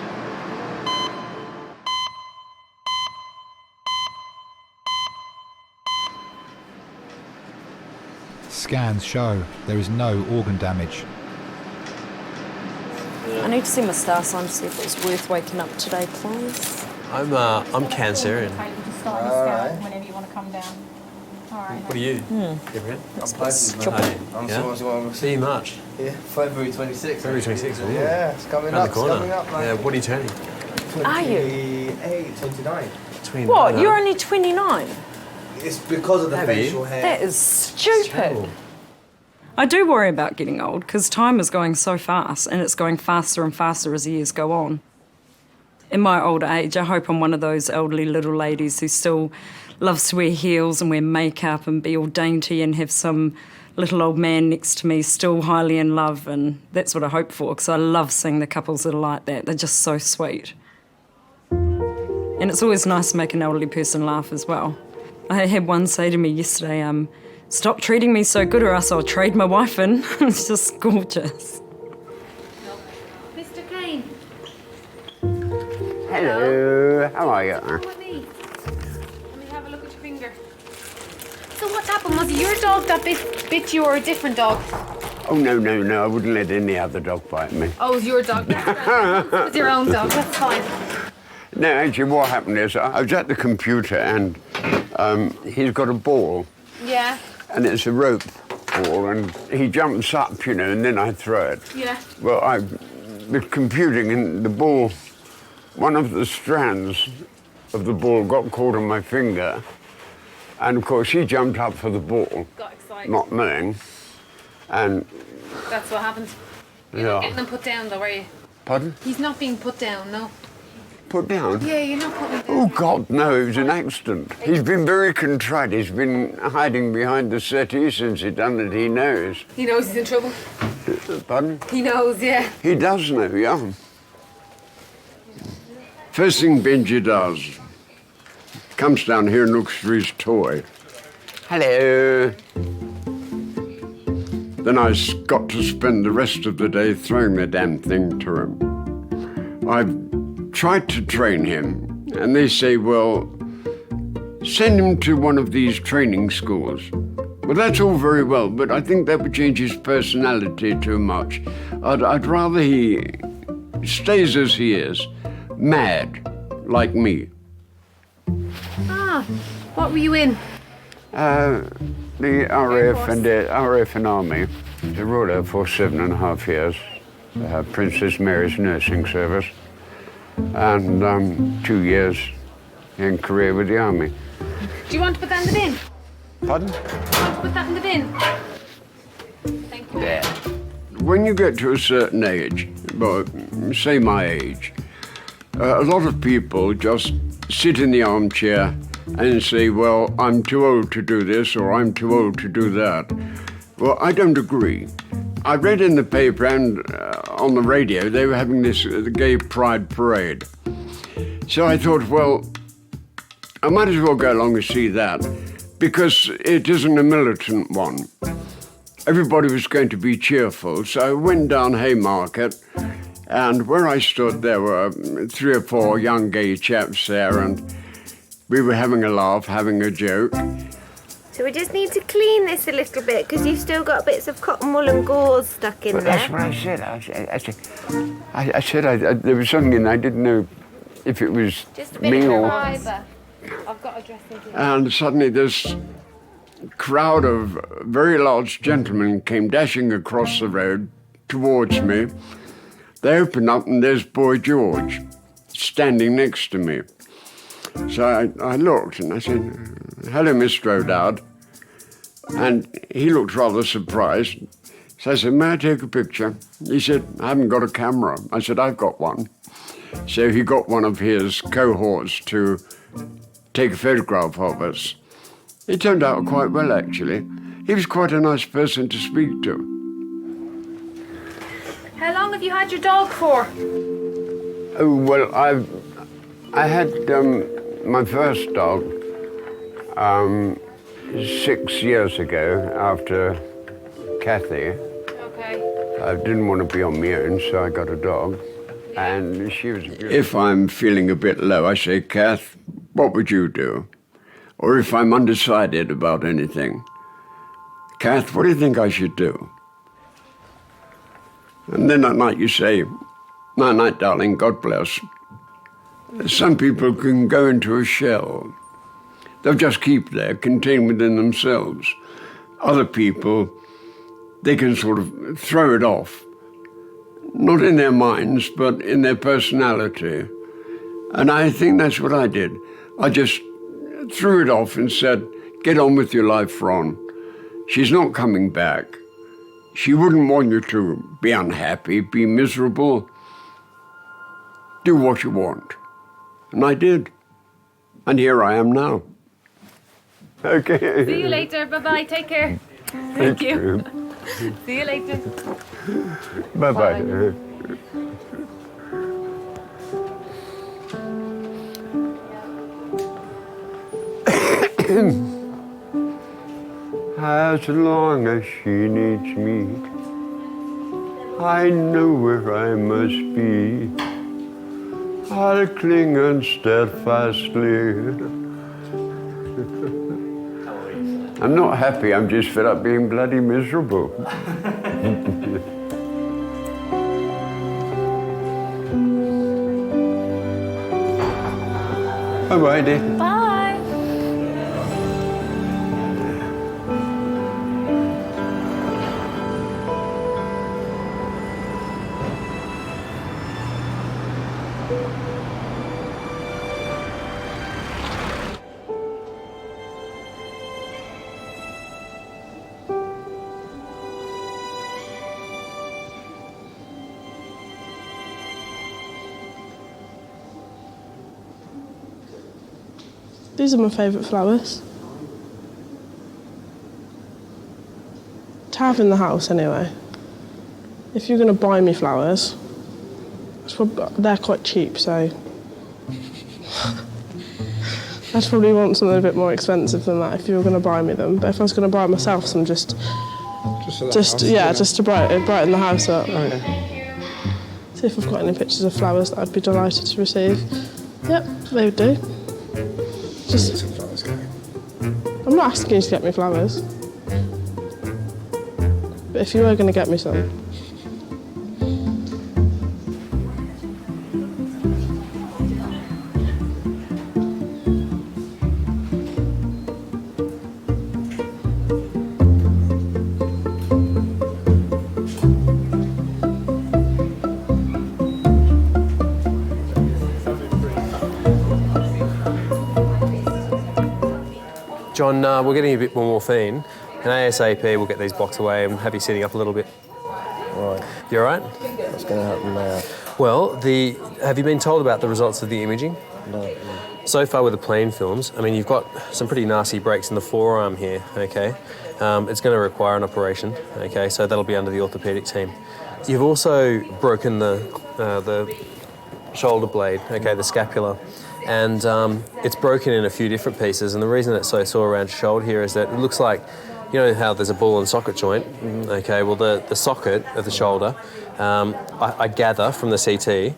S5: Scans show there is no organ damage.
S12: I need to see my star sign to see if it's worth waking up today, please.
S7: I'm Cancerian.
S21: Whenever you want to come down. All right.
S7: What are you?
S15: I'm Pisces, man.
S7: Hey.
S15: I'm
S7: Yeah?
S15: someone
S7: See you March.
S15: Yeah, February 26th.
S7: February 26th. Ooh.
S15: Yeah, it's coming
S7: Around
S15: up.
S7: the corner.
S15: It's coming up, man.
S7: Yeah, what are you turning?
S12: Are you?
S15: 28, 29.
S12: What? You're only 29?
S15: It's because of the facial hair.
S12: That is stupid. I do worry about getting old because time is going so fast and it's going faster and faster as the years go on. In my older age, I hope I'm one of those elderly little ladies who still loves to wear heels and wear makeup and be all dainty and have some little old man next to me still highly in love, and that's what I hope for because I love seeing the couples that are like that. They're just so sweet. And it's always nice to make an elderly person laugh as well. I had one say to me yesterday, stop treating me so good or else I'll trade my wife in. It's just gorgeous.
S21: Mr. Kane.
S1: Hello, how are you?
S21: Come with me. Let me have a look at your finger. So what happened? Was it your dog that bit you or a different dog?
S1: Oh, no, I wouldn't let any other dog bite me.
S21: Oh, it was your dog. It was your own dog, that's fine.
S1: No, actually what happened is I was at the computer and he's got a ball.
S21: Yeah.
S1: And it's a rope ball and he jumps up, you know, and then I throw it.
S21: Yeah.
S1: Well, I was computing and the ball, one of the strands of the ball got caught on my finger. And of course he jumped up for the ball.
S21: Got excited.
S1: Not knowing. And
S21: That's what happened. You're not getting him put down though, are you?
S1: Pardon?
S21: He's not being put down, no.
S1: Put down?
S21: Yeah, you're not putting him down.
S1: Oh, God, no, it was an accident. He's been very contrite. He's been hiding behind the settee since he done it. He knows.
S21: He knows he's in trouble.
S1: Pardon?
S21: He knows, yeah.
S1: He does know, yeah. First thing Benji does, comes down here and looks for his toy. Hello. Then I got to spend the rest of the day throwing the damn thing to him. I've tried to train him, and they say, well, send him to one of these training schools. Well, that's all very well, but I think that would change his personality too much. I'd rather he stays as he is, mad, like me.
S21: Ah, what were you in?
S1: The RAF and Army. I rode her for 7.5 years, Princess Mary's Nursing Service, and 2 years in Korea with the Army.
S21: Do you want to put that in the bin?
S1: Pardon?
S21: Do you want to put that in the bin? Thank you.
S1: Yeah. When you get to a certain age, well, say my age, a lot of people just sit in the armchair and say, well, I'm too old to do this or I'm too old to do that. Well, I don't agree. I read in the paper and on the radio they were having this gay pride parade. So I thought, well, I might as well go along and see that because it isn't a militant one. Everybody was going to be cheerful, so I went down Haymarket, and where I stood there were 3 or 4 young gay chaps there, and we were having a laugh, having a joke.
S21: So we just need to clean this a little bit because you've still got bits of cotton wool and gauze stuck in
S1: But
S21: there.
S1: that's what I said. There was something in there, I didn't know if it was
S21: Just a bit
S1: me
S21: of
S1: or...
S21: fibre. I've got a dressing table.
S1: And suddenly this crowd of very large gentlemen came dashing across the road towards me. They opened up and there's Boy George standing next to me. So I looked and I said, hello, Mr. O'Dowd. And he looked rather surprised. So I said, may I take a picture? He said, I haven't got a camera. I said, I've got one. So he got one of his cohorts to take a photograph of us. It turned out quite well, actually. He was quite a nice person to speak to.
S21: How long have you had your dog for?
S1: Oh, well, I had my first dog 6 years ago after Kathy.
S21: Okay.
S1: I didn't want to be on my own, so I got a dog. And she was beautiful. If I'm feeling a bit low, I say, Kath, what would you do? Or if I'm undecided about anything, Kath, what do you think I should do? And then at night you say, night, night, darling, God bless. Some people can go into a shell. They'll just keep there, contained within themselves. Other people, they can sort of throw it off. Not in their minds, but in their personality. And I think that's what I did. I just threw it off and said, get on with your life, Ron. She's not coming back. She wouldn't want you to be unhappy, be miserable. Do what you want. And I did. And here I am now. Okay.
S21: See you later. Bye-bye. Take care. Thank you. See you later.
S1: Bye-bye. As long as she needs me, I know where I must be. I'll cling on steadfastly. I'm not happy, I'm just fed up being bloody miserable. Bye-bye, dear.
S21: Bye.
S4: These are my favourite flowers. To have in the house anyway. If you're going to buy me flowers, they're quite cheap, so I'd probably want something a bit more expensive than that if you were going to buy me them. But if I was going to buy myself some, just to brighten the house up. Oh, yeah. See if I've got any pictures of flowers that I'd be delighted to receive. Yep, they would do. I'm not asking you to get me flowers. But if you were going to get me some.
S7: John, we're getting a bit more morphine, and ASAP we'll get these blocks away and have you sitting up a little bit.
S15: Right.
S7: You all right?
S15: What's going to happen now?
S7: Well, have you been told about the results of the imaging?
S15: No.
S7: So far with the plane films, I mean, you've got some pretty nasty breaks in the forearm here, okay? It's going to require an operation, okay? So that'll be under the orthopaedic team. You've also broken the shoulder blade, okay, the scapula, and it's broken in a few different pieces, and the reason it's so sore around your shoulder here is that it looks like, you know how there's a ball and socket joint? Okay, well the socket of the shoulder, I gather from the CT,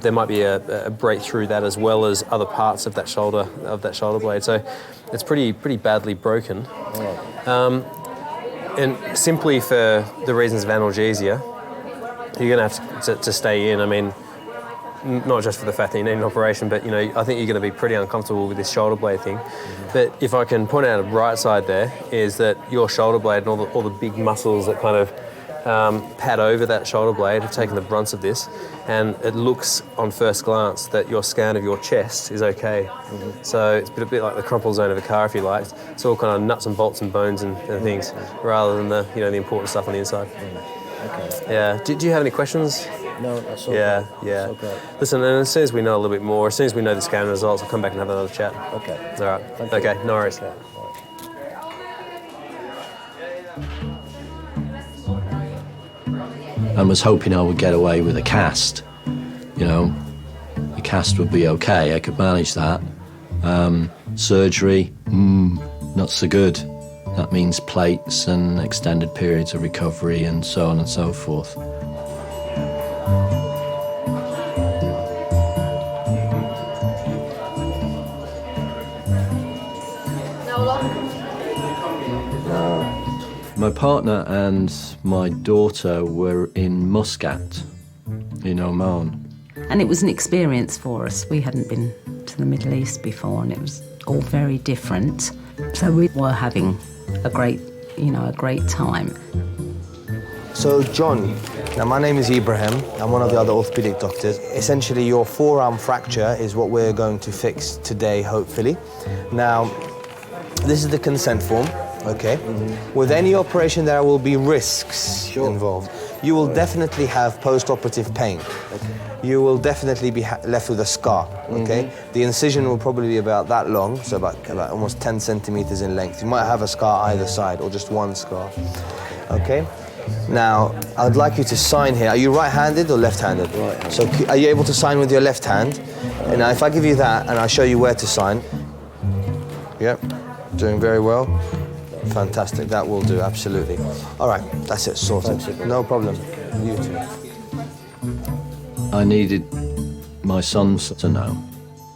S7: there might be a break through that as well as other parts of that shoulder blade. So it's pretty badly broken. And simply for the reasons of analgesia, you're going to have to stay in. I mean, not just for the fact that you need an operation, but, you know, I think you're going to be pretty uncomfortable with this shoulder blade thing. But if I can point out a bright side there, is that your shoulder blade and all the big muscles that kind of pad over that shoulder blade have taken the brunt of this, and it looks on first glance that your scan of your chest is okay. So it's a bit like the crumple zone of a car, if you like. It's all kind of nuts and bolts and bones and things, rather than the important stuff on the inside.
S15: Okay.
S7: Yeah. Do you have any questions?
S15: No, that's all.
S7: Yeah.
S15: That's okay.
S7: Listen, and as soon as we know a little bit more, as soon as we know the scan results, I'll come back and have another chat.
S15: Okay.
S7: All right.
S15: Thank you.
S7: Okay. No worries.
S15: Okay.
S11: And was hoping I would get away with a cast. You know, the cast would be okay, I could manage that. Surgery, not so good. That means plates and extended periods of recovery and so on and so forth. My partner and my daughter were in Muscat, in Oman.
S8: And it was an experience for us. We hadn't been to the Middle East before, and it was all very different. So we were having a great time.
S15: So, John, now my name is Ibrahim. I'm one of the other orthopedic doctors. Essentially, your forearm fracture is what we're going to fix today, hopefully. Now, this is the consent form. Okay. With any operation, there will be risks involved. You will definitely have post-operative pain. Okay. You will definitely be left with a scar. Okay. The incision will probably be about that long, so about almost 10 centimeters in length. You might have a scar either side, or just one scar. Okay. Now, I'd like you to sign here. Are you right-handed or left-handed? Right-handed. So, are you able to sign with your left hand? And now, if I give you that, and I'll show you where to sign. Yep. Doing very well. Fantastic, that will do, absolutely. All right, that's it, sorted. No problem. You too.
S11: I needed my sons to know.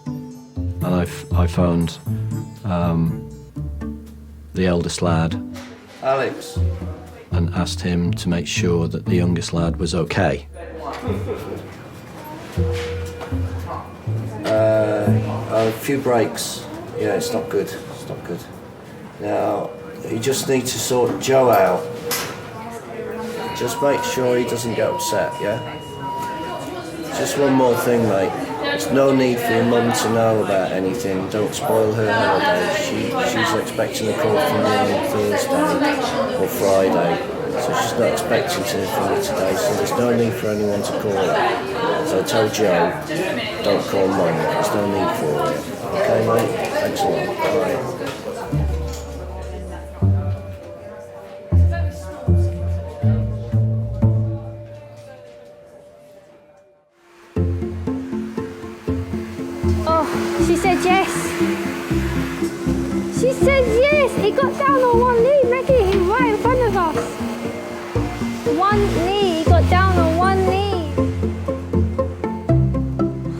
S11: And I phoned the eldest lad.
S15: Alex.
S11: And asked him to make sure that the youngest lad was okay.
S10: A few breaks. Yeah, it's not good. It's not good. Now, you just need to sort Joe out. Just make sure he doesn't get upset, yeah? Just one more thing, mate. There's no need for your mum to know about anything. Don't spoil her holiday. She's expecting a call from you on Thursday or Friday. So she's not expecting to hear from you today, so there's no need for anyone to call her. So tell Joe, don't call mum. There's no need for it. Okay, mate? Thanks a lot. Bye.
S18: She said yes. She said yes. He got down on one knee, Maggie. He was right in front of us. One knee. He got down on one knee.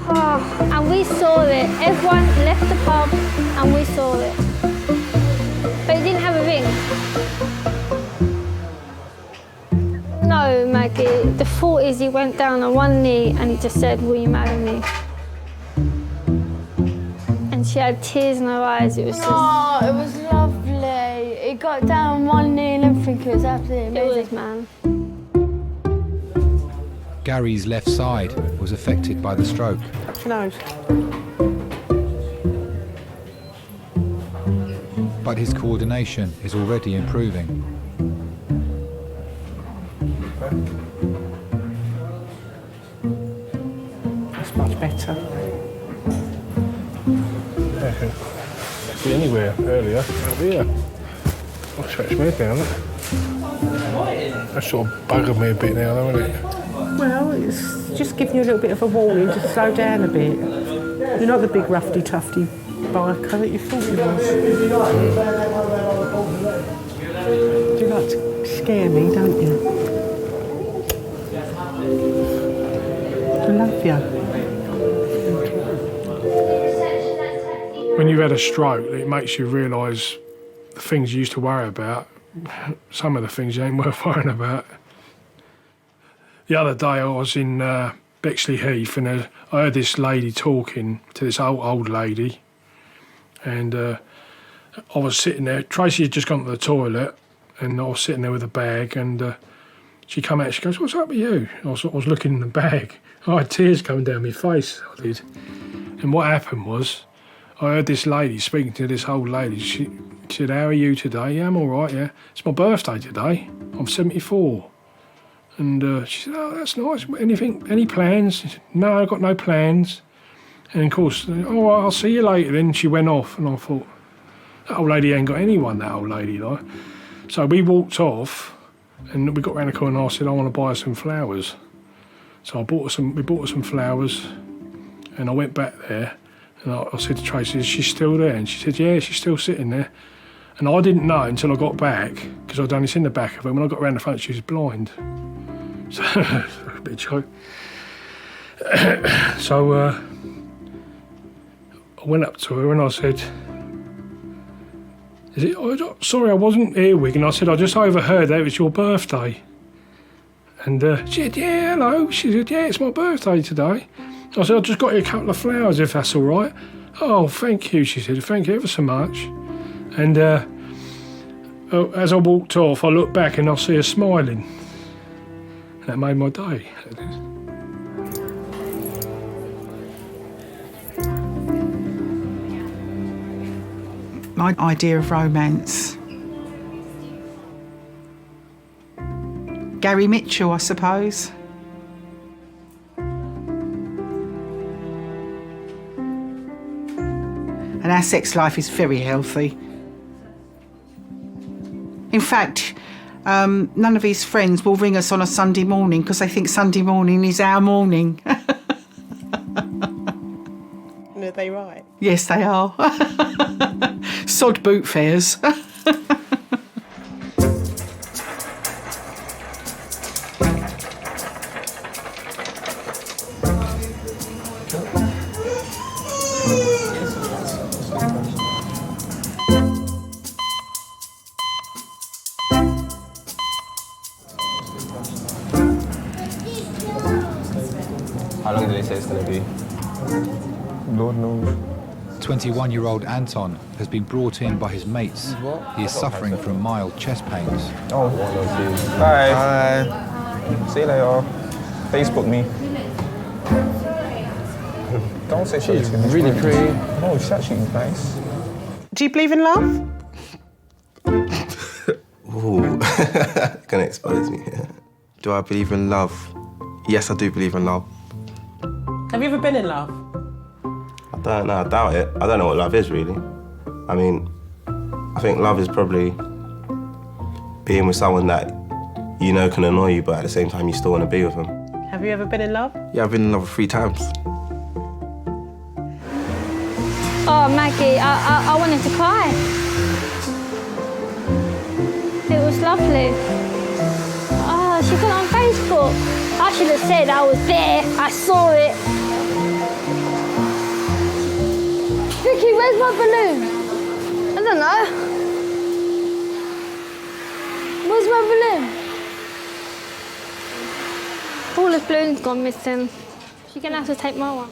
S18: Oh, and we saw it. Everyone left the pub and we saw it. But he didn't have a ring. No, Maggie. The thought is he went down on one knee and he just said, "Will you marry me?" She had tears in her eyes. It was just...
S21: Oh, it was lovely. It got down on one knee and everything. It was absolutely amazing.
S18: It was, man.
S5: Gary's left side was affected by the stroke.
S13: Nose.
S5: but his coordination is already improving.
S2: That's much better. Yeah, could be anywhere earlier. Out here. I'll stretch my head down. That sort of buggered me a bit now, though, isn't it?
S13: Well, it's just giving you a little bit of a warning to slow down a bit. You're not the big roughy tufty biker that you thought you was. You like to scare me, don't you? I love you.
S2: When you've had a stroke, it makes you realise the things you used to worry about, some of the things you ain't worth worrying about. The other day I was in Bexley Heath and I heard this lady talking to this old lady, and I was sitting there. Tracy had just gone to the toilet and I was sitting there with a bag, and she come out, she goes, "What's up with you?" I was looking in the bag. I had tears coming down my face, I did. And what happened was, I heard this lady speaking to this old lady. She said, "How are you today?" "Yeah, I'm all right, yeah. It's my birthday today. I'm 74. And she said, "Oh, that's nice. Any plans?" I said, "No, I've got no plans." And of course, "All right, I'll see you later." Then she went off, and I thought, that old lady ain't got anyone, that old lady, like. So we walked off, and we got round the corner, and I said, "I want to buy her some flowers." So we bought her some flowers, and I went back there, and I said to Tracy, "Is she still there?" And she said, "Yeah, she's still sitting there." And I didn't know until I got back, because I'd only seen the back of her. When I got round the front, she was blind. So, a bit of joke. So I went up to her and I said, "Sorry, I wasn't here, Wigan." I said, "I just overheard that it was your birthday." And she said, "Yeah, hello." She said, "Yeah, it's my birthday today." I said, "I just got you a couple of flowers, if that's all right." "Oh, thank you," she said. "Thank you ever so much." And as I walked off, I looked back and I see her smiling. That made my day.
S25: My idea of romance. Gary Mitchell, I suppose. And our sex life is very healthy. In fact, none of his friends will ring us on a Sunday morning because they think Sunday morning is our morning.
S13: And are they right?
S25: Yes, they are. Sod boot fairs.
S15: How long do they say it's going to be? Lord knows.
S5: 21-year-old Anton has been brought in by his mates. He is suffering from mild chest pains.
S14: Oh, bye. Bye. See you later. Facebook me. Don't say she's
S15: really pretty.
S14: No, she's actually nice.
S13: Do you believe in love?
S16: Ooh, gonna expose me here. Do I believe in love? Yes, I do believe in love.
S13: Have you ever been in love?
S16: I don't know, I doubt it. I don't know what love is, really. I mean, I think love is probably being with someone that you know can annoy you, but at the same time you still want to be with them.
S13: Have you ever been in love?
S16: Yeah, I've been in love 3 times.
S18: Oh, Maggie, I wanted to cry. It was lovely. Oh, she got on Facebook. I should have said I was there. I saw it. Vicky, where's my balloon? I don't know. Where's my balloon? Paula's balloon's gone missing. She's gonna have to take my one.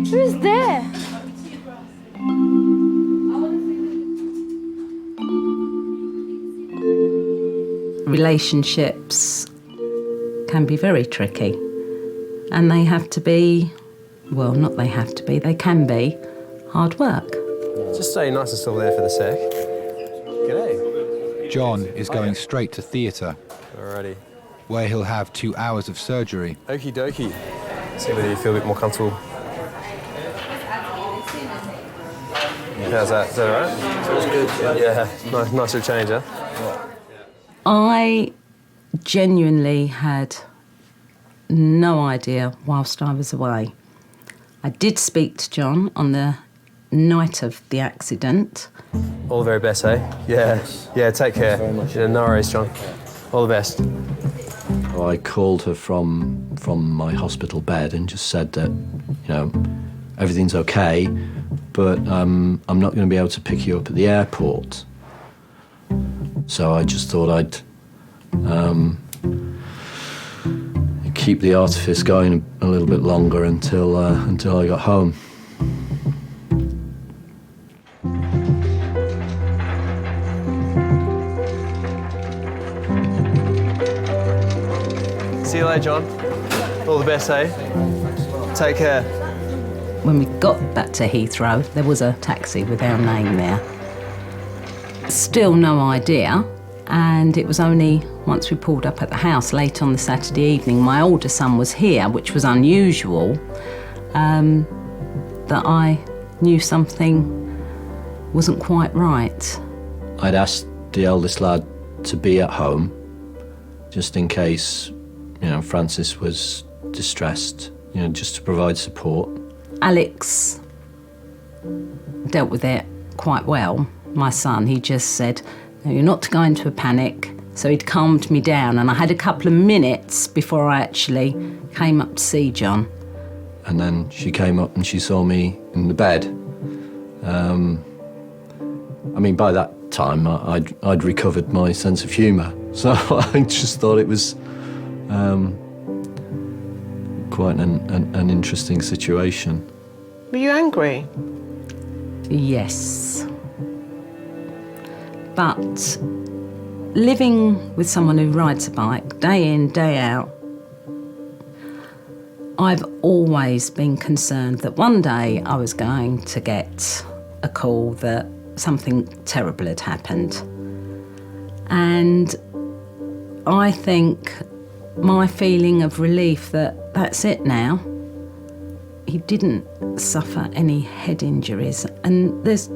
S18: Who's there?
S8: Relationships can be very tricky, and they have to be, well, not they have to be, they can be hard work.
S7: Just stay nice and still there for the sec. G'day.
S5: John is going straight to theatre,
S7: Alrighty.
S5: where he'll have 2 hours of surgery.
S7: Okie dokie. See whether you feel a bit more comfortable. How's that? Is that all right?
S10: Feels good,
S7: Yeah, nice little change, huh?
S8: I genuinely had no idea whilst I was away. I did speak to John on the night of the accident.
S7: All the very best, eh? Yeah. Yeah, take care.
S10: Very much.
S7: Yeah, no worries, John. All the best.
S11: I called her from my hospital bed and just said that, you know, everything's okay, but I'm not going to be able to pick you up at the airport. So I just thought I'd keep the artifice going a little bit longer until I got home.
S7: See you later, John. All the best, eh? Take care.
S8: When we got back to Heathrow, there was a taxi with our name there. Still no idea, and it was only once we pulled up at the house late on the Saturday evening, my older son was here, which was unusual, that I knew something wasn't quite right.
S11: I'd asked the eldest lad to be at home, just in case, you know, Francis was distressed, you know, just to provide support.
S8: Alex dealt with it quite well, my son. He just said, no, you're not to go into a panic. So he'd calmed me down, and I had a couple of minutes before I actually came up to see John.
S11: And then she came up and she saw me in the bed. I mean, by that time, I'd recovered my sense of humour. So I just thought it was quite an interesting situation.
S4: Were you angry?
S8: Yes. But living with someone who rides a bike day in, day out, I've always been concerned that one day I was going to get a call that something terrible had happened. And I think my feeling of relief that that's it now. He didn't suffer any head injuries, and there's,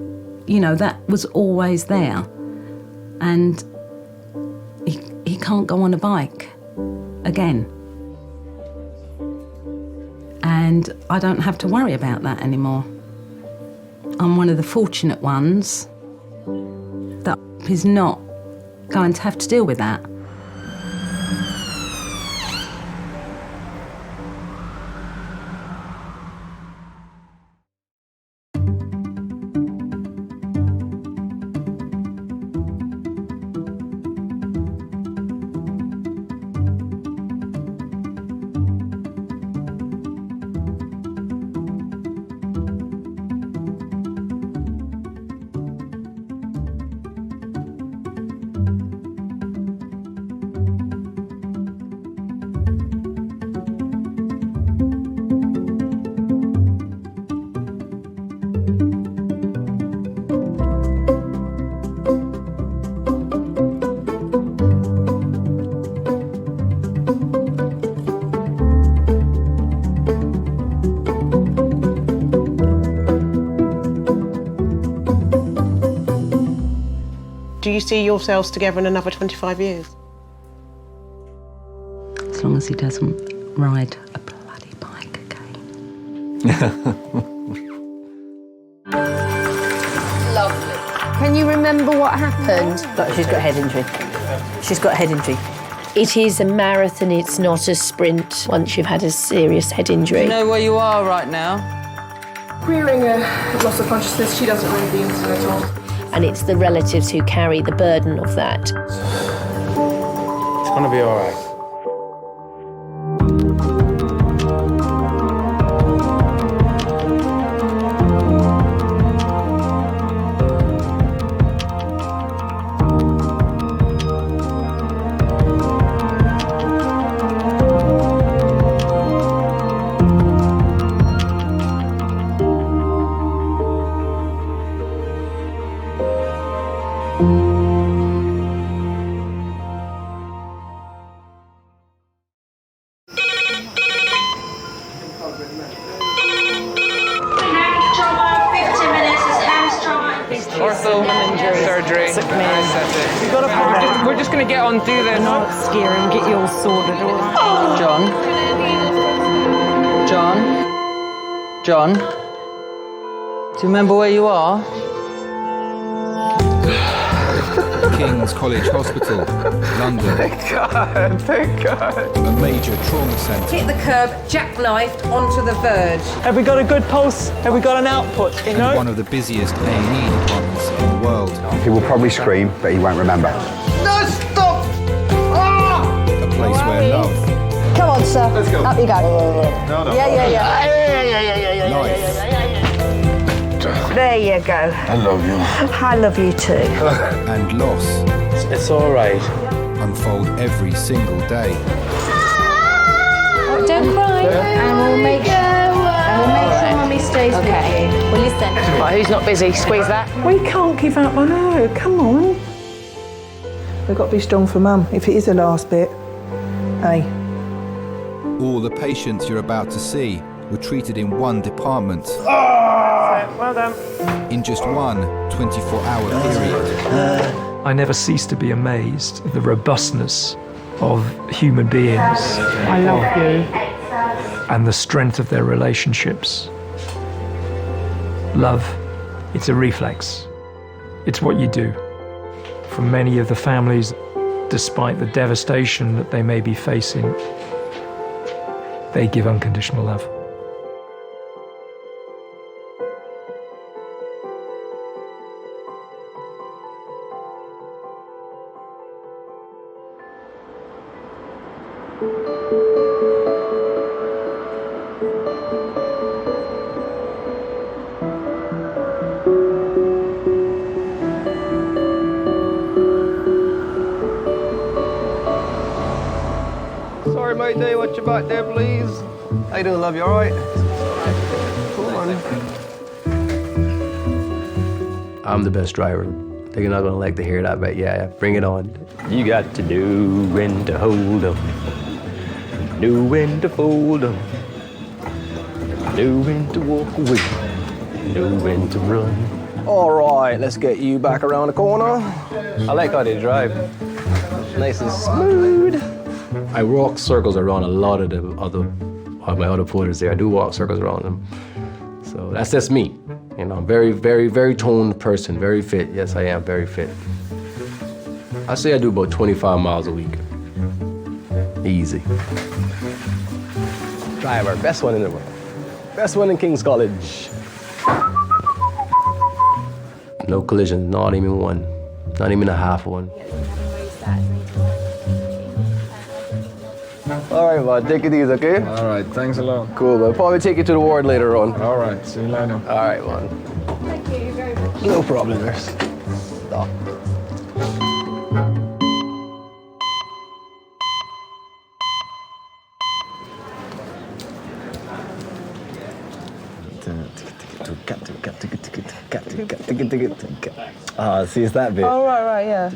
S8: you know, that was always there. And he can't go on a bike again. And I don't have to worry about that anymore. I'm one of the fortunate ones that is not going to have to deal with that.
S4: Do you see yourselves together in another 25 years?
S8: As long as he doesn't ride a bloody bike again.
S19: Lovely. Can you remember what happened?
S20: She's got a head injury. She's got a head injury.
S19: It is a marathon, it's not a sprint once you've had a serious head injury.
S20: Do you know where you are right now?
S4: Queering a loss of consciousness, she doesn't really be into it at all.
S19: And it's the relatives who carry the burden of that.
S14: It's gonna be all right. Surgery.
S20: Sick man.
S14: You got a problem? We're just going to get on, do this.
S20: Not scare him, get you all sorted, all right? John? Do you remember where you are?
S5: King's College Hospital, London.
S14: Thank God.
S5: A major trauma centre.
S20: Hit the curb, jackknifed onto the verge.
S14: Have we got a good pulse? Have we got an output? You know?
S5: One of the busiest A&E departments in the world.
S6: He will probably scream, but he won't remember.
S14: No, stop!
S5: A place where love,
S21: Come on, sir.
S14: Let's go.
S21: Up you go.
S14: No.
S21: Yeah.
S5: life,
S21: There you go.
S6: I love you.
S21: I love you too.
S5: and loss
S15: It's all right.
S5: unfold every single day.
S21: Don't cry. And we'll make sure Mummy stays with you. Well, listen.
S20: Right, who's not busy? Squeeze that.
S13: We can't give up on her. Come on. We've got to be strong for Mum. If it is the last bit, hey.
S5: All the patients you're about to see were treated in one department.
S14: Well done.
S5: In just one 24-hour period.
S9: I never cease to be amazed at the robustness of human beings.
S13: I love you.
S9: And the strength of their relationships. Love, it's a reflex. It's what you do. For many of the families, despite the devastation that they may be facing, they give unconditional love.
S14: Sorry, matey, watch your back there, please. How you doing, love? You all right? Come on.
S22: I'm the best driver. They're not gonna like to hear that, but yeah, bring it on. You got to know when to hold 'em, know when to fold 'em, know when to walk away, know when to run.
S15: All right, let's get you back around the corner.
S22: I like how they drive. Nice and smooth. I walk circles around a lot of my other porters there. I do walk circles around them. So that's just me. You know, I'm very, very, very toned person, very fit. Yes, I am very fit. I say I do about 25 miles a week. Easy. Driver, best one in the world. Best one in King's College. No collision, not even one. Not even a half one. All right, bud, take it easy, okay?
S14: All right, thanks a lot.
S22: Cool, but probably take you to the ward later on.
S14: All right, see you later.
S22: All right, man.
S21: Thank you very much.
S22: No problem, nurse. Stop.
S15: Ah, see, it's that bit.
S20: Oh, right, yeah.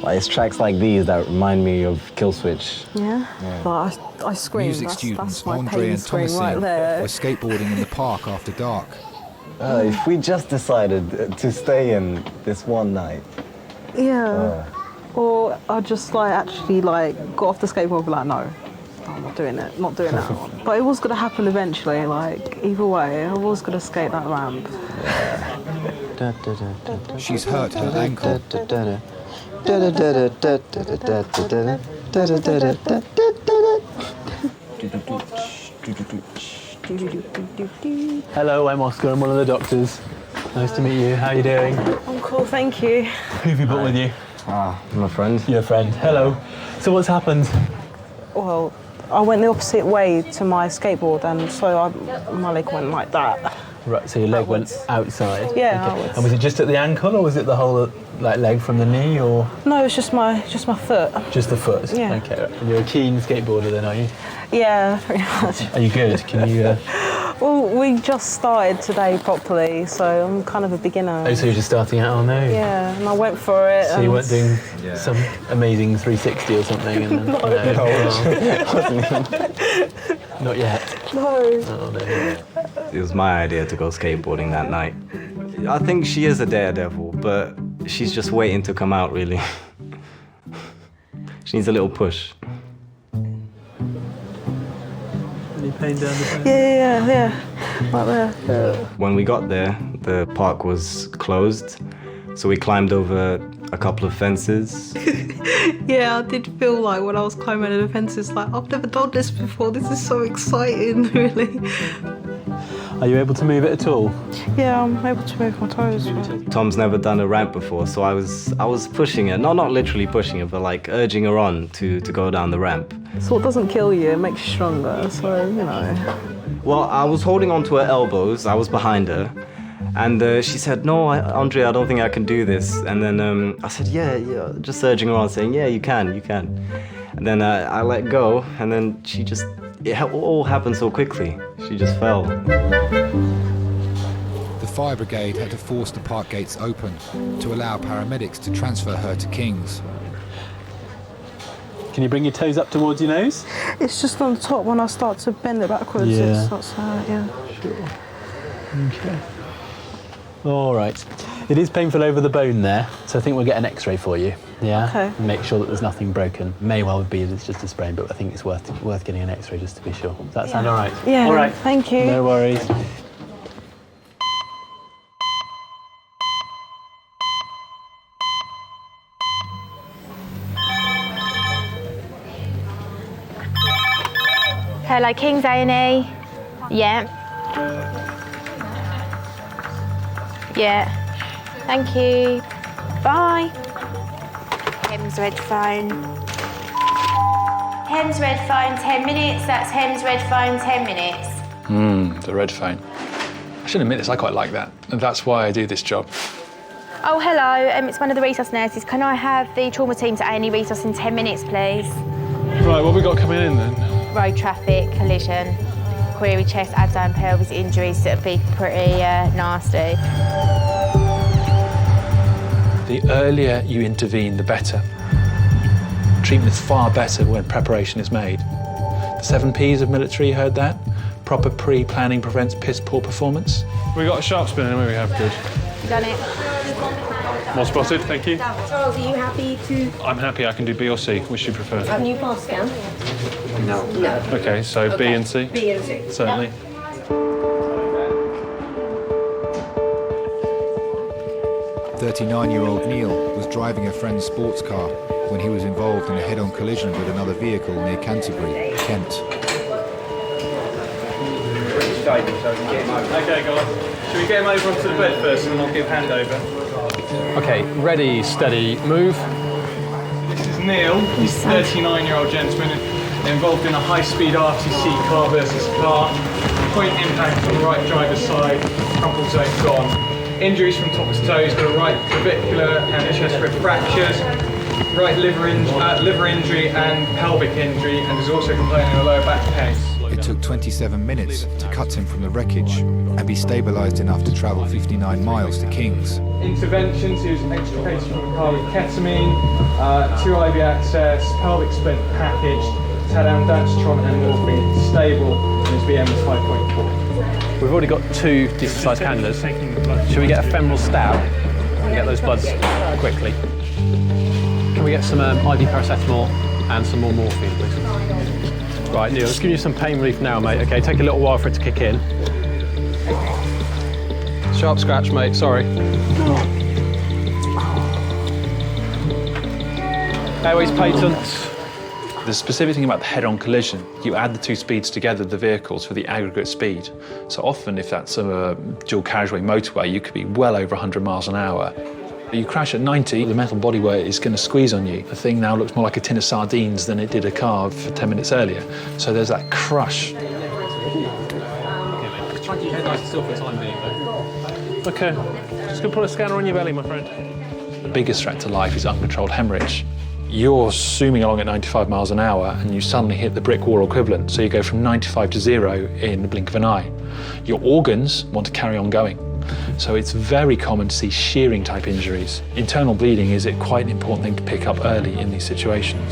S15: Like, it's tracks like these that remind me of Kill Switch.
S20: Yeah? But I screamed.
S5: Music
S20: That's
S5: students
S20: my
S5: Andre
S20: pain
S5: and
S20: scream
S5: Thomasin
S20: right there.
S5: were skateboarding in the park after dark.
S15: If we just decided to stay in this one night.
S20: Yeah. Or I just actually got off the skateboard and be like, no, I'm not doing it, not doing that one. But it was gonna happen eventually, either way, I was gonna skate that ramp.
S5: She's hurt her ankle.
S23: Hello, I'm Oscar. I'm one of the doctors. Nice to meet you. How are you doing?
S20: I'm cool, thank you.
S23: Who have you brought with you?
S15: My friend.
S23: Your friend. Hello. So what's happened?
S20: Well, I went the opposite way to my skateboard, and so my leg went like that.
S23: Right, so your leg went outside?
S20: Yeah,
S23: Okay.
S20: outwards.
S23: And was it just at the ankle, or was it the whole leg from the knee, or?
S20: No, it's just my foot.
S23: Just the foot?
S20: Yeah.
S23: Okay. And you're a keen skateboarder then, are you?
S20: Yeah, pretty much.
S23: Are you good? Can you...
S20: Well, we just started today properly, so I'm kind of a beginner.
S23: Oh, so you're just starting out on there?
S20: Yeah, and I went for it.
S23: So you weren't doing some amazing 360 or something? And then,
S20: No.
S23: Not yet.
S20: No.
S23: Oh, no.
S1: It was my idea to go skateboarding that night. I think she is a daredevil, but she's just waiting to come out, really. She needs a little push.
S23: Any pain down the back?
S20: Yeah. Right there.
S1: When we got there, the park was closed, so we climbed over a couple of fences.
S20: Yeah, I did feel like when I was climbing over the fences, like, I've never done this before. This is so exciting, really.
S23: Are you able to move it at all?
S20: Yeah, I'm able to move my toes.
S1: Tom's never done a ramp before, so I was pushing her, not literally pushing her, but like urging her on to go down the ramp.
S20: So it doesn't kill you, it makes you stronger, so, you know.
S1: Well, I was holding on to her elbows, I was behind her, and she said, no, Andre, I don't think I can do this. And then I said, yeah, just urging her on, saying, yeah, you can. And then I let go, and then it all happened so quickly. She just fell.
S5: The fire brigade had to force the park gates open to allow paramedics to transfer her to King's.
S23: Can you bring your toes up towards your nose?
S20: It's just on the top when I start to bend it backwards.
S23: Yeah.
S20: It starts yeah.
S23: Sure. Okay. All right. It is painful over the bone there, so I think we'll get an X-ray for you. Yeah.
S20: Okay.
S23: And make sure that there's nothing broken. May well be that it's just a sprain, but I think it's worth getting an X-ray just to be sure. Does that sound all right?
S20: Yeah.
S23: All right.
S20: Thank you.
S23: No worries.
S21: Hello, King's A&E. Yeah. Yeah. Thank you. Bye. Hems red phone. Hems red phone, 10 minutes. That's Hems red phone, 10 minutes.
S3: The red phone. I should admit this, I quite like that. And that's why I do this job.
S21: Oh, hello. It's one of the resource nurses. Can I have the trauma team to A&E resource in 10 minutes, please?
S3: Right, what have we got coming in then?
S21: Road traffic, collision, query chest, abdomen, pelvis injuries that would be pretty nasty.
S3: The earlier you intervene, the better. Treatment is far better when preparation is made. The 7 Ps of military, you heard that? Proper pre-planning prevents piss-poor performance. We got a sharp spin in, we have good.
S21: Done it.
S3: Well spotted, thank you.
S12: Charles, are you happy to...
S3: I'm happy, I can do B or C, which do you prefer?
S12: Can you pass scan?
S3: No. Okay, so B and C?
S12: B and C.
S3: Certainly.
S12: Yep.
S5: 39-year-old Neil was driving a friend's sports car when he was involved in a head-on collision with another vehicle near Canterbury, Kent.
S3: Okay, guys. Should we get him over onto the bed first and then I'll give handover?
S23: Okay, ready, steady, move.
S3: This is Neil. He's a 39-year-old gentleman involved in a high-speed RTC car versus car. Point impact on the right driver's side, crumple zone gone. Injuries from top to toes, got a right clavicular and chest rib fractures, right liver injury and pelvic injury, and is also complaining of lower back pain.
S5: It took 27 minutes to cut him from the wreckage and be stabilised enough to travel 59 miles to King's.
S3: Interventions, he was extricated from the car with ketamine, 2 IV access, pelvic splint packaged, tadam, dastron and morphine, stable, and his BM is 5.4.
S23: We've already got 2 decent-sized cannulas. Should we get a femoral stab and get those bloods quickly? Can we get some IV paracetamol and some more morphine, please? Right, Neil, let's give you some pain relief now, mate. Okay, take a little while for it to kick in. Sharp scratch, mate, sorry. Airways patent.
S3: The specific thing about the head-on collision, you add the 2 speeds together, the vehicles, for the aggregate speed. So often, if that's a dual carriageway motorway, you could be well over 100 miles an hour. You crash at 90, the metal bodywork is going to squeeze on you. The thing now looks more like a tin of sardines than it did a car for 10 minutes earlier. So there's that crush.
S23: Okay, just gonna put a scanner on your belly, my friend.
S3: The biggest threat to life is uncontrolled hemorrhage.
S2: you're zooming along at 95 miles an hour and you suddenly hit the brick wall equivalent. So you go from 95 to 0 in the blink of an eye. Your organs want to carry on going. So it's very common to see shearing type injuries. Internal bleeding is quite an important thing to pick up early in these situations.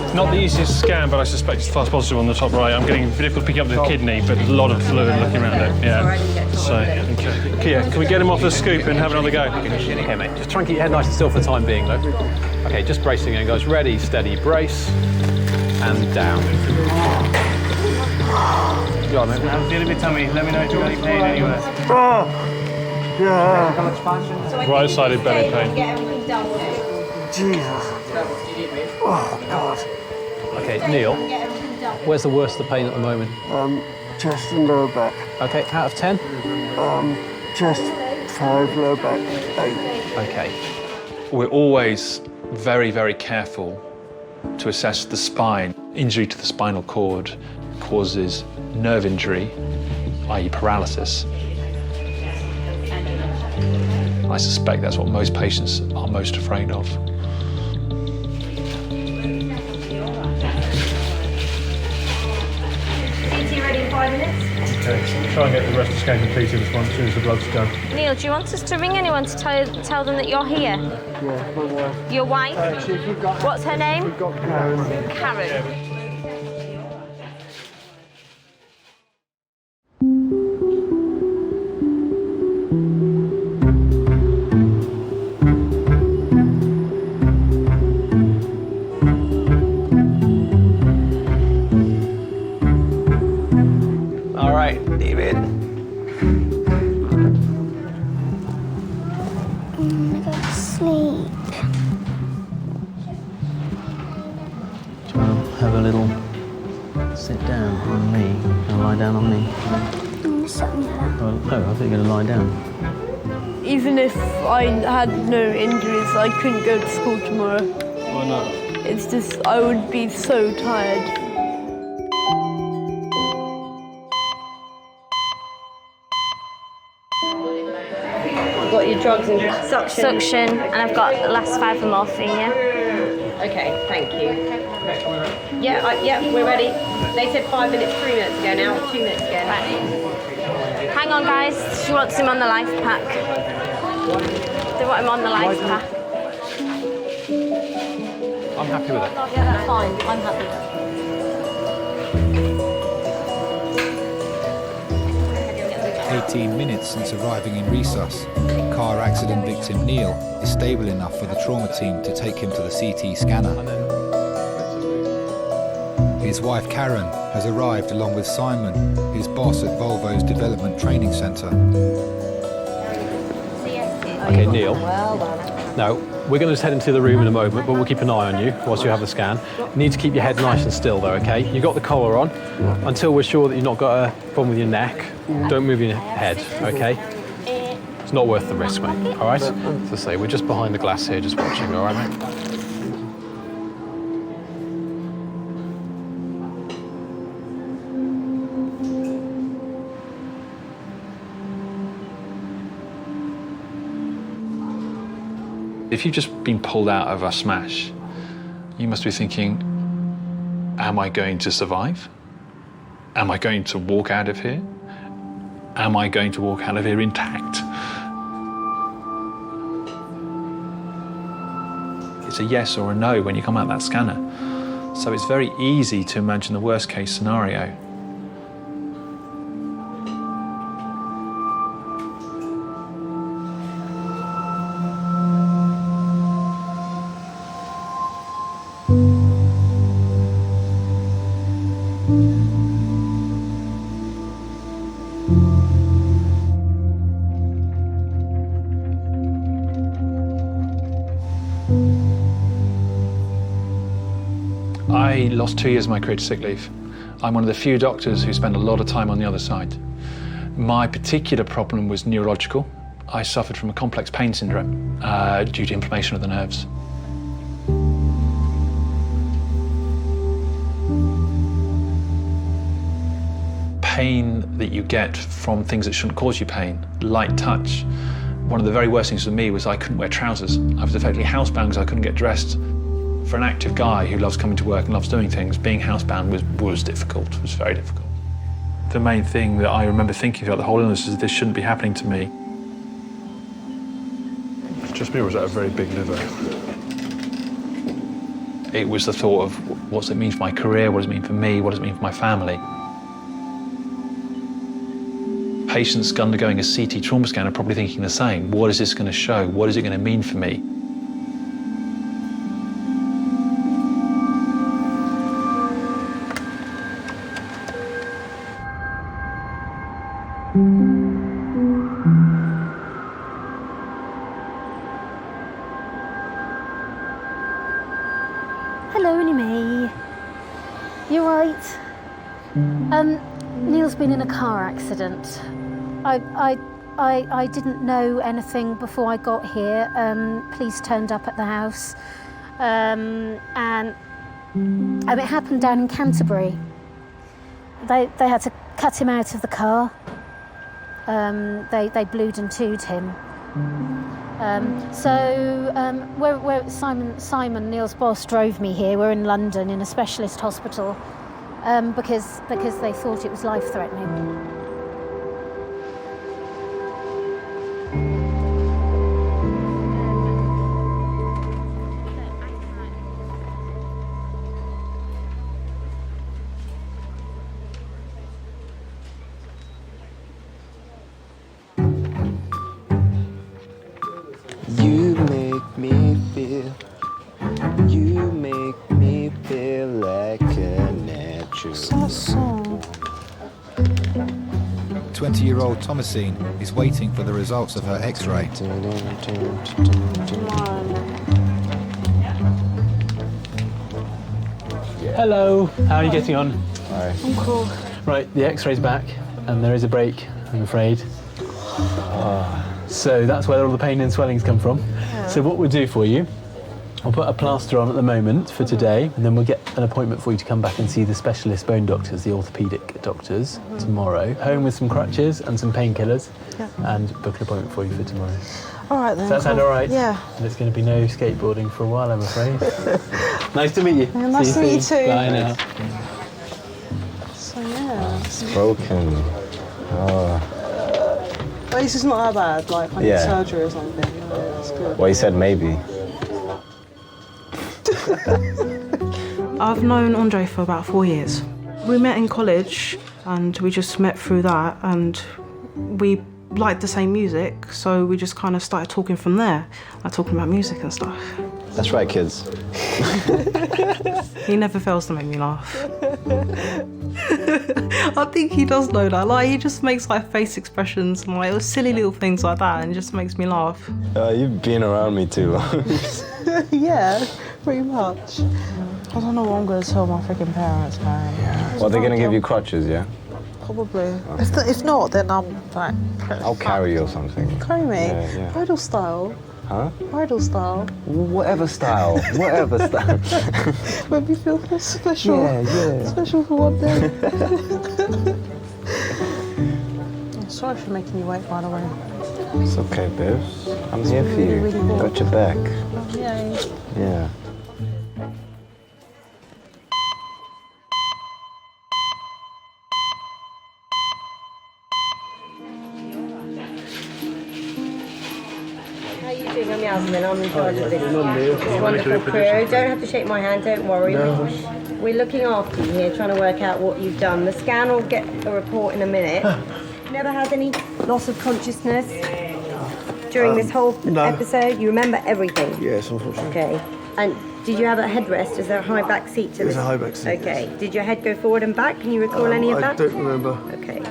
S23: It's not the easiest scan, but I suspect it's false positive on the top right. I'm getting difficult picking up the kidney, but a lot of fluid looking around it. Yeah. So, okay. Yeah, can we get him off the scoop and have another go? Okay, mate. Just try and keep your head nice and still for the time being, though. Okay, just bracing again, guys. Ready, steady, brace, and down. You all right, mate?
S16: I'm feeling a bit tummy. Let me know if you've got any pain anywhere.
S23: Right-sided belly pain.
S16: Jesus. Oh, God.
S23: Okay, Neil, where's the worst of the pain at the moment?
S16: Chest and lower back.
S23: Okay, out of 10?
S16: Chest 5, lower back 8.
S23: Okay.
S2: We're always very, very careful to assess the spine. Injury to the spinal cord causes nerve injury, i.e. paralysis. I suspect that's what most patients are most afraid of.
S18: Ready in 5 minutes?
S23: Okay, try and get the rest of the scan completed as soon as the blood's done.
S18: Neil, do you want us to ring anyone to tell them that you're here?
S16: Yeah, my wife.
S18: Your wife? What's her name?
S16: We've got Karen.
S18: Karen.
S23: All right, David.
S18: Go to sleep.
S16: Do you want to have a little sit down on me? And lie down on me?
S18: I'm sit on your lap.
S16: Oh, no, I think you're going to lie down.
S17: Even if I had no injuries, I couldn't go to school tomorrow.
S16: Why not?
S17: It's just, I would be so tired.
S18: I've got your drugs and suction, and I've got the last 5 of morphine, yeah?
S24: Okay, thank you. Yeah, we're ready. They said 5 minutes, 3 minutes ago now, 2 minutes ago.
S18: Right. Hang on, guys. She wants him on the life pack. They want him on the life pack.
S23: I'm happy with it.
S18: Yeah, that's fine. I'm happy.
S5: 18 minutes since arriving in Resus, car accident victim Neil is stable enough for the trauma team to take him to the CT scanner. His wife Karen has arrived along with Simon, his boss at Volvo's Development Training Centre.
S23: Okay, Neil. Now, we're going to just head into the room in a moment, but we'll keep an eye on you whilst you have the scan. You need to keep your head nice and still, though, okay? You've got the collar on. Until we're sure that you've not got a problem with your neck, don't move your head, okay? It's not worth the risk, mate, all right? As I say, we're just behind the glass here, just watching, all right, mate?
S2: If you've just been pulled out of a smash, you must be thinking, am I going to survive? Am I going to walk out of here? Am I going to walk out of here intact? It's a yes or a no when you come out that scanner. So it's very easy to imagine the worst case scenario. I lost 2 years of my career to sick leave. I'm one of the few doctors who spend a lot of time on the other side. My particular problem was neurological. I suffered from a complex pain syndrome due to inflammation of the nerves. Pain that you get from things that shouldn't cause you pain, light touch, One of the very worst things for me was I couldn't wear trousers. I was effectively housebound because I couldn't get dressed. For an active guy who loves coming to work and loves doing things, being housebound was difficult, was very difficult. The main thing that I remember thinking throughout the whole illness is this shouldn't be happening to me.
S7: Just me, or was that a very big liver?
S2: It was the thought of what does it mean for my career, what does it mean for me, what does it mean for my family. Patients undergoing a CT trauma scan are probably thinking the same. What is this going to show? What is it going to mean for me?
S8: Hello, only me. You right? Neil's been in a car accident. I didn't know anything before I got here. Police turned up at the house, and it happened down in Canterbury. They had to cut him out of the car. They blued and tooed him. We're Simon, Neil's boss, drove me here. We're in London in a specialist hospital because they thought it was life-threatening.
S10: You make me feel like a natural.
S5: 20-year-old Thomasine is waiting for the results of her X-ray.
S23: Hello, how are you getting on?
S10: Hi.
S23: I'm cool. Right, the X-ray's back, and there is a break, I'm afraid. So that's where all the pain and swelling's come from. So what we'll do for you, I'll put a plaster on at the moment for today, and then we'll get an appointment for you to come back and see the specialist bone doctors, the orthopaedic doctors, tomorrow. Home with some crutches and some painkillers, and book an appointment for you for tomorrow.
S20: All right then.
S23: Does that sound all right?
S20: Yeah.
S23: And it's going to be no skateboarding for a while, I'm afraid. Nice to meet you.
S20: Yeah, nice to meet you too.
S23: Bye now.
S20: So yeah.
S10: It's broken. Oh.
S20: At least it's not that bad, like I need surgery or something. Yeah, that's good.
S10: Well, he said maybe.
S20: I've known Andre for about 4 years. We met in college and we just met through that, and we liked the same music, so we just kind of started talking from there, like talking about music and stuff.
S10: That's right, kids.
S20: He never fails to make me laugh. I think he does know that. Like, he just makes like face expressions and like silly little things like that, and it just makes me laugh.
S10: You've been around me too.
S20: Yeah, pretty much. I don't know what I'm going to tell my freaking parents, man.
S10: Yeah. Well, they're going to give you crutches, yeah?
S20: Probably. If not, then I'm like...
S10: I'll carry you or something.
S20: Carry me?
S10: Yeah.
S20: Idol style.
S10: Huh?
S20: Idol style.
S10: Whatever style. Whatever style.
S20: Make me feel special.
S10: Yeah.
S20: Special for one day. I'm sorry for making you wait, by the way.
S10: It's okay, babes. I'm here for you.
S20: Really
S10: Got your back.
S20: Yay.
S10: Yeah.
S24: How are you doing? I'm Yasmin. I'm in charge of this wonderful crew. Don't have to shake my hand, don't worry. We're looking after you here, trying to work out what you've done. The scan will get a report in a minute. Never had any loss of consciousness during this whole episode? You remember everything?
S11: Yes, unfortunately.
S24: Okay. And did you have a headrest? Is there a high back seat to this?
S11: There's a high back seat.
S24: Okay. Did your head go forward and back? Can you recall any of that?
S11: I don't remember.
S24: Okay.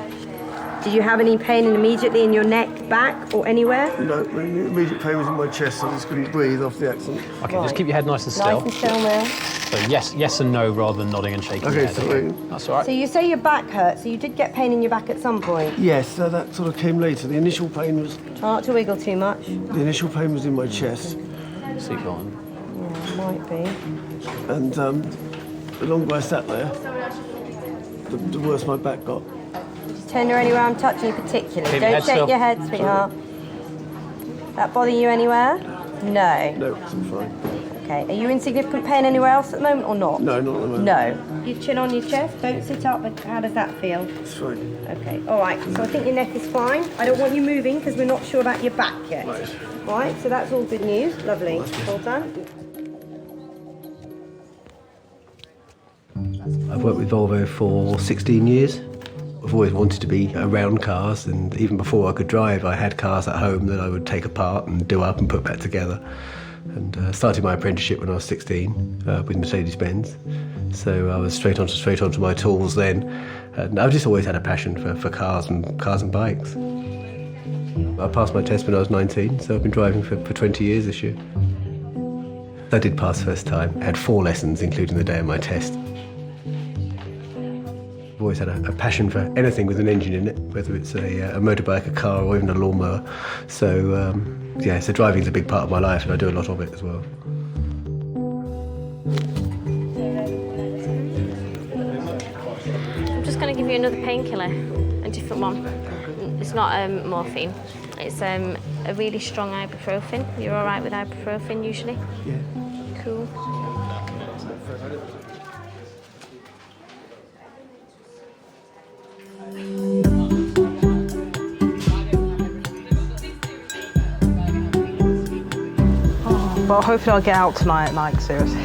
S24: Did you have any pain immediately in your neck, back, or anywhere?
S11: No, the immediate pain was in my chest, so I just couldn't breathe off the accident.
S23: Okay, just keep your head nice and still.
S24: Nice and still, Neil.
S23: So yes and no rather than nodding and shaking your head.
S11: Sorry.
S23: That's all right.
S24: So you say your back hurt, so you did get pain in your back at some point?
S11: Yes, that sort of came later. The initial pain was...
S24: Try not to wiggle too much.
S11: The initial pain was in my chest.
S23: Seatbelt.
S24: Yeah, might be.
S11: And the longer I sat there, the worse my back got.
S24: Just tender anywhere I'm touching you particularly.
S23: Keep your
S24: Don't
S23: head
S24: shake
S23: still.
S24: your head, sweetheart. That bother you anywhere? No.
S11: No, I'm fine.
S24: Okay. Are you in significant pain anywhere else at the moment or not?
S11: No, not at the moment.
S24: No. Your chin on your chest. Don't sit up. How does that feel?
S11: It's fine.
S24: Okay. All right. So I think your neck is fine. I don't want you moving because we're not sure about your back yet.
S11: Right.
S24: All right. So that's all good news. Lovely. Well done.
S22: I've worked with Volvo for 16 years. I've always wanted to be around cars, and even before I could drive, I had cars at home that I would take apart and do up and put back together. And started my apprenticeship when I was 16 with Mercedes-Benz. So I was straight onto my tools then. And I've just always had a passion for cars and bikes. I passed my test when I was 19, so I've been driving for 20 years this year. I did pass first time. I had 4 lessons, including the day of my test. I've always had a passion for anything with an engine in it, whether it's a motorbike, a car, or even a lawnmower. So yeah, so driving is a big part of my life, and I do a lot of it as well.
S4: I'm just going to give you another painkiller, a different one. It's not morphine. It's a really strong ibuprofen. You're all right with ibuprofen usually?
S11: Yeah.
S4: Cool.
S20: But hopefully I'll get out tonight, like, seriously.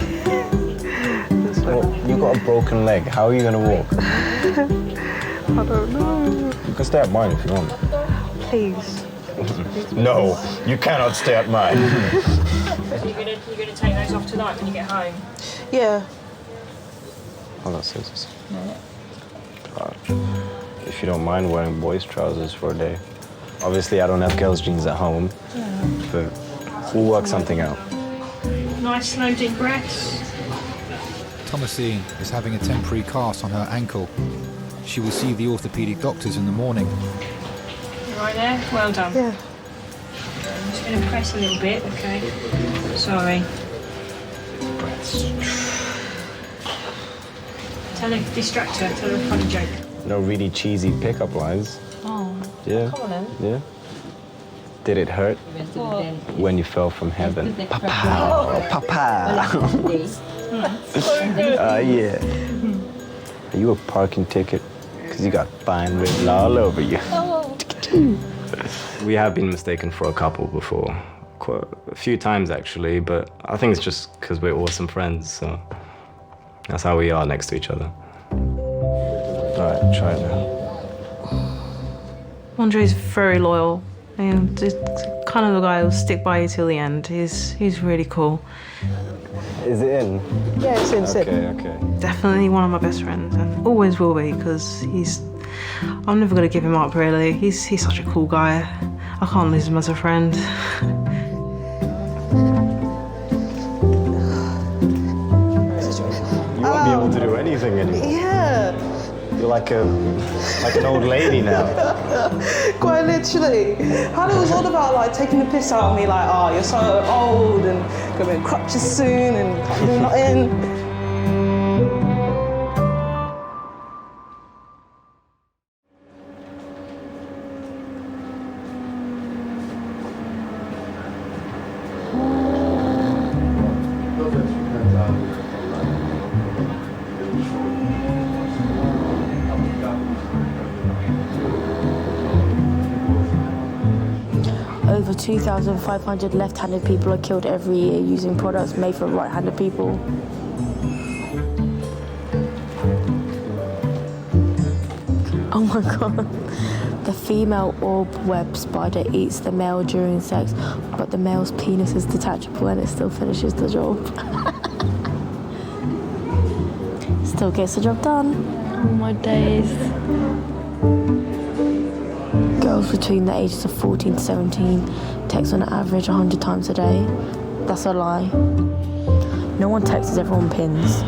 S10: Well, you got a broken leg. How are you going to walk?
S20: I don't know.
S10: You can stay at mine if you want.
S20: Please.
S10: No, you cannot stay at mine.
S4: You're gonna take those off tonight when you get home?
S20: Yeah.
S10: Hold on, scissors. If you don't mind wearing boys' trousers for a day. Obviously, I don't have girls' jeans at home, but we'll work something out.
S4: Nice slow deep breaths.
S5: Thomasine is having a temporary cast on her ankle. She will see the orthopaedic doctors in the morning.
S4: You right there? Well done.
S20: Yeah.
S4: I'm just going to press a little bit, okay? Sorry. Tell her, distract her, tell her a funny joke.
S10: No really cheesy pickup lines.
S4: Oh.
S10: Yeah.
S4: Come on then.
S10: Yeah. Did it hurt when you fell from heaven? Papa, papa. Yeah. Are you a parking ticket? Because you got fine written all over you.
S1: We have been mistaken for a couple before, quite a few times actually, but I think it's just because we're awesome friends, so that's how we are next to each other.
S10: All right, try it now.
S20: Andre's very loyal and just kind of the guy who'll stick by you till the end. He's really cool.
S10: Is it in?
S20: Yeah, it's in.
S10: Okay.
S20: Definitely one of my best friends, and always will be, because I'm never gonna give him up. Really, he's such a cool guy. I can't lose him as a friend.
S10: You won't be able to do anything anymore.
S20: Yeah.
S10: You're like an old lady now.
S20: Quite literally. Hannah was all about like taking the piss out of me, like, oh, you're so old and gonna be in crutches soon and can't do nothing.
S6: Over 2,500 left-handed people are killed every year using products made for right-handed people. Oh my god. The female orb web spider eats the male during sex, but the male's penis is detachable and it still finishes the job. Still gets the job done.
S4: Oh my days.
S6: Girls between the ages of 14 to 17 text on average 100 times a day. That's a lie. No one texts, everyone pins.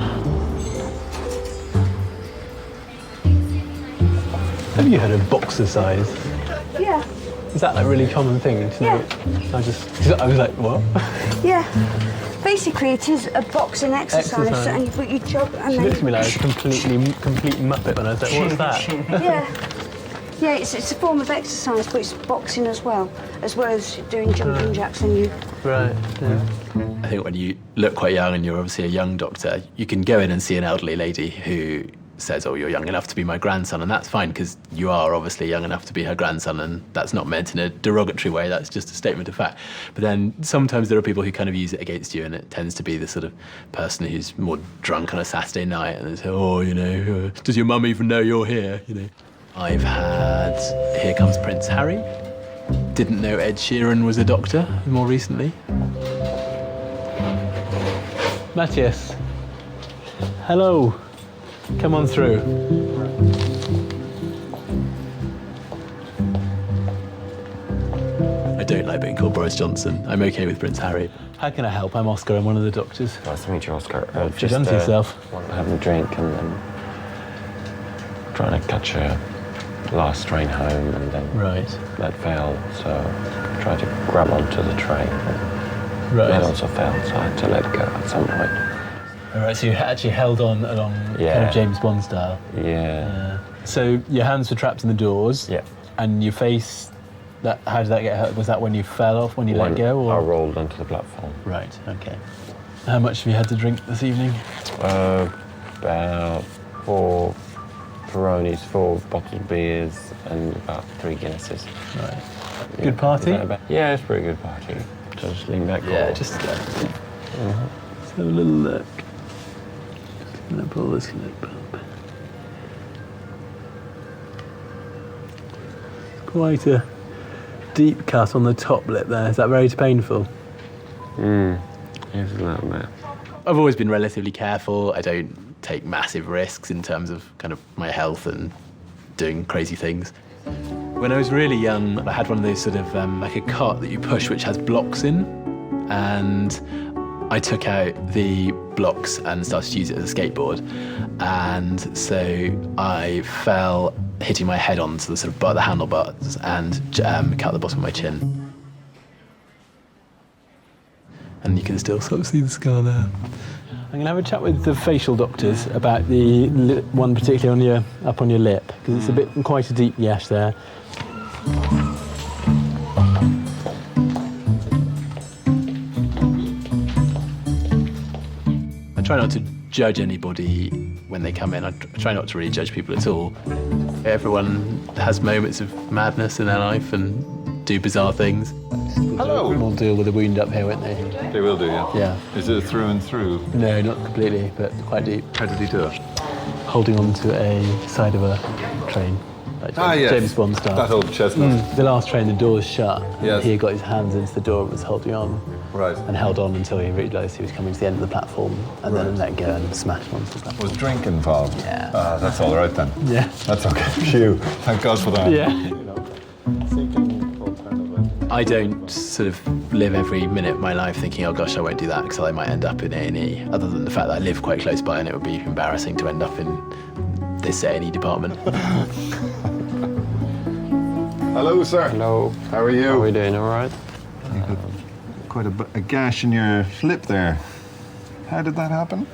S23: Have you heard of boxercise?
S17: Yeah.
S23: Is that a really common thing to know? I was like, what?
S17: Yeah. Basically, it is a boxing exercise, and you put your job and
S23: She
S17: then.
S23: looked at me like a complete muppet when I was like, what's that?
S17: Yeah.
S9: Yeah, it's a form of exercise, but it's boxing as well as doing jumping jacks and you...
S23: Right, yeah.
S13: I think when you look quite young and you're obviously a young doctor, you can go in and see an elderly lady who says, oh, you're young enough to be my grandson, and that's fine because you are obviously young enough to be her grandson, and that's not meant in a derogatory way, that's just a statement of fact. But then sometimes there are people who kind of use it against you, and it tends to be the sort of person who's more drunk on a Saturday night and they say, oh, you know, does your mum even know you're here, you know? I've had Here Comes Prince Harry. Didn't know Ed Sheeran was a doctor more recently.
S23: Matthias, hello. Come on through.
S13: I don't like being called Boris Johnson. I'm okay with Prince Harry.
S23: How can I help? I'm Oscar, I'm one of the doctors.
S10: Nice to meet you, Oscar.
S23: What have you done to yourself?
S10: Having a drink and then trying to catch a last train home and then that failed, so tried to grab onto the train. That also failed, so I had to let go at some point.
S23: All right, so you actually held on along kind of James Bond style.
S10: Yeah.
S23: So your hands were trapped in the doors.
S10: Yeah.
S23: And your face, how did that get hurt? Was that when you fell off, when you let go? Or?
S10: I rolled onto the platform.
S23: Right, okay. How much have you had to drink this evening?
S10: About 4 Peronis, 4 bottled beers, and about 3 Guinnesses.
S23: Right. Good party?
S10: Yeah, it's a pretty good party. Just lean back.
S23: Yeah, just let's have a little look. I'm gonna pull this lip up. Quite a deep cut on the top lip there. Is that very painful?
S10: Yes, a little bit.
S13: I've always been relatively careful. I don't take massive risks in terms of kind of my health and doing crazy things. When I was really young, I had one of those sort of like a cart that you push which has blocks in, and I took out the blocks and started to use it as a skateboard, and so I fell, hitting my head onto the sort of the handlebars and cut the bottom of my chin. And you can still sort of see the scar there.
S23: I'm going to have a chat with the facial doctors about the one particularly up on your lip, because it's quite a deep gash there.
S13: I try not to judge anybody when they come in. I try not to really judge people at all. Everyone has moments of madness in their life and do bizarre things.
S23: Hello. We'll deal with the wound up here, won't they?
S14: They will do, yeah.
S23: Yeah.
S14: Is it through and through?
S23: No, not completely, but quite deep.
S14: How did he do it?
S23: Holding on to a side of a train. Like
S14: yes.
S23: James Bond style.
S14: That old chestnut.
S23: The last train, the door was shut.
S14: Yes.
S23: He got his hands into the door and was holding on.
S14: Right.
S23: And held on until he realised he was coming to the end of the platform, and then let go and smashed onto the platform.
S14: Was drink involved?
S23: Yeah.
S14: That's all right then.
S23: Yeah.
S14: That's okay. Phew. Thank God for that.
S23: Yeah.
S13: I don't sort of live every minute of my life thinking, oh gosh, I won't do that because I might end up in A&E, other than the fact that I live quite close by and it would be embarrassing to end up in this A&E department.
S14: Hello, sir.
S10: Hello.
S14: How are you?
S10: How are we doing? All right?
S14: You got quite a gash in your lip there. How did that happen?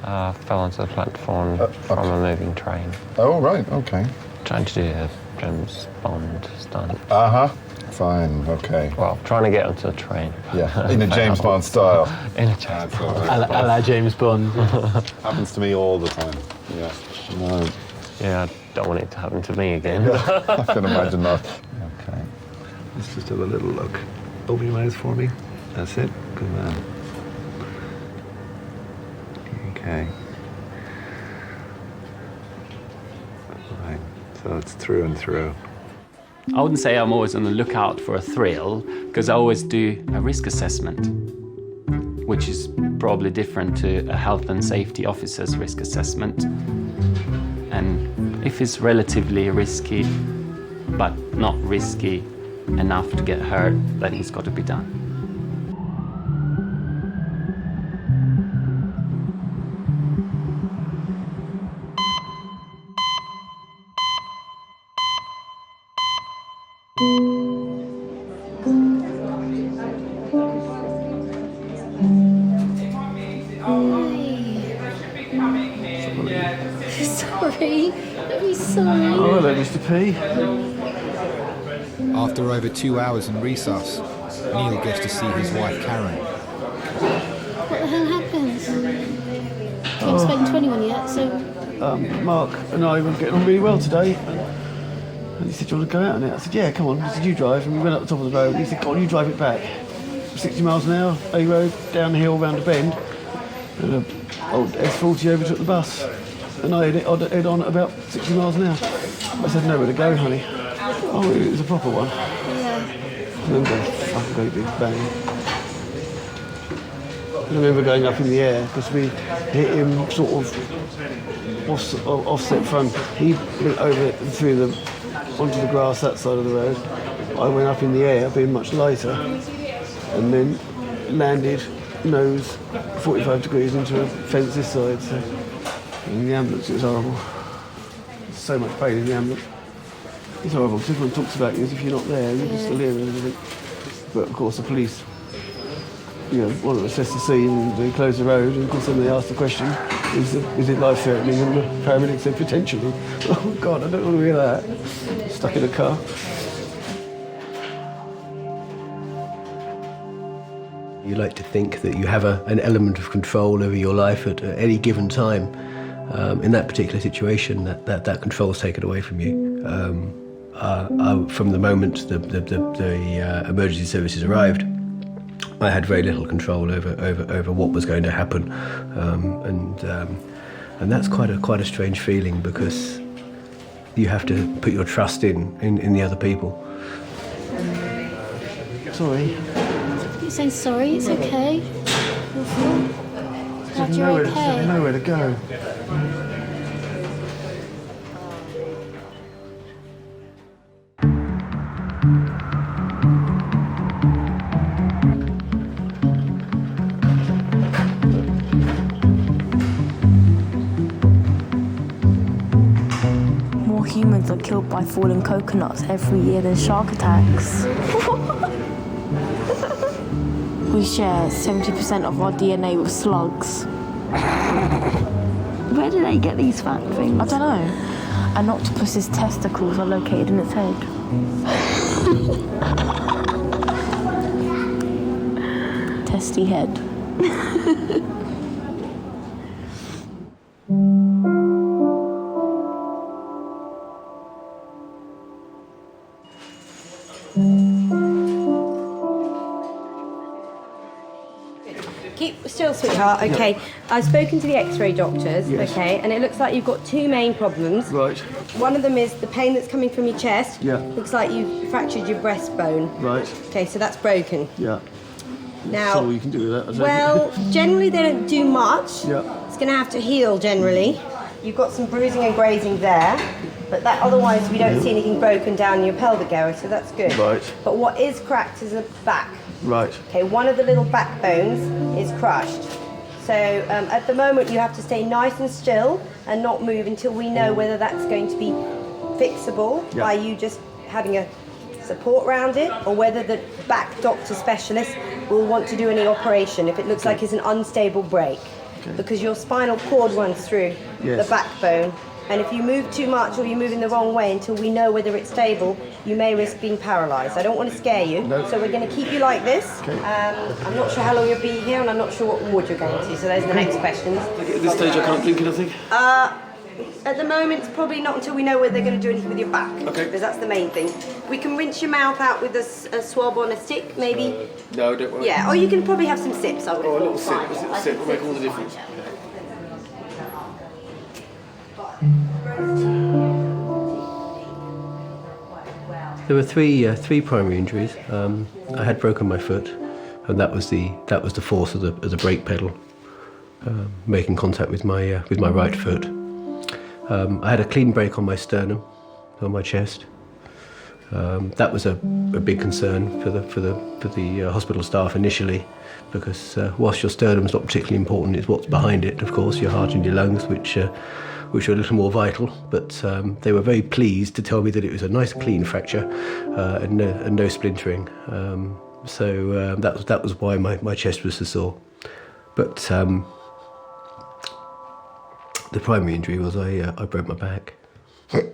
S10: Fell onto the platform from a moving train.
S14: Oh, right, okay.
S10: Trying to do a James Bond stunt.
S14: Uh-huh. Fine, okay.
S10: Well, trying to get onto a train.
S14: Yeah, in a James Bond style.
S10: In a James Bond.
S23: A la James Bond.
S14: Happens to me all the time. Yeah. No.
S10: Yeah, I don't want it to happen to me again.
S14: I can imagine not. Okay. Let's just have a little look. Open your mouth for me. That's it. Good man. Okay. Right. So it's through and through.
S19: I wouldn't say I'm always on the lookout for a thrill, because I always do a risk assessment, which is probably different to a health and safety officer's risk assessment. And if it's relatively risky, but not risky enough to get hurt, then it's got to be done.
S18: Sorry. baby son.
S11: Oh, hello, Mr. P.
S5: After over 2 hours in resus, Neil gets to see his wife Karen.
S18: What the hell happened? You haven't spoken to anyone yet, so...
S11: Mark and I were getting on really well today. And he said, do you want to go out on it? I said, yeah, come on. He said, you drive. And we went up the top of the road. And he said, go on, you drive it back. 60 miles an hour, A road, down the hill, round a bend. And an old S40 overtook the bus. And I head on at about 60 miles an hour. I said, nowhere to go, honey. Oh, it was a proper one.
S18: Yeah.
S11: I remember a fucking great big bang. I remember going up in the air because we hit him sort of offset front. He went over through onto the grass that side of the road. I went up in the air, being much lighter, and then landed nose 45 degrees into a fence this side. So in the ambulance, it was horrible. There's so much pain in the ambulance. It's horrible because everyone talks about you as if you're not there, you're just still here and everything. But of course, the police, want to assess the scene and they close the road, and of course then they ask the question, is it life-threatening? And the paramedic said potentially. Oh God, I don't want to hear that. Stuck in a car.
S3: You like to think that you have an element of control over your life at any given time. In that particular situation, that control is taken away from you. From the moment the emergency services arrived, I had very little control over what was going to happen, and that's quite a strange feeling because you have to put your trust in the other people.
S11: Sorry.
S18: You're saying sorry, it's okay. Glad you're okay.
S11: Nowhere to go.
S6: More humans are killed by falling coconuts every year than shark attacks. We share 70% of our DNA with slugs. Where do they get these fat things? I don't know. An octopus's testicles are located in its head. Testy head.
S24: Keep still, sweetheart. Okay, I've spoken to the X-ray doctors.
S11: Yes.
S24: Okay, and it looks like you've got two main problems.
S11: Right.
S24: One of them is the pain that's coming from your chest.
S11: Yeah.
S24: Looks like you've fractured your breastbone.
S11: Right.
S24: Okay, so that's broken.
S11: Yeah.
S24: Now,
S11: So you can do with that. I don't
S24: well,
S11: know.
S24: generally they don't do much.
S11: Yeah.
S24: It's going to have to heal generally. You've got some bruising and grazing there, but that otherwise we don't see anything broken down your pelvic area, so that's good.
S11: Right.
S24: But what is cracked is the back.
S11: Right.
S24: Okay, one of the little backbones is crushed. So at the moment you have to stay nice and still and not move until we know whether that's going to be fixable by you just having a support around it, or whether the back doctor specialist will want to do any operation if it looks like it's an unstable break. Because your spinal cord runs through the backbone, and if you move too much or you move in the wrong way until we know whether it's stable, you may risk being paralysed. I don't want to scare you, so we're going to keep you like this. I'm not sure how long you'll be here, and I'm not sure what ward you're going to, so those are the next questions.
S11: At this stage I can't drink anything.
S24: At the moment, it's probably not until we know whether they're going to do anything with your back. Okay. Because that's the main thing. We can rinse your mouth out with a swab on a stick, maybe.
S11: No, don't worry.
S24: Yeah, or you can probably have some sips. I would have
S11: a
S24: thought.
S11: little sip. A little sip will make all the difference.
S3: There were three primary injuries. I had broken my foot, and that was the force of the brake pedal making contact with my right foot. I had a clean break on my sternum, on my chest. That was a big concern for the hospital staff initially, because whilst your sternum's not particularly important, it's what's behind it, of course, your heart and your lungs, which are a little more vital. But they were very pleased to tell me that it was a nice clean fracture and no splintering. So that was why my chest was so sore. But the primary injury was I broke my back.
S2: The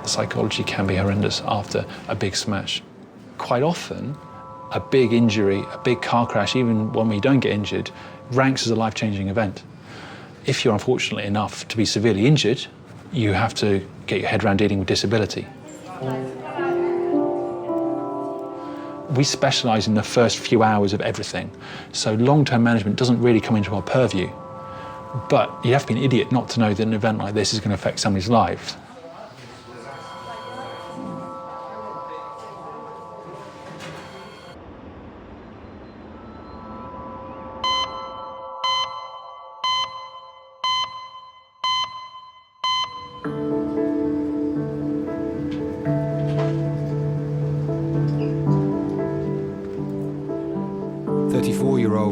S2: psychology can be horrendous after a big smash. Quite often, a big injury, a big car crash, even when we don't get injured, ranks as a life-changing event. If you're unfortunate enough to be severely injured, you have to get your head around dealing with disability. We specialise in the first few hours of everything, so long-term management doesn't really come into our purview. But you have to be an idiot not to know that an event like this is going to affect somebody's life.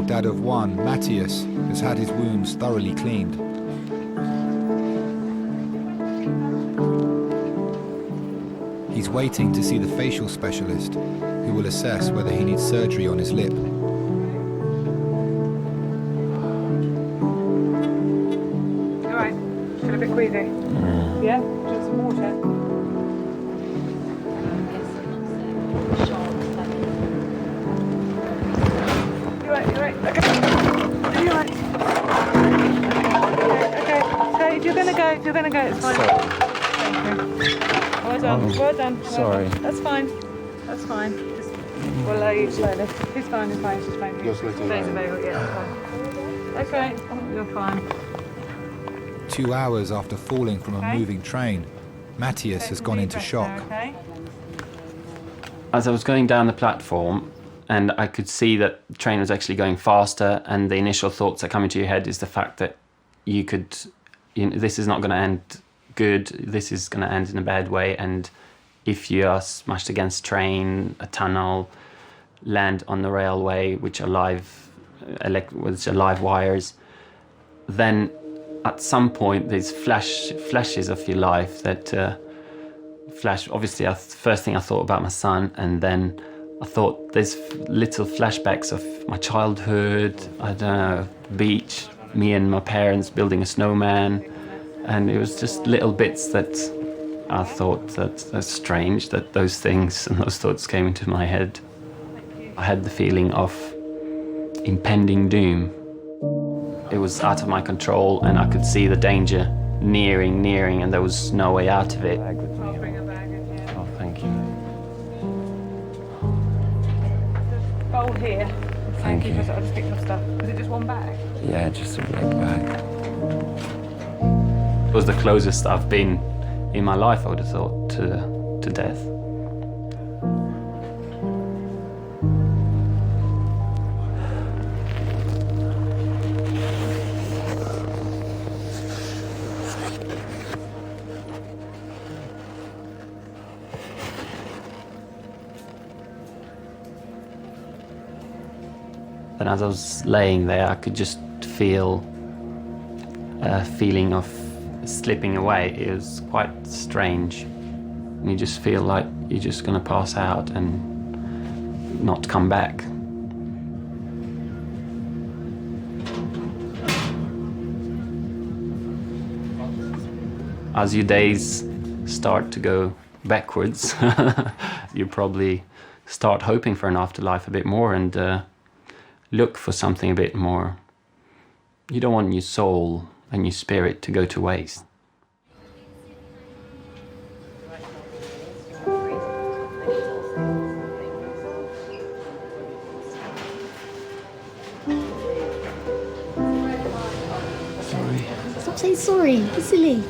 S5: Dad of one, Matthias, has had his wounds thoroughly cleaned. He's waiting to see the facial specialist, who will assess whether he needs surgery on his lip.
S20: All right, feel a bit queasy? Yeah, drink some water. You're gonna go, it's fine. Well done, well done.
S2: Sorry.
S20: That's fine. That's fine. Just, we'll allow you slowly. It's fine, it's fine, it's just fine.
S14: Just let it
S20: Stays
S14: lie.
S20: available, yeah, it's fine. Okay, you're fine.
S5: 2 hours after falling from a moving train, Matthias has gone into shock.
S20: Okay.
S19: As I was going down the platform, and I could see that the train was actually going faster, and the initial thoughts that come into your head is the fact that you could, this is not going to end good, this is going to end in a bad way, and if you are smashed against a train, a tunnel, land on the railway, which are live wires, then at some point there's flashes of your life that flash. Obviously, first thing I thought about my son, and then I thought there's little flashbacks of my childhood, I don't know, beach, me and my parents building a snowman, and it was just little bits that I thought that's strange that those things and those thoughts came into my head. I had the feeling of impending doom. It was out of my control, and I could see the danger nearing, and there was no way out of it.
S10: Oh, thank you.
S20: Bowl here.
S10: Thank you.
S20: I'll just pick your stuff. Was it just one bag?
S10: Yeah, just a black bag.
S19: It was the closest I've been in my life, I would have thought, to death. And as I was laying there, I could just feel a feeling of slipping away. It was quite strange. And you just feel like you're just going to pass out and not come back. As your days start to go backwards, you probably start hoping for an afterlife a bit more and look for something a bit more. You don't want your soul and your spirit to go to waste.
S18: Stop saying sorry, it's silly.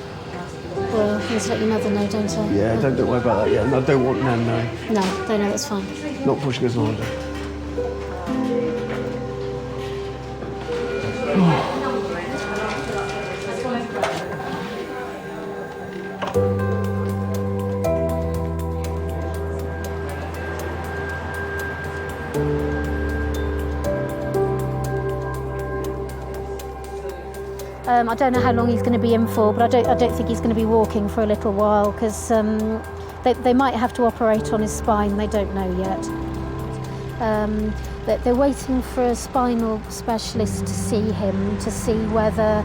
S18: Well, I need to let your mother know, don't I?
S11: Yeah, don't worry about that. Yeah, no, I don't want Nan knowing.
S18: No, don't know, that's fine.
S11: Not pushing us harder.
S8: I don't know how long he's going to be in for, but I don't think he's going to be walking for a little while because they might have to operate on his spine. They don't know yet. That they're waiting for a spinal specialist to see him, to see whether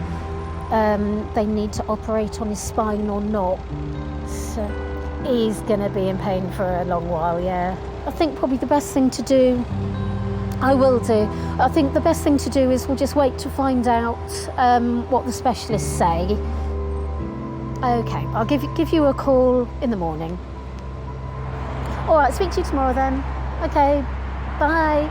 S8: they need to operate on his spine or not. So he's going to be in pain for a long while, yeah. I think probably the best thing to do, I will do, I think the best thing to do is we'll just wait to find out what the specialists say. Okay, I'll give you a call in the morning. All right, speak to you tomorrow then. Okay, bye.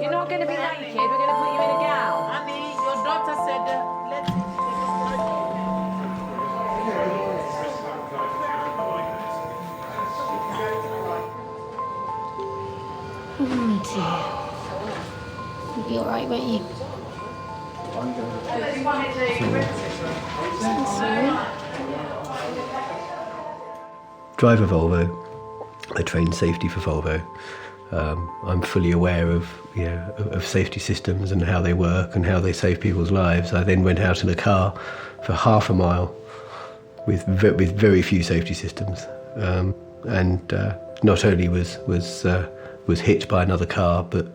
S12: You're not going to be naked, we're going to put you in a gown. Honey, your doctor said
S6: Oh dear. You'll be alright, won't you?
S3: Drive a Volvo. I train safety for Volvo. I'm fully aware of safety systems and how they work and how they save people's lives. I then went out in a car for half a mile with very few safety systems, and not only was hit by another car, but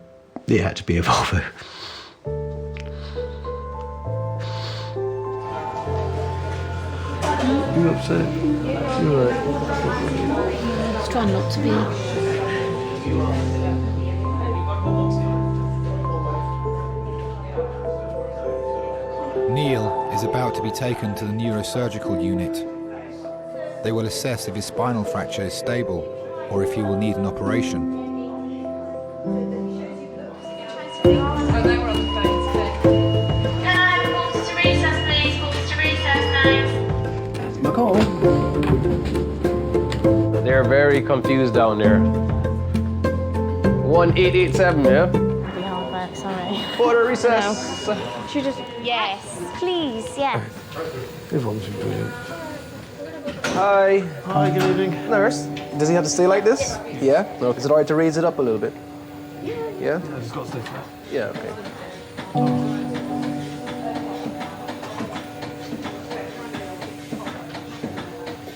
S3: it had to be a Volvo.
S11: You upset? You're right.
S6: Just try not to be.
S5: Neil is about to be taken to the neurosurgical unit. They will assess if his spinal fracture is stable or if he will need an operation.
S22: They're very confused down there. 1887, yeah?
S4: Sorry.
S22: Order recess.
S4: No. Should just... Yes, please, yeah.
S11: Everyone's been brilliant.
S22: Hi.
S11: Hi, good evening.
S22: Nurse, does he have to stay like this? Yeah? No. Is it all right to raise it up a little bit? Yeah?
S11: I just got to stay flat.
S22: Yeah, okay.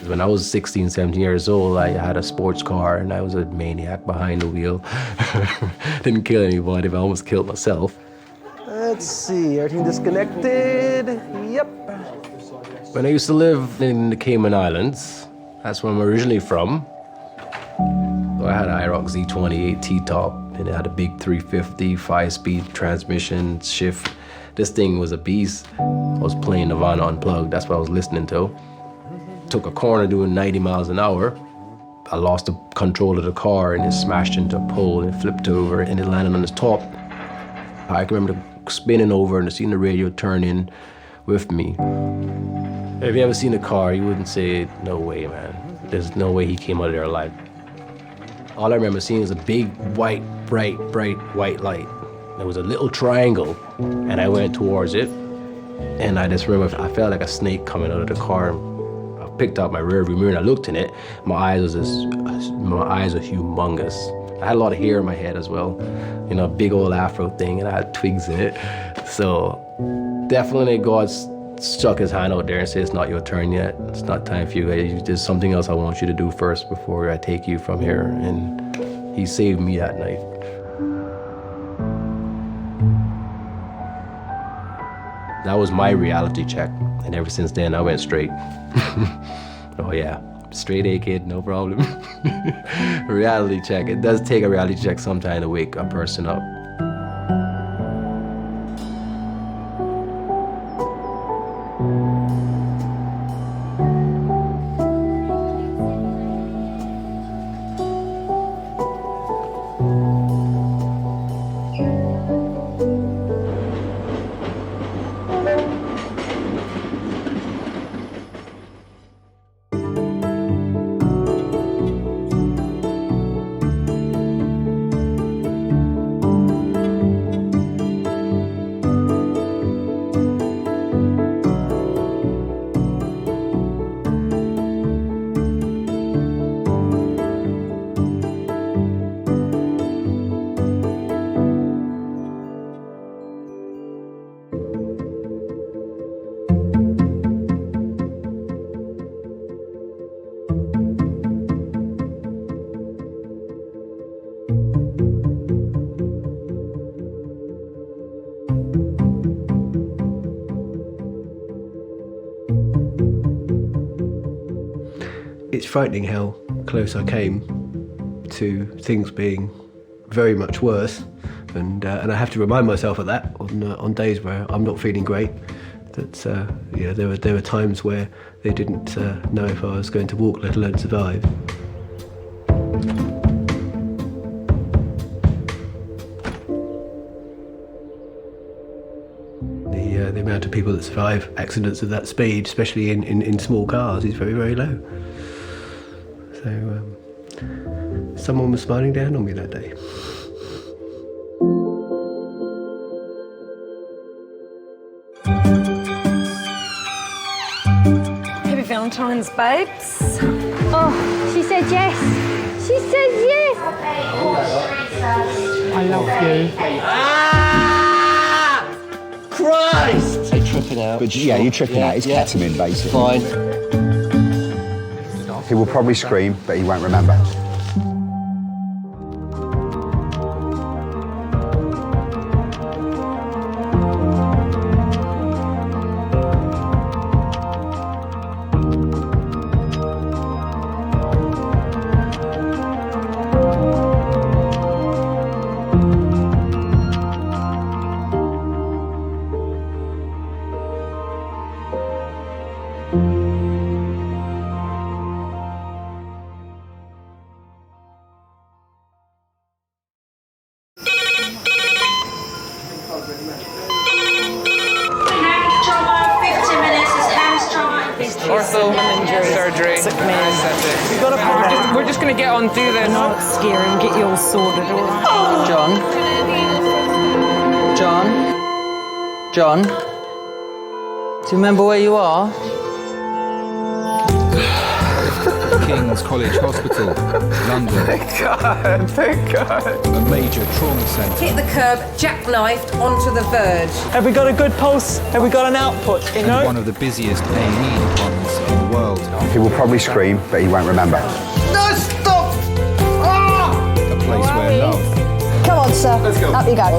S22: When I was 16, 17 years old, I had a sports car and I was a maniac behind the wheel. Didn't kill anybody, but I almost killed myself. Let's see, everything disconnected? Yep. When I used to live in the Cayman Islands, that's where I'm originally from. So I had an IROC Z28 T-top and it had a big 350 5-speed transmission shift. This thing was a beast. I was playing Nirvana Unplugged, that's what I was listening to. Took a corner doing 90 miles an hour. I lost the control of the car and it smashed into a pole and it flipped over and it landed on its top. I can remember spinning over and seeing the radio turn in with me. If you ever seen a car, you wouldn't say, no way, man. There's no way he came out of there alive. All I remember seeing is a big, white, bright white light. There was a little triangle and I went towards it. And I just remember I felt like a snake coming out of the car. Picked up my rearview mirror and I looked in it. My eyes are humongous. I had a lot of hair in my head as well, you know, a big old afro thing, and I had twigs in it. So definitely God stuck his hand out there and said, it's not your turn yet. It's not time for you guys. There's something else I want you to do first before I take you from here. And he saved me that night. That was my reality check. And ever since then, I went straight. Oh yeah, straight A kid, no problem. Reality check. It does take a reality check sometime to wake a person up.
S3: It's frightening how close I came to things being very much worse, and I have to remind myself of that on days where I'm not feeling great. That there were times where they didn't know if I was going to walk, let alone survive. The amount of people that survive accidents of that speed, especially in small cars, is very, very low. So someone was smiling down on me that day.
S12: Happy Valentine's, babes.
S18: Oh, she said yes. She said yes.
S12: I love you.
S7: Christ! You're tripping out. But yeah, you're tripping out. It's ketamine, basically.
S22: Fine.
S7: He will probably scream, but he won't remember.
S15: Ortho, surgery, we're just going to get on through this.
S12: Not scare and get you all sorted, all right?
S16: John, do you remember where you are?
S5: King's College Hospital, London.
S15: Thank God.
S5: A major trauma centre.
S12: Hit the curb, jackknifed onto the verge.
S15: Have we got a good pulse? Have we got an output? You know?
S5: One of the busiest A&E departments in the world.
S7: He will probably scream, but he won't remember.
S12: No, stop!
S5: A place where love,
S12: Come on, sir.
S5: Let's go.
S12: Up you go.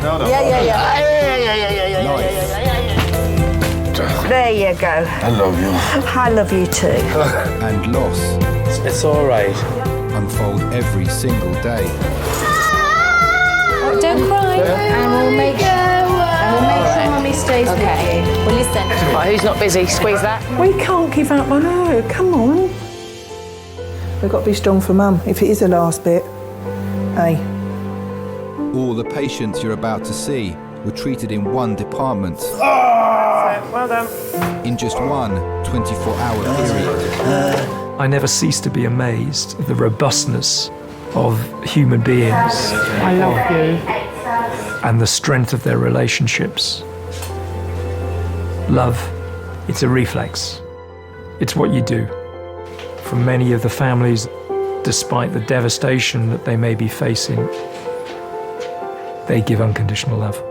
S5: No.
S12: Yeah. There you go.
S5: I love you.
S12: I love you too.
S5: and loss.
S10: It's all right.
S5: Unfold every single day.
S6: Don't cry. And we'll make sure Mummy stays with you.
S4: Well, listen.
S16: Right, who's not busy? Squeeze that.
S20: We can't give up on her. Come on. We've got to be strong for Mum. If it is the last bit, hey.
S5: All the patients you're about to see were treated in one department.
S15: Well done.
S5: In just one 24-hour period.
S2: I never cease to be amazed at the robustness of human beings.
S15: I love you.
S2: And the strength of their relationships. Love, it's a reflex. It's what you do. For many of the families, despite the devastation that they may be facing, they give unconditional love.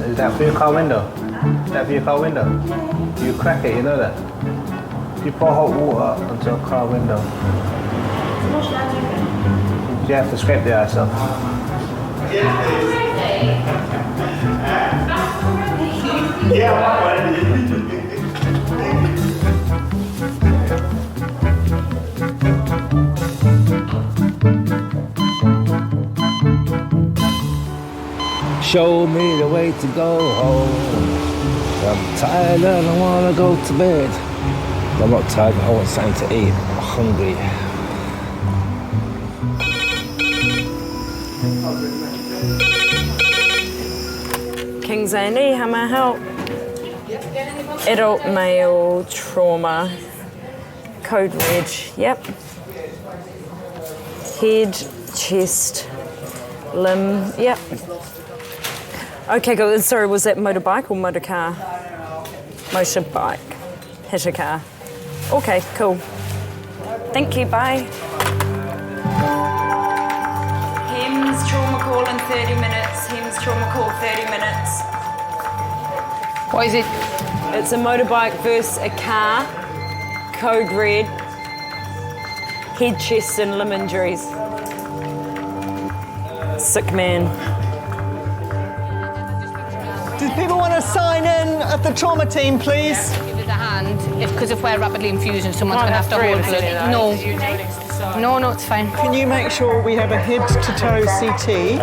S22: Is that for your car window? Is that for your car window? You crack it, you know that? You pour hot water onto a car window. You have to scrape the ice off.
S21: Show me the way to go home. I'm tired and I wanna go to bed. I'm not tired, I want something to eat. I'm hungry.
S12: King's A&E, how may I help? Adult male trauma. Code red, yep. Head, chest, limb, yep. Okay, good. Sorry, was that motorbike or motorcar? Motorbike. hit a car. Okay, cool. Thank you, bye. HIMS trauma call in 30 minutes. HIMS trauma call 30 minutes.
S1: What is it?
S12: It's a motorbike versus a car. Code red. Head, chest and limb injuries. Sick man.
S15: Do people want to sign in at the trauma team, please?
S1: Give it a hand. Because if we're rapidly infusing, someone's going to have to hold blood. No, it's fine.
S15: Can you make sure we have a head-to-toe CT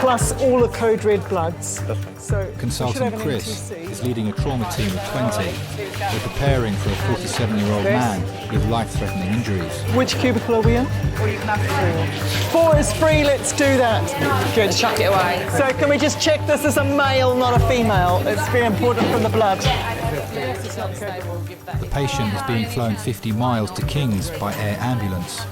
S15: plus all the code red bloods? So
S5: Consultant Chris is leading a trauma team of 20. They're preparing for a 47-year-old man with life-threatening injuries.
S15: Which cubicle are we in?
S1: Or you can have
S15: 4. 4 is free, let's do that. Good.
S1: Chuck it away.
S15: So can we just check this is a male, not a female? It's very important from the blood.
S5: The patient is being flown 50 miles to King's by air ambulance.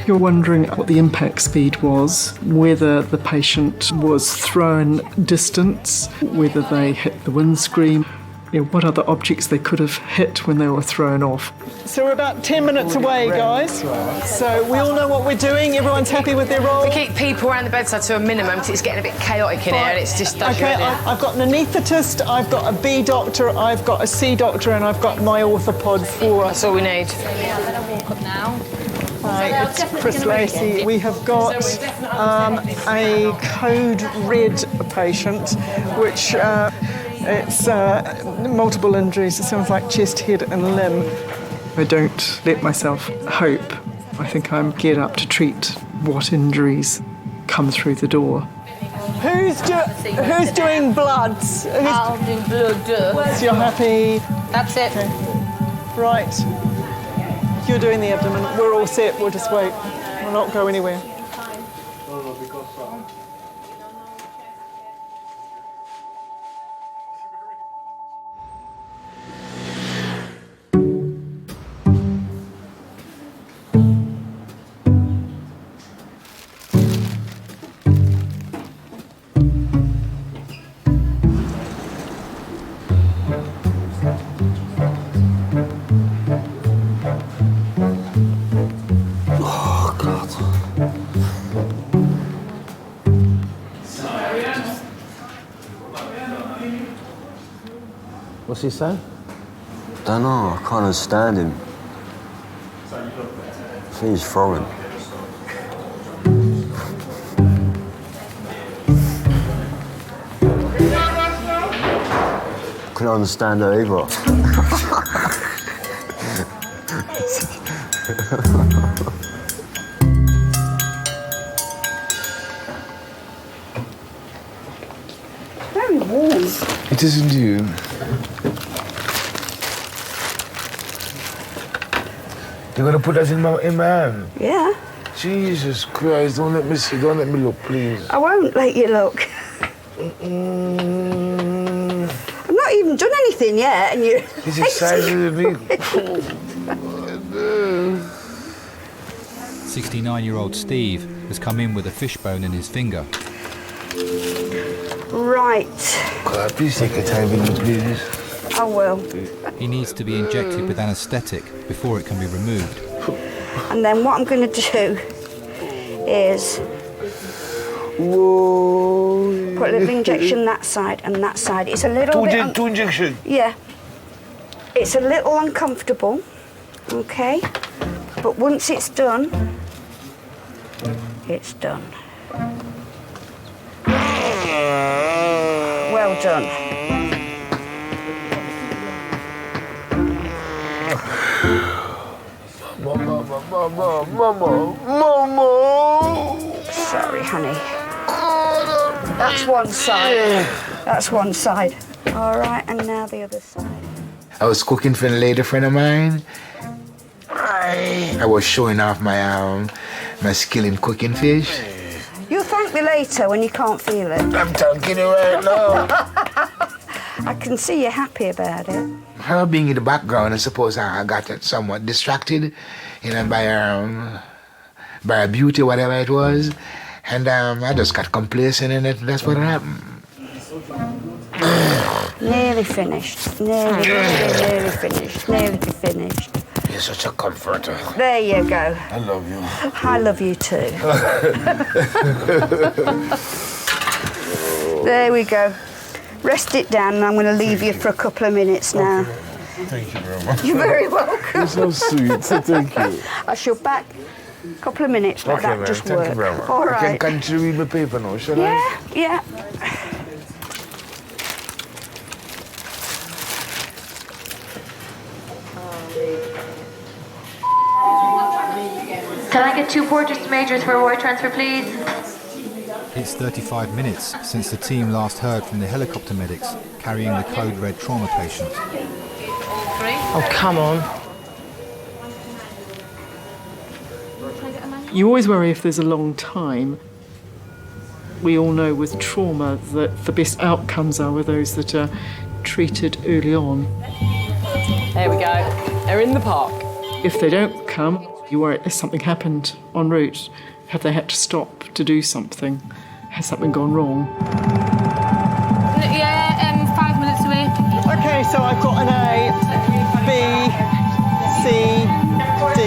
S15: You're wondering what the impact speed was, whether the patient was thrown distance, whether they hit the windscreen, what other objects they could have hit when they were thrown off. So we're about 10 minutes away, guys. So we all know what we're doing. Everyone's happy with their role.
S1: We keep people around the bedside to a minimum because it's getting a bit chaotic in here and it's just...
S15: Okay, I've got an anaesthetist, I've got a B doctor, I've got a C doctor, and I've got my orthopod for...
S1: That's all we need.
S15: Hi, it's Chris Lacey. We have got a code red patient, which it's multiple injuries. It sounds like chest, head and limb. I don't let myself hope. I think I'm geared up to treat what injuries come through the door. Who's doing bloods?
S1: I'll do blood.
S15: So you're happy?
S1: That's it.
S15: Okay. Right. You're doing the abdomen. We're all set. We'll just wait. We'll not go anywhere.
S21: What's he saying?
S10: Don't know, I can't understand him. I think he's foreign. Couldn't understand her either.
S24: Very warm.
S14: It isn't you. You're gonna put that in my hand?
S24: Yeah.
S14: Jesus Christ, don't let me see, don't let me look, please.
S24: I won't let you look. I've not even done anything yet, and you.
S14: He's excited me.
S5: 69-year-old Steve has come in with a fishbone in his finger.
S24: Right.
S14: God, please take your time with me, please.
S24: I will.
S5: He needs to be injected with anaesthetic before it can be removed.
S24: And then what I'm going to do is put a little injection that side and that side. It's a little bit...
S14: Two injections?
S24: Yeah. It's a little uncomfortable, okay? But once it's done, it's done. Well done.
S14: Mama.
S24: Sorry, honey. That's one side. That's one side. All right, and now the other side.
S14: I was cooking for a lady friend of mine. I was showing off my skill in cooking fish.
S24: You'll thank me later when you can't feel it.
S14: I'm thanking you right now.
S24: I can see you're happy about it.
S14: Her being in the background, I suppose I got somewhat distracted, by her beauty, whatever it was, and I just got complacent in it. That's what happened.
S9: Nearly finished. Nearly finished. Nearly finished.
S14: You're such a comforter.
S9: There you go.
S14: I love you.
S9: I love you too. There we go. Rest it down and I'm going to leave you for a couple of minutes now.
S14: Okay. Thank you very much.
S9: You're very welcome.
S14: You're so sweet, so thank you.
S9: I shall back a couple of minutes, let that
S14: ma'am,
S9: just
S14: thank
S9: work.
S14: you very much.
S9: All right.
S14: I can you read my paper now, shall I?
S9: Yeah.
S13: Can I get 2 porters to majors for a wire transfer, please?
S5: It's 35 minutes since the team last heard from the helicopter medics carrying the code red trauma patient.
S12: Oh, come on.
S15: You always worry if there's a long time. We all know with trauma that the best outcomes are those that are treated early on.
S12: There we go. They're in the park.
S15: If they don't come, you worry if something happened en route. Have they had to stop to do something? Has something gone wrong?
S1: Yeah, 5 minutes away.
S15: Okay, so I've got an A, B, C, D.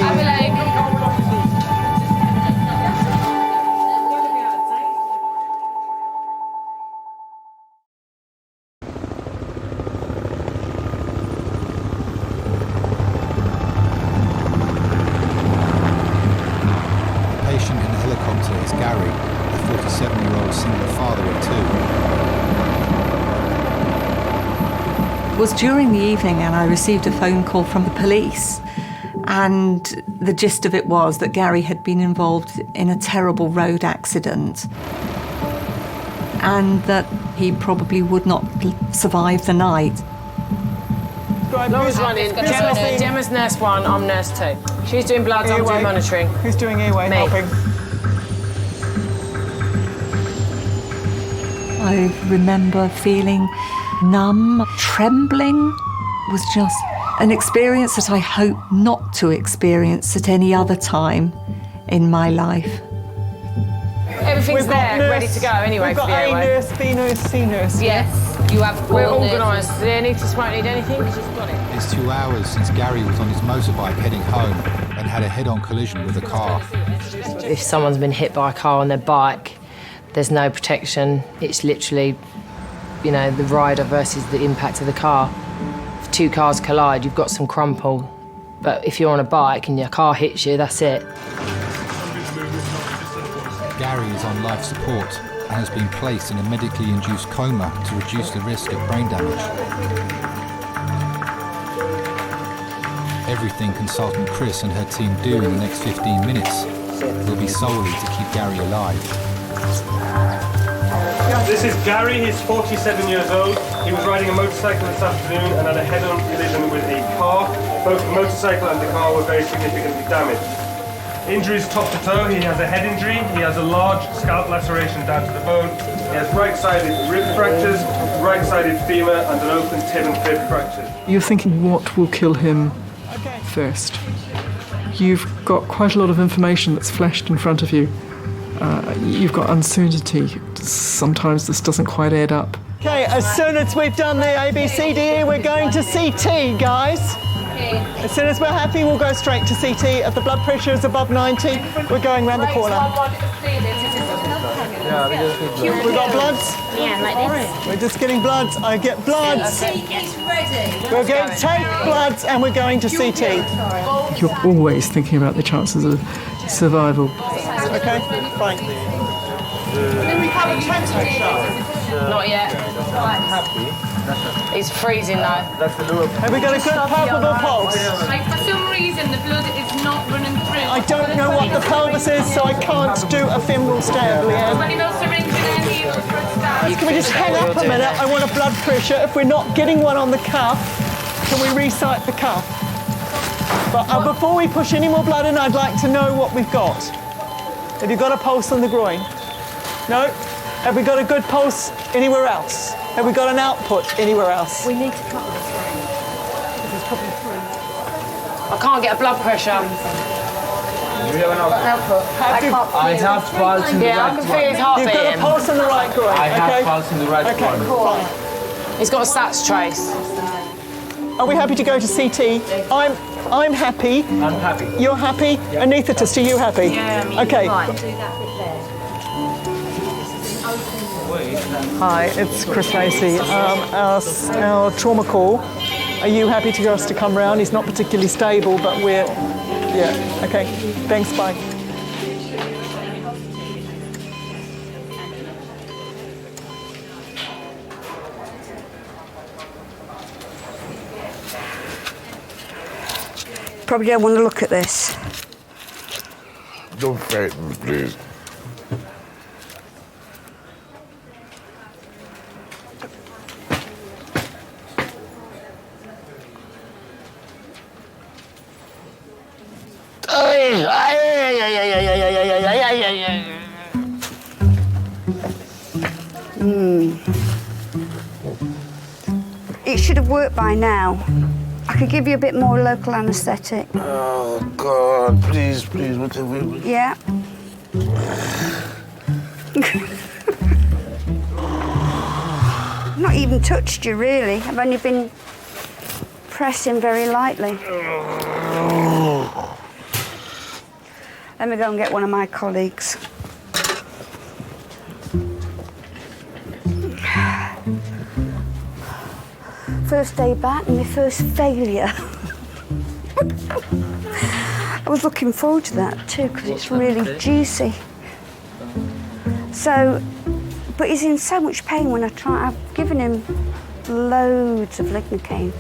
S5: Is Gary, a 47-year-old single father of 2.
S17: It was during the evening and I received a phone call from the police, and the gist of it was that Gary had been involved in a terrible road accident and that he probably would not survive the night.
S12: Laura's running. Gemma's nurse 1, I'm nurse 2. She's doing bloods, I'm doing monitoring.
S15: Who's doing airway helping?
S17: I remember feeling numb, trembling. It was just an experience that I hope not to experience at any other time in my life.
S12: Everything's there, ready to go anyway
S15: we've
S12: for
S15: got
S12: the
S15: A
S12: airway.
S15: nurse, B nurse, C nurse.
S1: Yes, you have.
S12: We're organised. Do they need to need anything?
S5: It's 2 hours since Gary was on his motorbike heading home and had a head-on collision with a car.
S12: If someone's been hit by a car on their bike, there's no protection. It's literally, you know, the rider versus the impact of the car. If 2 cars collide, you've got some crumple. But if you're on a bike and your car hits you, that's it.
S5: Gary is on life support and has been placed in a medically induced coma to reduce the risk of brain damage. Everything consultant Chris and her team do in the next 15 minutes will be solely to keep Gary alive.
S23: This is Gary, he's 47 years old. He was riding a motorcycle this afternoon and had a head-on collision with a car. Both the motorcycle and the car were very significantly damaged. Injuries top to toe, he has a head injury, he has a large scalp laceration down to the bone, he has right-sided rib fractures, right-sided femur and an open tib and fib fracture.
S15: You're thinking, what will kill him first? You've got quite a lot of information that's flashed in front of you. You've got uncertainty. Sometimes this doesn't quite add up. Okay, as soon as we've done the ABCDE, we're going to CT, guys. As soon as we're happy, we'll go straight to CT. If the blood pressure is above 90, we're going round the corner. We've got bloods?
S4: Yeah, like this.
S15: We're just getting bloods. I get bloods. We're going to take bloods and we're going to CT. You're always thinking about the chances of survival. Okay, fine.
S12: Did we have a temperature? Not yet. It's freezing though.
S15: Have we got a good palpable pulse?
S1: Like, for some reason, the blood is not running through.
S15: I don't know what the pelvis is, so I can't do a femoral stab, Leanne. Can we just hang up a minute? I want a blood pressure. If we're not getting one on the cuff, can we recite the cuff? But before we push any more blood in, I'd like to know what we've got. Have you got a pulse on the groin? No? Have we got a good pulse anywhere else? Have we got an output anywhere else?
S24: We need to cut this one. This is probably 3.
S12: I can't get a blood pressure.
S24: Output.
S21: I have pulse in the
S12: Yeah, I
S21: right
S12: can feel his
S21: one.
S12: heart
S15: You've got a
S12: beating.
S15: pulse on the right groin.
S21: I have
S15: okay?
S21: pulse in the right
S15: Okay,
S21: one.
S15: fine.
S12: He's got a SATS trace.
S15: Are we happy to go to CT? I'm happy.
S23: I'm happy.
S15: You're happy?
S23: Yep.
S15: Anaesthetist, are you happy?
S24: Yeah,
S15: Okay.
S24: Right, do that bit there.
S15: Hi, it's Chris Lacey. Our trauma call. Are you happy to us to come round? He's not particularly stable, but we're... Yeah, okay. Thanks, bye.
S9: Probably don't want to look at this.
S14: Don't frighten me, please.
S9: It should have worked by now. I could give you a bit more local anaesthetic.
S14: Oh, God, please, whatever.
S9: Yeah. I've not even touched you, really. I've only been pressing very lightly. Let me go and get one of my colleagues. First day back and my first failure. I was looking forward to that too because it's really juicy. So, but he's in so much pain when I try. I've given him loads of lignocaine,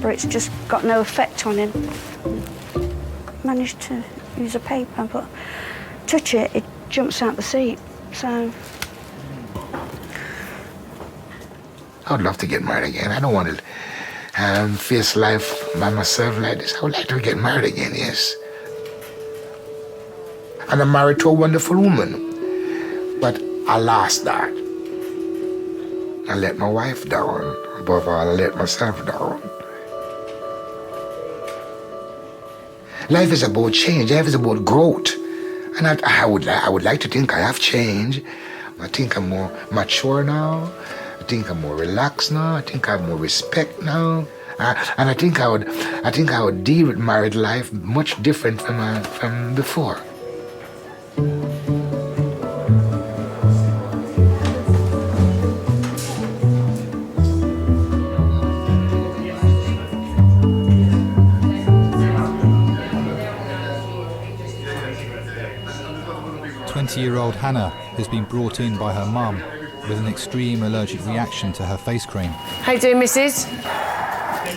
S9: but it's just got no effect on him. Managed to use a paper, but touch it, it jumps out the seat. So.
S14: I would love to get married again. I don't want to face life by myself like this. I would like to get married again, yes. And I'm married to a wonderful woman. But I lost that. I let my wife down. Above all, I let myself down. Life is about change. Life is about growth. And I would like to think I have changed. I think I'm more mature now. I think I'm more relaxed now. I think I have more respect now. And I think I would deal with married life much different from before.
S5: Year-old Hannah has been brought in by her mum with an extreme allergic reaction to her face cream.
S12: How you doing, missus?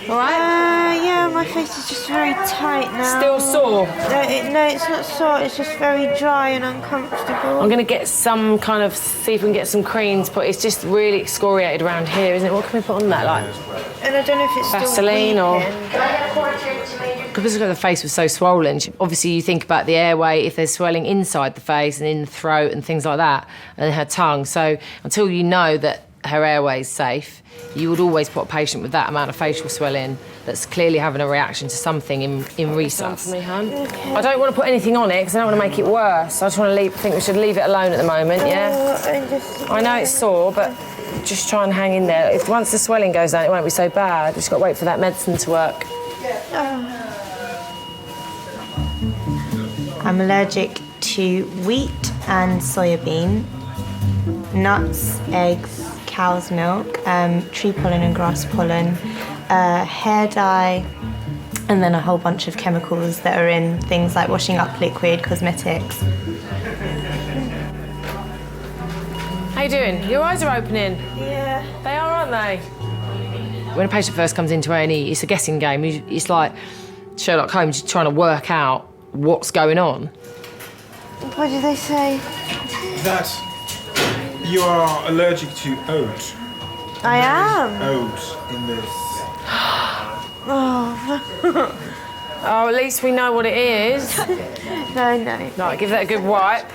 S12: All right?
S24: Yeah, my face is just very tight now.
S12: Still sore?
S24: No, it's not sore. It's just very dry and uncomfortable.
S12: I'm going to get some kind of, see if we can get some creams, but it's just really excoriated around here, isn't it? What can we put on that, like?
S24: And I don't know if it's
S12: Vaseline
S24: still
S12: or... Because the face was so swollen, obviously you think about the airway, if there's swelling inside the face and in the throat and things like that, and her tongue. So until you know that her airway is safe, you would always put a patient with that amount of facial swelling that's clearly having a reaction to something in resus. For me, hon. Okay. I don't want to put anything on it because I don't want to make it worse. I just want to think we should leave it alone at the moment, yeah? I know it's sore, but just try and hang in there. If once the swelling goes down, it won't be so bad. Just got to wait for that medicine to work.
S24: I'm allergic to wheat and soybean, nuts, eggs, cow's milk, tree pollen and grass pollen, hair dye, and then a whole bunch of chemicals that are in things like washing up liquid, cosmetics.
S12: How you doing? Your eyes are opening.
S24: Yeah.
S12: They are, aren't they? When a patient first comes into A&E, it's a guessing game. It's like Sherlock Holmes trying to work out what's going on.
S24: What did they say?
S23: That you are allergic to oat.
S24: I am.
S23: Oat in this.
S24: Oh.
S12: Oh, at least we know what it is.
S24: No.
S12: Right, give that a good wipe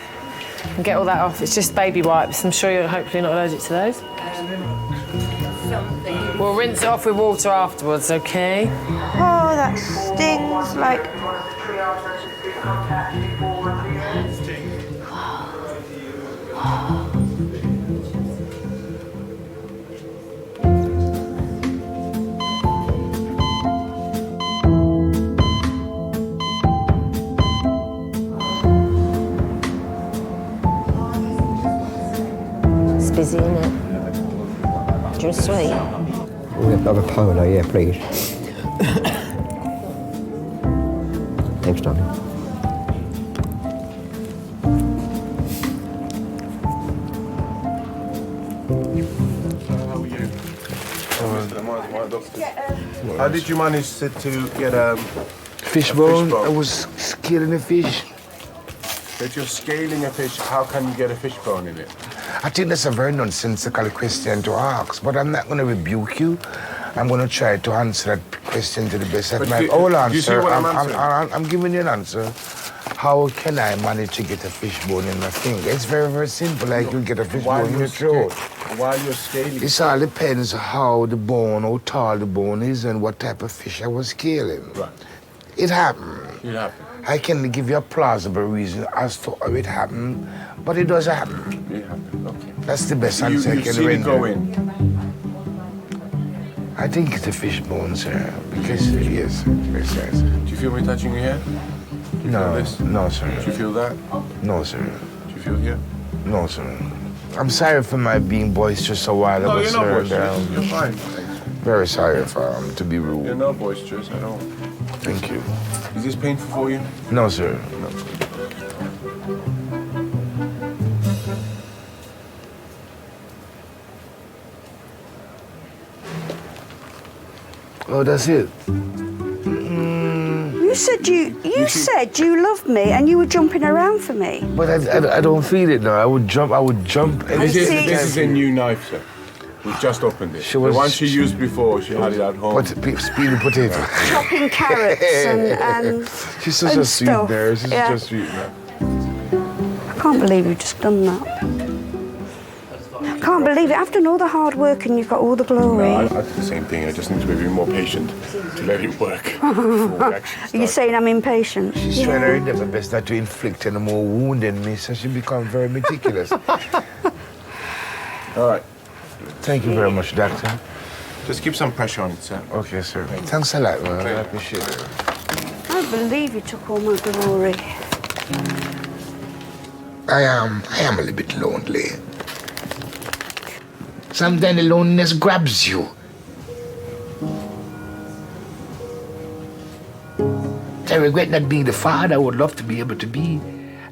S12: and get all that off. It's just baby wipes. I'm sure you're hopefully not allergic to those. We'll rinse it off with water afterwards, okay?
S24: Oh, that stings like... It's busy, isn't it? Do you sweet?
S3: We'll have a polo, yeah, please. Thanks, darling.
S8: How are you? How did you manage to get
S14: Fishbone. I was scaling a fish.
S8: If you're scaling a fish, how can you get a fishbone in it?
S14: I think that's a very nonsensical question to ask, but I'm not going to rebuke you. I'm going to try to answer that question to the best of my own answer. I'm giving you an answer. How can I manage to get a fishbone in my finger? It's very, very simple. Like you get a fishbone in your throat.
S8: While you're scaling?
S14: It all depends how the bone, how tall the bone is and what type of fish I was scaling.
S8: Right.
S14: It happened.
S8: It happened.
S14: I can give you a plausible reason as to how it happened, but it does happen.
S8: It happened, okay.
S14: That's the best answer I can render.
S8: It go in?
S14: I think it's a fishbone, sir, because yes.
S8: Do you feel me touching your hair?
S14: No, no, sir.
S8: Do you feel that?
S14: No, sir.
S8: Do you feel here?
S14: No, sir. I'm sorry for my being boisterous a while ago,
S8: No, you're not
S14: sir.
S8: boisterous. You're fine.
S14: Very sorry for to be rude.
S8: You're not boisterous at all.
S14: Thank you.
S8: Is this painful for you?
S14: No, sir. No. Oh, that's it.
S9: You said you loved me and you were jumping around for me.
S14: But I don't feel it now. I would jump.
S8: This is a new knife, sir. We just opened it. The one she used before, she had it at home.
S14: Peeling potato.
S9: Chopping carrots and
S14: She's such a sweet
S9: stuff.
S14: bear. She's
S9: Yeah.
S14: just sweet, man.
S9: I can't believe you've just done that. I can't believe it. I've done all the hard work and you've got all the glory.
S8: No, I do the same thing. I just need to be more patient to let it work.
S9: Are you saying I'm impatient?
S14: She's trying her endeavor best not to inflict any more wound in me, so she becomes very meticulous.
S8: All right.
S14: Thank you very much, Doctor.
S8: Just keep some pressure on it, sir.
S14: Okay, sir. Thanks a lot, man. I appreciate it.
S9: I can't believe you took all my glory.
S14: I am a little bit lonely. Sometimes the loneliness grabs you. I regret not being the father I would love to be able to be.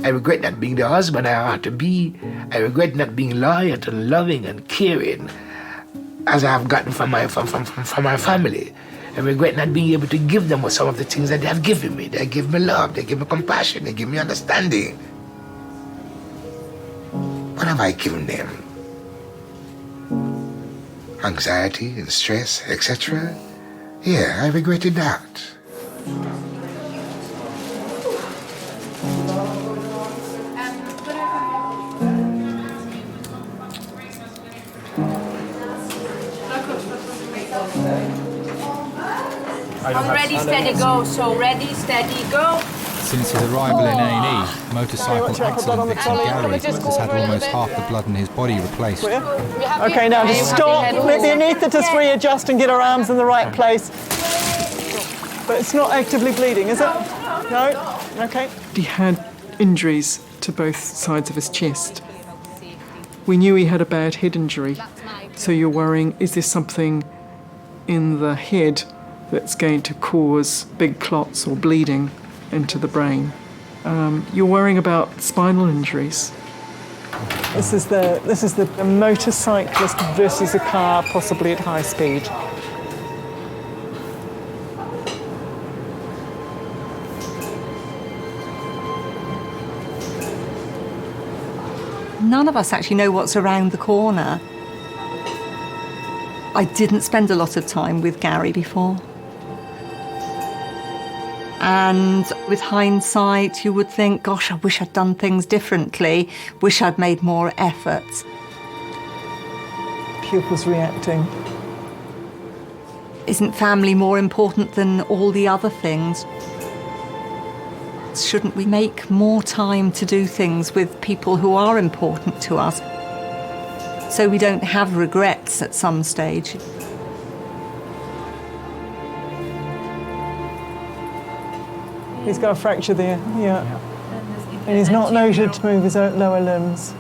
S14: I regret not being the husband I ought to be. I regret not being loyal and loving and caring as I have gotten from my family. I regret not being able to give them some of the things that they have given me. They give me love, they give me compassion, they give me understanding. What have I given them? Anxiety and stress, etc. Yeah, I regretted that.
S1: I'm ready, steady, go. So ready, steady, go.
S5: Since his arrival in A&E, motorcycle accident victim Gary has had almost half the blood in his body replaced.
S15: Okay, now just stop. Let the anaesthetist readjust and get her arms in the right place. But it's not actively bleeding, is it? No? Okay.
S11: He had injuries to both sides of his chest. We knew he had a bad head injury, so you're worrying, is there something in the head that's going to cause big clots or bleeding into the brain? You're worrying about spinal injuries.
S15: This is the motorcyclist versus a car, possibly at high speed.
S17: None of us actually know what's around the corner. I didn't spend a lot of time with Gary before. And with hindsight, you would think, gosh, I wish I'd done things differently, wish I'd made more efforts.
S15: Pupils reacting.
S17: Isn't family more important than all the other things? Shouldn't we make more time to do things with people who are important to us so we don't have regrets at some stage?
S15: He's got a fracture there, yeah. And he's not noted to move his lower limbs.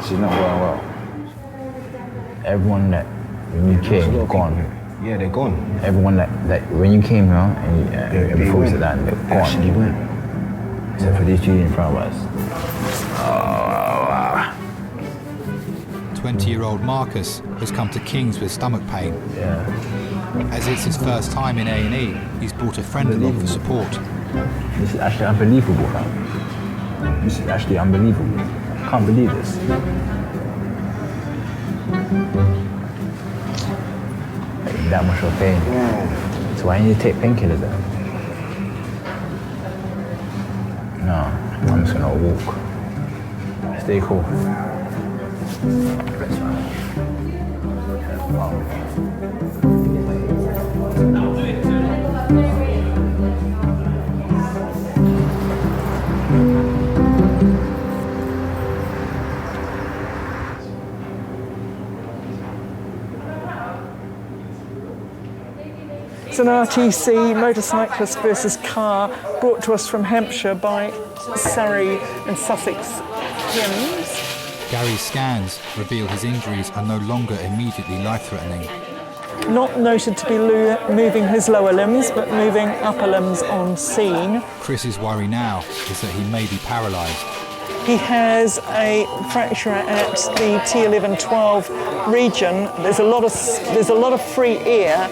S21: She's not going well. Everyone that, when you came, gone.
S14: Yeah, they're gone.
S21: Everyone that when you came here, and before we sat down, they're gone.
S14: Actually went.
S21: Except for these two in front of us.
S5: 20-year-old Marcus has come to King's with stomach pain.
S21: Yeah.
S5: As it's his first time in A&E, he's brought a friend along for support.
S21: This is actually unbelievable, fam. This is actually unbelievable. I can't believe this. Like, that much of pain. So I need to take painkillers then. No, I'm just gonna walk. Stay cool.
S15: It's an RTC, motorcyclist versus car, brought to us from Hampshire by Surrey and Sussex Hymns.
S5: Gary's scans reveal his injuries are no longer immediately life-threatening.
S15: Not noted to be moving his lower limbs, but moving upper limbs on scene.
S5: Chris's worry now is that he may be paralysed.
S15: He has a fracture at the T11-12 region. There's a lot of free air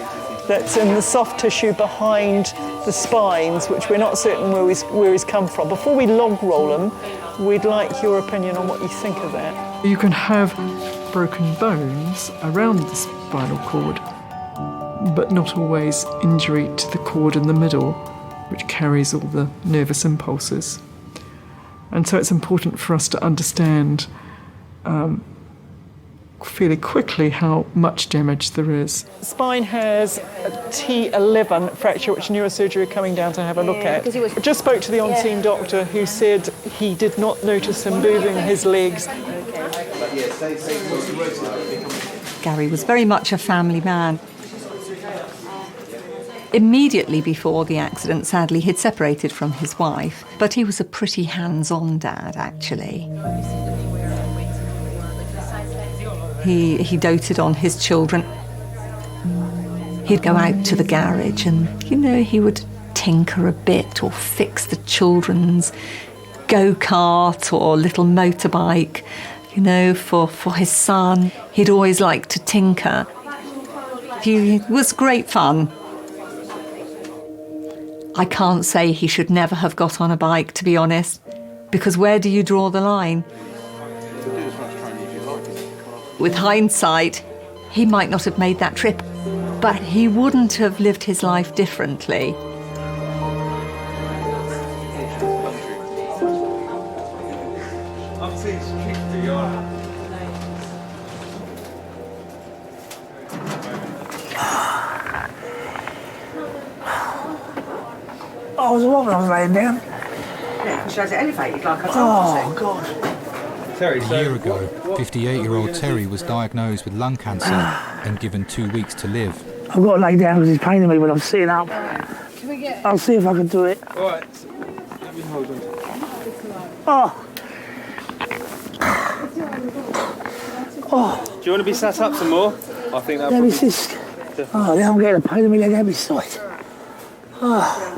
S15: that's in the soft tissue behind the spines, which we're not certain where he's come from. Before we log roll him, we'd like your opinion on what you think of that.
S11: You can have broken bones around the spinal cord, but not always injury to the cord in the middle, which carries all the nervous impulses. And so it's important for us to understand fairly quickly how much damage there is.
S15: The spine has a T11 fracture, which neurosurgery are coming down to have a look at. I just spoke to the on-scene doctor who said he did not notice him moving his legs.
S17: Gary was very much a family man. Immediately before the accident, sadly, he'd separated from his wife, but he was a pretty hands-on dad, actually. He doted on his children. He'd go out to the garage and, he would tinker a bit or fix the children's go-kart or little motorbike, for his son. He'd always liked to tinker. He was great fun. I can't say he should never have got on a bike, to be honest, because where do you draw the line? With hindsight, he might not have made that trip, but he wouldn't have lived his life differently.
S6: I was what when I was laying down.
S7: Yeah, because she has it elevated like I told
S6: Oh, God.
S5: A year ago, 58-year-old Terry was diagnosed with lung cancer and given 2 weeks to live.
S6: I've got to lay down because it's paining me when I'm sitting up. I'll see if I can do it.
S23: All right. Let me hold on.
S6: Oh. Oh.
S23: Do you want to be sat up some more? I think that.
S6: Yeah, this is. Oh, now I'm getting a pain in my leg every side. Oh.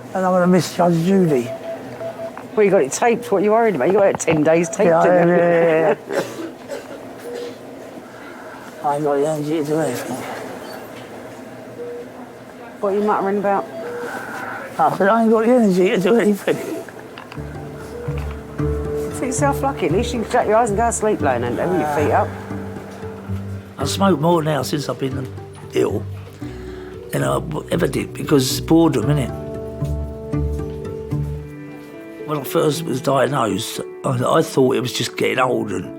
S6: And I'm going to miss Judge Judy.
S7: Well, you got it taped. What are you worried about? You got it 10 days taped.
S6: Yeah.
S7: didn't you?
S6: I ain't got the energy to do anything.
S7: What are you muttering about?
S6: I said I ain't got the energy to do anything.
S7: Think yourself lucky. At least you can shut your eyes and go to sleep laying and with your feet up.
S6: I smoke more now since I've been ill than I ever did because it's boredom, innit? When I first was diagnosed, I thought it was just getting old and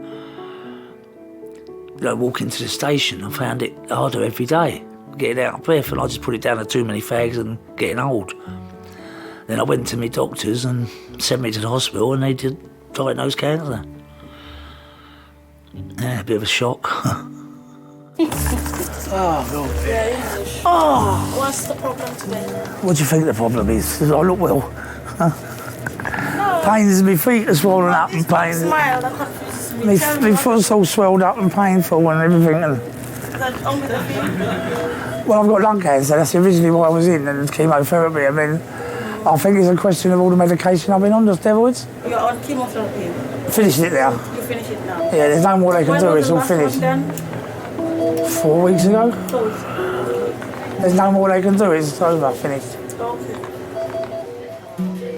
S6: walking to the station. I found it harder every day, getting out of breath, and I just put it down to too many fags and getting old. Then I went to my doctors and sent me to the hospital and they did diagnose cancer. Yeah, a bit of a shock. Oh, God.
S18: Yeah,
S6: Oh!
S18: What's the problem today?
S6: What do you think the problem is? Because I look well. Huh? Pains in my feet are swollen up and pains.
S18: Smile, I can't feel
S16: My foot's all swelled up and painful and everything. And well, I've got lung cancer. That's originally what I was in, and chemotherapy. I mean, I think it's a question of all the medication I've been on, the steroids.
S18: You're on chemotherapy?
S16: Finished it now.
S18: You finish it now?
S16: Yeah, there's no more they can
S18: When
S16: do.
S18: was
S16: It's
S18: the
S16: all
S18: last one
S16: finished.
S18: done?
S16: 4 weeks ago.
S18: 4 weeks.
S16: There's no more they can do. It's over. Finished.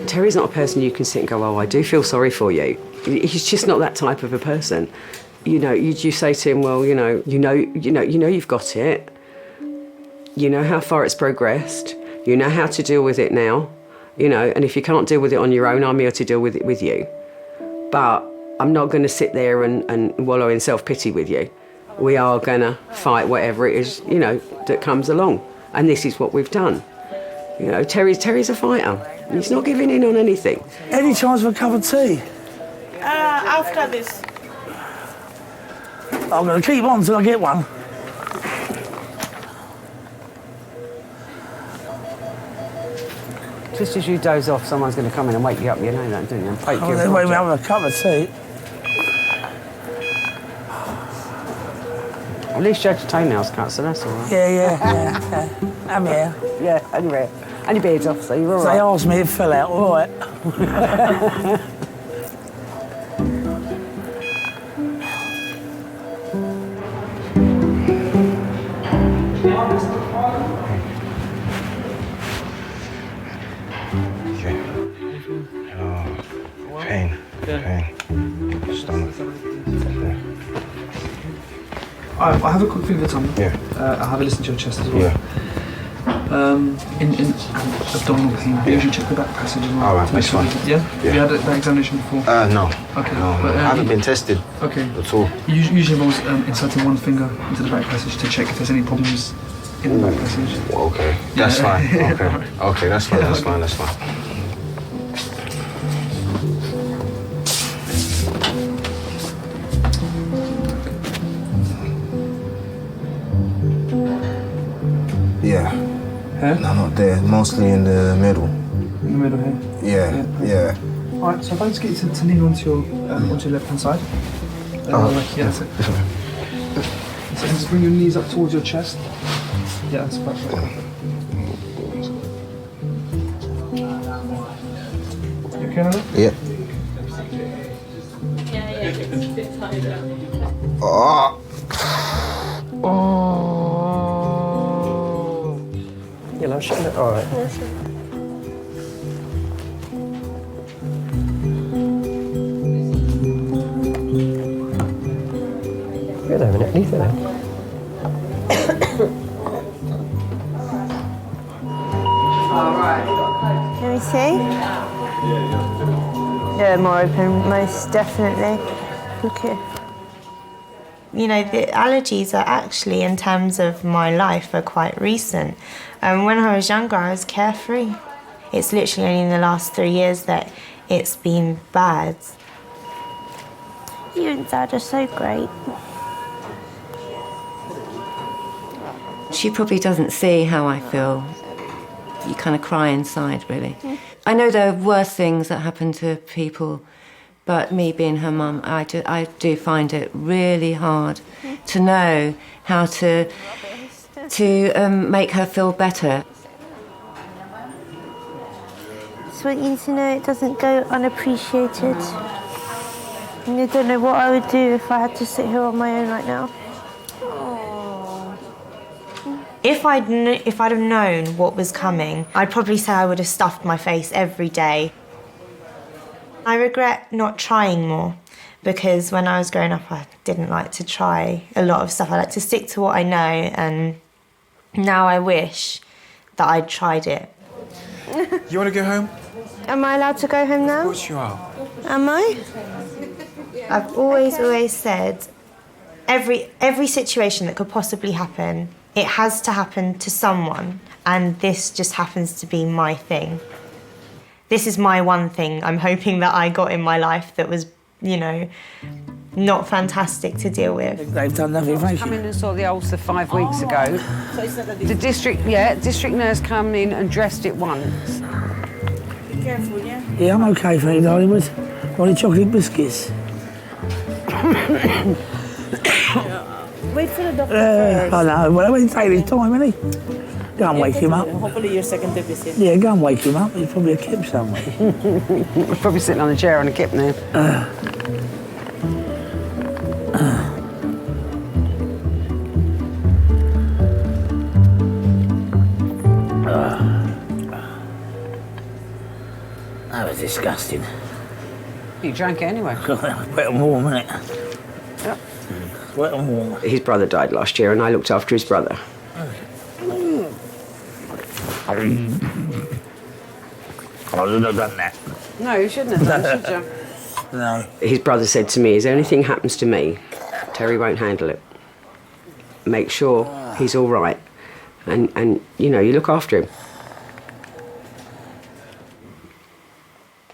S7: Terry's not a person you can sit and go, oh, I do feel sorry for you. He's just not that type of a person. You know, you say to him, well, you know you've got it. You know how far it's progressed. You know how to deal with it now. You know, and if you can't deal with it on your own, I'm here to deal with it with you. But I'm not going to sit there and wallow in self-pity with you. We are going to fight whatever it is, you know, that comes along. And this is what we've done. You know, Terry's a fighter. He's not giving in on anything.
S16: Any chance of a cup of tea?
S18: After this.
S16: I'm going to keep on till I get one.
S7: Just as you doze off, someone's going to come in and wake you up, you know that, don't you? And poke you.
S16: They wake me up with a cup of tea.
S7: At least you had your toenails cut, so that's all right.
S16: Yeah. I'm here.
S7: Yeah, anyway. And your beard's off, so you're all right.
S16: They asked me, it fell out, all right.
S14: Pain. Stomach.
S19: I'll have a quick feel of the tummy.
S14: Yeah.
S19: I'll have a listen to your chest as well.
S14: Yeah.
S19: In abdominal pain, I usually check the back passage as well.
S14: All right, that's fine.
S19: Yeah? Have you had that examination before?
S14: No.
S19: Okay.
S14: No,
S19: But,
S14: I haven't been tested.
S19: Okay.
S14: At all.
S19: It usually involves inserting one finger into the back passage to check if there's any problems in the back passage.
S14: Okay. That's fine. Okay. Okay, that's fine. That's fine. That's fine. Yeah.
S19: Huh?
S14: No, not there. Mostly in the middle.
S19: In the middle here?
S14: Yeah.
S19: Alright, so if I just get you to lean onto your left hand side. Yeah, that's it. So just bring your knees up towards your chest. Yeah, that's perfect. You okay now?
S14: Yeah. Oh.
S7: You know, shouldn't it? All right. Wait a minute, leave it there.
S24: Can we see? Yeah, more open, most definitely. Look here. You know, the allergies are actually, in terms of my life, are quite recent. When I was younger, I was carefree. It's literally only in the last 3 years that it's been bad.
S9: You and Dad are so great.
S20: She probably doesn't see how I feel. You kind of cry inside, really. I know there are worse things that happen to people, but me being her mum, I do find it really hard to know how to make her feel better.
S9: Just want you to know it doesn't go unappreciated. And I don't know what I would do if I had to sit here on my own right now.
S24: If I'd have known what was coming, I'd probably say I would have stuffed my face every day. I regret not trying more, because when I was growing up, I didn't like to try a lot of stuff. I like to stick to what I know, and now I wish that I'd tried it.
S25: You want to go home?
S24: Am I allowed to go home now?
S25: Of course you are.
S24: Am I? I've always said, every situation that could possibly happen, it has to happen to someone, and this just happens to be my thing. This is my one thing I'm hoping that I got in my life that was, you know, not fantastic to deal with.
S16: They've done nothing, thank
S7: I
S16: you.
S7: came in and saw the ulcer 5 weeks ago. The district nurse came in and dressed it once.
S18: Be careful, yeah?
S16: Yeah, I'm okay, thank you, darling. With only chocolate biscuits.
S18: Wait for the doctor
S16: I know. Well, he's taking his time, isn't he? Go and wake him up.
S18: Hopefully your second trip is in.
S16: Yeah, go and wake him up. He's probably a kip somewhere.
S7: He's probably sitting on a chair on a kip now.
S16: That was disgusting.
S7: You drank it anyway.
S16: Wet and warm, isn't it?
S7: Yep.
S16: Wet and warm.
S7: His brother died last year and I looked after his brother.
S16: I shouldn't have done that.
S7: No, you shouldn't have done, should you?
S16: No.
S7: His brother said to me, if anything happens to me, Terry won't handle it. Make sure he's all right. And you know, you look after him.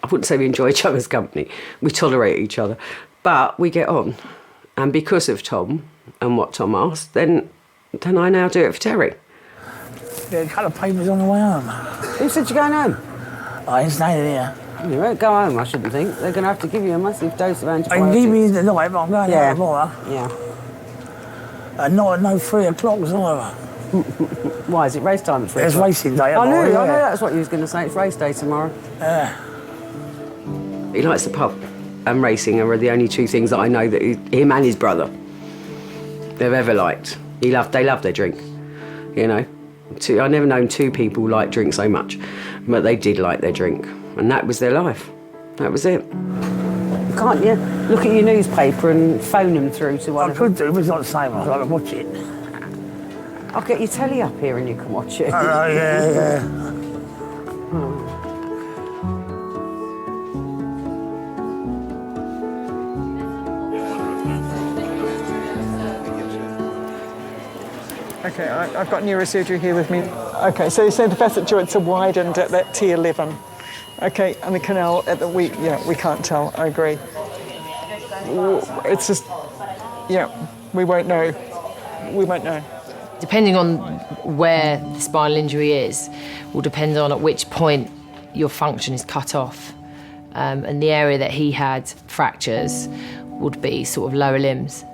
S7: I wouldn't say we enjoy each other's company. We tolerate each other. But we get on. And because of Tom and what Tom asked, then I now do it for Terry.
S16: Yeah, a couple of papers on the way home.
S7: Who said you're going home?
S16: I ain't staying here.
S7: You won't go home, I shouldn't think. They're going to have to give you a massive dose of antibiotics.
S16: I can give you the night, but I'm going out tomorrow.
S7: Yeah.
S16: And not at no 3 o'clock either.
S7: Why, is it race time at 3
S16: It's
S7: o'clock?
S16: racing day
S7: I
S16: tomorrow.
S7: know that's what you was going to say. It's race day tomorrow.
S16: Yeah.
S7: He likes the pub and racing are the only two things that I know that him and his brother they've ever liked. They love their drink, you know. I've never known two people like drink so much, but they did like their drink, and that was their life. That was it. Can't you look at your newspaper and phone them through to one?
S16: I could do, but it's not the same. I'd like to watch it.
S7: I'll get your telly up here and you can watch it.
S16: Oh, yeah.
S15: Okay, I've got neurosurgery here with me. Okay, so you say the facet joints are widened at that T11. Okay, and the canal at the we can't tell. I agree. It's just, we won't know. We won't know.
S12: Depending on where the spinal injury is, will depend on at which point your function is cut off. And the area that he had fractures would be sort of lower limbs.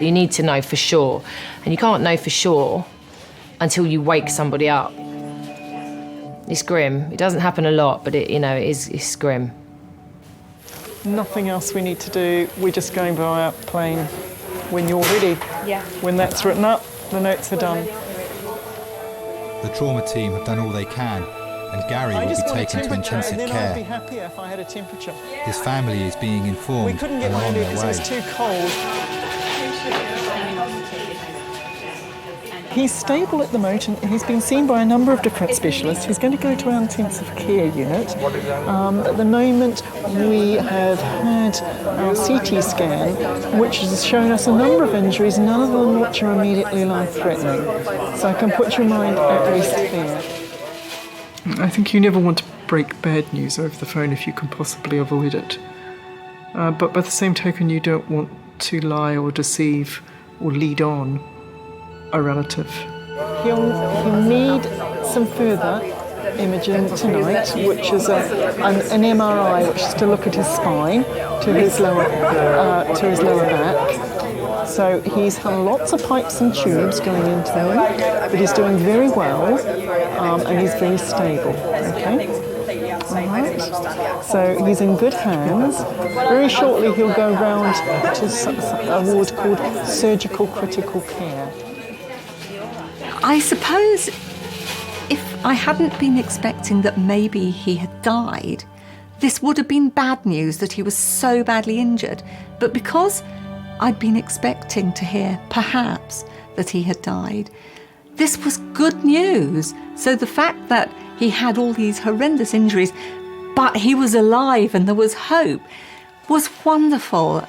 S12: You need to know for sure, and you can't know for sure until you wake somebody up. It's grim. It doesn't happen a lot, but it's grim.
S15: Nothing else we need to do. We're just going by our plane when you're ready.
S1: Yeah.
S15: When that's written up, the notes are done.
S5: The trauma team have done all they can, and Gary will be taken to intensive
S15: I'd be
S5: care.
S15: happier if I had a temperature.
S5: His family is being
S15: We
S5: informed
S15: couldn't
S5: and
S15: get
S5: are on
S15: round it
S5: their
S15: because it
S5: way.
S15: was too cold. He's stable at the moment and he's been seen by a number of different specialists. He's going to go to our intensive care unit. At the moment, we have had our CT scan, which has shown us a number of injuries, none of them which are immediately life-threatening. So I can put your mind at rest there.
S11: I think you never want to break bad news over the phone if you can possibly avoid it. But by the same token, you don't want to lie or deceive or lead on a relative.
S15: He'll need some further imaging tonight, which is an MRI, which is to look at his spine, to his lower back. So he's had lots of pipes and tubes going into him, but he's doing very well, and he's very stable. Okay. All right. So he's in good hands. Very shortly he'll go round to a ward called surgical critical care.
S17: I suppose if I hadn't been expecting that maybe he had died, this would have been bad news that he was so badly injured. But because I'd been expecting to hear, perhaps, that he had died, this was good news. So the fact that he had all these horrendous injuries, but he was alive and there was hope, was wonderful.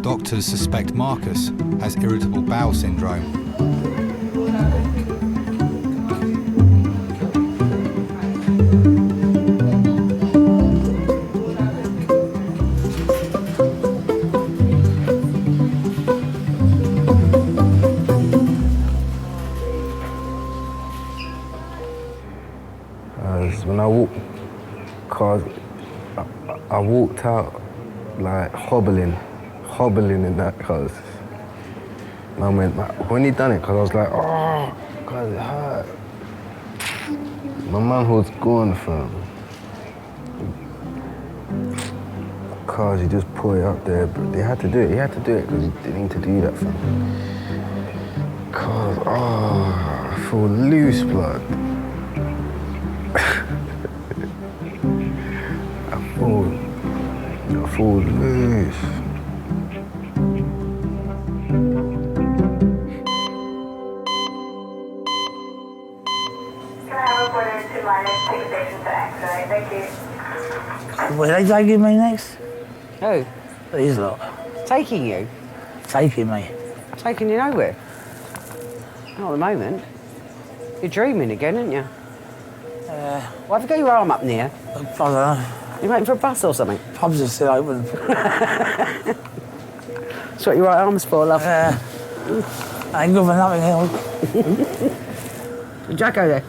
S5: Doctors suspect Marcus has irritable bowel syndrome.
S21: When I walked, cause I walked out like hobbling in that, cause I went, when he done it, cause I was like, oh, cause it hurt. My mum was gone, fam. Cause he just put it up there, but they had to do it. He had to do it because he didn't need to do that, fam. Cause, I feel loose, blood. I feel loose.
S16: Where are they taking me next?
S7: Who?
S16: These lot.
S7: Taking you?
S16: Taking me.
S7: Taking you nowhere? Not at the moment. You're dreaming again, aren't you? Why have you got your arm up near?
S16: I don't know.
S7: You waiting for a bus or something?
S16: Pubs are still open.
S7: That's what your right arm's for, love.
S16: I ain't good for nothing else.
S7: Was Jacko there?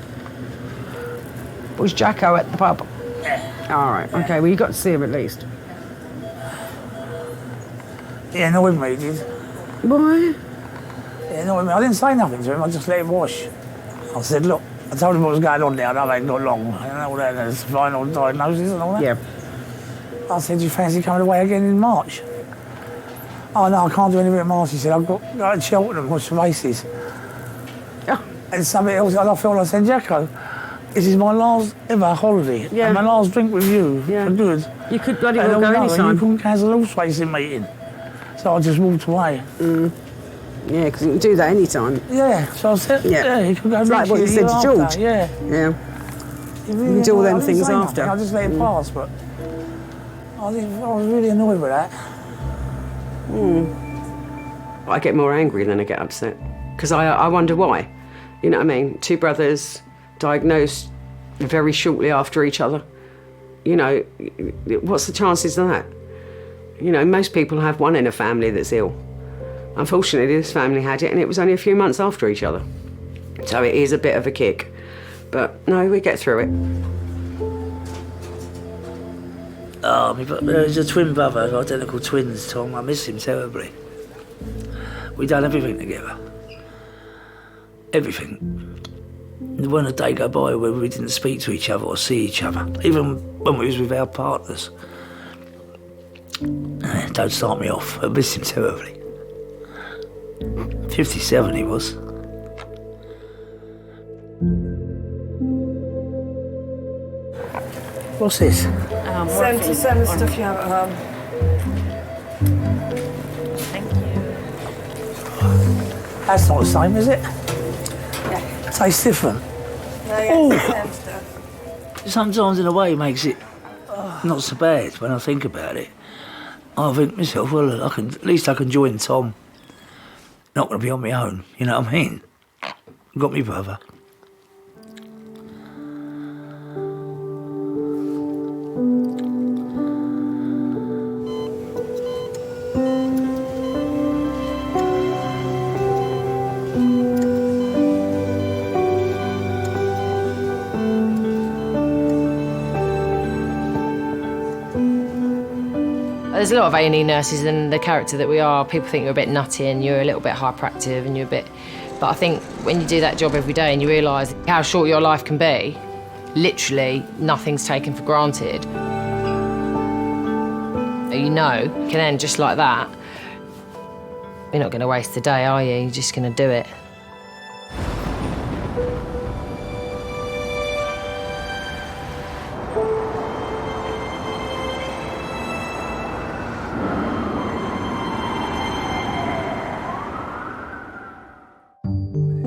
S7: Was Jacko at the pub?
S16: Yeah.
S7: All right, okay, well, you got to see him at least.
S16: He annoyed me, he did.
S7: Why?
S16: He annoyed me. I didn't say nothing to him, I just let him wash. I said, look, I told him what was going on there, and I ain't got long. And all that, there's final diagnosis and all that.
S7: Yeah.
S16: I said, do you fancy coming away again in March? Oh, no, I can't do anything in March. He said, I've got to go to Cheltenham, watch the races.
S7: Oh.
S16: And something else, and I felt like saying, Jacko, this is my last ever holiday, and my last drink with you for good.
S7: You could bloody well go anytime.
S16: You couldn't cancel a horse racing meeting. So I just walked away.
S7: Yeah, because you can do that anytime.
S16: Yeah, so I said, you can go
S7: it's like what you said to George.
S16: Yeah.
S7: Yeah.
S16: You
S7: can do all them things after.
S16: I just let it pass, but I was really annoyed with that.
S7: I get more angry than I get upset. Because I wonder why. You know what I mean? Two brothers diagnosed very shortly after each other. You know, what's the chances of that? You know, most people have one in a family that's ill. Unfortunately, this family had it, and it was only a few months after each other. So it is a bit of a kick. But no, we get through it.
S6: Oh, he's a twin brother, identical twins, Tom. I miss him terribly. We done everything together. Everything. There wasn't a day go by where we didn't speak to each other or see each other, even when we was with our partners. Don't start me off. I miss him terribly. 57 he was. What's this?
S18: Same stuff you have at home. Thank you.
S16: That's not the same, is it?
S18: Yeah.
S16: Tastes different.
S18: No, yeah, same stuff.
S6: Sometimes in a way it makes it not so bad when I think about it. I think to myself, well, at least I can join Tom. Not going to be on my own, you know what I mean? Got me brother.
S12: There's a lot of A&E nurses, and the character that we are, people think you're a bit nutty and you're a little bit hyperactive and you're a bit... But I think when you do that job every day and you realise how short your life can be, literally nothing's taken for granted. You know, you can end just like that. You're not going to waste a day, are you? You're just going to do it.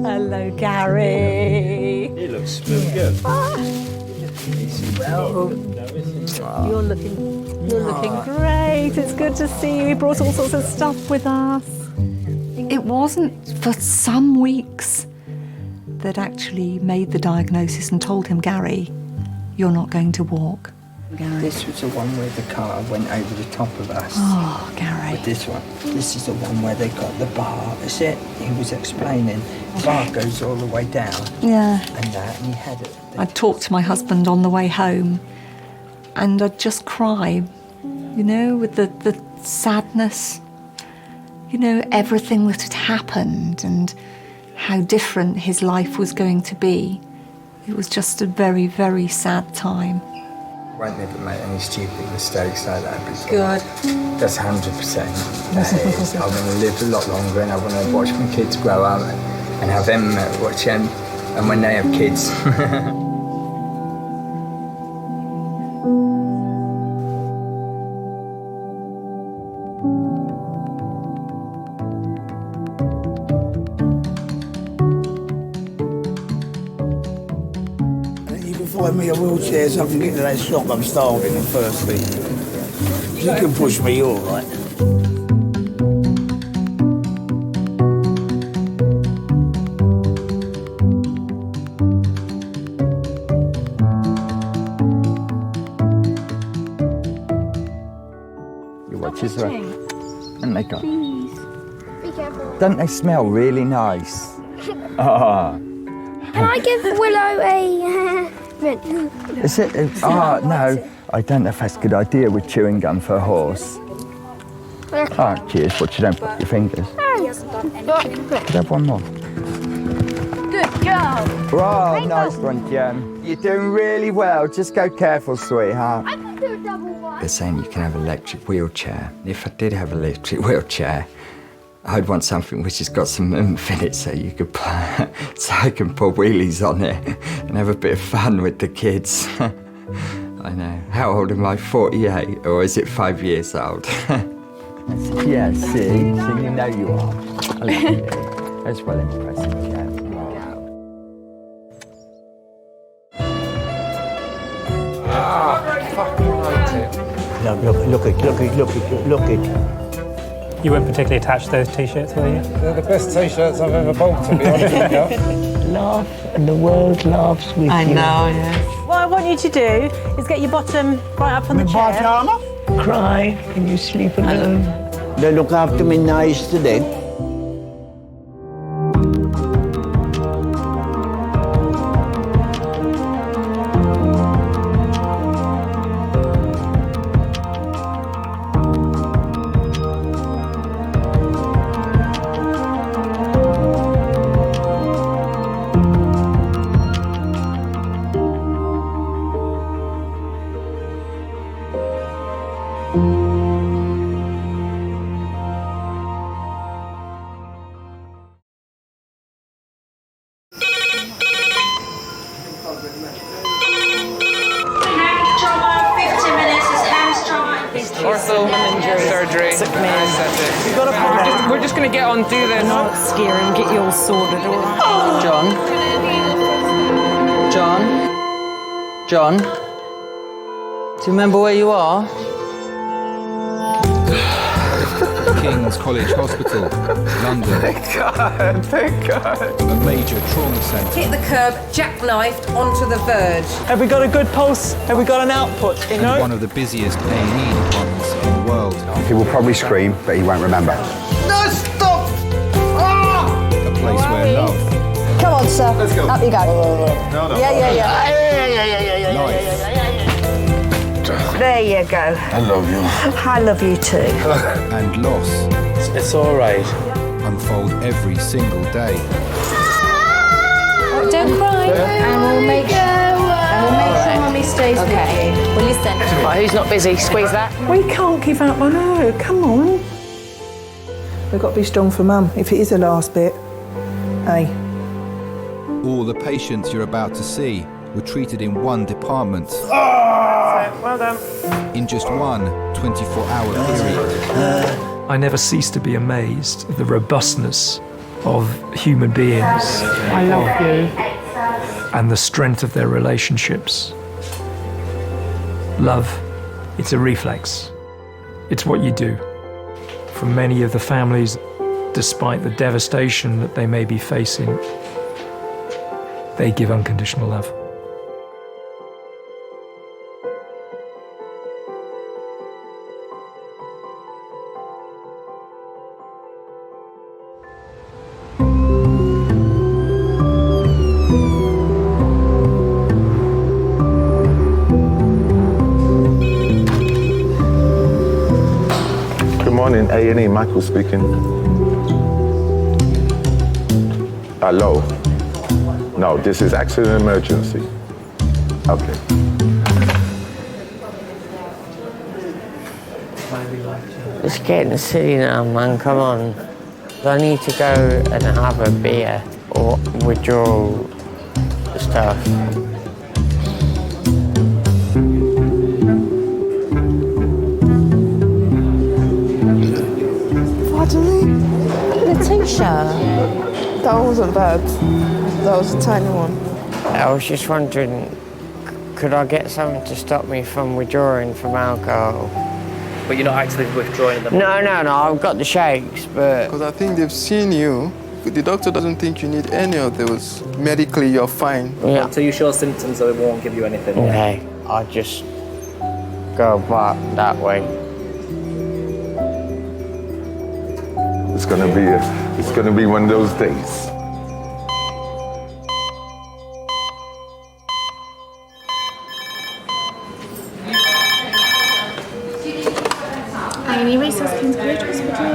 S17: Hello, Gary.
S23: He looks really good.
S17: You're looking great. It's good to see you. We brought all sorts of stuff with us. It wasn't for some weeks that actually made the diagnosis and told him, Gary, you're not going to walk.
S2: This was the one where the car went over the top of us.
S17: Oh, Gary.
S2: With this one. This is the one where they got the bar. Is it? He was explaining. The bar goes all the way down.
S17: Yeah.
S2: And that, and he had it.
S17: I'd talk to my husband on the way home and I'd just cry, you know, with the sadness, you know, everything that had happened and how different his life was going to be. It was just a very, very sad time.
S2: Won't never make any stupid mistakes like that before.
S17: Good.
S2: That's 100%. That is. I want to live a lot longer and I want to watch my kids grow up and have them watch them and when they have kids.
S16: Find me a wheelchair so I can get to that shop. I'm starving and thirsty. You can push me, all right.
S2: You watch this one. And they go.
S4: Please. Be careful.
S2: Don't they smell really nice? Ah.
S4: Can I give Willow a
S2: Is it? No. I don't know if that's a good idea with chewing gum for a horse. Oh, cheers. But you don't put your fingers. Could have one more.
S4: Good girl.
S2: Oh, nice one, Jem. You're doing really well. Just go careful, sweetheart.
S4: I can do a double one.
S2: They're saying you can have an electric wheelchair. If I did have an electric wheelchair, I'd want something which has got some oomph in it so you could so I can pull wheelies on it and have a bit of fun with the kids. I know. How old am I? 48? Or is it 5 years old? Yeah, see, you know you are. I love you. That's well impressive, yeah.
S16: Look it.
S10: You weren't particularly attached to those t-shirts, were you?
S13: They're the best t-shirts I've ever bought, to be honest with you.
S16: Laugh, and the world laughs with you.
S10: I know, yes.
S22: What I want you to do is get your bottom right up on the chair.
S16: Cry, and you sleep alone. They look after me nice today.
S10: We're just going to get on, do this.
S22: Not scare and get you all sorted, all right?
S26: John? Do you remember where you are?
S5: King's College Hospital, London.
S26: Thank God.
S5: A major trauma centre.
S27: Hit the curb, jackknifed onto the verge.
S15: Have we got a good pulse? Have we got an output? You know?
S5: And one of the busiest A&E departments in the world.
S28: He will probably scream, but he won't remember.
S16: No, stop! Ah!
S5: A place where love,
S27: Come on, sir.
S8: Let's go.
S27: Up you go.
S8: No.
S27: Yeah.
S5: life,
S9: There you go.
S8: I love you.
S9: I love you too.
S5: and loss
S26: It's all right.
S5: unfold every single day.
S24: Don't cry. And we'll make sure Mummy stays with you. Will you send her?
S12: Right, who's not busy? Squeeze that.
S15: We can't give up on her. Come on. We've got to be strong for Mum, if it is the last bit. Hey.
S5: All the patients you're about to see were treated in one department.
S15: Well done.
S5: In just one 24-hour period.
S29: I never cease to be amazed at the robustness of human beings.
S15: I love you.
S29: And the strength of their relationships. Love, it's a reflex. It's what you do. For many of the families, despite the devastation that they may be facing, they give unconditional love.
S8: morning, A&E. Michael speaking. Hello. No, this is accident emergency. Okay.
S1: It's getting silly now, man. Come on. I need to go and have a beer or withdrawal stuff.
S18: Pardon me?
S24: The t-shirt.
S18: That wasn't bad. That was a tiny one.
S1: I was just wondering, could I get something to stop me from withdrawing from alcohol?
S3: But you're not actively withdrawing them?
S1: No, I've got the shakes, but...
S18: Because I think they've seen you. The doctor doesn't think you need any of those. Medically, you're fine.
S1: Yeah.
S3: Until you show symptoms, so it won't give you anything.
S1: Okay, I'll just go back that way.
S8: It's gonna be one of those days.
S4: A&E Resource King's College Hospital.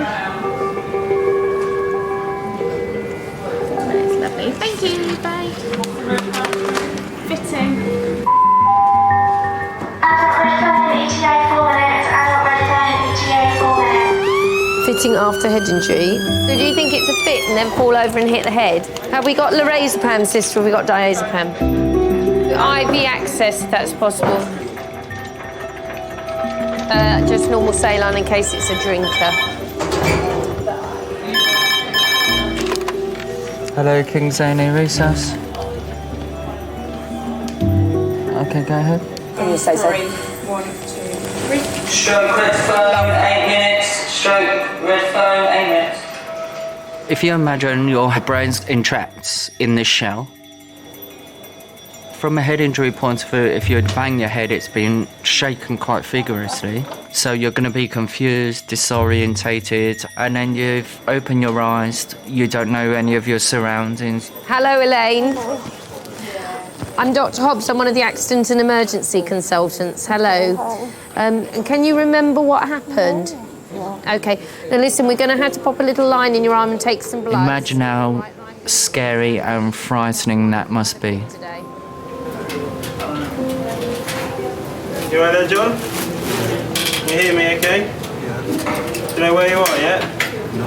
S4: That's lovely. Thank you. Bye. Fitting.
S24: Fitting after head injury. So do you think it's a fit and then fall over and hit the head? Have we got lorazepam, sister, or have we got diazepam? IV access, if that's possible. Just normal saline in case it's a drinker.
S26: Hello, King's A&E Resource. Okay, go ahead.
S24: Can you say so?
S18: 1, 2, 3.
S26: Stroke, red phone, 8 minutes. Stroke, red phone, 8 minutes. If you imagine your brain's entrapped in this shell, from a head injury point of view, if you bang your head, it's been shaken quite vigorously. So you're going to be confused, disorientated, and then you've opened your eyes, you don't know any of your surroundings.
S24: Hello, Elaine. I'm Dr. Hobbs. I'm one of the accident and emergency consultants. Hello. And can you remember what happened? Okay. Now listen, we're going to have to pop a little line in your arm and take some blood.
S26: Imagine how scary and frightening that must be.
S23: You right there, John? Can you hear me okay? Yeah. Do you know where you are yet? No.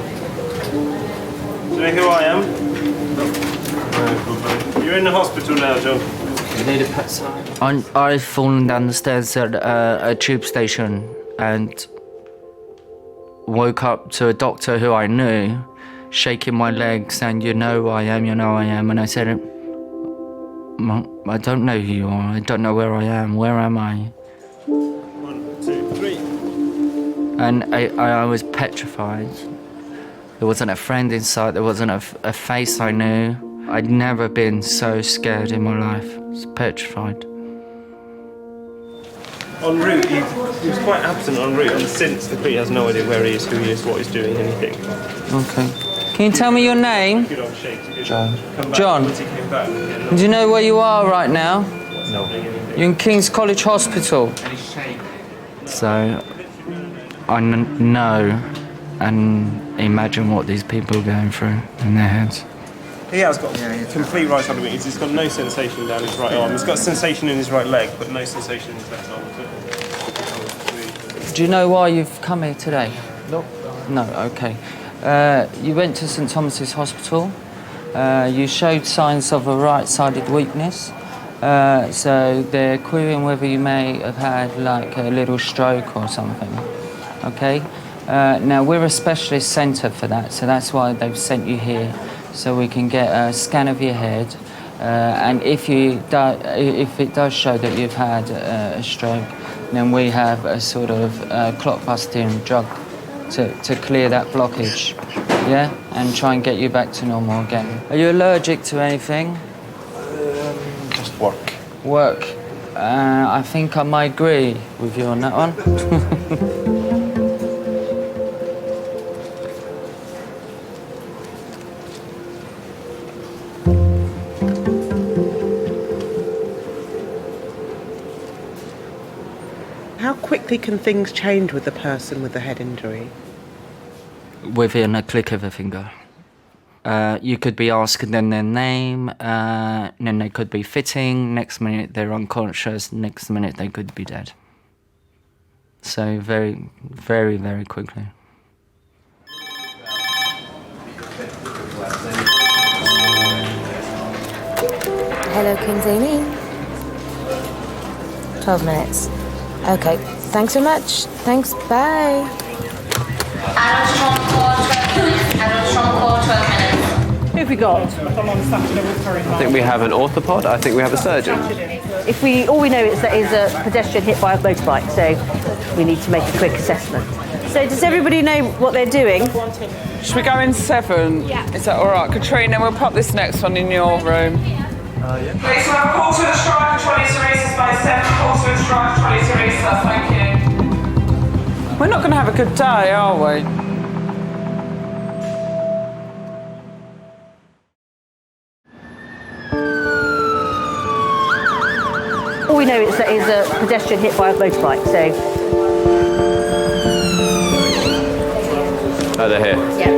S23: Do you know who I am? No. You're in the hospital now, John.
S26: You need a pet sign? I've fallen down the stairs at a tube station and woke up to a doctor who I knew shaking my legs saying, you know who I am, you know I am. And I said, I don't know who you are. I don't know where I am. Where am I?
S23: 1, 2, 3.
S26: And I was petrified. There wasn't a friend in sight. There wasn't a face I knew. I'd never been so scared in my life. I was petrified.
S23: En route, he was quite absent en route, and since the police has no idea where he is, who he is, what he's doing, anything.
S26: Okay. Can you tell me your name?
S23: Good old shakes.
S26: John.
S23: John.
S26: Do you know where you are right now?
S23: No.
S26: You're in King's College Hospital. So I know and imagine what these people are going through in their heads.
S23: He has got complete right side of weakness. He's got no sensation down his right arm. He's got sensation in his right leg, but no sensation in his left arm.
S26: Do you know why you've come here today? No. No, okay. You went to St Thomas's Hospital. You showed signs of a right-sided weakness. So they're querying whether you may have had like a little stroke or something. Okay? Now we're a specialist centre for that, so that's why they've sent you here, so we can get a scan of your head. And if it does show that you've had a stroke, then we have a sort of clot-busting drug to clear that blockage, yeah? And try and get you back to normal again. Are you allergic to anything?
S8: Just work.
S26: Work. I think I might agree with you on that one.
S7: How quickly can things change with the person with the head injury?
S26: within a click of a finger. You could be asking them their name, then they could be fitting, next minute they're unconscious, next minute they could be dead. So very, very, very quickly.
S22: Hello, King's A&E. 12 minutes. Okay, thanks so much. Thanks, bye.
S24: Who have we got?
S6: I think we have an orthopod. I think we have a surgeon.
S24: All we know is that he's a pedestrian hit by a motorbike, so we need to make a quick assessment. So does everybody know what they're doing?
S7: Should we go in 7? Yeah. Is that all right? Katrina, we'll pop this next one in your room.
S23: Yeah.
S7: Please, so have a call to the strike and trolley services by 7. Call to the strike and trolley services. Thank you. We're not going to have a good day, are we?
S24: All we know is that he's a pedestrian hit by a motorbike, so...
S6: Oh, they're here?
S24: Yeah.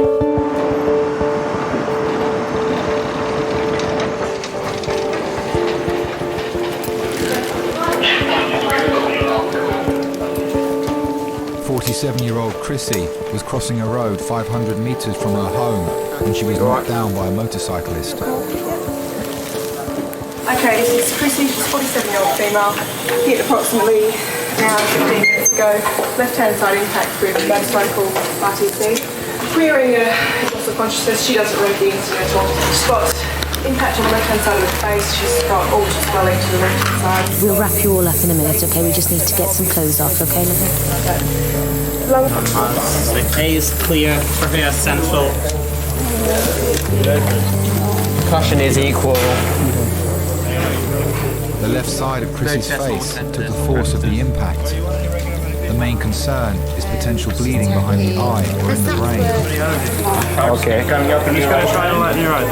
S5: Seven-year-old Chrissy was crossing a road 500 metres from her home when she was knocked down by a motorcyclist.
S11: Okay, this is Chrissy, she's a 47-year-old female. Hit approximately an hour and 15 minutes ago. Left-hand side impact with a motorcycle RTC. Queering loss of consciousness, she doesn't read the incident at all. She's got impact on the left-hand side of the face. She's got altered swelling to the left-hand side.
S22: We'll wrap you all up in a minute, okay? We just need to get some clothes off, okay, lovely?
S11: Lung
S10: A is clear, trachea central.
S6: Concussion is equal.
S5: The left side of Chrissy's face took the force of the impact. The main concern is potential bleeding behind the eye or in the brain.
S6: Okay.
S23: Coming up and just going to try and lighten your eyes.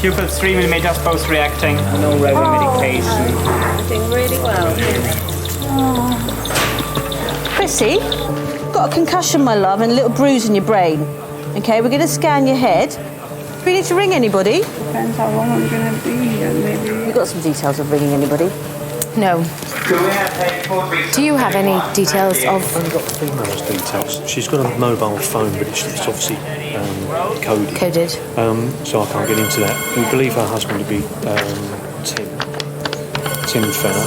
S10: Pupils 3mm pulse reacting. No regular medication.
S24: Doing really well. Chrissy, got a concussion, my love, and a little bruise in your brain. Okay, we're going to scan your head. Do we need to ring anybody?
S11: Depends how long I'm going to be here, maybe.
S24: You got some details of ringing anybody?
S22: No. Do you have any details of...
S14: I've only got the female's details. She's got a mobile phone, but it's obviously coded.
S22: Coded.
S14: So I can't get into that. We believe her husband to be Tim Fenner.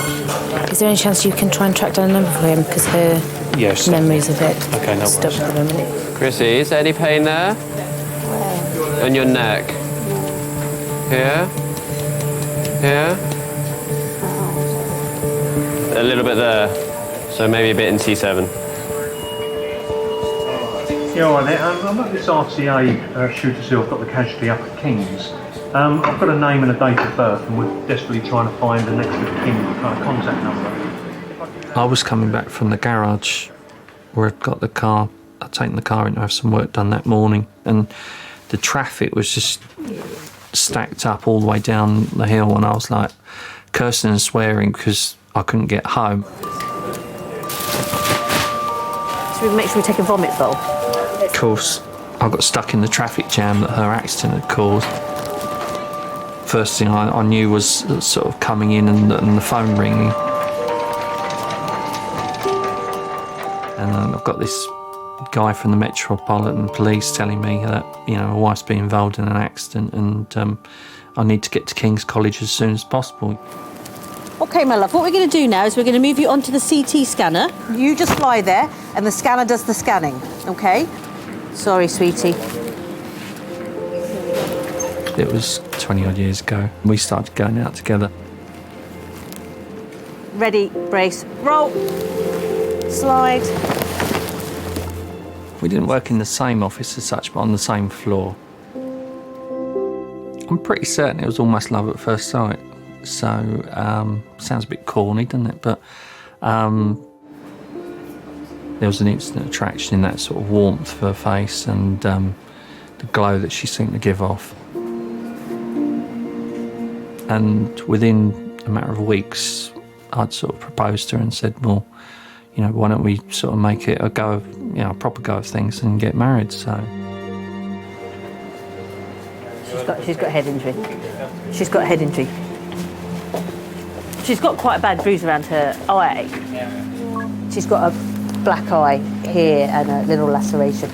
S22: Is there any chance you can try and track down a number for him? Because her memory's a bit stuck at the moment.
S6: Chrissy, is there any pain there? Where? On your neck. Here? Here? A little bit there. So maybe a bit in T7.
S23: Yeah, all right there. I'm at this RTA shooter seal. I've got the casualty up at King's. I've got a name and a date of birth, and we're desperately trying to find the next of kin contact number.
S29: I was coming back from the garage where I'd got the car. I'd taken the car in to have some work done that morning, and the traffic was just stacked up all the way down the hill, and I was like cursing and swearing because I couldn't get home.
S24: So we make sure we take a vomit bowl.
S29: Of course, I got stuck in the traffic jam that her accident had caused. First thing I knew was sort of coming in and the phone ringing. And I've got this guy from the Metropolitan Police telling me that, you know, my wife's been involved in an accident and I need to get to King's College as soon as possible.
S24: OK, my love, what we're going to do now is we're going to move you onto the CT scanner. You just lie there and the scanner does the scanning, OK? Sorry, sweetie.
S29: It was 20-odd years ago. We started going out together.
S24: Ready, brace, roll, slide.
S29: We didn't work in the same office as such, but on the same floor. I'm pretty certain it was almost love at first sight. So, sounds a bit corny, doesn't it? But there was an instant attraction in that sort of warmth of her face and the glow that she seemed to give off. And within a matter of weeks, I'd sort of proposed to her and said, well, you know, why don't we sort of make it a go of, you know, a proper go of things and get married, so.
S2: She's got a head injury. She's got a head injury. She's got quite a bad bruise around her eye. She's got a black eye here and a little laceration.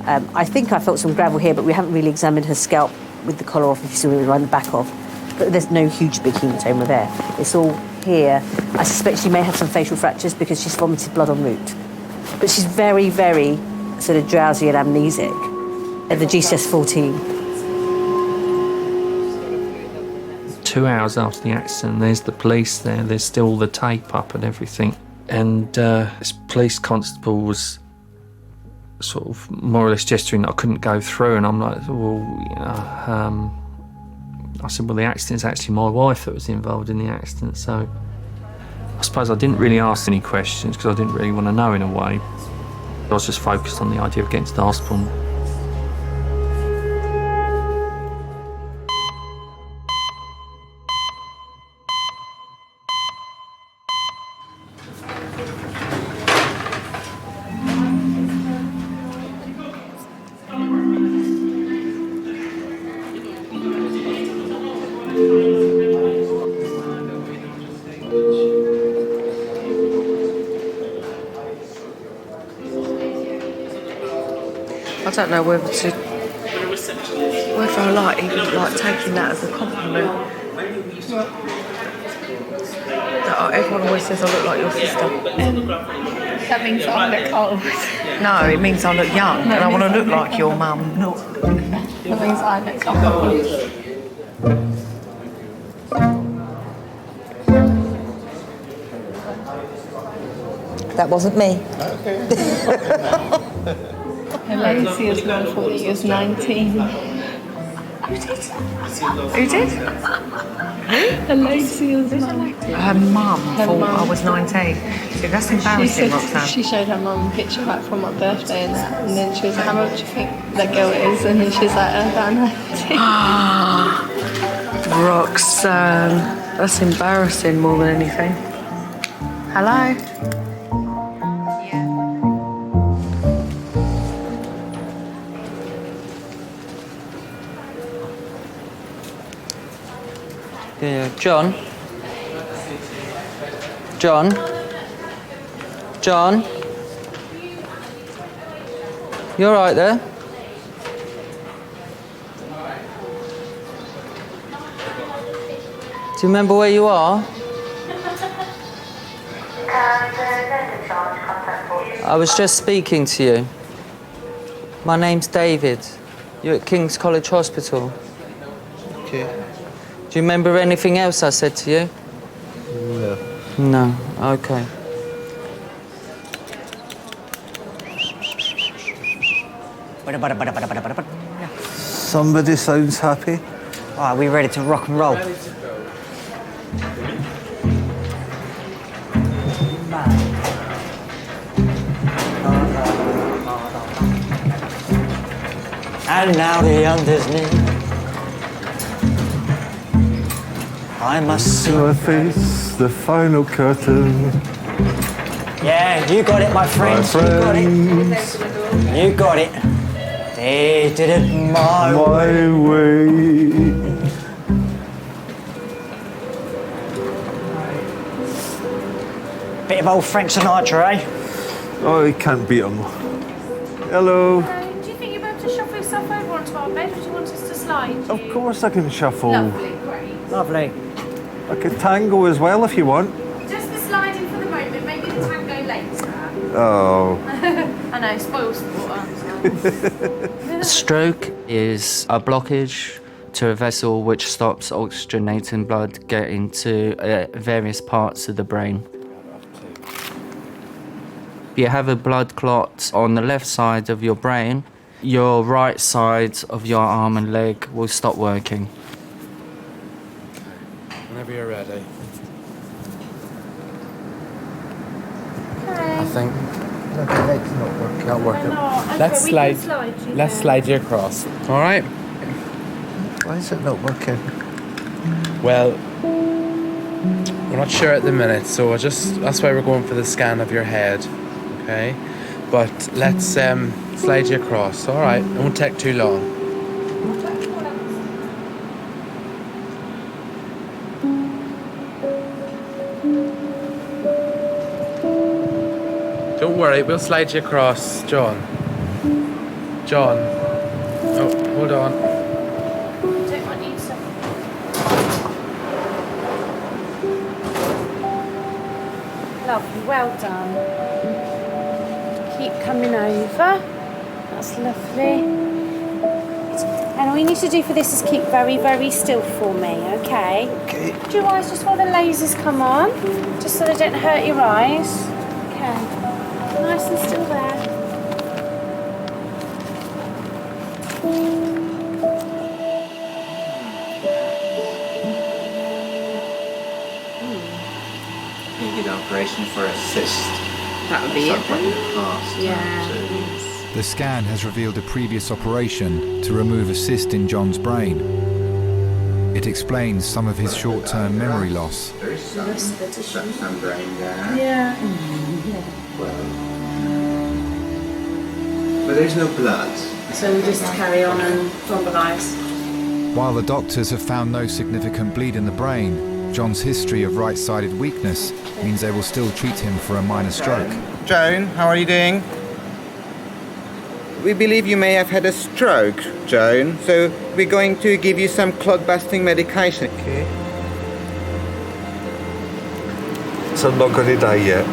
S2: I think I felt some gravel here, but we haven't really examined her scalp with the collar off, if you see what we're around the back of. But there's no huge big hematoma there. It's all here. I suspect she may have some facial fractures because she's vomited blood en route. But she's very, very sort of drowsy and amnesic. At the GCS-14.
S29: 2 hours after the accident, there's the police there. There's still the tape up and everything. And this police constable was sort of more or less gesturing that I couldn't go through, and I'm like, well, you know, I said, well, the accident's actually my wife that was involved in the accident, so I suppose I didn't really ask any questions because I didn't really want to know in a way. I was just focused on the idea of getting to the hospital.
S13: I don't know whether I like even like taking that as a compliment. That everyone always says I look like your sister.
S4: That means I look old.
S13: No, it means I look young, and I want to look like your mum.
S4: That means I look old.
S13: That wasn't me.
S4: Lacey as well thought he was 19.
S13: Who did?
S4: Who? Lacey as well.
S13: Her mum thought I was 19. So that's embarrassing, Roxanne.
S4: She showed her mum a picture back from my birthday and that, and then she was like, how old do you think that girl is? And then she was like, about 19.
S13: Roxanne, that's embarrassing more than anything. Hello?
S26: Yeah, John? John? John? You all right there? Do you remember where you are? I was just speaking to you. My name's David. You're at King's College Hospital.
S18: Okay.
S26: Do you remember anything else I said to you?
S18: No.
S26: No, okay.
S16: Somebody sounds happy.
S17: Are we ready to rock and roll? And now the under's knee. I must
S16: see my face, the final curtain.
S17: Yeah, you got it, my friends. You got it. You got it. They did it my
S16: way.
S17: Bit of old Frank Sinatra, eh?
S16: Oh, you can't beat him. Hello.
S4: Do you think you're able to shuffle yourself over onto our bed, or do you want us to slide?
S16: Of course I can shuffle.
S4: Lovely, great.
S17: Lovely.
S16: I could tango as well if you want.
S4: Just the sliding for the moment, maybe the tango later.
S16: Oh.
S4: I know, spoils water.
S26: A stroke is a blockage to a vessel which stops oxygenating blood getting to various parts of the brain. If you have a blood clot on the left side of your brain, your right side of your arm and leg will stop working.
S6: Whenever you're ready.
S4: Okay.
S6: I think.
S16: No, the leg's not working.
S6: Not working.
S4: Okay,
S6: Let's
S4: we
S6: slide.
S4: can slide you
S6: Let's
S4: down.
S6: slide you across. All right.
S16: Why is it not working?
S6: Well,
S9: We're not sure at the minute, so that's why we're going for the scan of your head, okay? But let's slide you across, all right? It won't take too long. Don't worry, we'll slide you across, John. John. Oh, hold on.
S22: Lovely, well done. Keep coming over. That's lovely. And all you need to do for this is keep very, very still for me, okay? Okay. Do your eyes just while the lasers come on, just so they don't hurt your eyes. Okay. Nice and still there.
S12: Operation for a cyst.
S22: That would be it then.
S12: Yeah.
S5: The scan has revealed a previous operation to remove a cyst in John's brain. It explains some of his short-term memory loss.
S12: There is some brain there.
S22: Yeah.
S12: But there's no blood.
S22: So we just carry on and thrombolise.
S5: While the doctors have found no significant bleed in the brain, John's history of right-sided weakness means they will still treat him for a minor stroke.
S15: Joan, how are you doing? We believe you may have had a stroke, Joan, so we're going to give you some clot-busting medication. Okay.
S16: So I'm not going to die yet?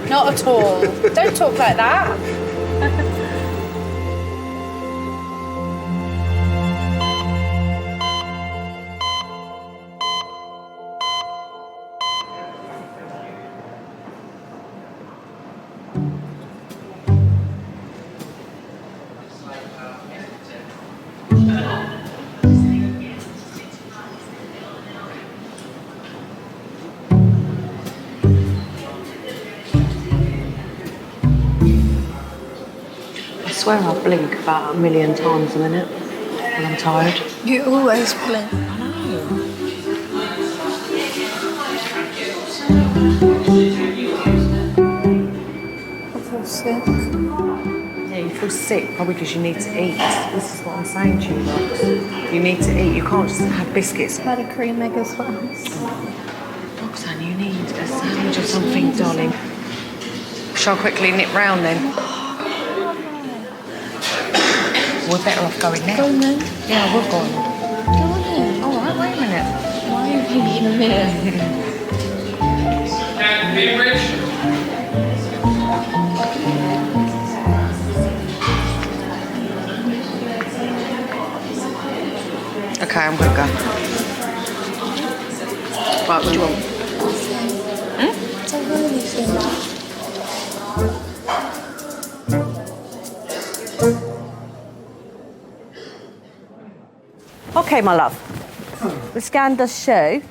S22: Not at all. Don't talk like that.
S13: I swear I blink about 1,000,000 times a minute when I'm tired.
S4: You always blink.
S13: I know.
S4: I feel sick.
S13: Yeah, you feel sick probably because you need to eat. This is what I'm saying to you, Rox. You need to eat. You can't just have biscuits.
S4: I've had a cream egg as well.
S13: Roxanne, you need a sandwich or something, darling. Shall I quickly nip round then? We're better off going now.
S4: Go on then.
S13: Yeah, we're going.
S4: Go on then.
S13: All right, wait a minute.
S4: Why are you thinking a minute?
S13: Okay, I'm gonna go. Right, what do you want?
S2: Okay, my love. The scan does show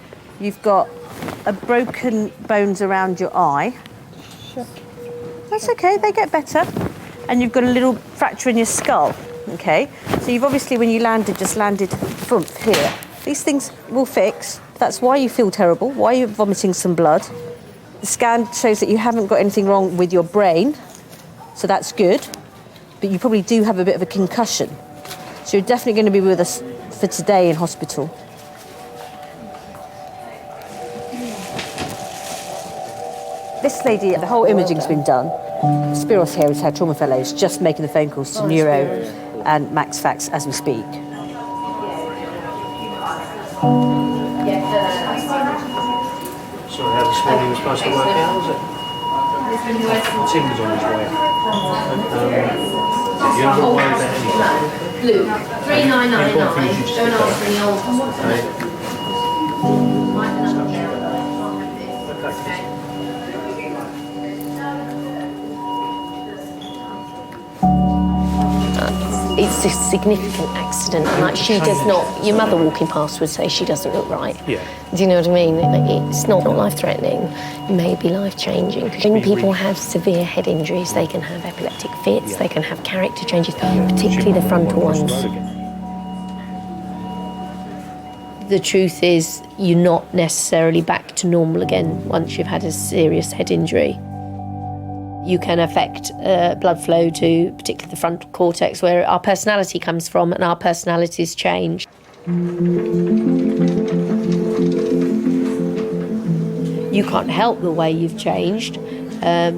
S2: you've got a broken bones around your eye.
S4: Sure.
S2: That's okay, they get better. And you've got a little fracture in your skull, okay? So you've obviously, when you landed, just landed thump here. These things will fix. That's why you feel terrible, why you're vomiting some blood. The scan shows that you haven't got anything wrong with your brain, so that's good. But you probably do have a bit of a concussion. So you're definitely going to be with us for today in hospital. This lady, the whole imaging's been done. Spiros here is her trauma fellows, just making the phone calls to Neuro and Max Fax as we speak.
S14: Sorry, how this morning was supposed to work out, was it? Tim was on his way. You're not worried about anything?
S24: Luke, 3999, don't ask me old.
S19: It's a significant accident, and like she does not. Your mother walking past would say she doesn't look right.
S14: Yeah.
S19: Do you know what I mean? It's not life-threatening. It may be life-changing. When people have severe head injuries, they can have epileptic fits. They can have character changes, particularly the frontal ones. the truth is you're not necessarily back to normal again once you've had a serious head injury. You can affect blood flow to particularly the frontal cortex, where our personality comes from, and our personalities change. You can't help the way you've changed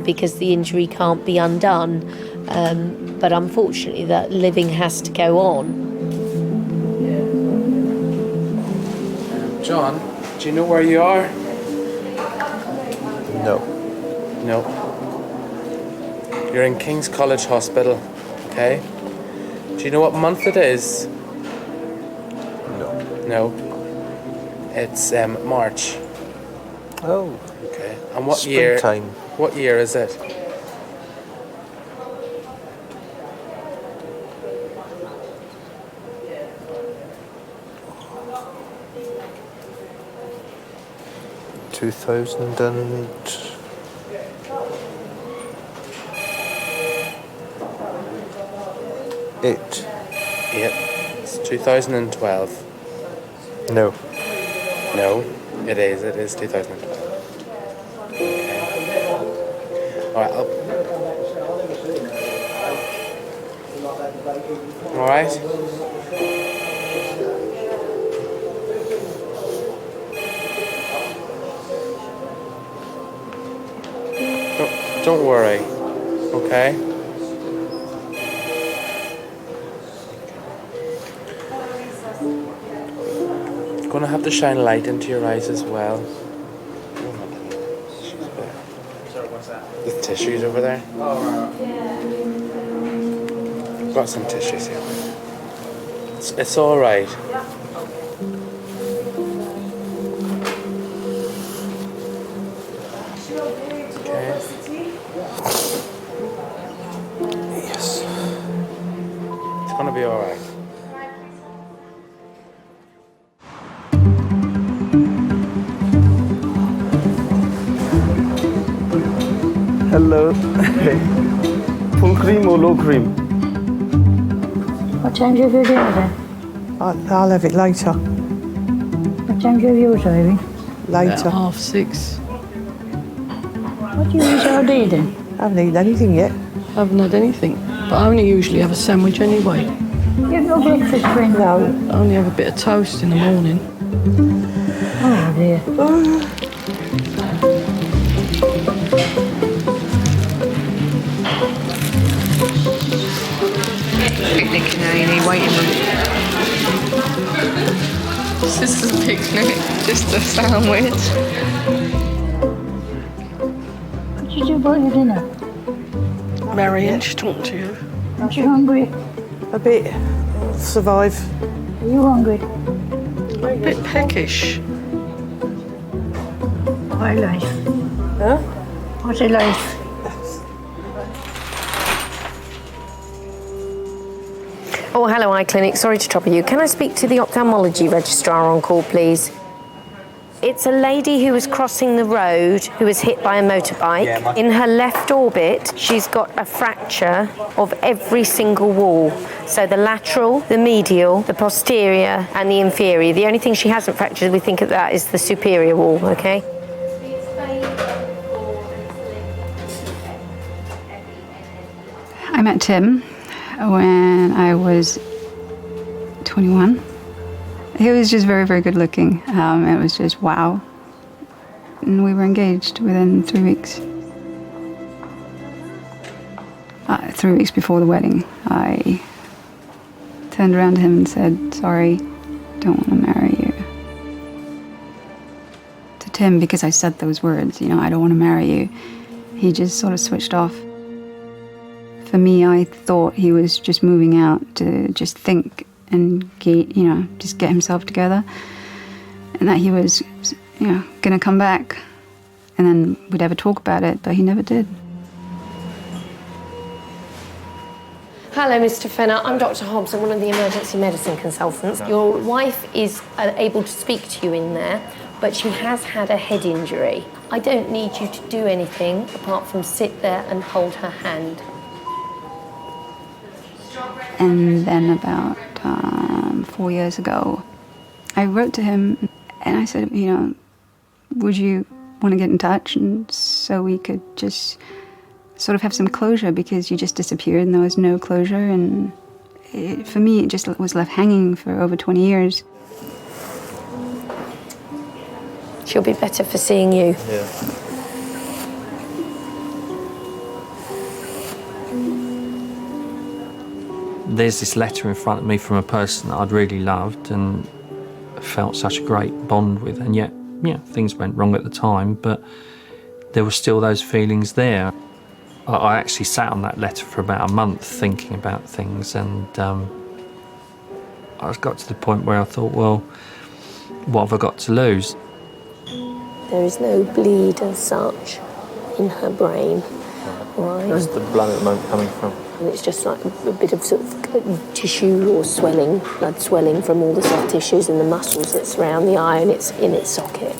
S19: because the injury can't be undone. But unfortunately, that living has to go on.
S9: John, do you know where you are?
S14: No.
S9: No. You're in King's College Hospital, okay? Do you know what month it is?
S14: No.
S9: No. It's March.
S14: Oh.
S9: Okay. And what year?
S14: Springtime.
S9: What year is it?
S14: Eight.
S9: It's 2012.
S14: No.
S9: No, it is 2012. Okay. Alright, Alright. Don't worry, okay? Gonna have to shine light into your eyes as well.
S12: Sorry, what's that?
S9: The tissues over there.
S12: Oh, right.
S9: Got some tissues here. It's all right.
S14: Yes.
S9: It's gonna be all right.
S16: Hello. Full cream or low cream?
S1: What time do you have your dinner then?
S3: I'll have it later.
S1: What time do you have yours, Ivy?
S3: Later.
S1: About 6:30. What do you eat all day then?
S3: I haven't eaten anything yet.
S1: I haven't had anything, but I only usually have a sandwich anyway. You have no breakfast, friend? No. I only have a bit of toast in the morning. Oh dear.
S4: Picnic in A&E waiting room. This is a picnic, just a sandwich.
S1: What did you do about your dinner?
S4: Marion, she's talking to you.
S1: Aren't you hungry?
S3: A bit. I'll survive.
S1: Are you hungry?
S4: A bit peckish.
S1: What a life.
S3: Huh?
S1: What a life.
S19: Oh, hello, Eye Clinic. Sorry to trouble you. Can I speak to the ophthalmology registrar on call, please? It's a lady who was crossing the road who was hit by a motorbike. In her left orbit, she's got a fracture of every single wall. So the lateral, the medial, the posterior, and the inferior. The only thing she hasn't fractured, we think of that, is the superior wall, okay?
S7: I met Tim when I was 21. He was just very, very good looking. It was just wow. And we were engaged within 3 weeks. 3 weeks before the wedding, I turned around to him and said, sorry, don't want to marry you. To Tim, because I said those words, I don't want to marry you, he just sort of switched off. For me, I thought he was just moving out to just think and just get himself together, and that he was, going to come back, and then we'd ever talk about it, but he never did.
S19: Hello, Mr. Fenner. I'm Dr. Hobbs. I'm one of the emergency medicine consultants. Your wife is able to speak to you in there, but she has had a head injury. I don't need you to do anything apart from sit there and hold her hand.
S7: And then about 4 years ago, I I wrote to him and I said, you know, would you want to get in touch and so we could just sort of have some closure, because you just disappeared and there was no closure, and for me it just was left hanging for over 20 years.
S19: She'll be better for seeing you.
S14: Yeah.
S29: There's this letter in front of me from a person that I'd really loved and felt such a great bond with, and yet, yeah, things went wrong at the time, but there were still those feelings there. I actually sat on that letter for about a month thinking about things, and I got to the point where I thought, well, what have I got to lose?
S19: There is no bleed as such in her brain, right?
S14: Where's the blood at the moment coming from?
S19: And it's just like a bit of sort of tissue or swelling, blood swelling from all the soft tissues and the muscles that surround the eye, and it's in its socket.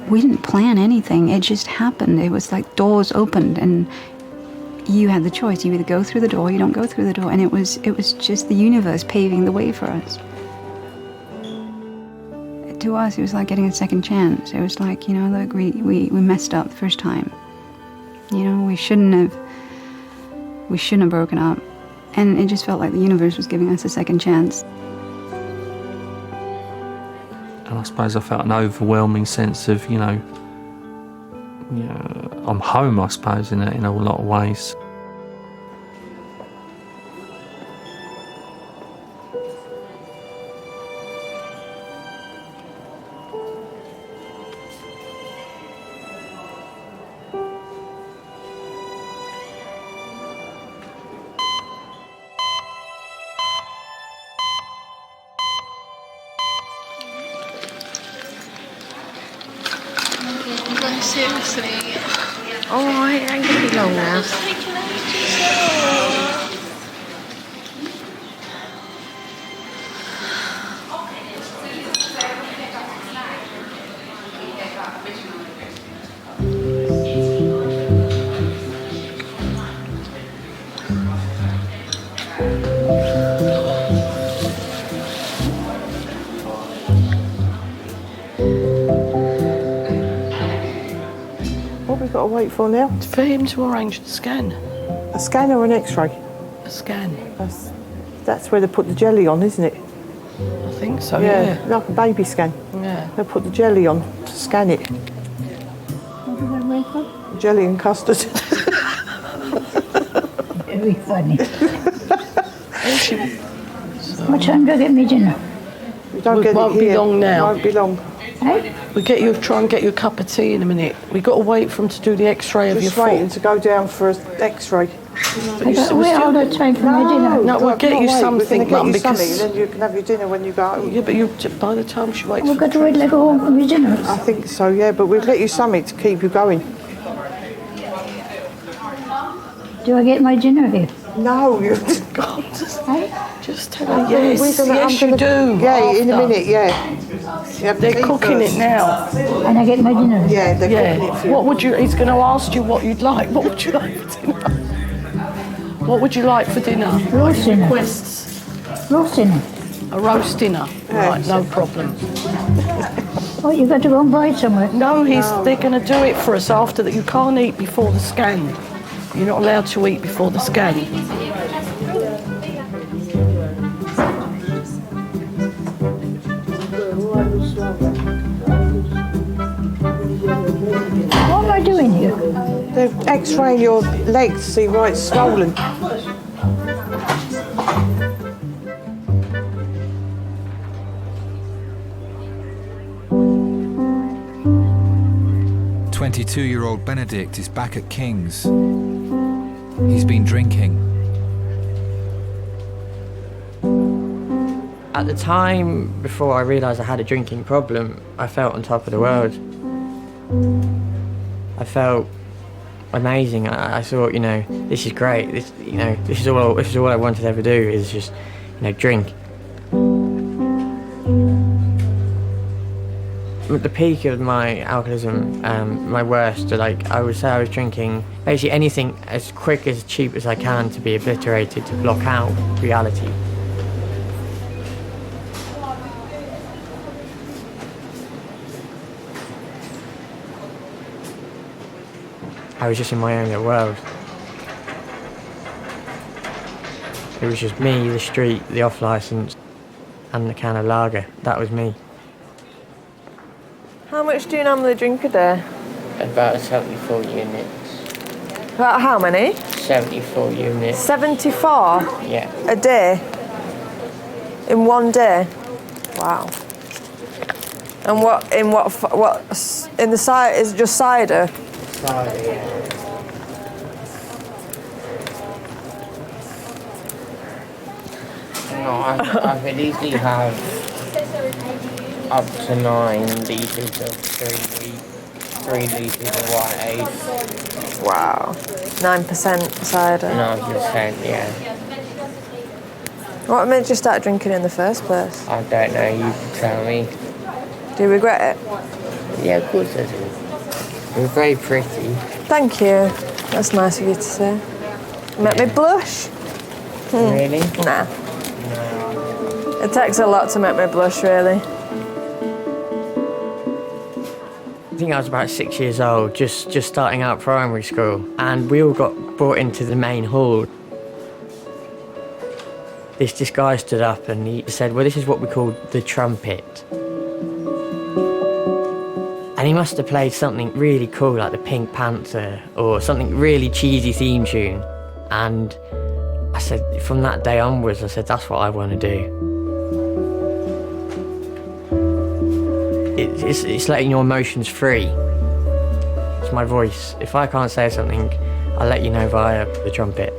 S7: We didn't plan anything, it just happened. It was like doors opened and you had the choice. You either go through the door or you don't go through the door, and it was just the universe paving the way for us. To us, it was like getting a second chance. It was like, you know, look, we messed up the first time. You know, we shouldn't have broken up. And it just felt like the universe was giving us a second chance.
S29: And I suppose I felt an overwhelming sense of, you know, I'm home, I suppose, in a lot of ways.
S4: Seriously.
S19: All right, it ain't gonna be long now.
S3: What have we got to wait for now?
S1: For him to arrange the scan.
S3: A scan or an X-ray?
S1: A scan.
S3: That's where they put the jelly on, isn't it?
S1: I think so, yeah.
S3: Like a baby scan.
S1: Yeah.
S3: They put the jelly on to scan it.
S8: What did I wait for?
S3: Jelly and custard.
S8: Very funny. What time do I get me dinner?
S3: We don't
S1: It
S3: get
S1: won't
S3: it
S1: be
S3: here.
S1: long now.
S3: Won't be long.
S8: Hey?
S1: We try and get you a cup of tea in a minute. We've got to wait for him to do the X-ray of your
S3: Just
S1: foot.
S3: waiting to go down for an X-ray.
S8: I don't wait all the time for my dinner.
S1: No, we'll get you something, Mum,
S3: because...
S1: because...
S3: then you can have your dinner when you go home.
S1: Yeah, but by the time she waits
S8: We've got to wait till I go home for my dinner.
S3: I think so, yeah, but we'll get you something to keep you going.
S8: Do I get my dinner here?
S3: No, you...
S1: God, just tell her
S3: We're
S1: yes.
S3: gonna-
S1: Yes,
S3: I'm
S1: you
S3: gonna-
S1: do.
S3: Yeah, in a
S1: after.
S3: minute, yeah.
S1: They're cooking it now.
S8: And I get my dinner?
S3: Yeah, they're cooking it for you.
S1: What would you... He's going to ask you what you'd like. What would you like for dinner? What would you like for dinner?
S8: Roast dinner.
S1: Requests.
S8: Roast dinner.
S1: A roast dinner.
S3: Yeah.
S1: Right, no problem.
S8: Oh, you got to go and buy it somewhere?
S1: No, they're going to do it for us after that. You can't eat before the scan. You're not allowed to eat before the scan.
S8: What am I doing here?
S3: They're X-raying your legs to see why it's swollen.
S5: 22-year-old Benedict is back at King's. He's been drinking.
S10: At the time, before I realised I had a drinking problem, I felt on top of the world. I felt amazing. I thought, you know, this is great. This is all I wanted to ever do, is just, drink. At the peak of my alcoholism, my worst, I would say I was drinking basically anything as quick, as cheap as I can to be obliterated, to block out reality. I was just in my own little world. It was just me, the street, the off-licence, and the can of lager. That was me.
S4: How much do you normally drink a day?
S26: About 74 units.
S4: About how many?
S26: 74 units.
S4: 74?
S26: Yeah.
S4: A day? In one day? Wow. And what in the cider, is it just cider?
S26: Cider, yeah. No, I could easily have up to 9 litres of 3 litres of white ale.
S4: Wow. 9% cider?
S26: 9%, yeah.
S4: What made you start drinking in the first place?
S26: I don't know, you can tell me.
S4: Do you regret it?
S26: Yeah, of course I do. You're very pretty.
S4: Thank you. That's nice of you to say. Make me blush?
S26: Really?
S4: Nah. It takes a lot to make me blush, really.
S10: I think I was about 6 years old, just starting out primary school, and we all got brought into the main hall. This guy stood up and he said, well, this is what we call the trumpet. And he must have played something really cool, like the Pink Panther, or something really cheesy theme tune. And I said, from that day onwards, I said, that's what I want to do. It's letting your emotions free. It's my voice. If I can't say something, I'll let you know via the trumpet.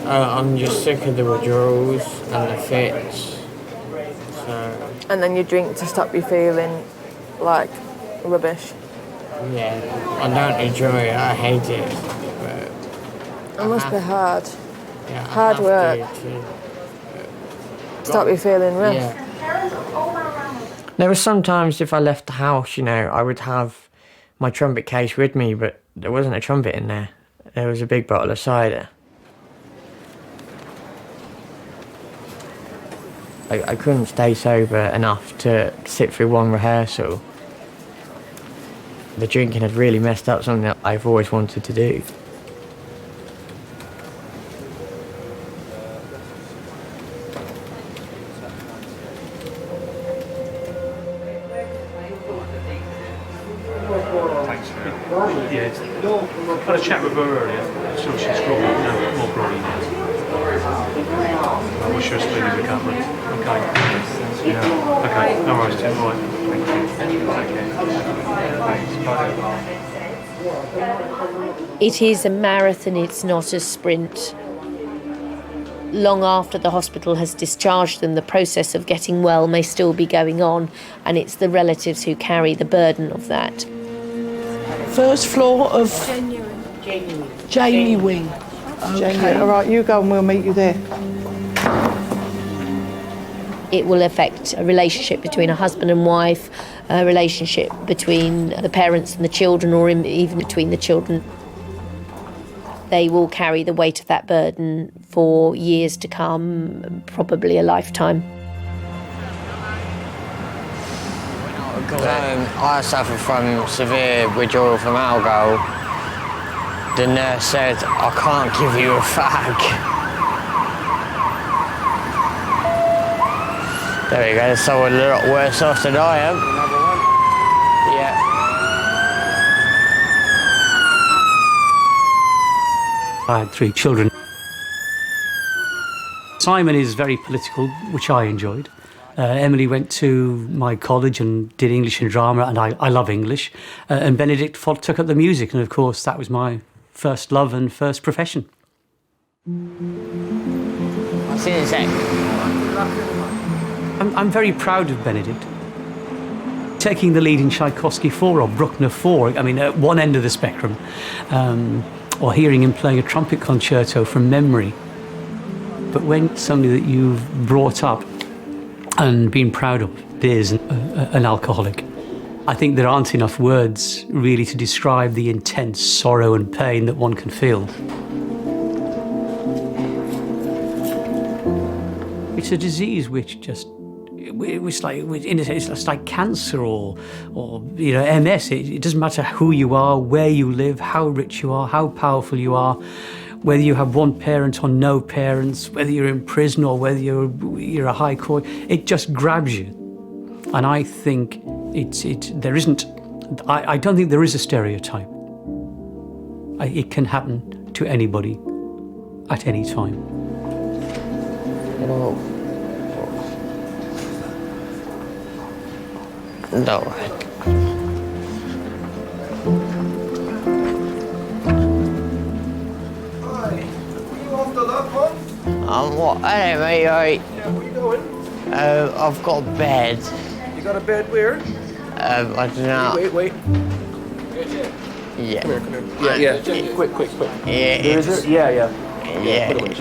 S10: I'm just sick of the withdrawals and the fits. So,
S4: And then you drink to stop you feeling like rubbish.
S10: yeah, I don't enjoy it. I hate it.
S4: It must be hard.
S10: Yeah,
S4: Hard work. Stop you feeling rough.
S10: Yeah. There were some times if I left the house, I would have my trumpet case with me, but there wasn't a trumpet in there. There was a big bottle of cider. I couldn't stay sober enough to sit through one rehearsal. The drinking had really messed up something that I've always wanted to do.
S14: Yeah, I had a chat with her earlier, so she's got more groggy now. I wish her a speedy recovery. Okay. Yeah. Okay. No worries, Tim. Right. Thank you. Take care.
S19: It is a marathon, it's not a sprint. Long after the hospital has discharged them, the process of getting well may still be going on, and it's the relatives who carry the burden of that.
S1: First floor of Jamie Wing.
S3: Okay. All right, you go and we'll meet you there.
S19: It will affect a relationship between a husband and wife, a relationship between the parents and the children, or even between the children. They will carry the weight of that burden for years to come, probably a lifetime.
S26: I suffer from severe withdrawal from alcohol. The nurse said, I can't give you a fag. There we go, there's someone a lot worse off than I am. Yeah.
S11: I had 3 children. Simon is very political, which I enjoyed. Emily went to my college and did English and drama, and I love English. And Benedict took up the music, and of course that was my first love and first profession.
S26: I'll see you in a sec.
S11: I'm very proud of Benedict. Taking the lead in Tchaikovsky 4 or Bruckner 4, I mean, at one end of the spectrum, or hearing him playing a trumpet concerto from memory. But when somebody that you've brought up and been proud of is an alcoholic, I think there aren't enough words really to describe the intense sorrow and pain that one can feel. It's a disease which just, it's like cancer or MS. It doesn't matter who you are, where you live, how rich you are, how powerful you are, whether you have one parent or no parents, whether you're in prison or whether you're a high court. It just grabs you, and I think there isn't. I don't think there is a stereotype. It can happen to anybody at any time.
S10: No. What? I don't know, mate. Right.
S3: Yeah, where you going?
S10: I've got a bed.
S3: You got a bed where?
S10: I don't know.
S3: Wait.
S10: Yeah.
S3: Come here. Yeah. Quick.
S10: Yeah.
S3: Where is it? Yeah.
S10: Yeah.
S3: Put it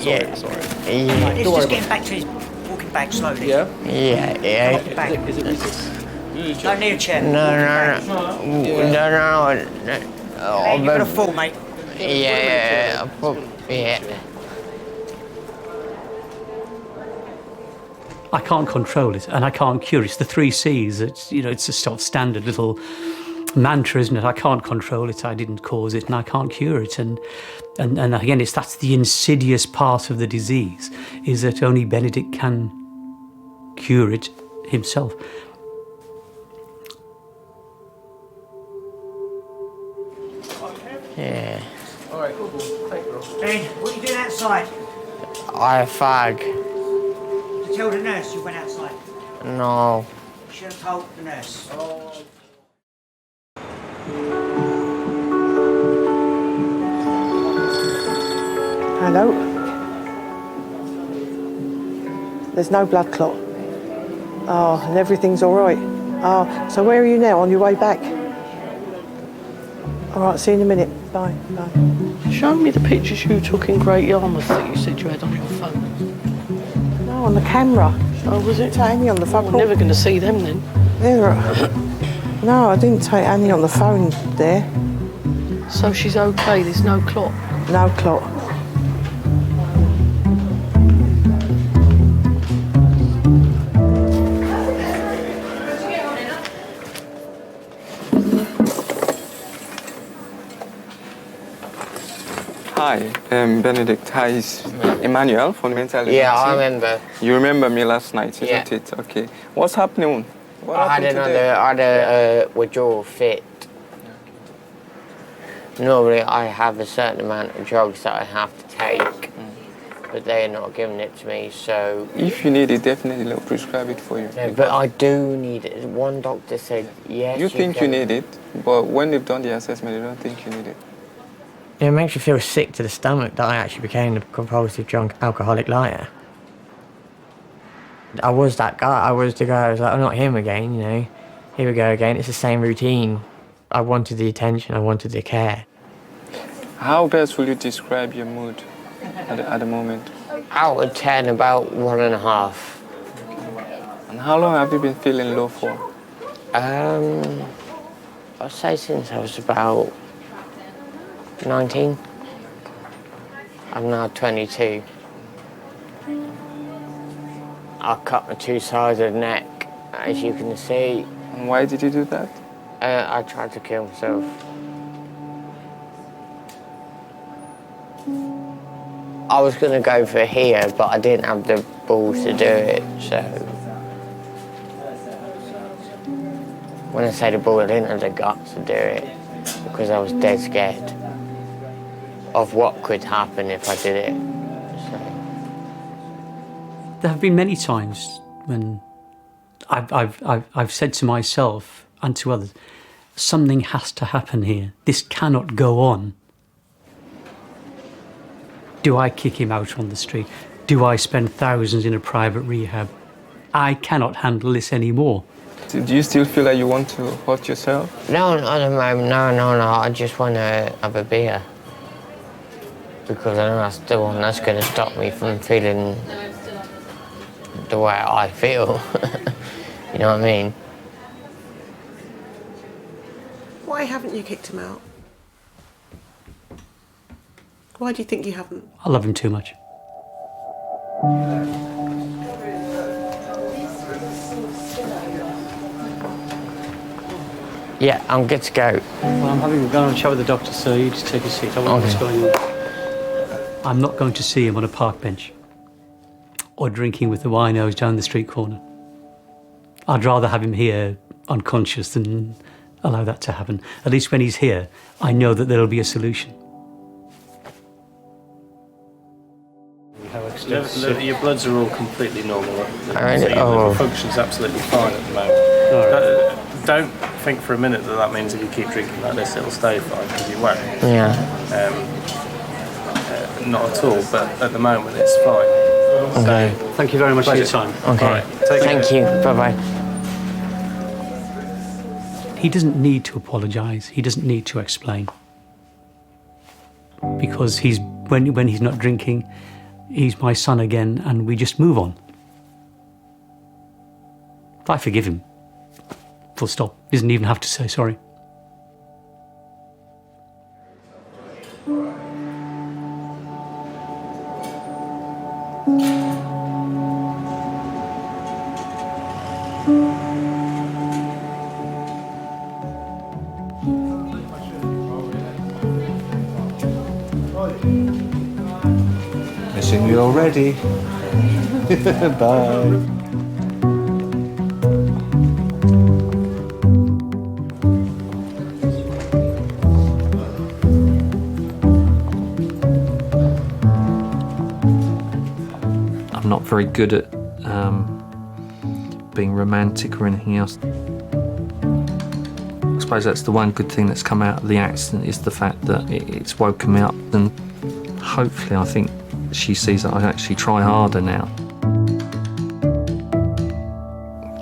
S3: away. Sorry.
S10: Yeah.
S6: He's just getting back to his walking back slowly.
S3: Yeah?
S10: Yeah.
S6: Walking back.
S3: Is it?
S6: No, need a chair.
S10: No.
S6: You're gonna fall, mate.
S10: Yeah.
S11: I can't control it, and I can't cure it. It's the 3 C's. It's a sort of standard little mantra, isn't it? I can't control it. I didn't cause it, and I can't cure it. And again, that's the insidious part of the disease, is that only Benedict can cure it himself.
S10: Yeah.
S3: All right, cool. Thank you, bro.
S6: Ben, what are you doing outside?
S10: I fag.
S6: Did you tell the nurse you went outside?
S10: No.
S6: You should have told the nurse.
S3: Hello? There's no blood clot. Oh, and everything's all right. Oh, so where are you now? On your way back? All right, see you in a minute. Bye.
S1: Show me the pictures you took in Great Yarmouth that you said you had on your phone.
S3: No, on the camera.
S1: Oh, was it?
S3: Take Annie on the phone.
S1: We're never going to see them then.
S3: No, I didn't take Annie on the phone there.
S1: So she's okay, there's no clot?
S3: No clot.
S17: Hi, Benedict. Hi, it's Emmanuel from Mental Health.
S10: Yeah, I remember.
S17: You remember me last night, isn't it? Okay. What's happening?
S10: I had a withdrawal fit. Normally, I have a certain amount of drugs that I have to take, but they are not giving it to me, so...
S17: If you need it, definitely they'll prescribe it for you.
S10: No, but I do need it. One doctor said, yes,
S17: you think you need it, but when they've done the assessment, they don't think you need it.
S10: It makes you feel sick to the stomach that I actually became a compulsive drunk alcoholic liar. I was that guy. I was the guy. I was like, I'm not him again, Here we go again. It's the same routine. I wanted the attention. I wanted the care.
S17: How best will you describe your mood at the moment?
S10: Out of 10, about 1.5.
S17: And how long have you been feeling low for?
S10: I'd say since I was about 19. I'm now 22. I cut my 2 sides of the neck, as you can see.
S17: And why did you do that?
S10: I tried to kill myself. I was going to go for here, but I didn't have the balls to do it, so... When I say the balls, I didn't have the guts to do it, because I was dead scared of what could happen if I did it. So.
S11: There have been many times when I've said to myself and to others, something has to happen here. This cannot go on. Do I kick him out on the street? Do I spend thousands in a private rehab? I cannot handle this anymore.
S17: Do you still feel like you want to hurt yourself?
S10: No, not at the moment. No. I just want to have a beer. Because I know that's the one that's going to stop me from feeling the way I feel. You know what I mean?
S18: Why haven't you kicked him out? Why do you think you haven't?
S11: I love him too much.
S10: Yeah, I'm good to go.
S11: Well, I'm having a go and chat with the doctor, so you just take a seat. I wonder what's going on. I'm not going to see him on a park bench or drinking with the winos down the street corner. I'd rather have him here unconscious than allow that to happen. At least when he's here, I know that there'll be a solution.
S14: Your bloods are all completely normal.
S10: Alright,
S14: So your liver function's absolutely fine at the moment. Don't think for a minute that means if you keep drinking like this, it'll stay fine, because you won't.
S10: Yeah.
S14: Not at all, but at the moment it's fine.
S10: Okay.
S14: So,
S11: thank you very much for your time.
S10: Okay.
S14: Right,
S10: Thank you. Bye-bye.
S11: He doesn't need to apologise. He doesn't need to explain. Because when he's not drinking, he's my son again, and we just move on. I forgive him. Full stop. He doesn't even have to say sorry.
S16: Missing you already. Bye.
S29: I'm not very good at being romantic or anything else. I suppose that's the one good thing that's come out of the accident, is the fact that it's woken me up, and hopefully I think she sees that I actually try harder now.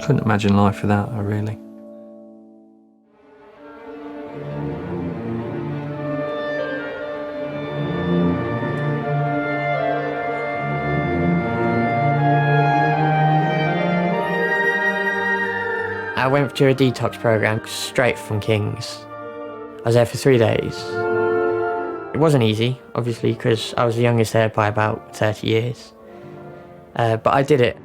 S29: Couldn't imagine life without her, really.
S10: I went through a detox program straight from King's. I was there for 3 days. It wasn't easy, obviously, because I was the youngest there by about 30 years. But I did it.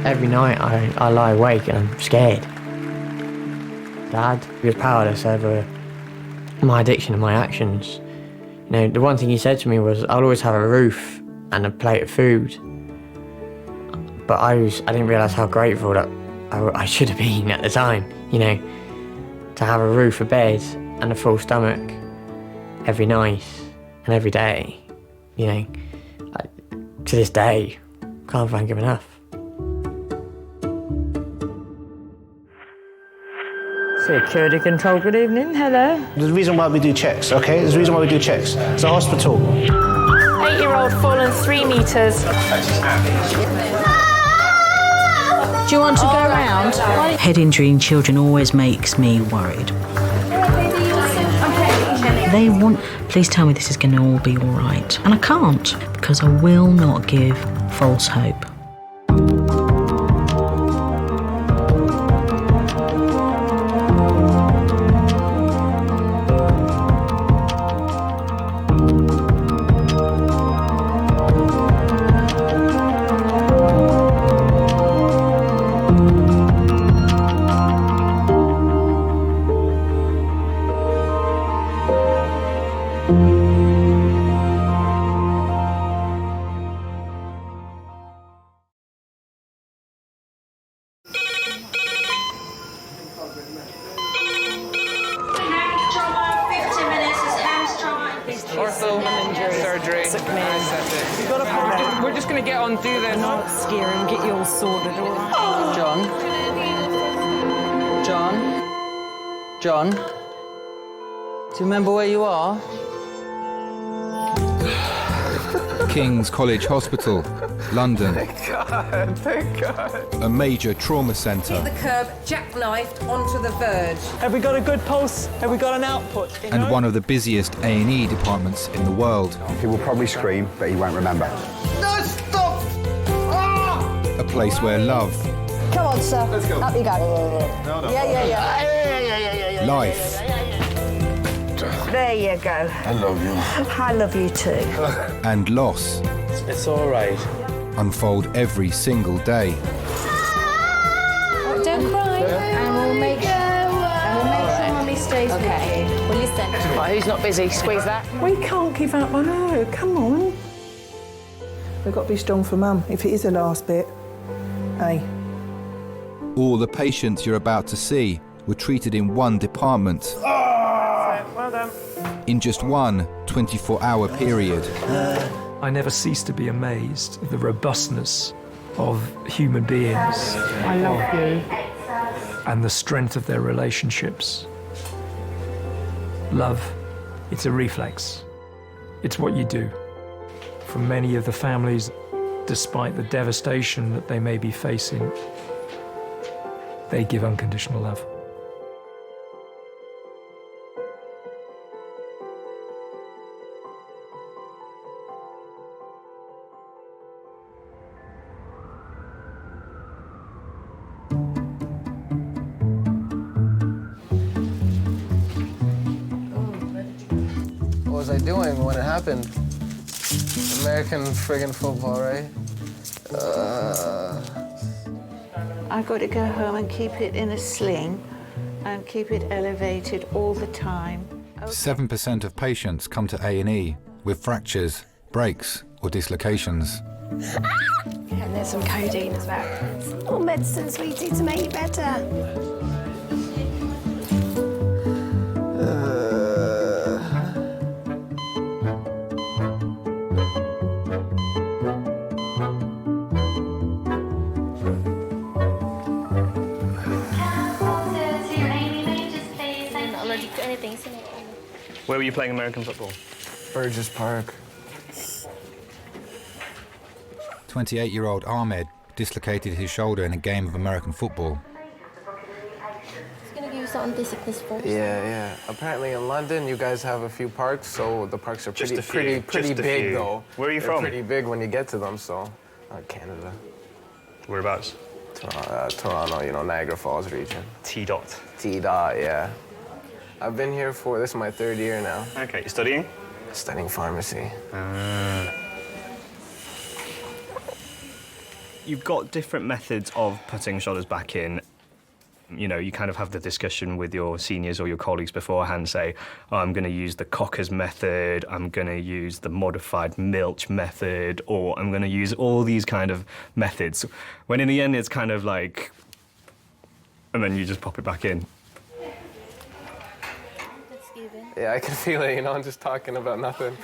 S10: Every night I lie awake and I'm scared. Dad, he was powerless over my addiction and my actions. You know, the one thing he said to me was, I'll always have a roof and a plate of food. But I didn't realise how grateful that I should have been at the time, you know, to have a roof, a bed and a full stomach every night and every day, you know. To this day, can't thank him enough. Security control, good evening, hello.
S13: There's a reason why we do checks, okay? There's a reason why we do checks. It's a hospital.
S15: 8-year-old fallen 3 meters.
S20: Do you want to go around? Head injury in children always makes me worried. They want, please tell me this is going to all be all right. And I can't, because I will not give false hope.
S9: Surgery. We're just going to get on, do this.
S20: Not scare him, get you all sorted, all right?
S26: John? John? Do you remember where you are?
S5: King's College Hospital, London.
S3: Thank God, thank God.
S5: A major trauma centre.
S2: The curb, jackknifed onto the verge.
S3: Have we got a good pulse? Have we got an output?
S5: And one of the busiest A&E departments in the world.
S12: He will probably scream, but he won't remember.
S3: No, stop! Ah!
S5: A place where love,
S4: Come on, sir.
S3: Let's go.
S4: Up you go.
S3: No.
S4: Yeah.
S5: life,
S4: There you go.
S12: I love you.
S4: I love you too.
S5: and loss
S9: It's all right.
S5: unfold every single day.
S15: Don't cry.
S2: And we'll make sure Mummy stays with you.
S15: Well, listen.
S2: Right, who's not busy? Squeeze that.
S3: We can't give up on her. Come on. We've got to be strong for Mum. If it is the last bit, hey.
S5: All the patients you're about to see were treated in one department
S3: Well done.
S5: in just one 24-hour period.
S14: I never cease to be amazed at the robustness of human beings.
S1: I love you.
S14: And the strength of their relationships. Love, it's a reflex. It's what you do. For many of the families, despite the devastation that they may be facing, they give unconditional love.
S21: What was I doing when it happened? American friggin' football, right?
S22: I've got to go home and keep it in a sling and keep it elevated all the time.
S5: 7% of patients come to A&E with fractures, breaks, or dislocations.
S23: And there's some codeine as well. Some more medicine, sweetie, to make you better.
S24: Where were you playing American football?
S21: Burgess Park.
S5: 28-year-old Ahmed dislocated his shoulder in a game of American football.
S23: He's gonna give you some anti-sickness first.
S21: Yeah. Apparently in London, you guys have a few parks, so the parks are
S24: Just
S21: pretty
S24: a few.
S21: big, though.
S24: Where are you
S21: They're
S24: from?
S21: Pretty big when you get to them, so Canada.
S24: Whereabouts?
S21: Toronto, Niagara Falls region.
S24: T-dot.
S21: T-dot, yeah. I've been here this is my 3rd year now.
S24: Okay, you studying?
S21: Studying pharmacy.
S24: You've got different methods of putting shoulders back in. You kind of have the discussion with your seniors or your colleagues beforehand, say, I'm going to use the Cocker's method, I'm going to use the modified Milch method, or I'm going to use all these kind of methods. When in the end, it's kind of like, and then you just pop it back in.
S21: Yeah, I can feel it, I'm just talking about nothing.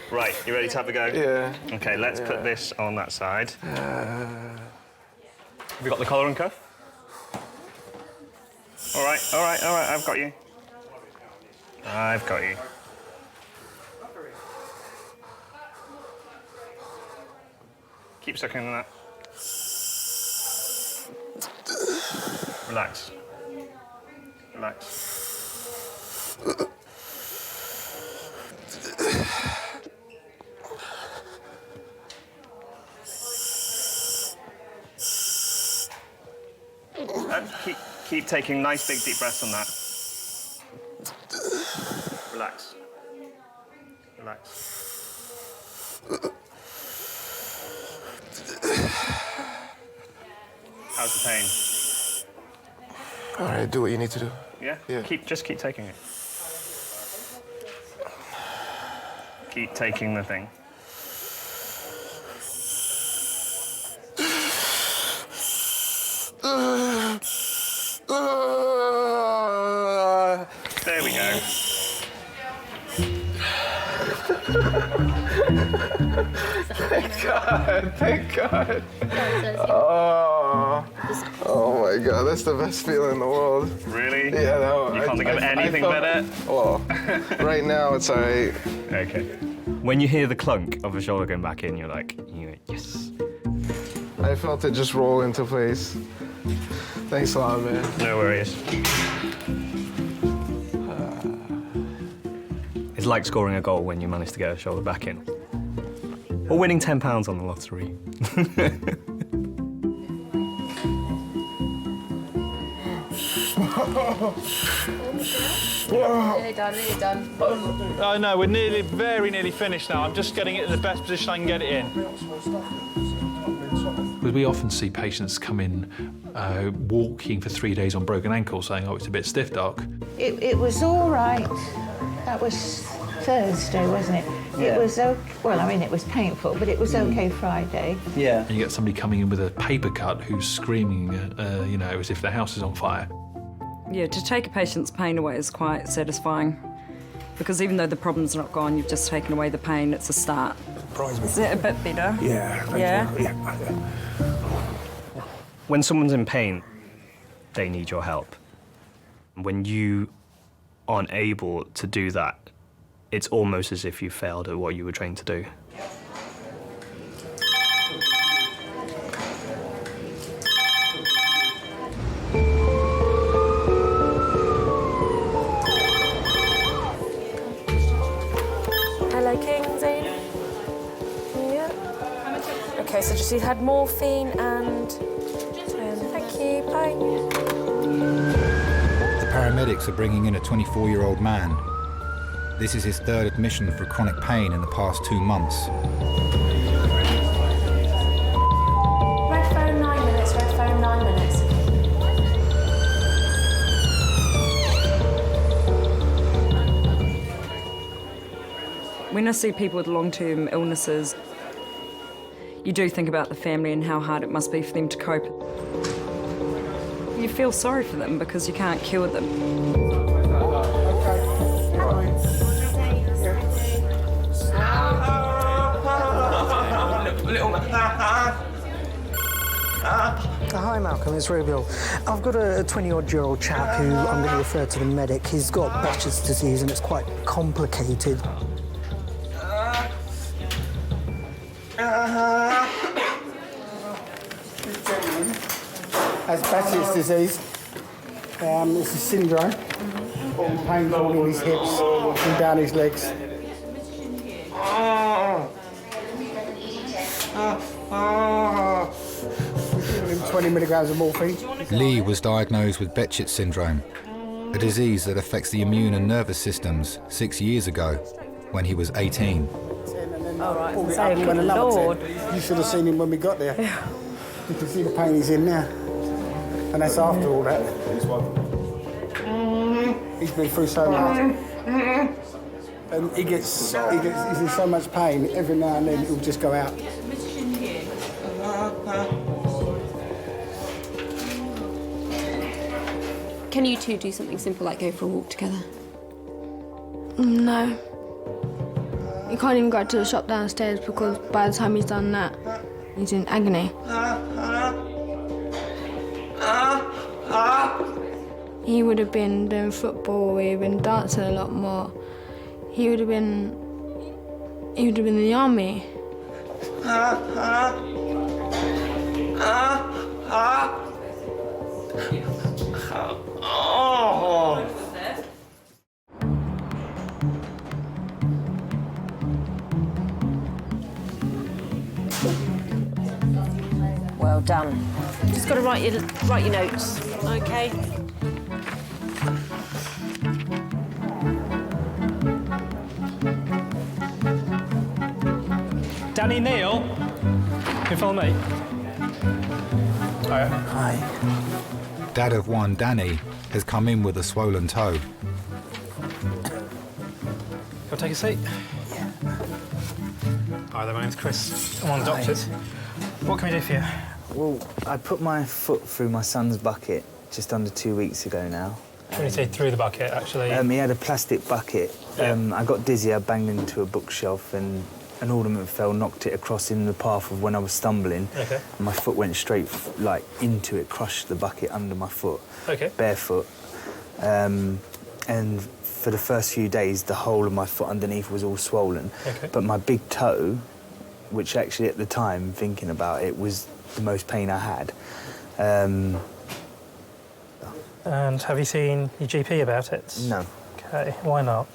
S24: Right, you ready to have a go?
S21: Yeah.
S24: Okay, let's put this on that side. Have you got the collar and cuff? All right, I've got you. Keep sucking on that. Relax. Keep taking nice big deep breaths on that. Relax. How's the pain?
S21: All right, do what you need to do.
S24: Yeah? Just keep taking it. Keep taking the thing. There we go.
S21: Thank God. Oh my God, that's the best feeling in the world.
S24: Really?
S21: Yeah, no.
S24: You can't think of anything better?
S21: Well, right now it's all right.
S24: Okay. When you hear the clunk of a shoulder going back in, you're like, yes.
S21: I felt it just roll into place. Thanks a lot, man.
S24: No worries. It's like scoring a goal when you manage to get a shoulder back in. Or winning £10 on the lottery.
S2: Nearly done, nearly done.
S14: Oh no, we're very nearly finished now. I'm just getting it in the best position I can get it in.
S6: Because we often see patients come in walking for 3 days on broken ankles, saying, oh, it's a bit stiff, doc.
S22: It was all right. That was Thursday, wasn't it?
S6: Yeah.
S22: It was okay. Well, I mean, it was painful, but it was okay Friday.
S6: Yeah. And you get somebody coming in with a paper cut who's screaming, as if their house is on fire.
S7: Yeah, to take a patient's pain away is quite satisfying, because even though the problem's not gone, you've just taken away the pain. It's a start. Is it a bit better?
S24: Yeah.
S7: Yeah.
S24: When someone's in pain, they need your help. When you aren't able to do that, it's almost as if you failed at what you were trained to do.
S23: Hello, Kingsley. Yeah. Okay, so just you had morphine and... thank you, bye.
S5: The paramedics are bringing in a 24-year-old man. This is his third admission for chronic pain in the past 2 months.
S23: Red phone 9 minutes, red phone 9 minutes.
S7: When I see people with long-term illnesses, you do think about the family and how hard it must be for them to cope. You feel sorry for them because you can't cure them.
S8: Hi Malcolm, it's Rubiel. I've got a 20-odd-year-old chap who I'm going to refer to the medic. He's got Behçet's disease and it's quite complicated.
S17: Has Behçet's disease. It's a syndrome. All pains all in his hips and down his legs. 20 milligrams of morphine.
S5: Lee was diagnosed with Behçet syndrome, a disease that affects the immune and nervous systems 6 years ago, when he was 18.
S23: All right,
S17: Pulled it
S23: so
S17: up and went
S23: good
S17: another
S23: Lord.
S17: 10. You should have seen him when we got there. You can see the pain he's in now. And that's after all that. He's been through so much. And he's in so much pain, every now and then he'll just go out.
S23: Can you two do something simple like go for a walk together?
S18: No. He can't even go to the shop downstairs because by the time he's done that, he's in agony. He would have been doing football, he would have been dancing a lot more. He would have been in the army.
S23: Well done. Just got to write your notes, okay?
S14: Danny, Neil, can you follow me?
S5: Hi. Dad of one, Danny, has come in with a swollen toe.
S14: Can I take a seat? Yeah. Hi there, my name's Chris. I'm one of the doctors. What can we do for you?
S19: Well, I put my foot through my son's bucket just under 2 weeks ago now.
S14: When you say through the bucket, actually?
S19: He had a plastic bucket. I got dizzy, I banged into a bookshelf and an ornament fell, knocked it across in the path of when I was stumbling.
S14: Okay.
S19: And my foot went straight into it, crushed the bucket under my foot.
S14: Okay.
S19: Barefoot. And for the first few days, the whole of my foot underneath was all swollen.
S14: Okay.
S19: But my big toe, which actually at the time, thinking about it, was the most pain I had.
S14: And have you seen your GP about it?
S19: No.
S14: Okay, why not?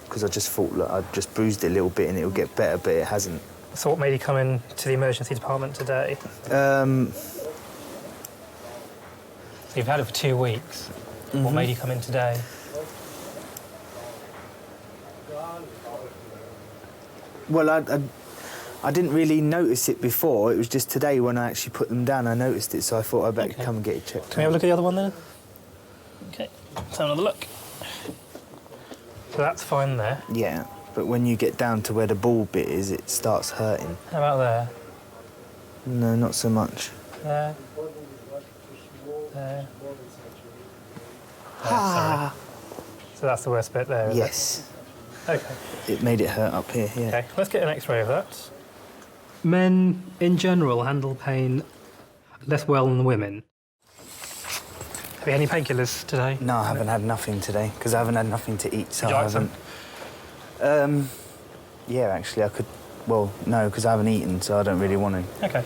S19: Because I just thought, look, I just bruised it a little bit and it'll get better, but it hasn't.
S14: So what made you come in to the emergency department today? You've had it for 2 weeks. What made you come in today?
S19: Well, I didn't really notice it before. It was just today when I actually put them down, I noticed it, so I thought I'd better come and get it checked.
S14: Can we have a look at the other one then? Okay, let's have another look. So that's fine there.
S19: Yeah, but when you get down to where the ball bit is, it starts hurting.
S14: How about there?
S19: No, not so much.
S14: There. There.
S19: Ah.
S14: So that's the worst bit there, is
S19: Yes.
S14: it? Okay.
S19: It made it hurt up here, yeah.
S14: Okay, let's get an X-ray of that. Men, in general, handle pain less well than women. Have you had any painkillers today?
S19: No, I haven't had nothing today, because I haven't had nothing to eat, so
S14: Would you
S19: I
S14: like some?
S19: haven't... yeah, actually, I could... Well, no, because I haven't eaten, so I don't really want to.
S14: Okay.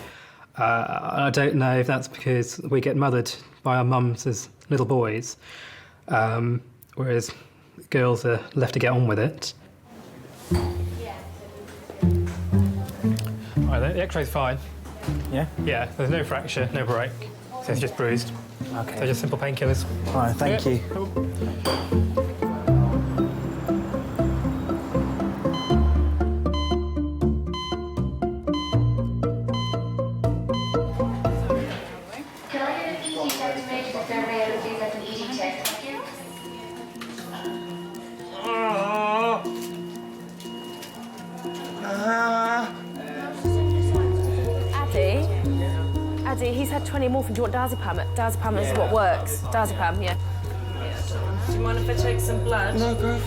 S14: I don't know if that's because we get mothered by our mums as little boys, whereas girls are left to get on with it. All right, the X-ray's fine.
S19: Yeah?
S14: Yeah, there's no fracture, no break, so it's just bruised.
S19: Okay.
S14: So just simple painkillers.
S19: All right, thank you.
S23: Addy, he's had 20 morphine. Do you want diazepam? Diazepam is what works. Diazepam, yeah.
S7: Do you mind if I take some blood?
S21: No, go.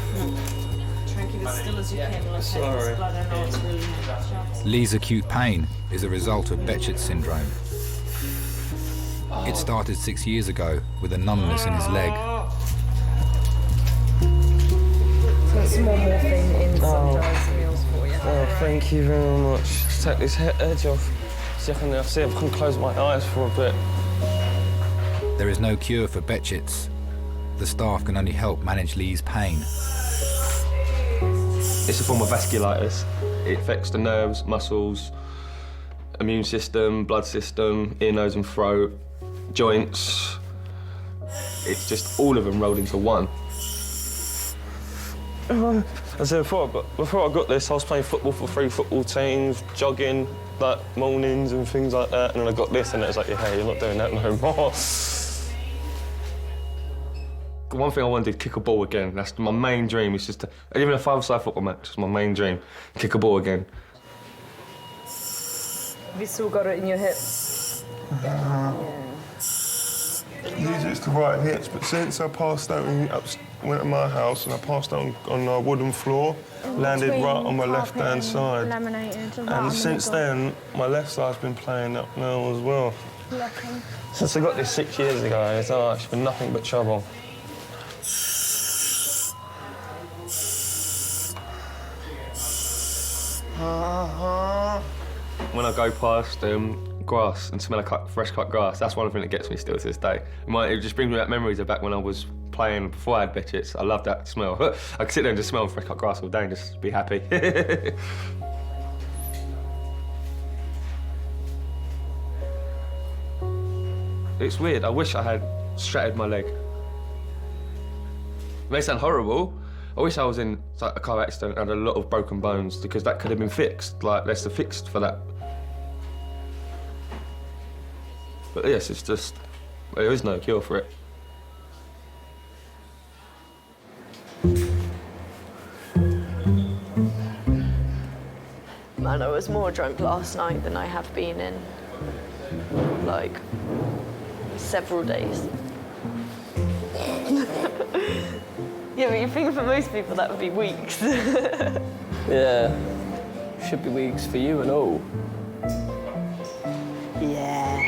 S7: Try and keep it as still as you can. Like
S21: Sorry.
S7: blood, I know it's really sharp.
S5: Lee's acute pain is a result of Behçet's syndrome. It started 6 years ago with a numbness in his leg.
S4: So it's some more morphine in subsidised meals for you.
S21: Oh, thank you very much. Just take this edge off. See if I can close my eyes for a bit.
S5: There is no cure for Behçet's. The staff can only help manage Lee's pain.
S24: It's a form of vasculitis. It affects the nerves, muscles, immune system, blood system, ear, nose and throat, joints. It's just all of them rolled into one. I said before I got this, I was playing football for 3 football teams, jogging like mornings and things like that, and then I got this, and it was like, yeah, you're not doing that no more. The one thing I want to do is kick a ball again. That's my main dream. It's just even a 5-a-side football match is my main dream. Kick a ball again.
S4: Have you still got it in your hips?
S10: These are the right hips, but since I passed out and went to my house and I passed out on a wooden floor, landed right on my left-hand side. And since then, my left side's been playing up now as well.
S21: Since I got this 6 years ago, it's been nothing but trouble. When I go past grass and smell of fresh cut grass, that's one thing that gets me still to this day. It just brings me back memories of back when I was playing before I had Behçet's. I love that smell. I could sit there and just smell fresh cut grass all day and just be happy. It's weird. I wish I had shattered my leg. It may sound horrible. I wish I was in a car accident and had a lot of broken bones because that could have been fixed. Like, there's a fixed for that. But yes, it's just, there is no cure for it.
S4: Man, I was more drunk last night than I have been in, like, several days. Yeah, but you think for most people that would be weeks.
S21: Yeah, should be weeks for you and all.
S4: Yeah.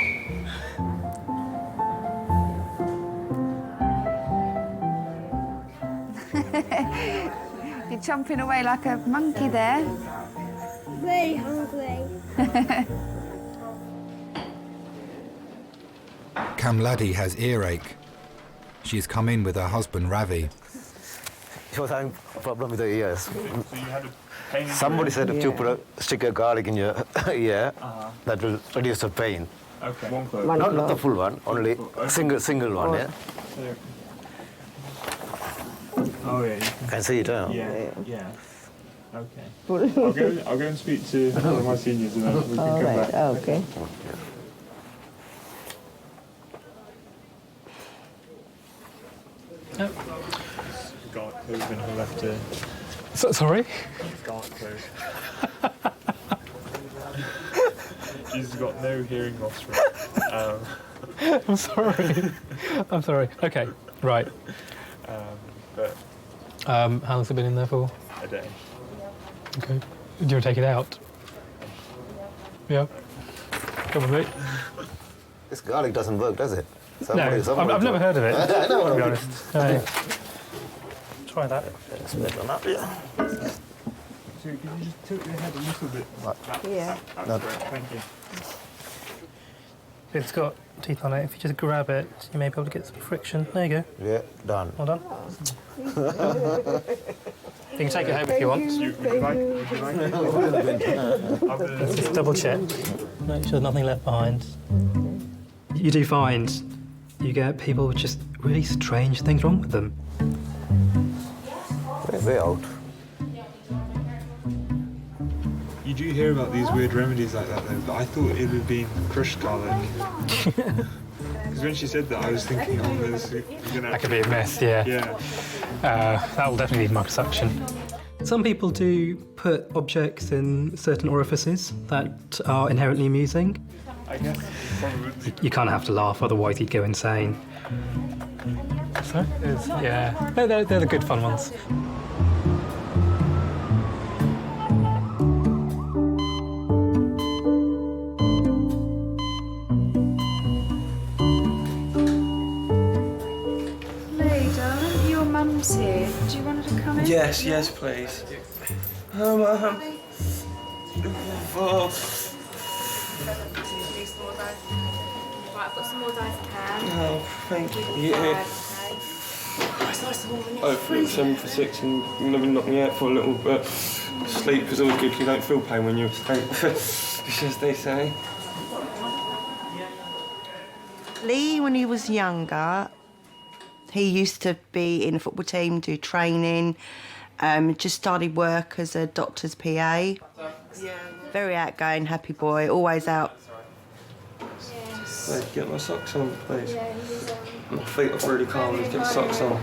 S11: chomping away like a monkey there.
S23: Very hungry.
S5: Kamladi has earache. She's come in with her husband Ravi.
S13: She was having a problem with her ears.
S14: So you had a pain in
S13: Somebody
S14: your
S13: said if you put a stick of garlic in your ear, that will reduce the pain.
S14: Okay. One clove.
S13: Not the full one, only single one, yeah?
S14: Oh, yeah.
S13: You can see it, huh?
S14: Yeah. Okay. I'll go and speak to one of my seniors and then we can come back.
S3: Okay.
S14: Garlic clove in her left ear.
S6: Sorry?
S14: Garlic clove. She's got no hearing loss from it.
S6: I'm sorry. I'm sorry. Okay, right.
S14: But
S6: how long's it been in there for?
S14: a day.
S6: Okay. Do you want to take it out? Yeah. Come with me.
S13: This garlic doesn't work, does it?
S6: I've never heard of it,
S13: I know.
S6: to be honest. No. Try that.
S13: Let's make one up, yeah.
S14: So can you just tilt your head a little bit?
S3: Yeah.
S14: That's
S13: No.
S14: great, thank you.
S6: It's got teeth on it. If you just grab it, you may be able to get some friction. There you go.
S13: Yeah, done.
S6: Well done. You can take it home if you want. Let's just double check. Make sure there's nothing left behind. You do find you get people with just really strange things wrong with them.
S13: Way out.
S14: You do hear about these weird remedies like that though, but I thought it would have been crushed garlic. Because when she said that, I was thinking, oh, this is gonna...
S6: That could be a mess, yeah.
S14: Yeah.
S6: That will definitely need microsuction. Some people do put objects in certain orifices that are inherently amusing.
S14: I guess, probably.
S6: You kind of have to laugh, otherwise you'd go insane. So, yeah, they're the good fun ones.
S11: Mum's here. Do you want her to come in?
S10: Yes, please.
S23: Right, I've got some more dice in hand.
S10: Oh, thank you.
S23: It's nice and warm, isn't it?
S10: Hopefully it's 7 for 6 and you'll never knock me out for a little bit. Sleep is always good, you don't feel pain when you're asleep. It's as they say.
S16: Lee, when he was younger, he used to be in a football team, do training, just started work as a doctor's PA. Yeah. Very outgoing, happy boy, always out.
S10: Hey, get my socks on, please. My feet are really cold, get my socks on.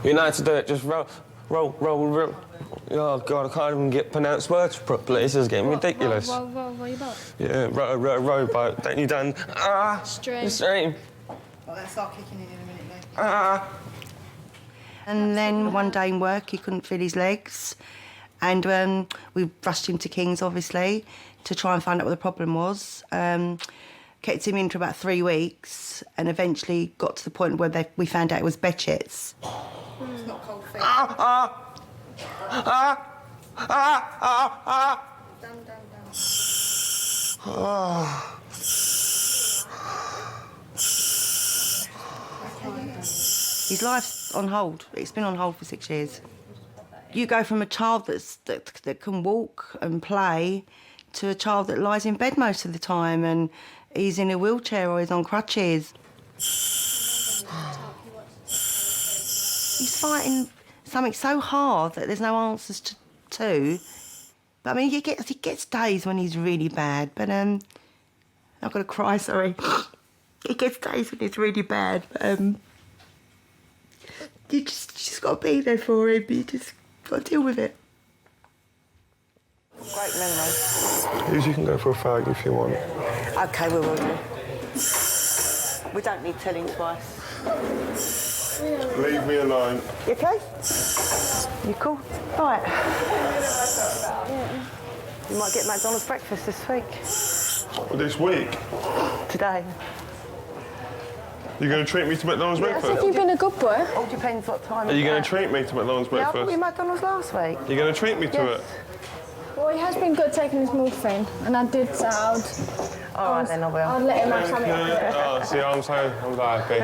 S10: You know how to do it, just roll. Oh, God, I can't even get pronounced words properly. This is getting ridiculous.
S23: Roll your boat.
S10: Yeah, rowboat. Don't you done? Stream.
S16: Well, let's start kicking in a minute, mate. And then one day in work, he couldn't feel his legs. And we rushed him to King's, obviously, to try and find out what the problem was. Kept him in for about 3 weeks and eventually got to the point where we found out it was Bechet's. It's not cold feet. His life's on hold. It's been on hold for 6 years. You go from a child that can walk and play to a child that lies in bed most of the time and he's in a wheelchair or he's on crutches. He's fighting something so hard that there's no answers to. But I mean, he gets days when he's really bad, but I've got to cry, sorry. He gets days when it's really bad, but you just got to be there for him. You just got to deal with it. Great memory.
S10: You can go for a fag if you want.
S16: OK, we will do. We don't need telling twice.
S10: Leave me alone.
S16: You OK? You cool? Right. You might get McDonald's breakfast this week.
S10: This week?
S16: Today.
S10: You going to treat me to McDonald's breakfast?
S23: You've been a good boy.
S16: All depends what time.
S10: Are you going to treat me to McDonald's
S16: Yeah, I
S10: breakfast?
S16: bought you McDonald's last week.
S10: You're going to treat me to it?
S18: Well, he has been good taking his morphine, and I did say
S16: All right, then I will.
S18: I'd let him have something.
S10: Oh, see, I'm so happy.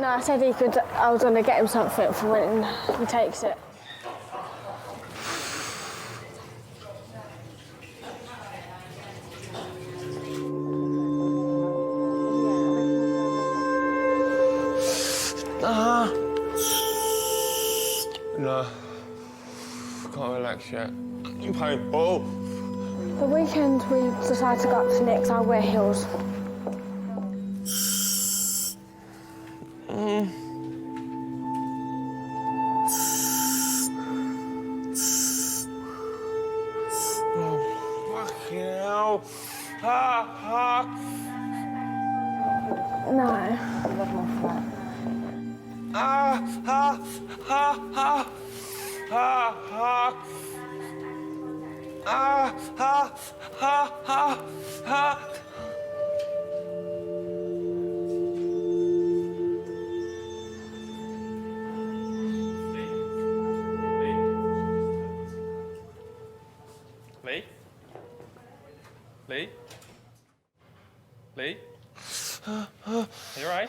S18: No, I said he could. I was going to get him something for when he takes it.
S10: No. Can't relax yet. I'm painful.
S18: The weekend we decided to go up to Nick's. I'll wear heels.
S10: Fucking hell. Ah.
S18: No.
S21: Lee? Lee? Lee? You alright?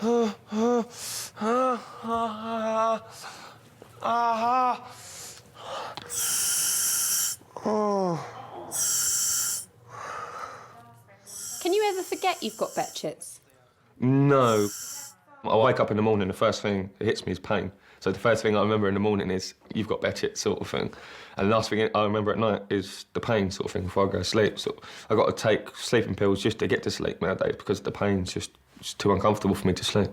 S2: Can you ever forget you've got Betchits?
S21: No. I wake up in the morning, the first thing that hits me is pain. So the first thing I remember in the morning is, you've got Betchits, sort of thing. And the last thing I remember at night is the pain, sort of thing, before I go to sleep. So I've got to take sleeping pills just to get to sleep nowadays because the pain's just too uncomfortable for me to sleep.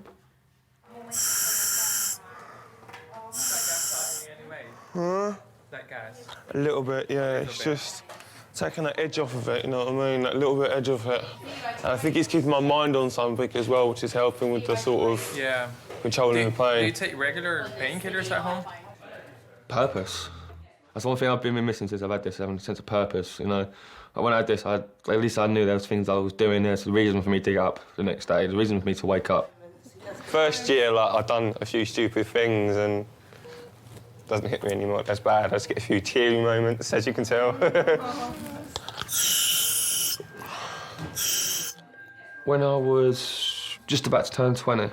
S10: Huh?
S21: That gas?
S10: A little bit, yeah. It's just taking that edge off of it, you know what I mean? That little bit edge off it. And I think it's keeping my mind on something as well, which is helping with the sort of controlling the pain.
S21: Do you take regular painkillers at home? Purpose. That's one thing I've been missing since I've had this, having a sense of purpose, you know. When I had this, at least I knew there was things I was doing. There's a reason for me to get up the next day, the reason for me to wake up.
S10: First year, like, I'd done a few stupid things and it doesn't hit me anymore. That's bad. I just get a few teary moments, as you can tell.
S21: When I was just about to turn 20,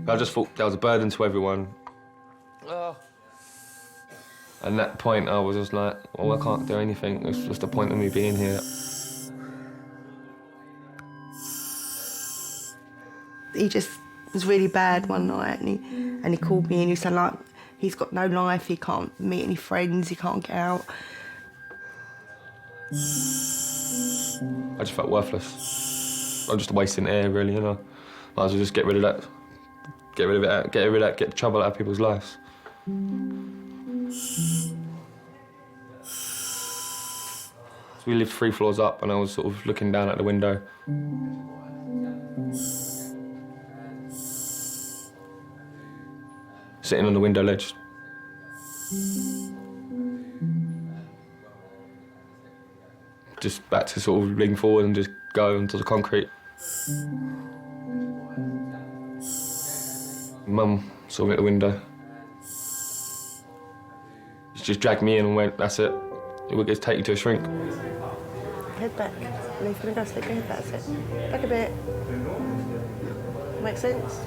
S21: I just thought that was a burden to everyone. And at that point, I was just like, well, I can't do anything. It's just the point of me being here.
S16: He just was really bad one night, and he called me and he said, like, he's got no life, he can't meet any friends, he can't get out.
S21: I just felt worthless. I'm just wasting air, really, you know. Might as well just get rid of that. Get rid of it, get rid of that, get the trouble out of people's lives. So we lived 3 floors up and I was sort of looking down at the window. Sitting on the window ledge. Just back to sort of lean forward and just go onto the concrete. Mum saw me at the window. She just dragged me in and went, that's it. We'll get to take you to a shrink.
S16: Head back. And he's going to go sleep your head back. That's it. Back a bit. Make sense?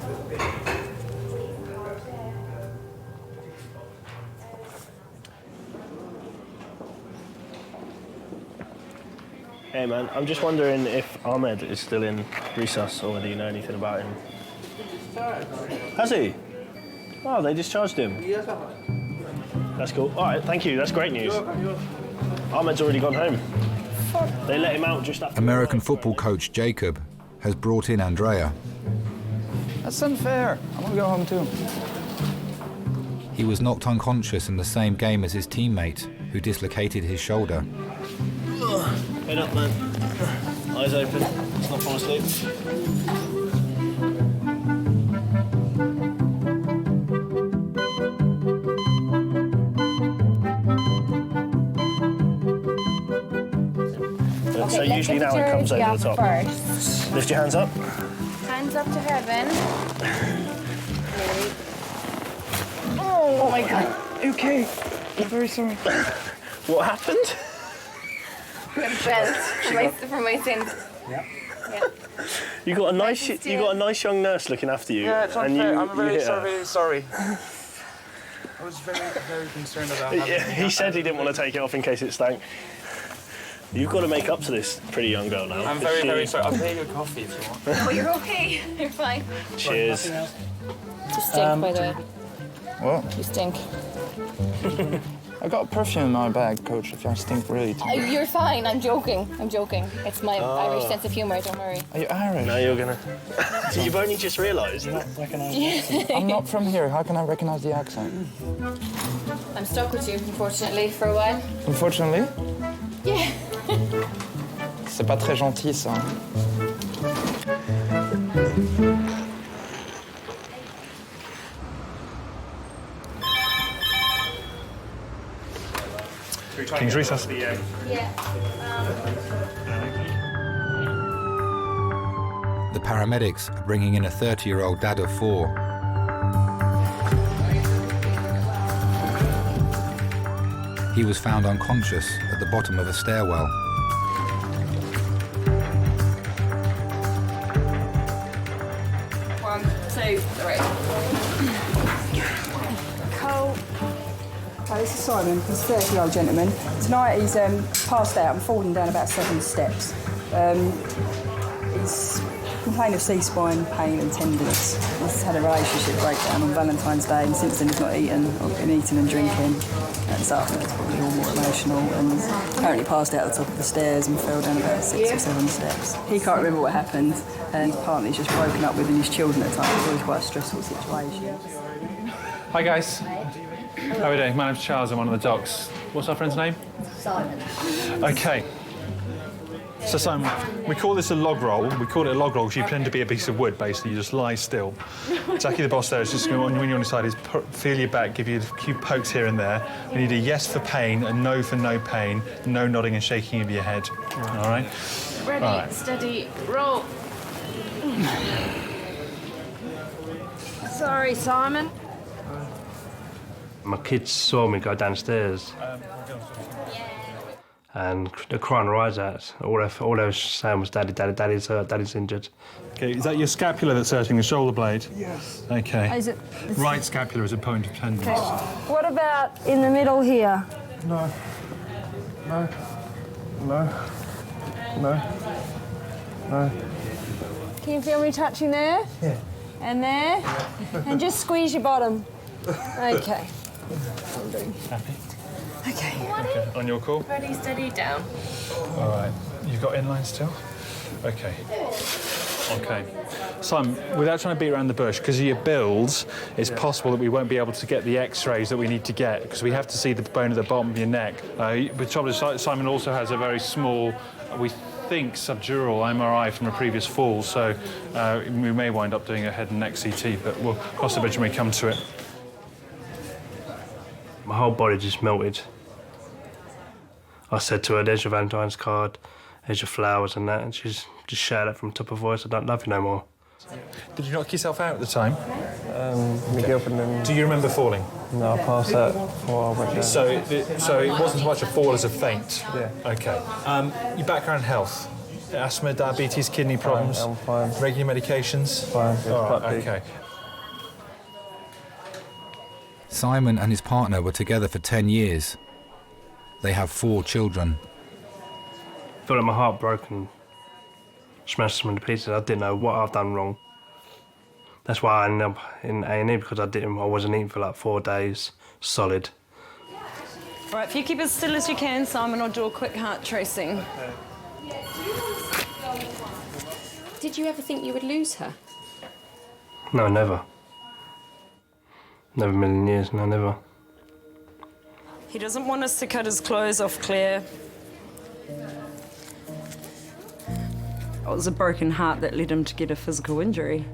S9: Hey man, I'm just wondering if Ahmed is still in resus or whether you know anything about him. Has he? Oh, they discharged him. That's cool. All right, thank you. That's great news. Ahmed's already gone home. They let him out just after...
S5: American football coach Jacob has brought in Andrea.
S12: That's unfair. I want to go home too.
S5: He was knocked unconscious in the same game as his teammate, who dislocated his shoulder.
S9: Head up, man. Eyes open. Let's not fall asleep. So
S23: Okay,
S9: usually
S23: let's
S9: now
S23: get
S9: it comes
S23: your
S9: over the top.
S23: first.
S9: Lift your hands up.
S23: Hands up to heaven. Oh my God.
S12: Okay. I'm very sorry.
S9: What happened?
S23: Bent from my sins.
S12: Yeah.
S23: Yeah.
S9: You got a nice young nurse looking after you.
S12: Yeah, it's
S9: and
S12: unfair.
S9: you,
S12: I'm very
S9: hit her.
S12: sorry. I was very concerned about having
S9: He said he didn't want to take it off in case it stank. You've got to make up to this pretty young girl now.
S12: I'm very sorry. I'll pay you a coffee if you want.
S23: Oh, you're okay. You're fine.
S9: Cheers.
S23: You stink, by the way.
S12: What?
S23: You stink.
S12: I got perfume in my bag, Coach, if I stink really too.
S23: You're fine. I'm joking. It's my Irish sense of humour, don't worry.
S12: Are you Irish?
S9: Now you're gonna... You've only just realised.
S12: I'm not from here. How can I recognise the accent?
S23: I'm stuck with you, unfortunately, for a while.
S12: Unfortunately?
S23: Yeah.
S12: C'est pas très gentil, ça.
S14: King's Recess.
S5: The paramedics are bringing in a 30-year-old dad of 4. He was found unconscious at the bottom of a stairwell.
S23: One, two, three.
S1: Cole. Hi, this is Simon. He's a 30-year-old gentleman. Tonight he's passed out and fallen down about 7 steps. He's complained of C-spine pain and tenderness. He's had a relationship breakdown on Valentine's Day, and since then he's not eaten or been eating and drinking. And this afternoon it's probably all more emotional, and he's apparently passed out at the top of the stairs and fell down about 6 or 7 steps. He can't remember what happened, and his partner's just broken up with his children at the time. It was always quite a stressful situation.
S14: Hi guys. How are we doing? My name's Charles. I'm one of the docs. What's our friend's name?
S23: Simon.
S14: Okay. So Simon, we call this a log roll. We call it a log roll because you pretend to be a piece of wood, basically. You just lie still. Jackie, the boss there, is just going to, when you're on your side, is feel your back, give you a few pokes here and there. We need a yes for pain, a no for no pain, no nodding and shaking of your head. All right?
S23: Ready,
S14: All right.
S23: steady, roll. Sorry, Simon.
S14: My kids saw me go downstairs. And they're crying their eyes out. All they were saying was, Daddy, Daddy's hurt, Daddy's injured. Okay, is that your scapula that's hurting, the shoulder blade?
S1: Yes.
S14: Okay.
S1: Is it?
S14: Right scapula is a point of tenderness.
S1: Okay. What about in the middle here?
S10: No. No. No. No. No.
S18: Can you feel me touching there?
S10: Yeah.
S18: And there? And just squeeze your bottom. Okay.
S14: Happy?
S18: Okay.
S14: On your call?
S23: Ready, steady, down.
S14: All right. You've got inline still? Okay. Okay. Simon, without trying to beat around the bush, because of your builds, it's possible that we won't be able to get the X-rays that we need to get, because we have to see the bone at the bottom of your neck. But trouble is, Simon also has a very small, we think, subdural MRI from a previous fall, so we may wind up doing a head and neck CT, but we'll cross the bridge when we come to it. My whole body just melted. I said to her, there's your Valentine's card, there's your flowers and that, and she's just shouted it from the top of her voice, I don't love you no more. Did you knock yourself out at the time?
S9: My girlfriend and...
S14: Do you remember falling?
S9: No, I passed out before I went down.
S14: So it wasn't so much a fall as a faint?
S9: Yeah.
S14: OK. Your background health? Asthma, diabetes, kidney problems?
S9: I'm fine.
S14: Regular medications?
S9: Fine.
S14: All right, OK.
S5: Simon and his partner were together for 10 years. They have 4 children.
S14: I feel like my heart broken, smashed them into pieces. I didn't know what I've done wrong. That's why I ended up in A&E, because I wasn't eating for like 4 days, solid.
S7: All right, if you keep as still as you can, Simon, I'll do a quick heart tracing.
S23: Did you ever think you would lose her?
S14: No, never. Never in a million years, no, never.
S7: He doesn't want us to cut his clothes off, Claire. It was a broken heart that led him to get a physical injury.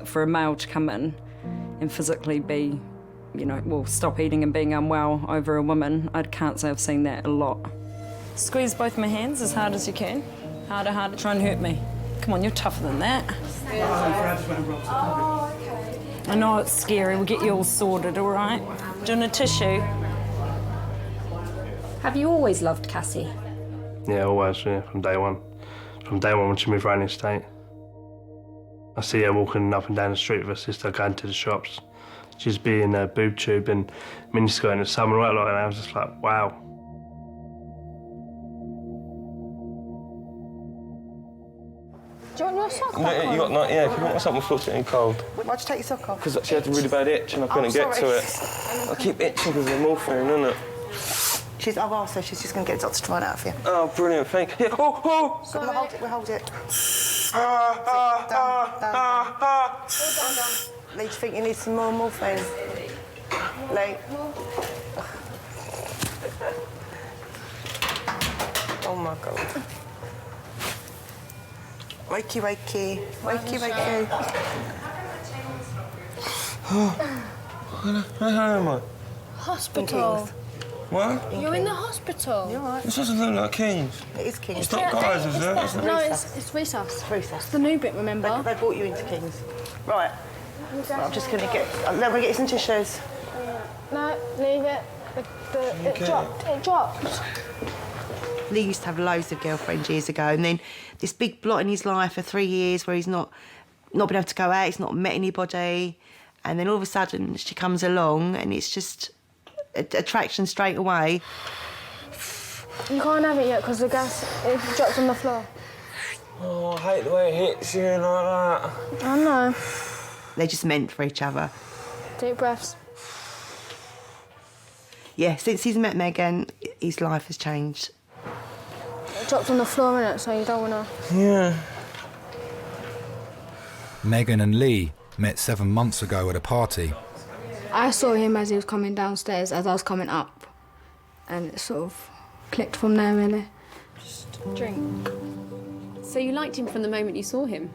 S7: For a male to come in and physically be, you know, well, stop eating and being unwell over a woman, I can't say I've seen that a lot. Squeeze both my hands as hard as you can. Harder, harder. Try and hurt me. Come on, you're tougher than that. I know it's scary. We'll get you all sorted, all right? Doing a tissue.
S8: Have you always loved Cassie?
S9: Yeah, always, yeah, from day one. From day one when she moved around the estate. I see her walking up and down the street with her sister going to the shops. She'd be in her boob tube and miniskirt in the summer, right? Like, and I was just like, wow.
S18: Do you want your sock
S9: No, you got not, yeah, can you want my sock? My foot's getting cold.
S16: Why'd you take your sock off?
S9: Because she had a really bad itch and I couldn't get to it. I keep itching because of the morphine, isn't it?
S16: I've asked her, she's just going to get the doctor to find out for you.
S9: Oh, brilliant, thank you. Yeah, oh!
S16: We'll hold it. Lee, do you think you need some more morphine? Lee? Oh my God. Wakey, wakey. Wakey, wakey.
S9: Where am I?
S18: Hospital.
S9: What?
S18: You're in the hospital.
S16: You're right.
S9: This doesn't look like King's.
S16: It is King's.
S9: It's not guys, is it?
S18: No, it's Resus.
S16: Resus.
S18: It's the new bit, remember?
S16: They brought you into King's. Right. I'm just going to get... Let me get you some tissues.
S18: No, leave it. It dropped. It dropped.
S16: Lee used to have loads of girlfriends years ago, and then this big blot in his life for 3 years where he's not been able to go out, he's not met anybody, and then all of a sudden she comes along and it's just attraction straight away.
S18: You can't have it yet because the gas it drops on the floor.
S9: Oh, I hate the way it hits you like that.
S18: I know.
S16: They're just meant for each other.
S18: Deep breaths.
S16: Yeah, since he's met Megan, his life has changed.
S18: It drops on the floor, innit, so you don't want to...
S9: Yeah.
S5: Megan and Lee met 7 months ago at a party.
S18: I saw him as he was coming downstairs, as I was coming up, and it sort of clicked from there, really.
S8: Just drink. So you liked him from the moment you saw him?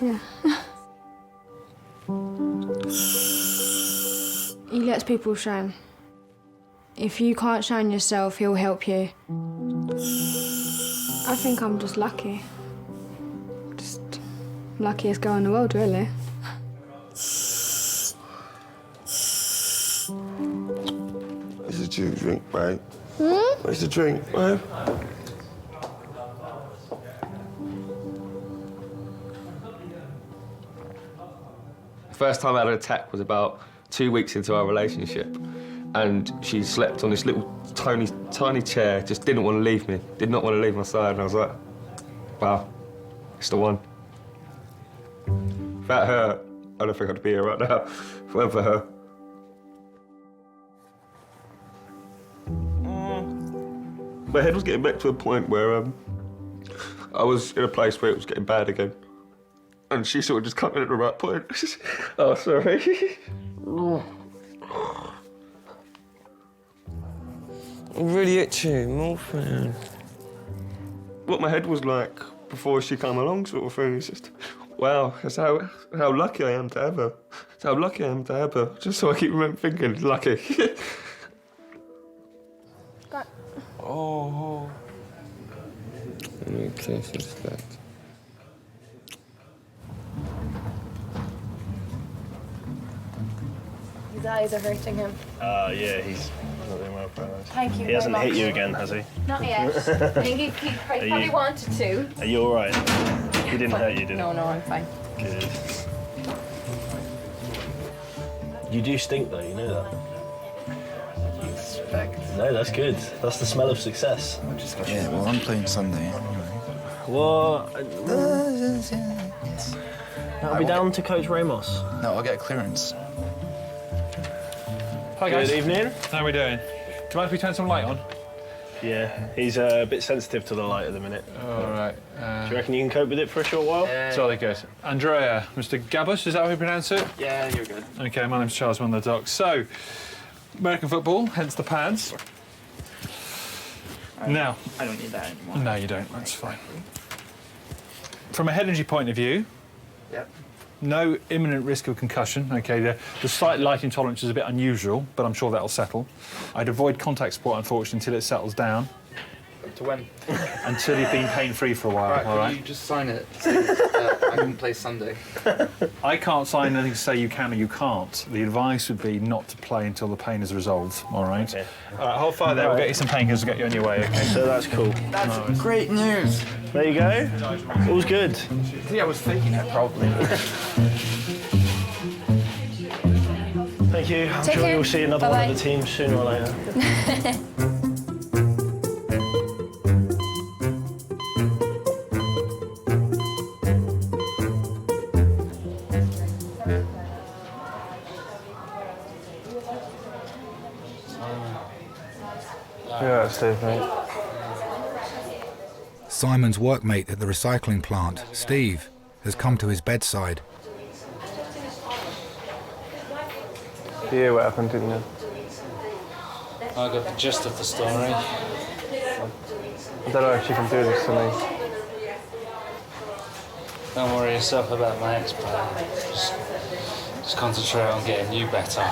S18: Yeah. He lets people shine. If you can't shine yourself, he'll help you. I think I'm just lucky. Just luckiest girl in the world, really.
S10: Where's the drink, babe? Where's the drink, babe?
S21: The first time I had an attack was about 2 weeks into our relationship, and she slept on this little tiny chair, just didn't want to leave me, did not want to leave my side, and I was like, wow, it's the one. Without her, I don't think I'd be here right now. If it weren't for her. My head was getting back to a point where I was in a place where it was getting bad again. And she sort of just cut me at the right point. Oh, sorry.
S9: I'm really itchy, morphine. What my head was like before she came along, sort of thing. It's just, wow, that's how lucky I am to have her. That's how lucky I am to have her. Just so I keep thinking, lucky. Oh. Okay, just that.
S18: His eyes are hurting him.
S9: Yeah, he's not doing well for us.
S18: Thank you
S9: He hasn't
S18: very
S9: hit you
S18: much.
S9: again, has he?
S18: Not yet. I think he probably wanted to.
S9: Are you all right? He didn't hurt you, did he?
S18: No, I'm fine.
S9: Good. You do stink, though, you know that? No, that's good. That's the smell of success.
S12: Yeah, well, I'm playing Sunday anyway.
S9: What? I'll be down to Coach Ramos.
S12: No, I'll get clearance.
S14: Hi guys.
S9: Good evening.
S14: How are we doing? Do you mind if we turn some light on?
S9: Yeah, he's a bit sensitive to the light at the minute.
S14: All right.
S9: Do you reckon you can cope with it for a short while?
S14: Jolly good. Andrea, Mr. Gabus, is that how we pronounce it?
S9: Yeah, you're good.
S14: Okay, my name's Charles, one of the docs. So, American football, hence the pads. Now.
S12: I don't need that anymore.
S14: No, you don't. That's fine. From a head injury point of view,
S12: Yep.
S14: No imminent risk of concussion. OK, the slight light intolerance is a bit unusual, but I'm sure that'll settle. I'd avoid contact sport, unfortunately, until it settles down.
S12: To when?
S14: Until you've been pain-free for a while,
S12: Right,
S14: all right?
S12: Can you just sign it so I can play Sunday?
S14: I can't sign anything to say you can or you can't. The advice would be not to play until the pain is resolved, all right? Okay. All right, hold fire there. We'll get you some painkillers to get you on your way, OK?
S9: So that's cool.
S12: That's great news.
S9: There you go. All's good.
S12: Yeah, I was faking it, probably.
S9: Thank you. I'm
S23: Take
S9: sure
S23: care.
S9: you'll see another
S23: Bye-bye.
S9: one of the team sooner or later.
S10: Yeah, Steve, mate.
S5: Simon's workmate at the recycling plant, Steve, has come to his bedside.
S10: Yeah, what happened, didn't you?
S15: I got the gist of the story.
S10: I don't know if you can do this to me.
S15: Don't worry yourself about my ex-player. Just concentrate on getting you better.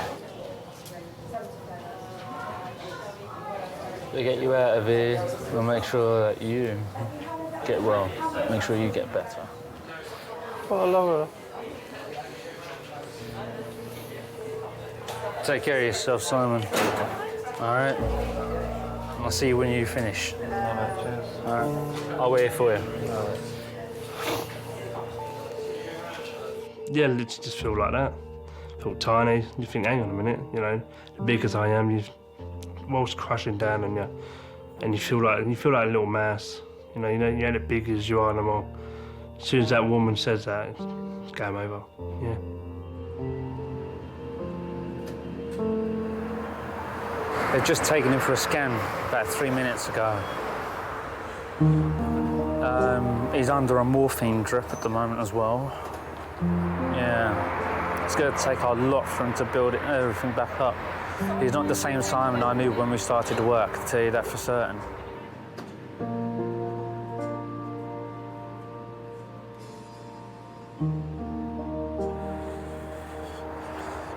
S19: To get you out of here, we'll make sure that you get well. Make sure you get better.
S10: But I love her.
S19: Take care of yourself, Simon. All right? I'll see you when you finish.
S10: All right, cheers.
S19: All right. I'll wait here for you.
S17: Yeah, literally just feel like that. Feel tiny. You think, hang on a minute, you know, big as I am, the world's crashing down on you, and you feel like a little mouse. You know, you ain't as big as you are no more. As soon as that woman says that, it's game over. Yeah.
S19: They've just taken him for a scan about 3 minutes ago. He's under a morphine drip at the moment as well. Yeah, it's going to take a lot for him to build everything back up. He's not the same Simon I knew when we started to work, I'll tell you that for certain.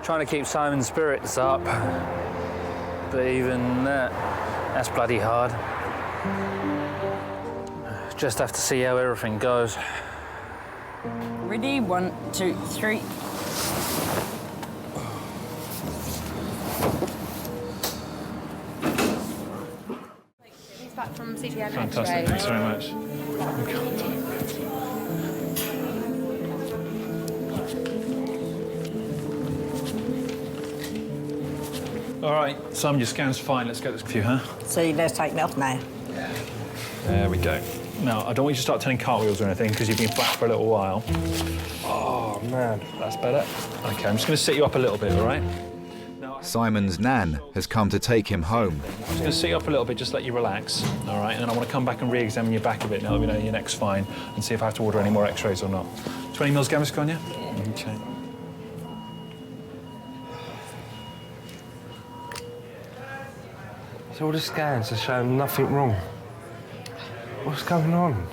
S19: Trying to keep Simon's spirits up, but even that's bloody hard. Just have to see how everything goes.
S7: Ready? 1, 2, 3.
S23: He's back from CGM.
S14: Fantastic, thanks very much. All right, Simon, your scan's fine. Let's get this for you, huh?
S20: So you better take me off now.
S14: There we go. Now, I don't want you to start turning cartwheels or anything because you've been flat for a little while. Oh, man, that's better. OK, I'm just going to sit you up a little bit, all right?
S5: Simon's nan has come to take him home.
S14: I'm just going to sit you up a little bit, just let you relax, all right? And then I want to come back and re-examine your back a bit now, let me know your neck's fine, and see if I have to order any more x-rays or not. 20 mils Gaviscon, yeah? OK.
S10: So all the scans are showing nothing wrong. What's going on?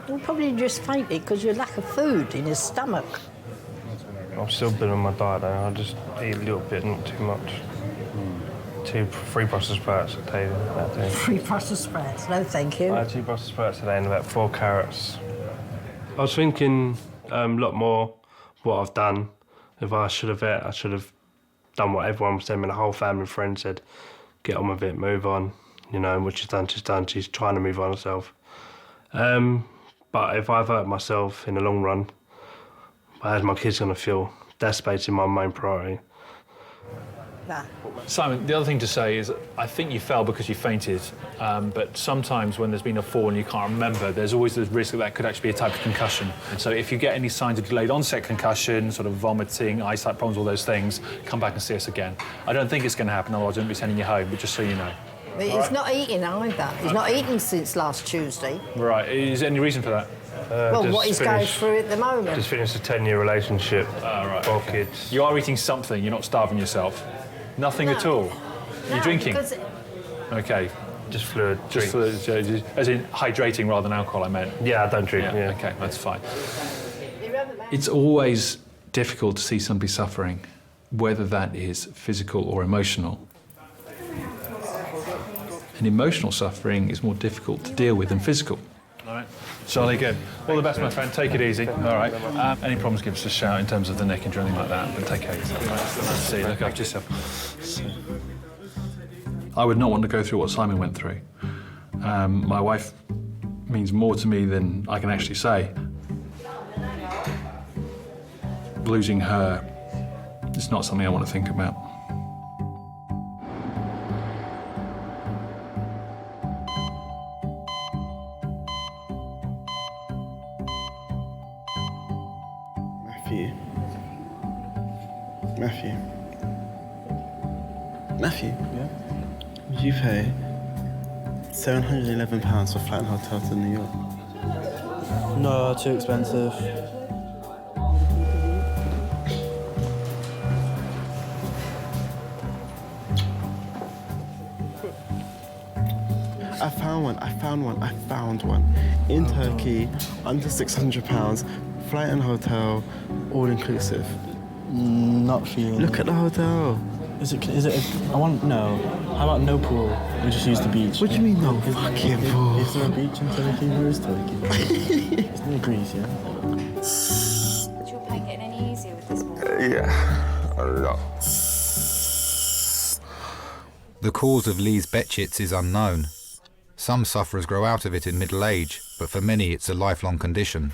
S20: Well, probably just fainted because you lack of food in his stomach.
S10: I've still been on my diet though. I just eat a little bit, not too much. 3 Brussels sprouts a day. That day.
S20: 3 Brussels sprouts, no thank you.
S10: I had 2 Brussels sprouts today and about 4 carrots.
S17: I was thinking a lot more what I've done. If I should have done what everyone was saying. The whole family and friends said, get on with it, move on. You know, what she's done, she's done. She's trying to move on herself. But if I've hurt myself in the long run, how's my kids going to feel? That's basically my main priority.
S20: Nah.
S14: Simon, the other thing to say is I think you fell because you fainted, but sometimes when there's been a fall and you can't remember, there's always the risk that could actually be a type of concussion. And so if you get any signs of delayed onset concussion, sort of vomiting, eyesight problems, all those things, come back and see us again. I don't think it's going to happen, otherwise I wouldn't be sending you home, but just so you know.
S20: But he's not eating either. He's not eaten since last Tuesday.
S14: Right, is there any reason for that?
S20: Well, what he's going through at the moment.
S10: Just finished a 10-year relationship.
S14: Right,
S10: 4
S14: okay.
S10: kids.
S14: You are eating something, you're not starving yourself. Nothing at all? You're drinking? OK.
S10: Just fluid.
S14: Just fluid, as in hydrating rather than alcohol, I meant?
S10: Yeah, I don't drink, yeah.
S14: OK, that's fine.
S20: You remember that?
S14: It's always difficult to see somebody suffering, whether that is physical or emotional. And emotional suffering is more difficult to deal with than physical. All right. Charlie, good. All the best, my friend. Take it easy. All right. Any problems, give us a shout in terms of the neck injury or anything like that, but take care of yourself. Right. Nice to see you. Look after yourself. I would not want to go through what Simon went through. My wife means more to me than I can actually say. Losing her is not something I want to think about.
S3: Matthew, yeah? Would you pay £711 for flight and hotel to New York?
S12: No, too expensive.
S3: I found one. In Turkey, under £600, flight and hotel, all inclusive.
S12: Not for you.
S3: Look at the hotel.
S12: Is it no. How about no pool? We just use the beach.
S3: What do you mean no fucking pool?
S12: Is there a beach in Turkey? Where is Turkey? It's near Greece, yeah?
S4: Is your pain getting any easier with this one?
S10: Yeah, a lot.
S5: The cause of Lee's Betchits is unknown. Some sufferers grow out of it in middle age, but for many it's a lifelong condition.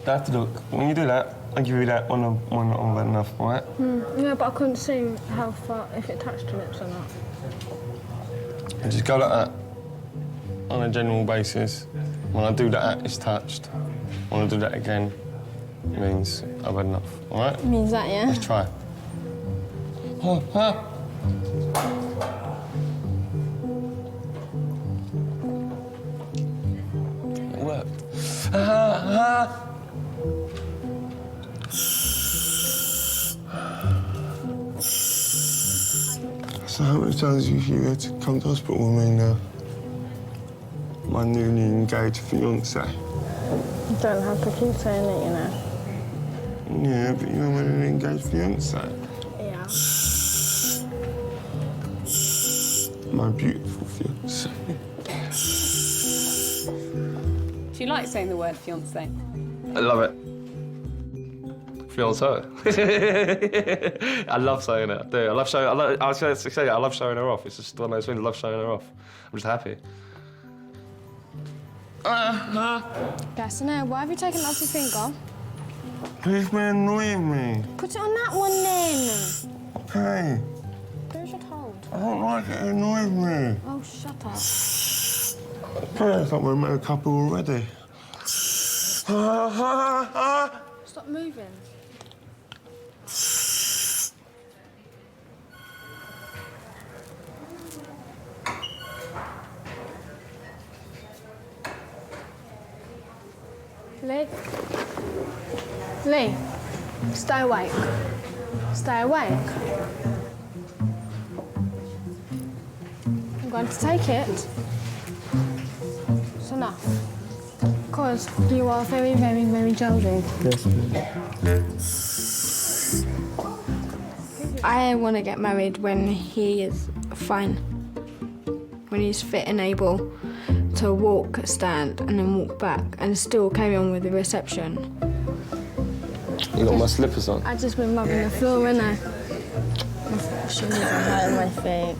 S10: Have to look. When you do that, I give you that one on that enough, right?
S18: Yeah, but I couldn't see how far, if it touched your lips or not.
S10: And just go like that on a general basis. When I do that, it's touched. When I do that again, it means I've had enough, all right?
S18: Means that, yeah?
S10: Let's try. It worked. So how many times have you had to come to hospital with me now? My newly engaged fiancé.
S18: You don't have to keep saying it, you know.
S10: Yeah, but you're my newly engaged fiancé.
S18: Yeah.
S10: My beautiful fiancé.
S8: Do you like saying the word fiancé?
S21: I love it. Fiancé. I love saying it. I do. I love showing. I love showing her off. It's just one of those things. I love showing her off. I'm just happy.
S18: Gaston, why have you taken it off your finger?
S10: Please be annoying me.
S18: Put it on that one then.
S10: Okay.
S18: Do as you're told.
S10: I don't like it. It annoys me.
S18: Oh, shut up.
S10: Okay, it's like we're a married couple already.
S18: Stop moving. Lee, stay awake. Stay awake. I'm going to take it. It's enough. Because you are very, very, very challenging.
S12: Yes.
S18: I want to get married when he is fine. When he's fit and able to walk, stand, and then walk back, and still carry on with the reception.
S21: You got my slippers on.
S18: I've just been rubbing the floor, innit? My shoes are hurting my feet.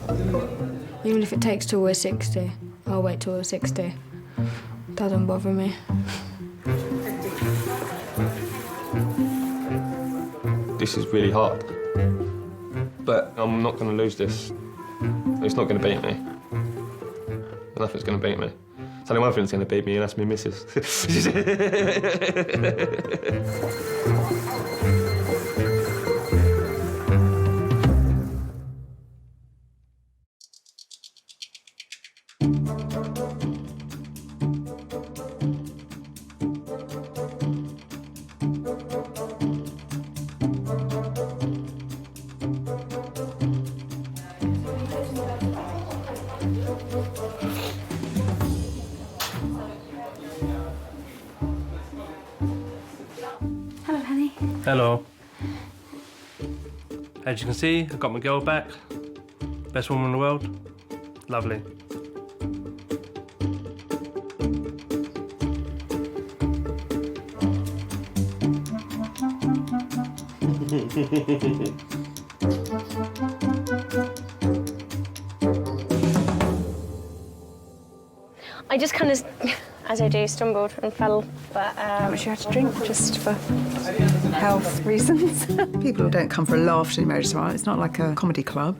S18: Even if it takes till we're 60, I'll wait till we're 60. Doesn't bother me.
S21: This is really hard. But I'm not going to lose this. It's not going to beat me. Nothing's going to beat me. There's only one thing that's going to beat me, and that's me missus.
S4: Hello, honey.
S17: Hello. As you can see, I've got my girl back. Best woman in the world. Lovely.
S2: I just kind of, as I do, stumbled and fell, but how much you had to drink just for
S6: Health reasons. People don't come for a laugh to the emergency room. It's not like a comedy club.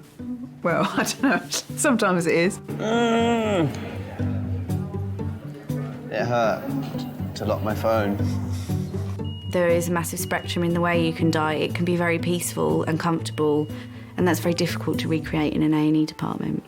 S6: Well, I don't know. Sometimes it is.
S12: It hurt to lock my phone.
S13: There is a massive spectrum in the way you can die. It can be very peaceful and comfortable, and that's very difficult to recreate in an A&E department.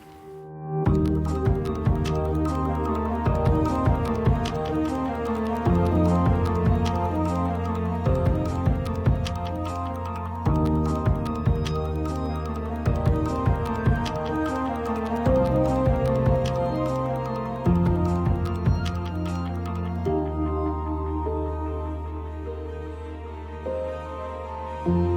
S22: you.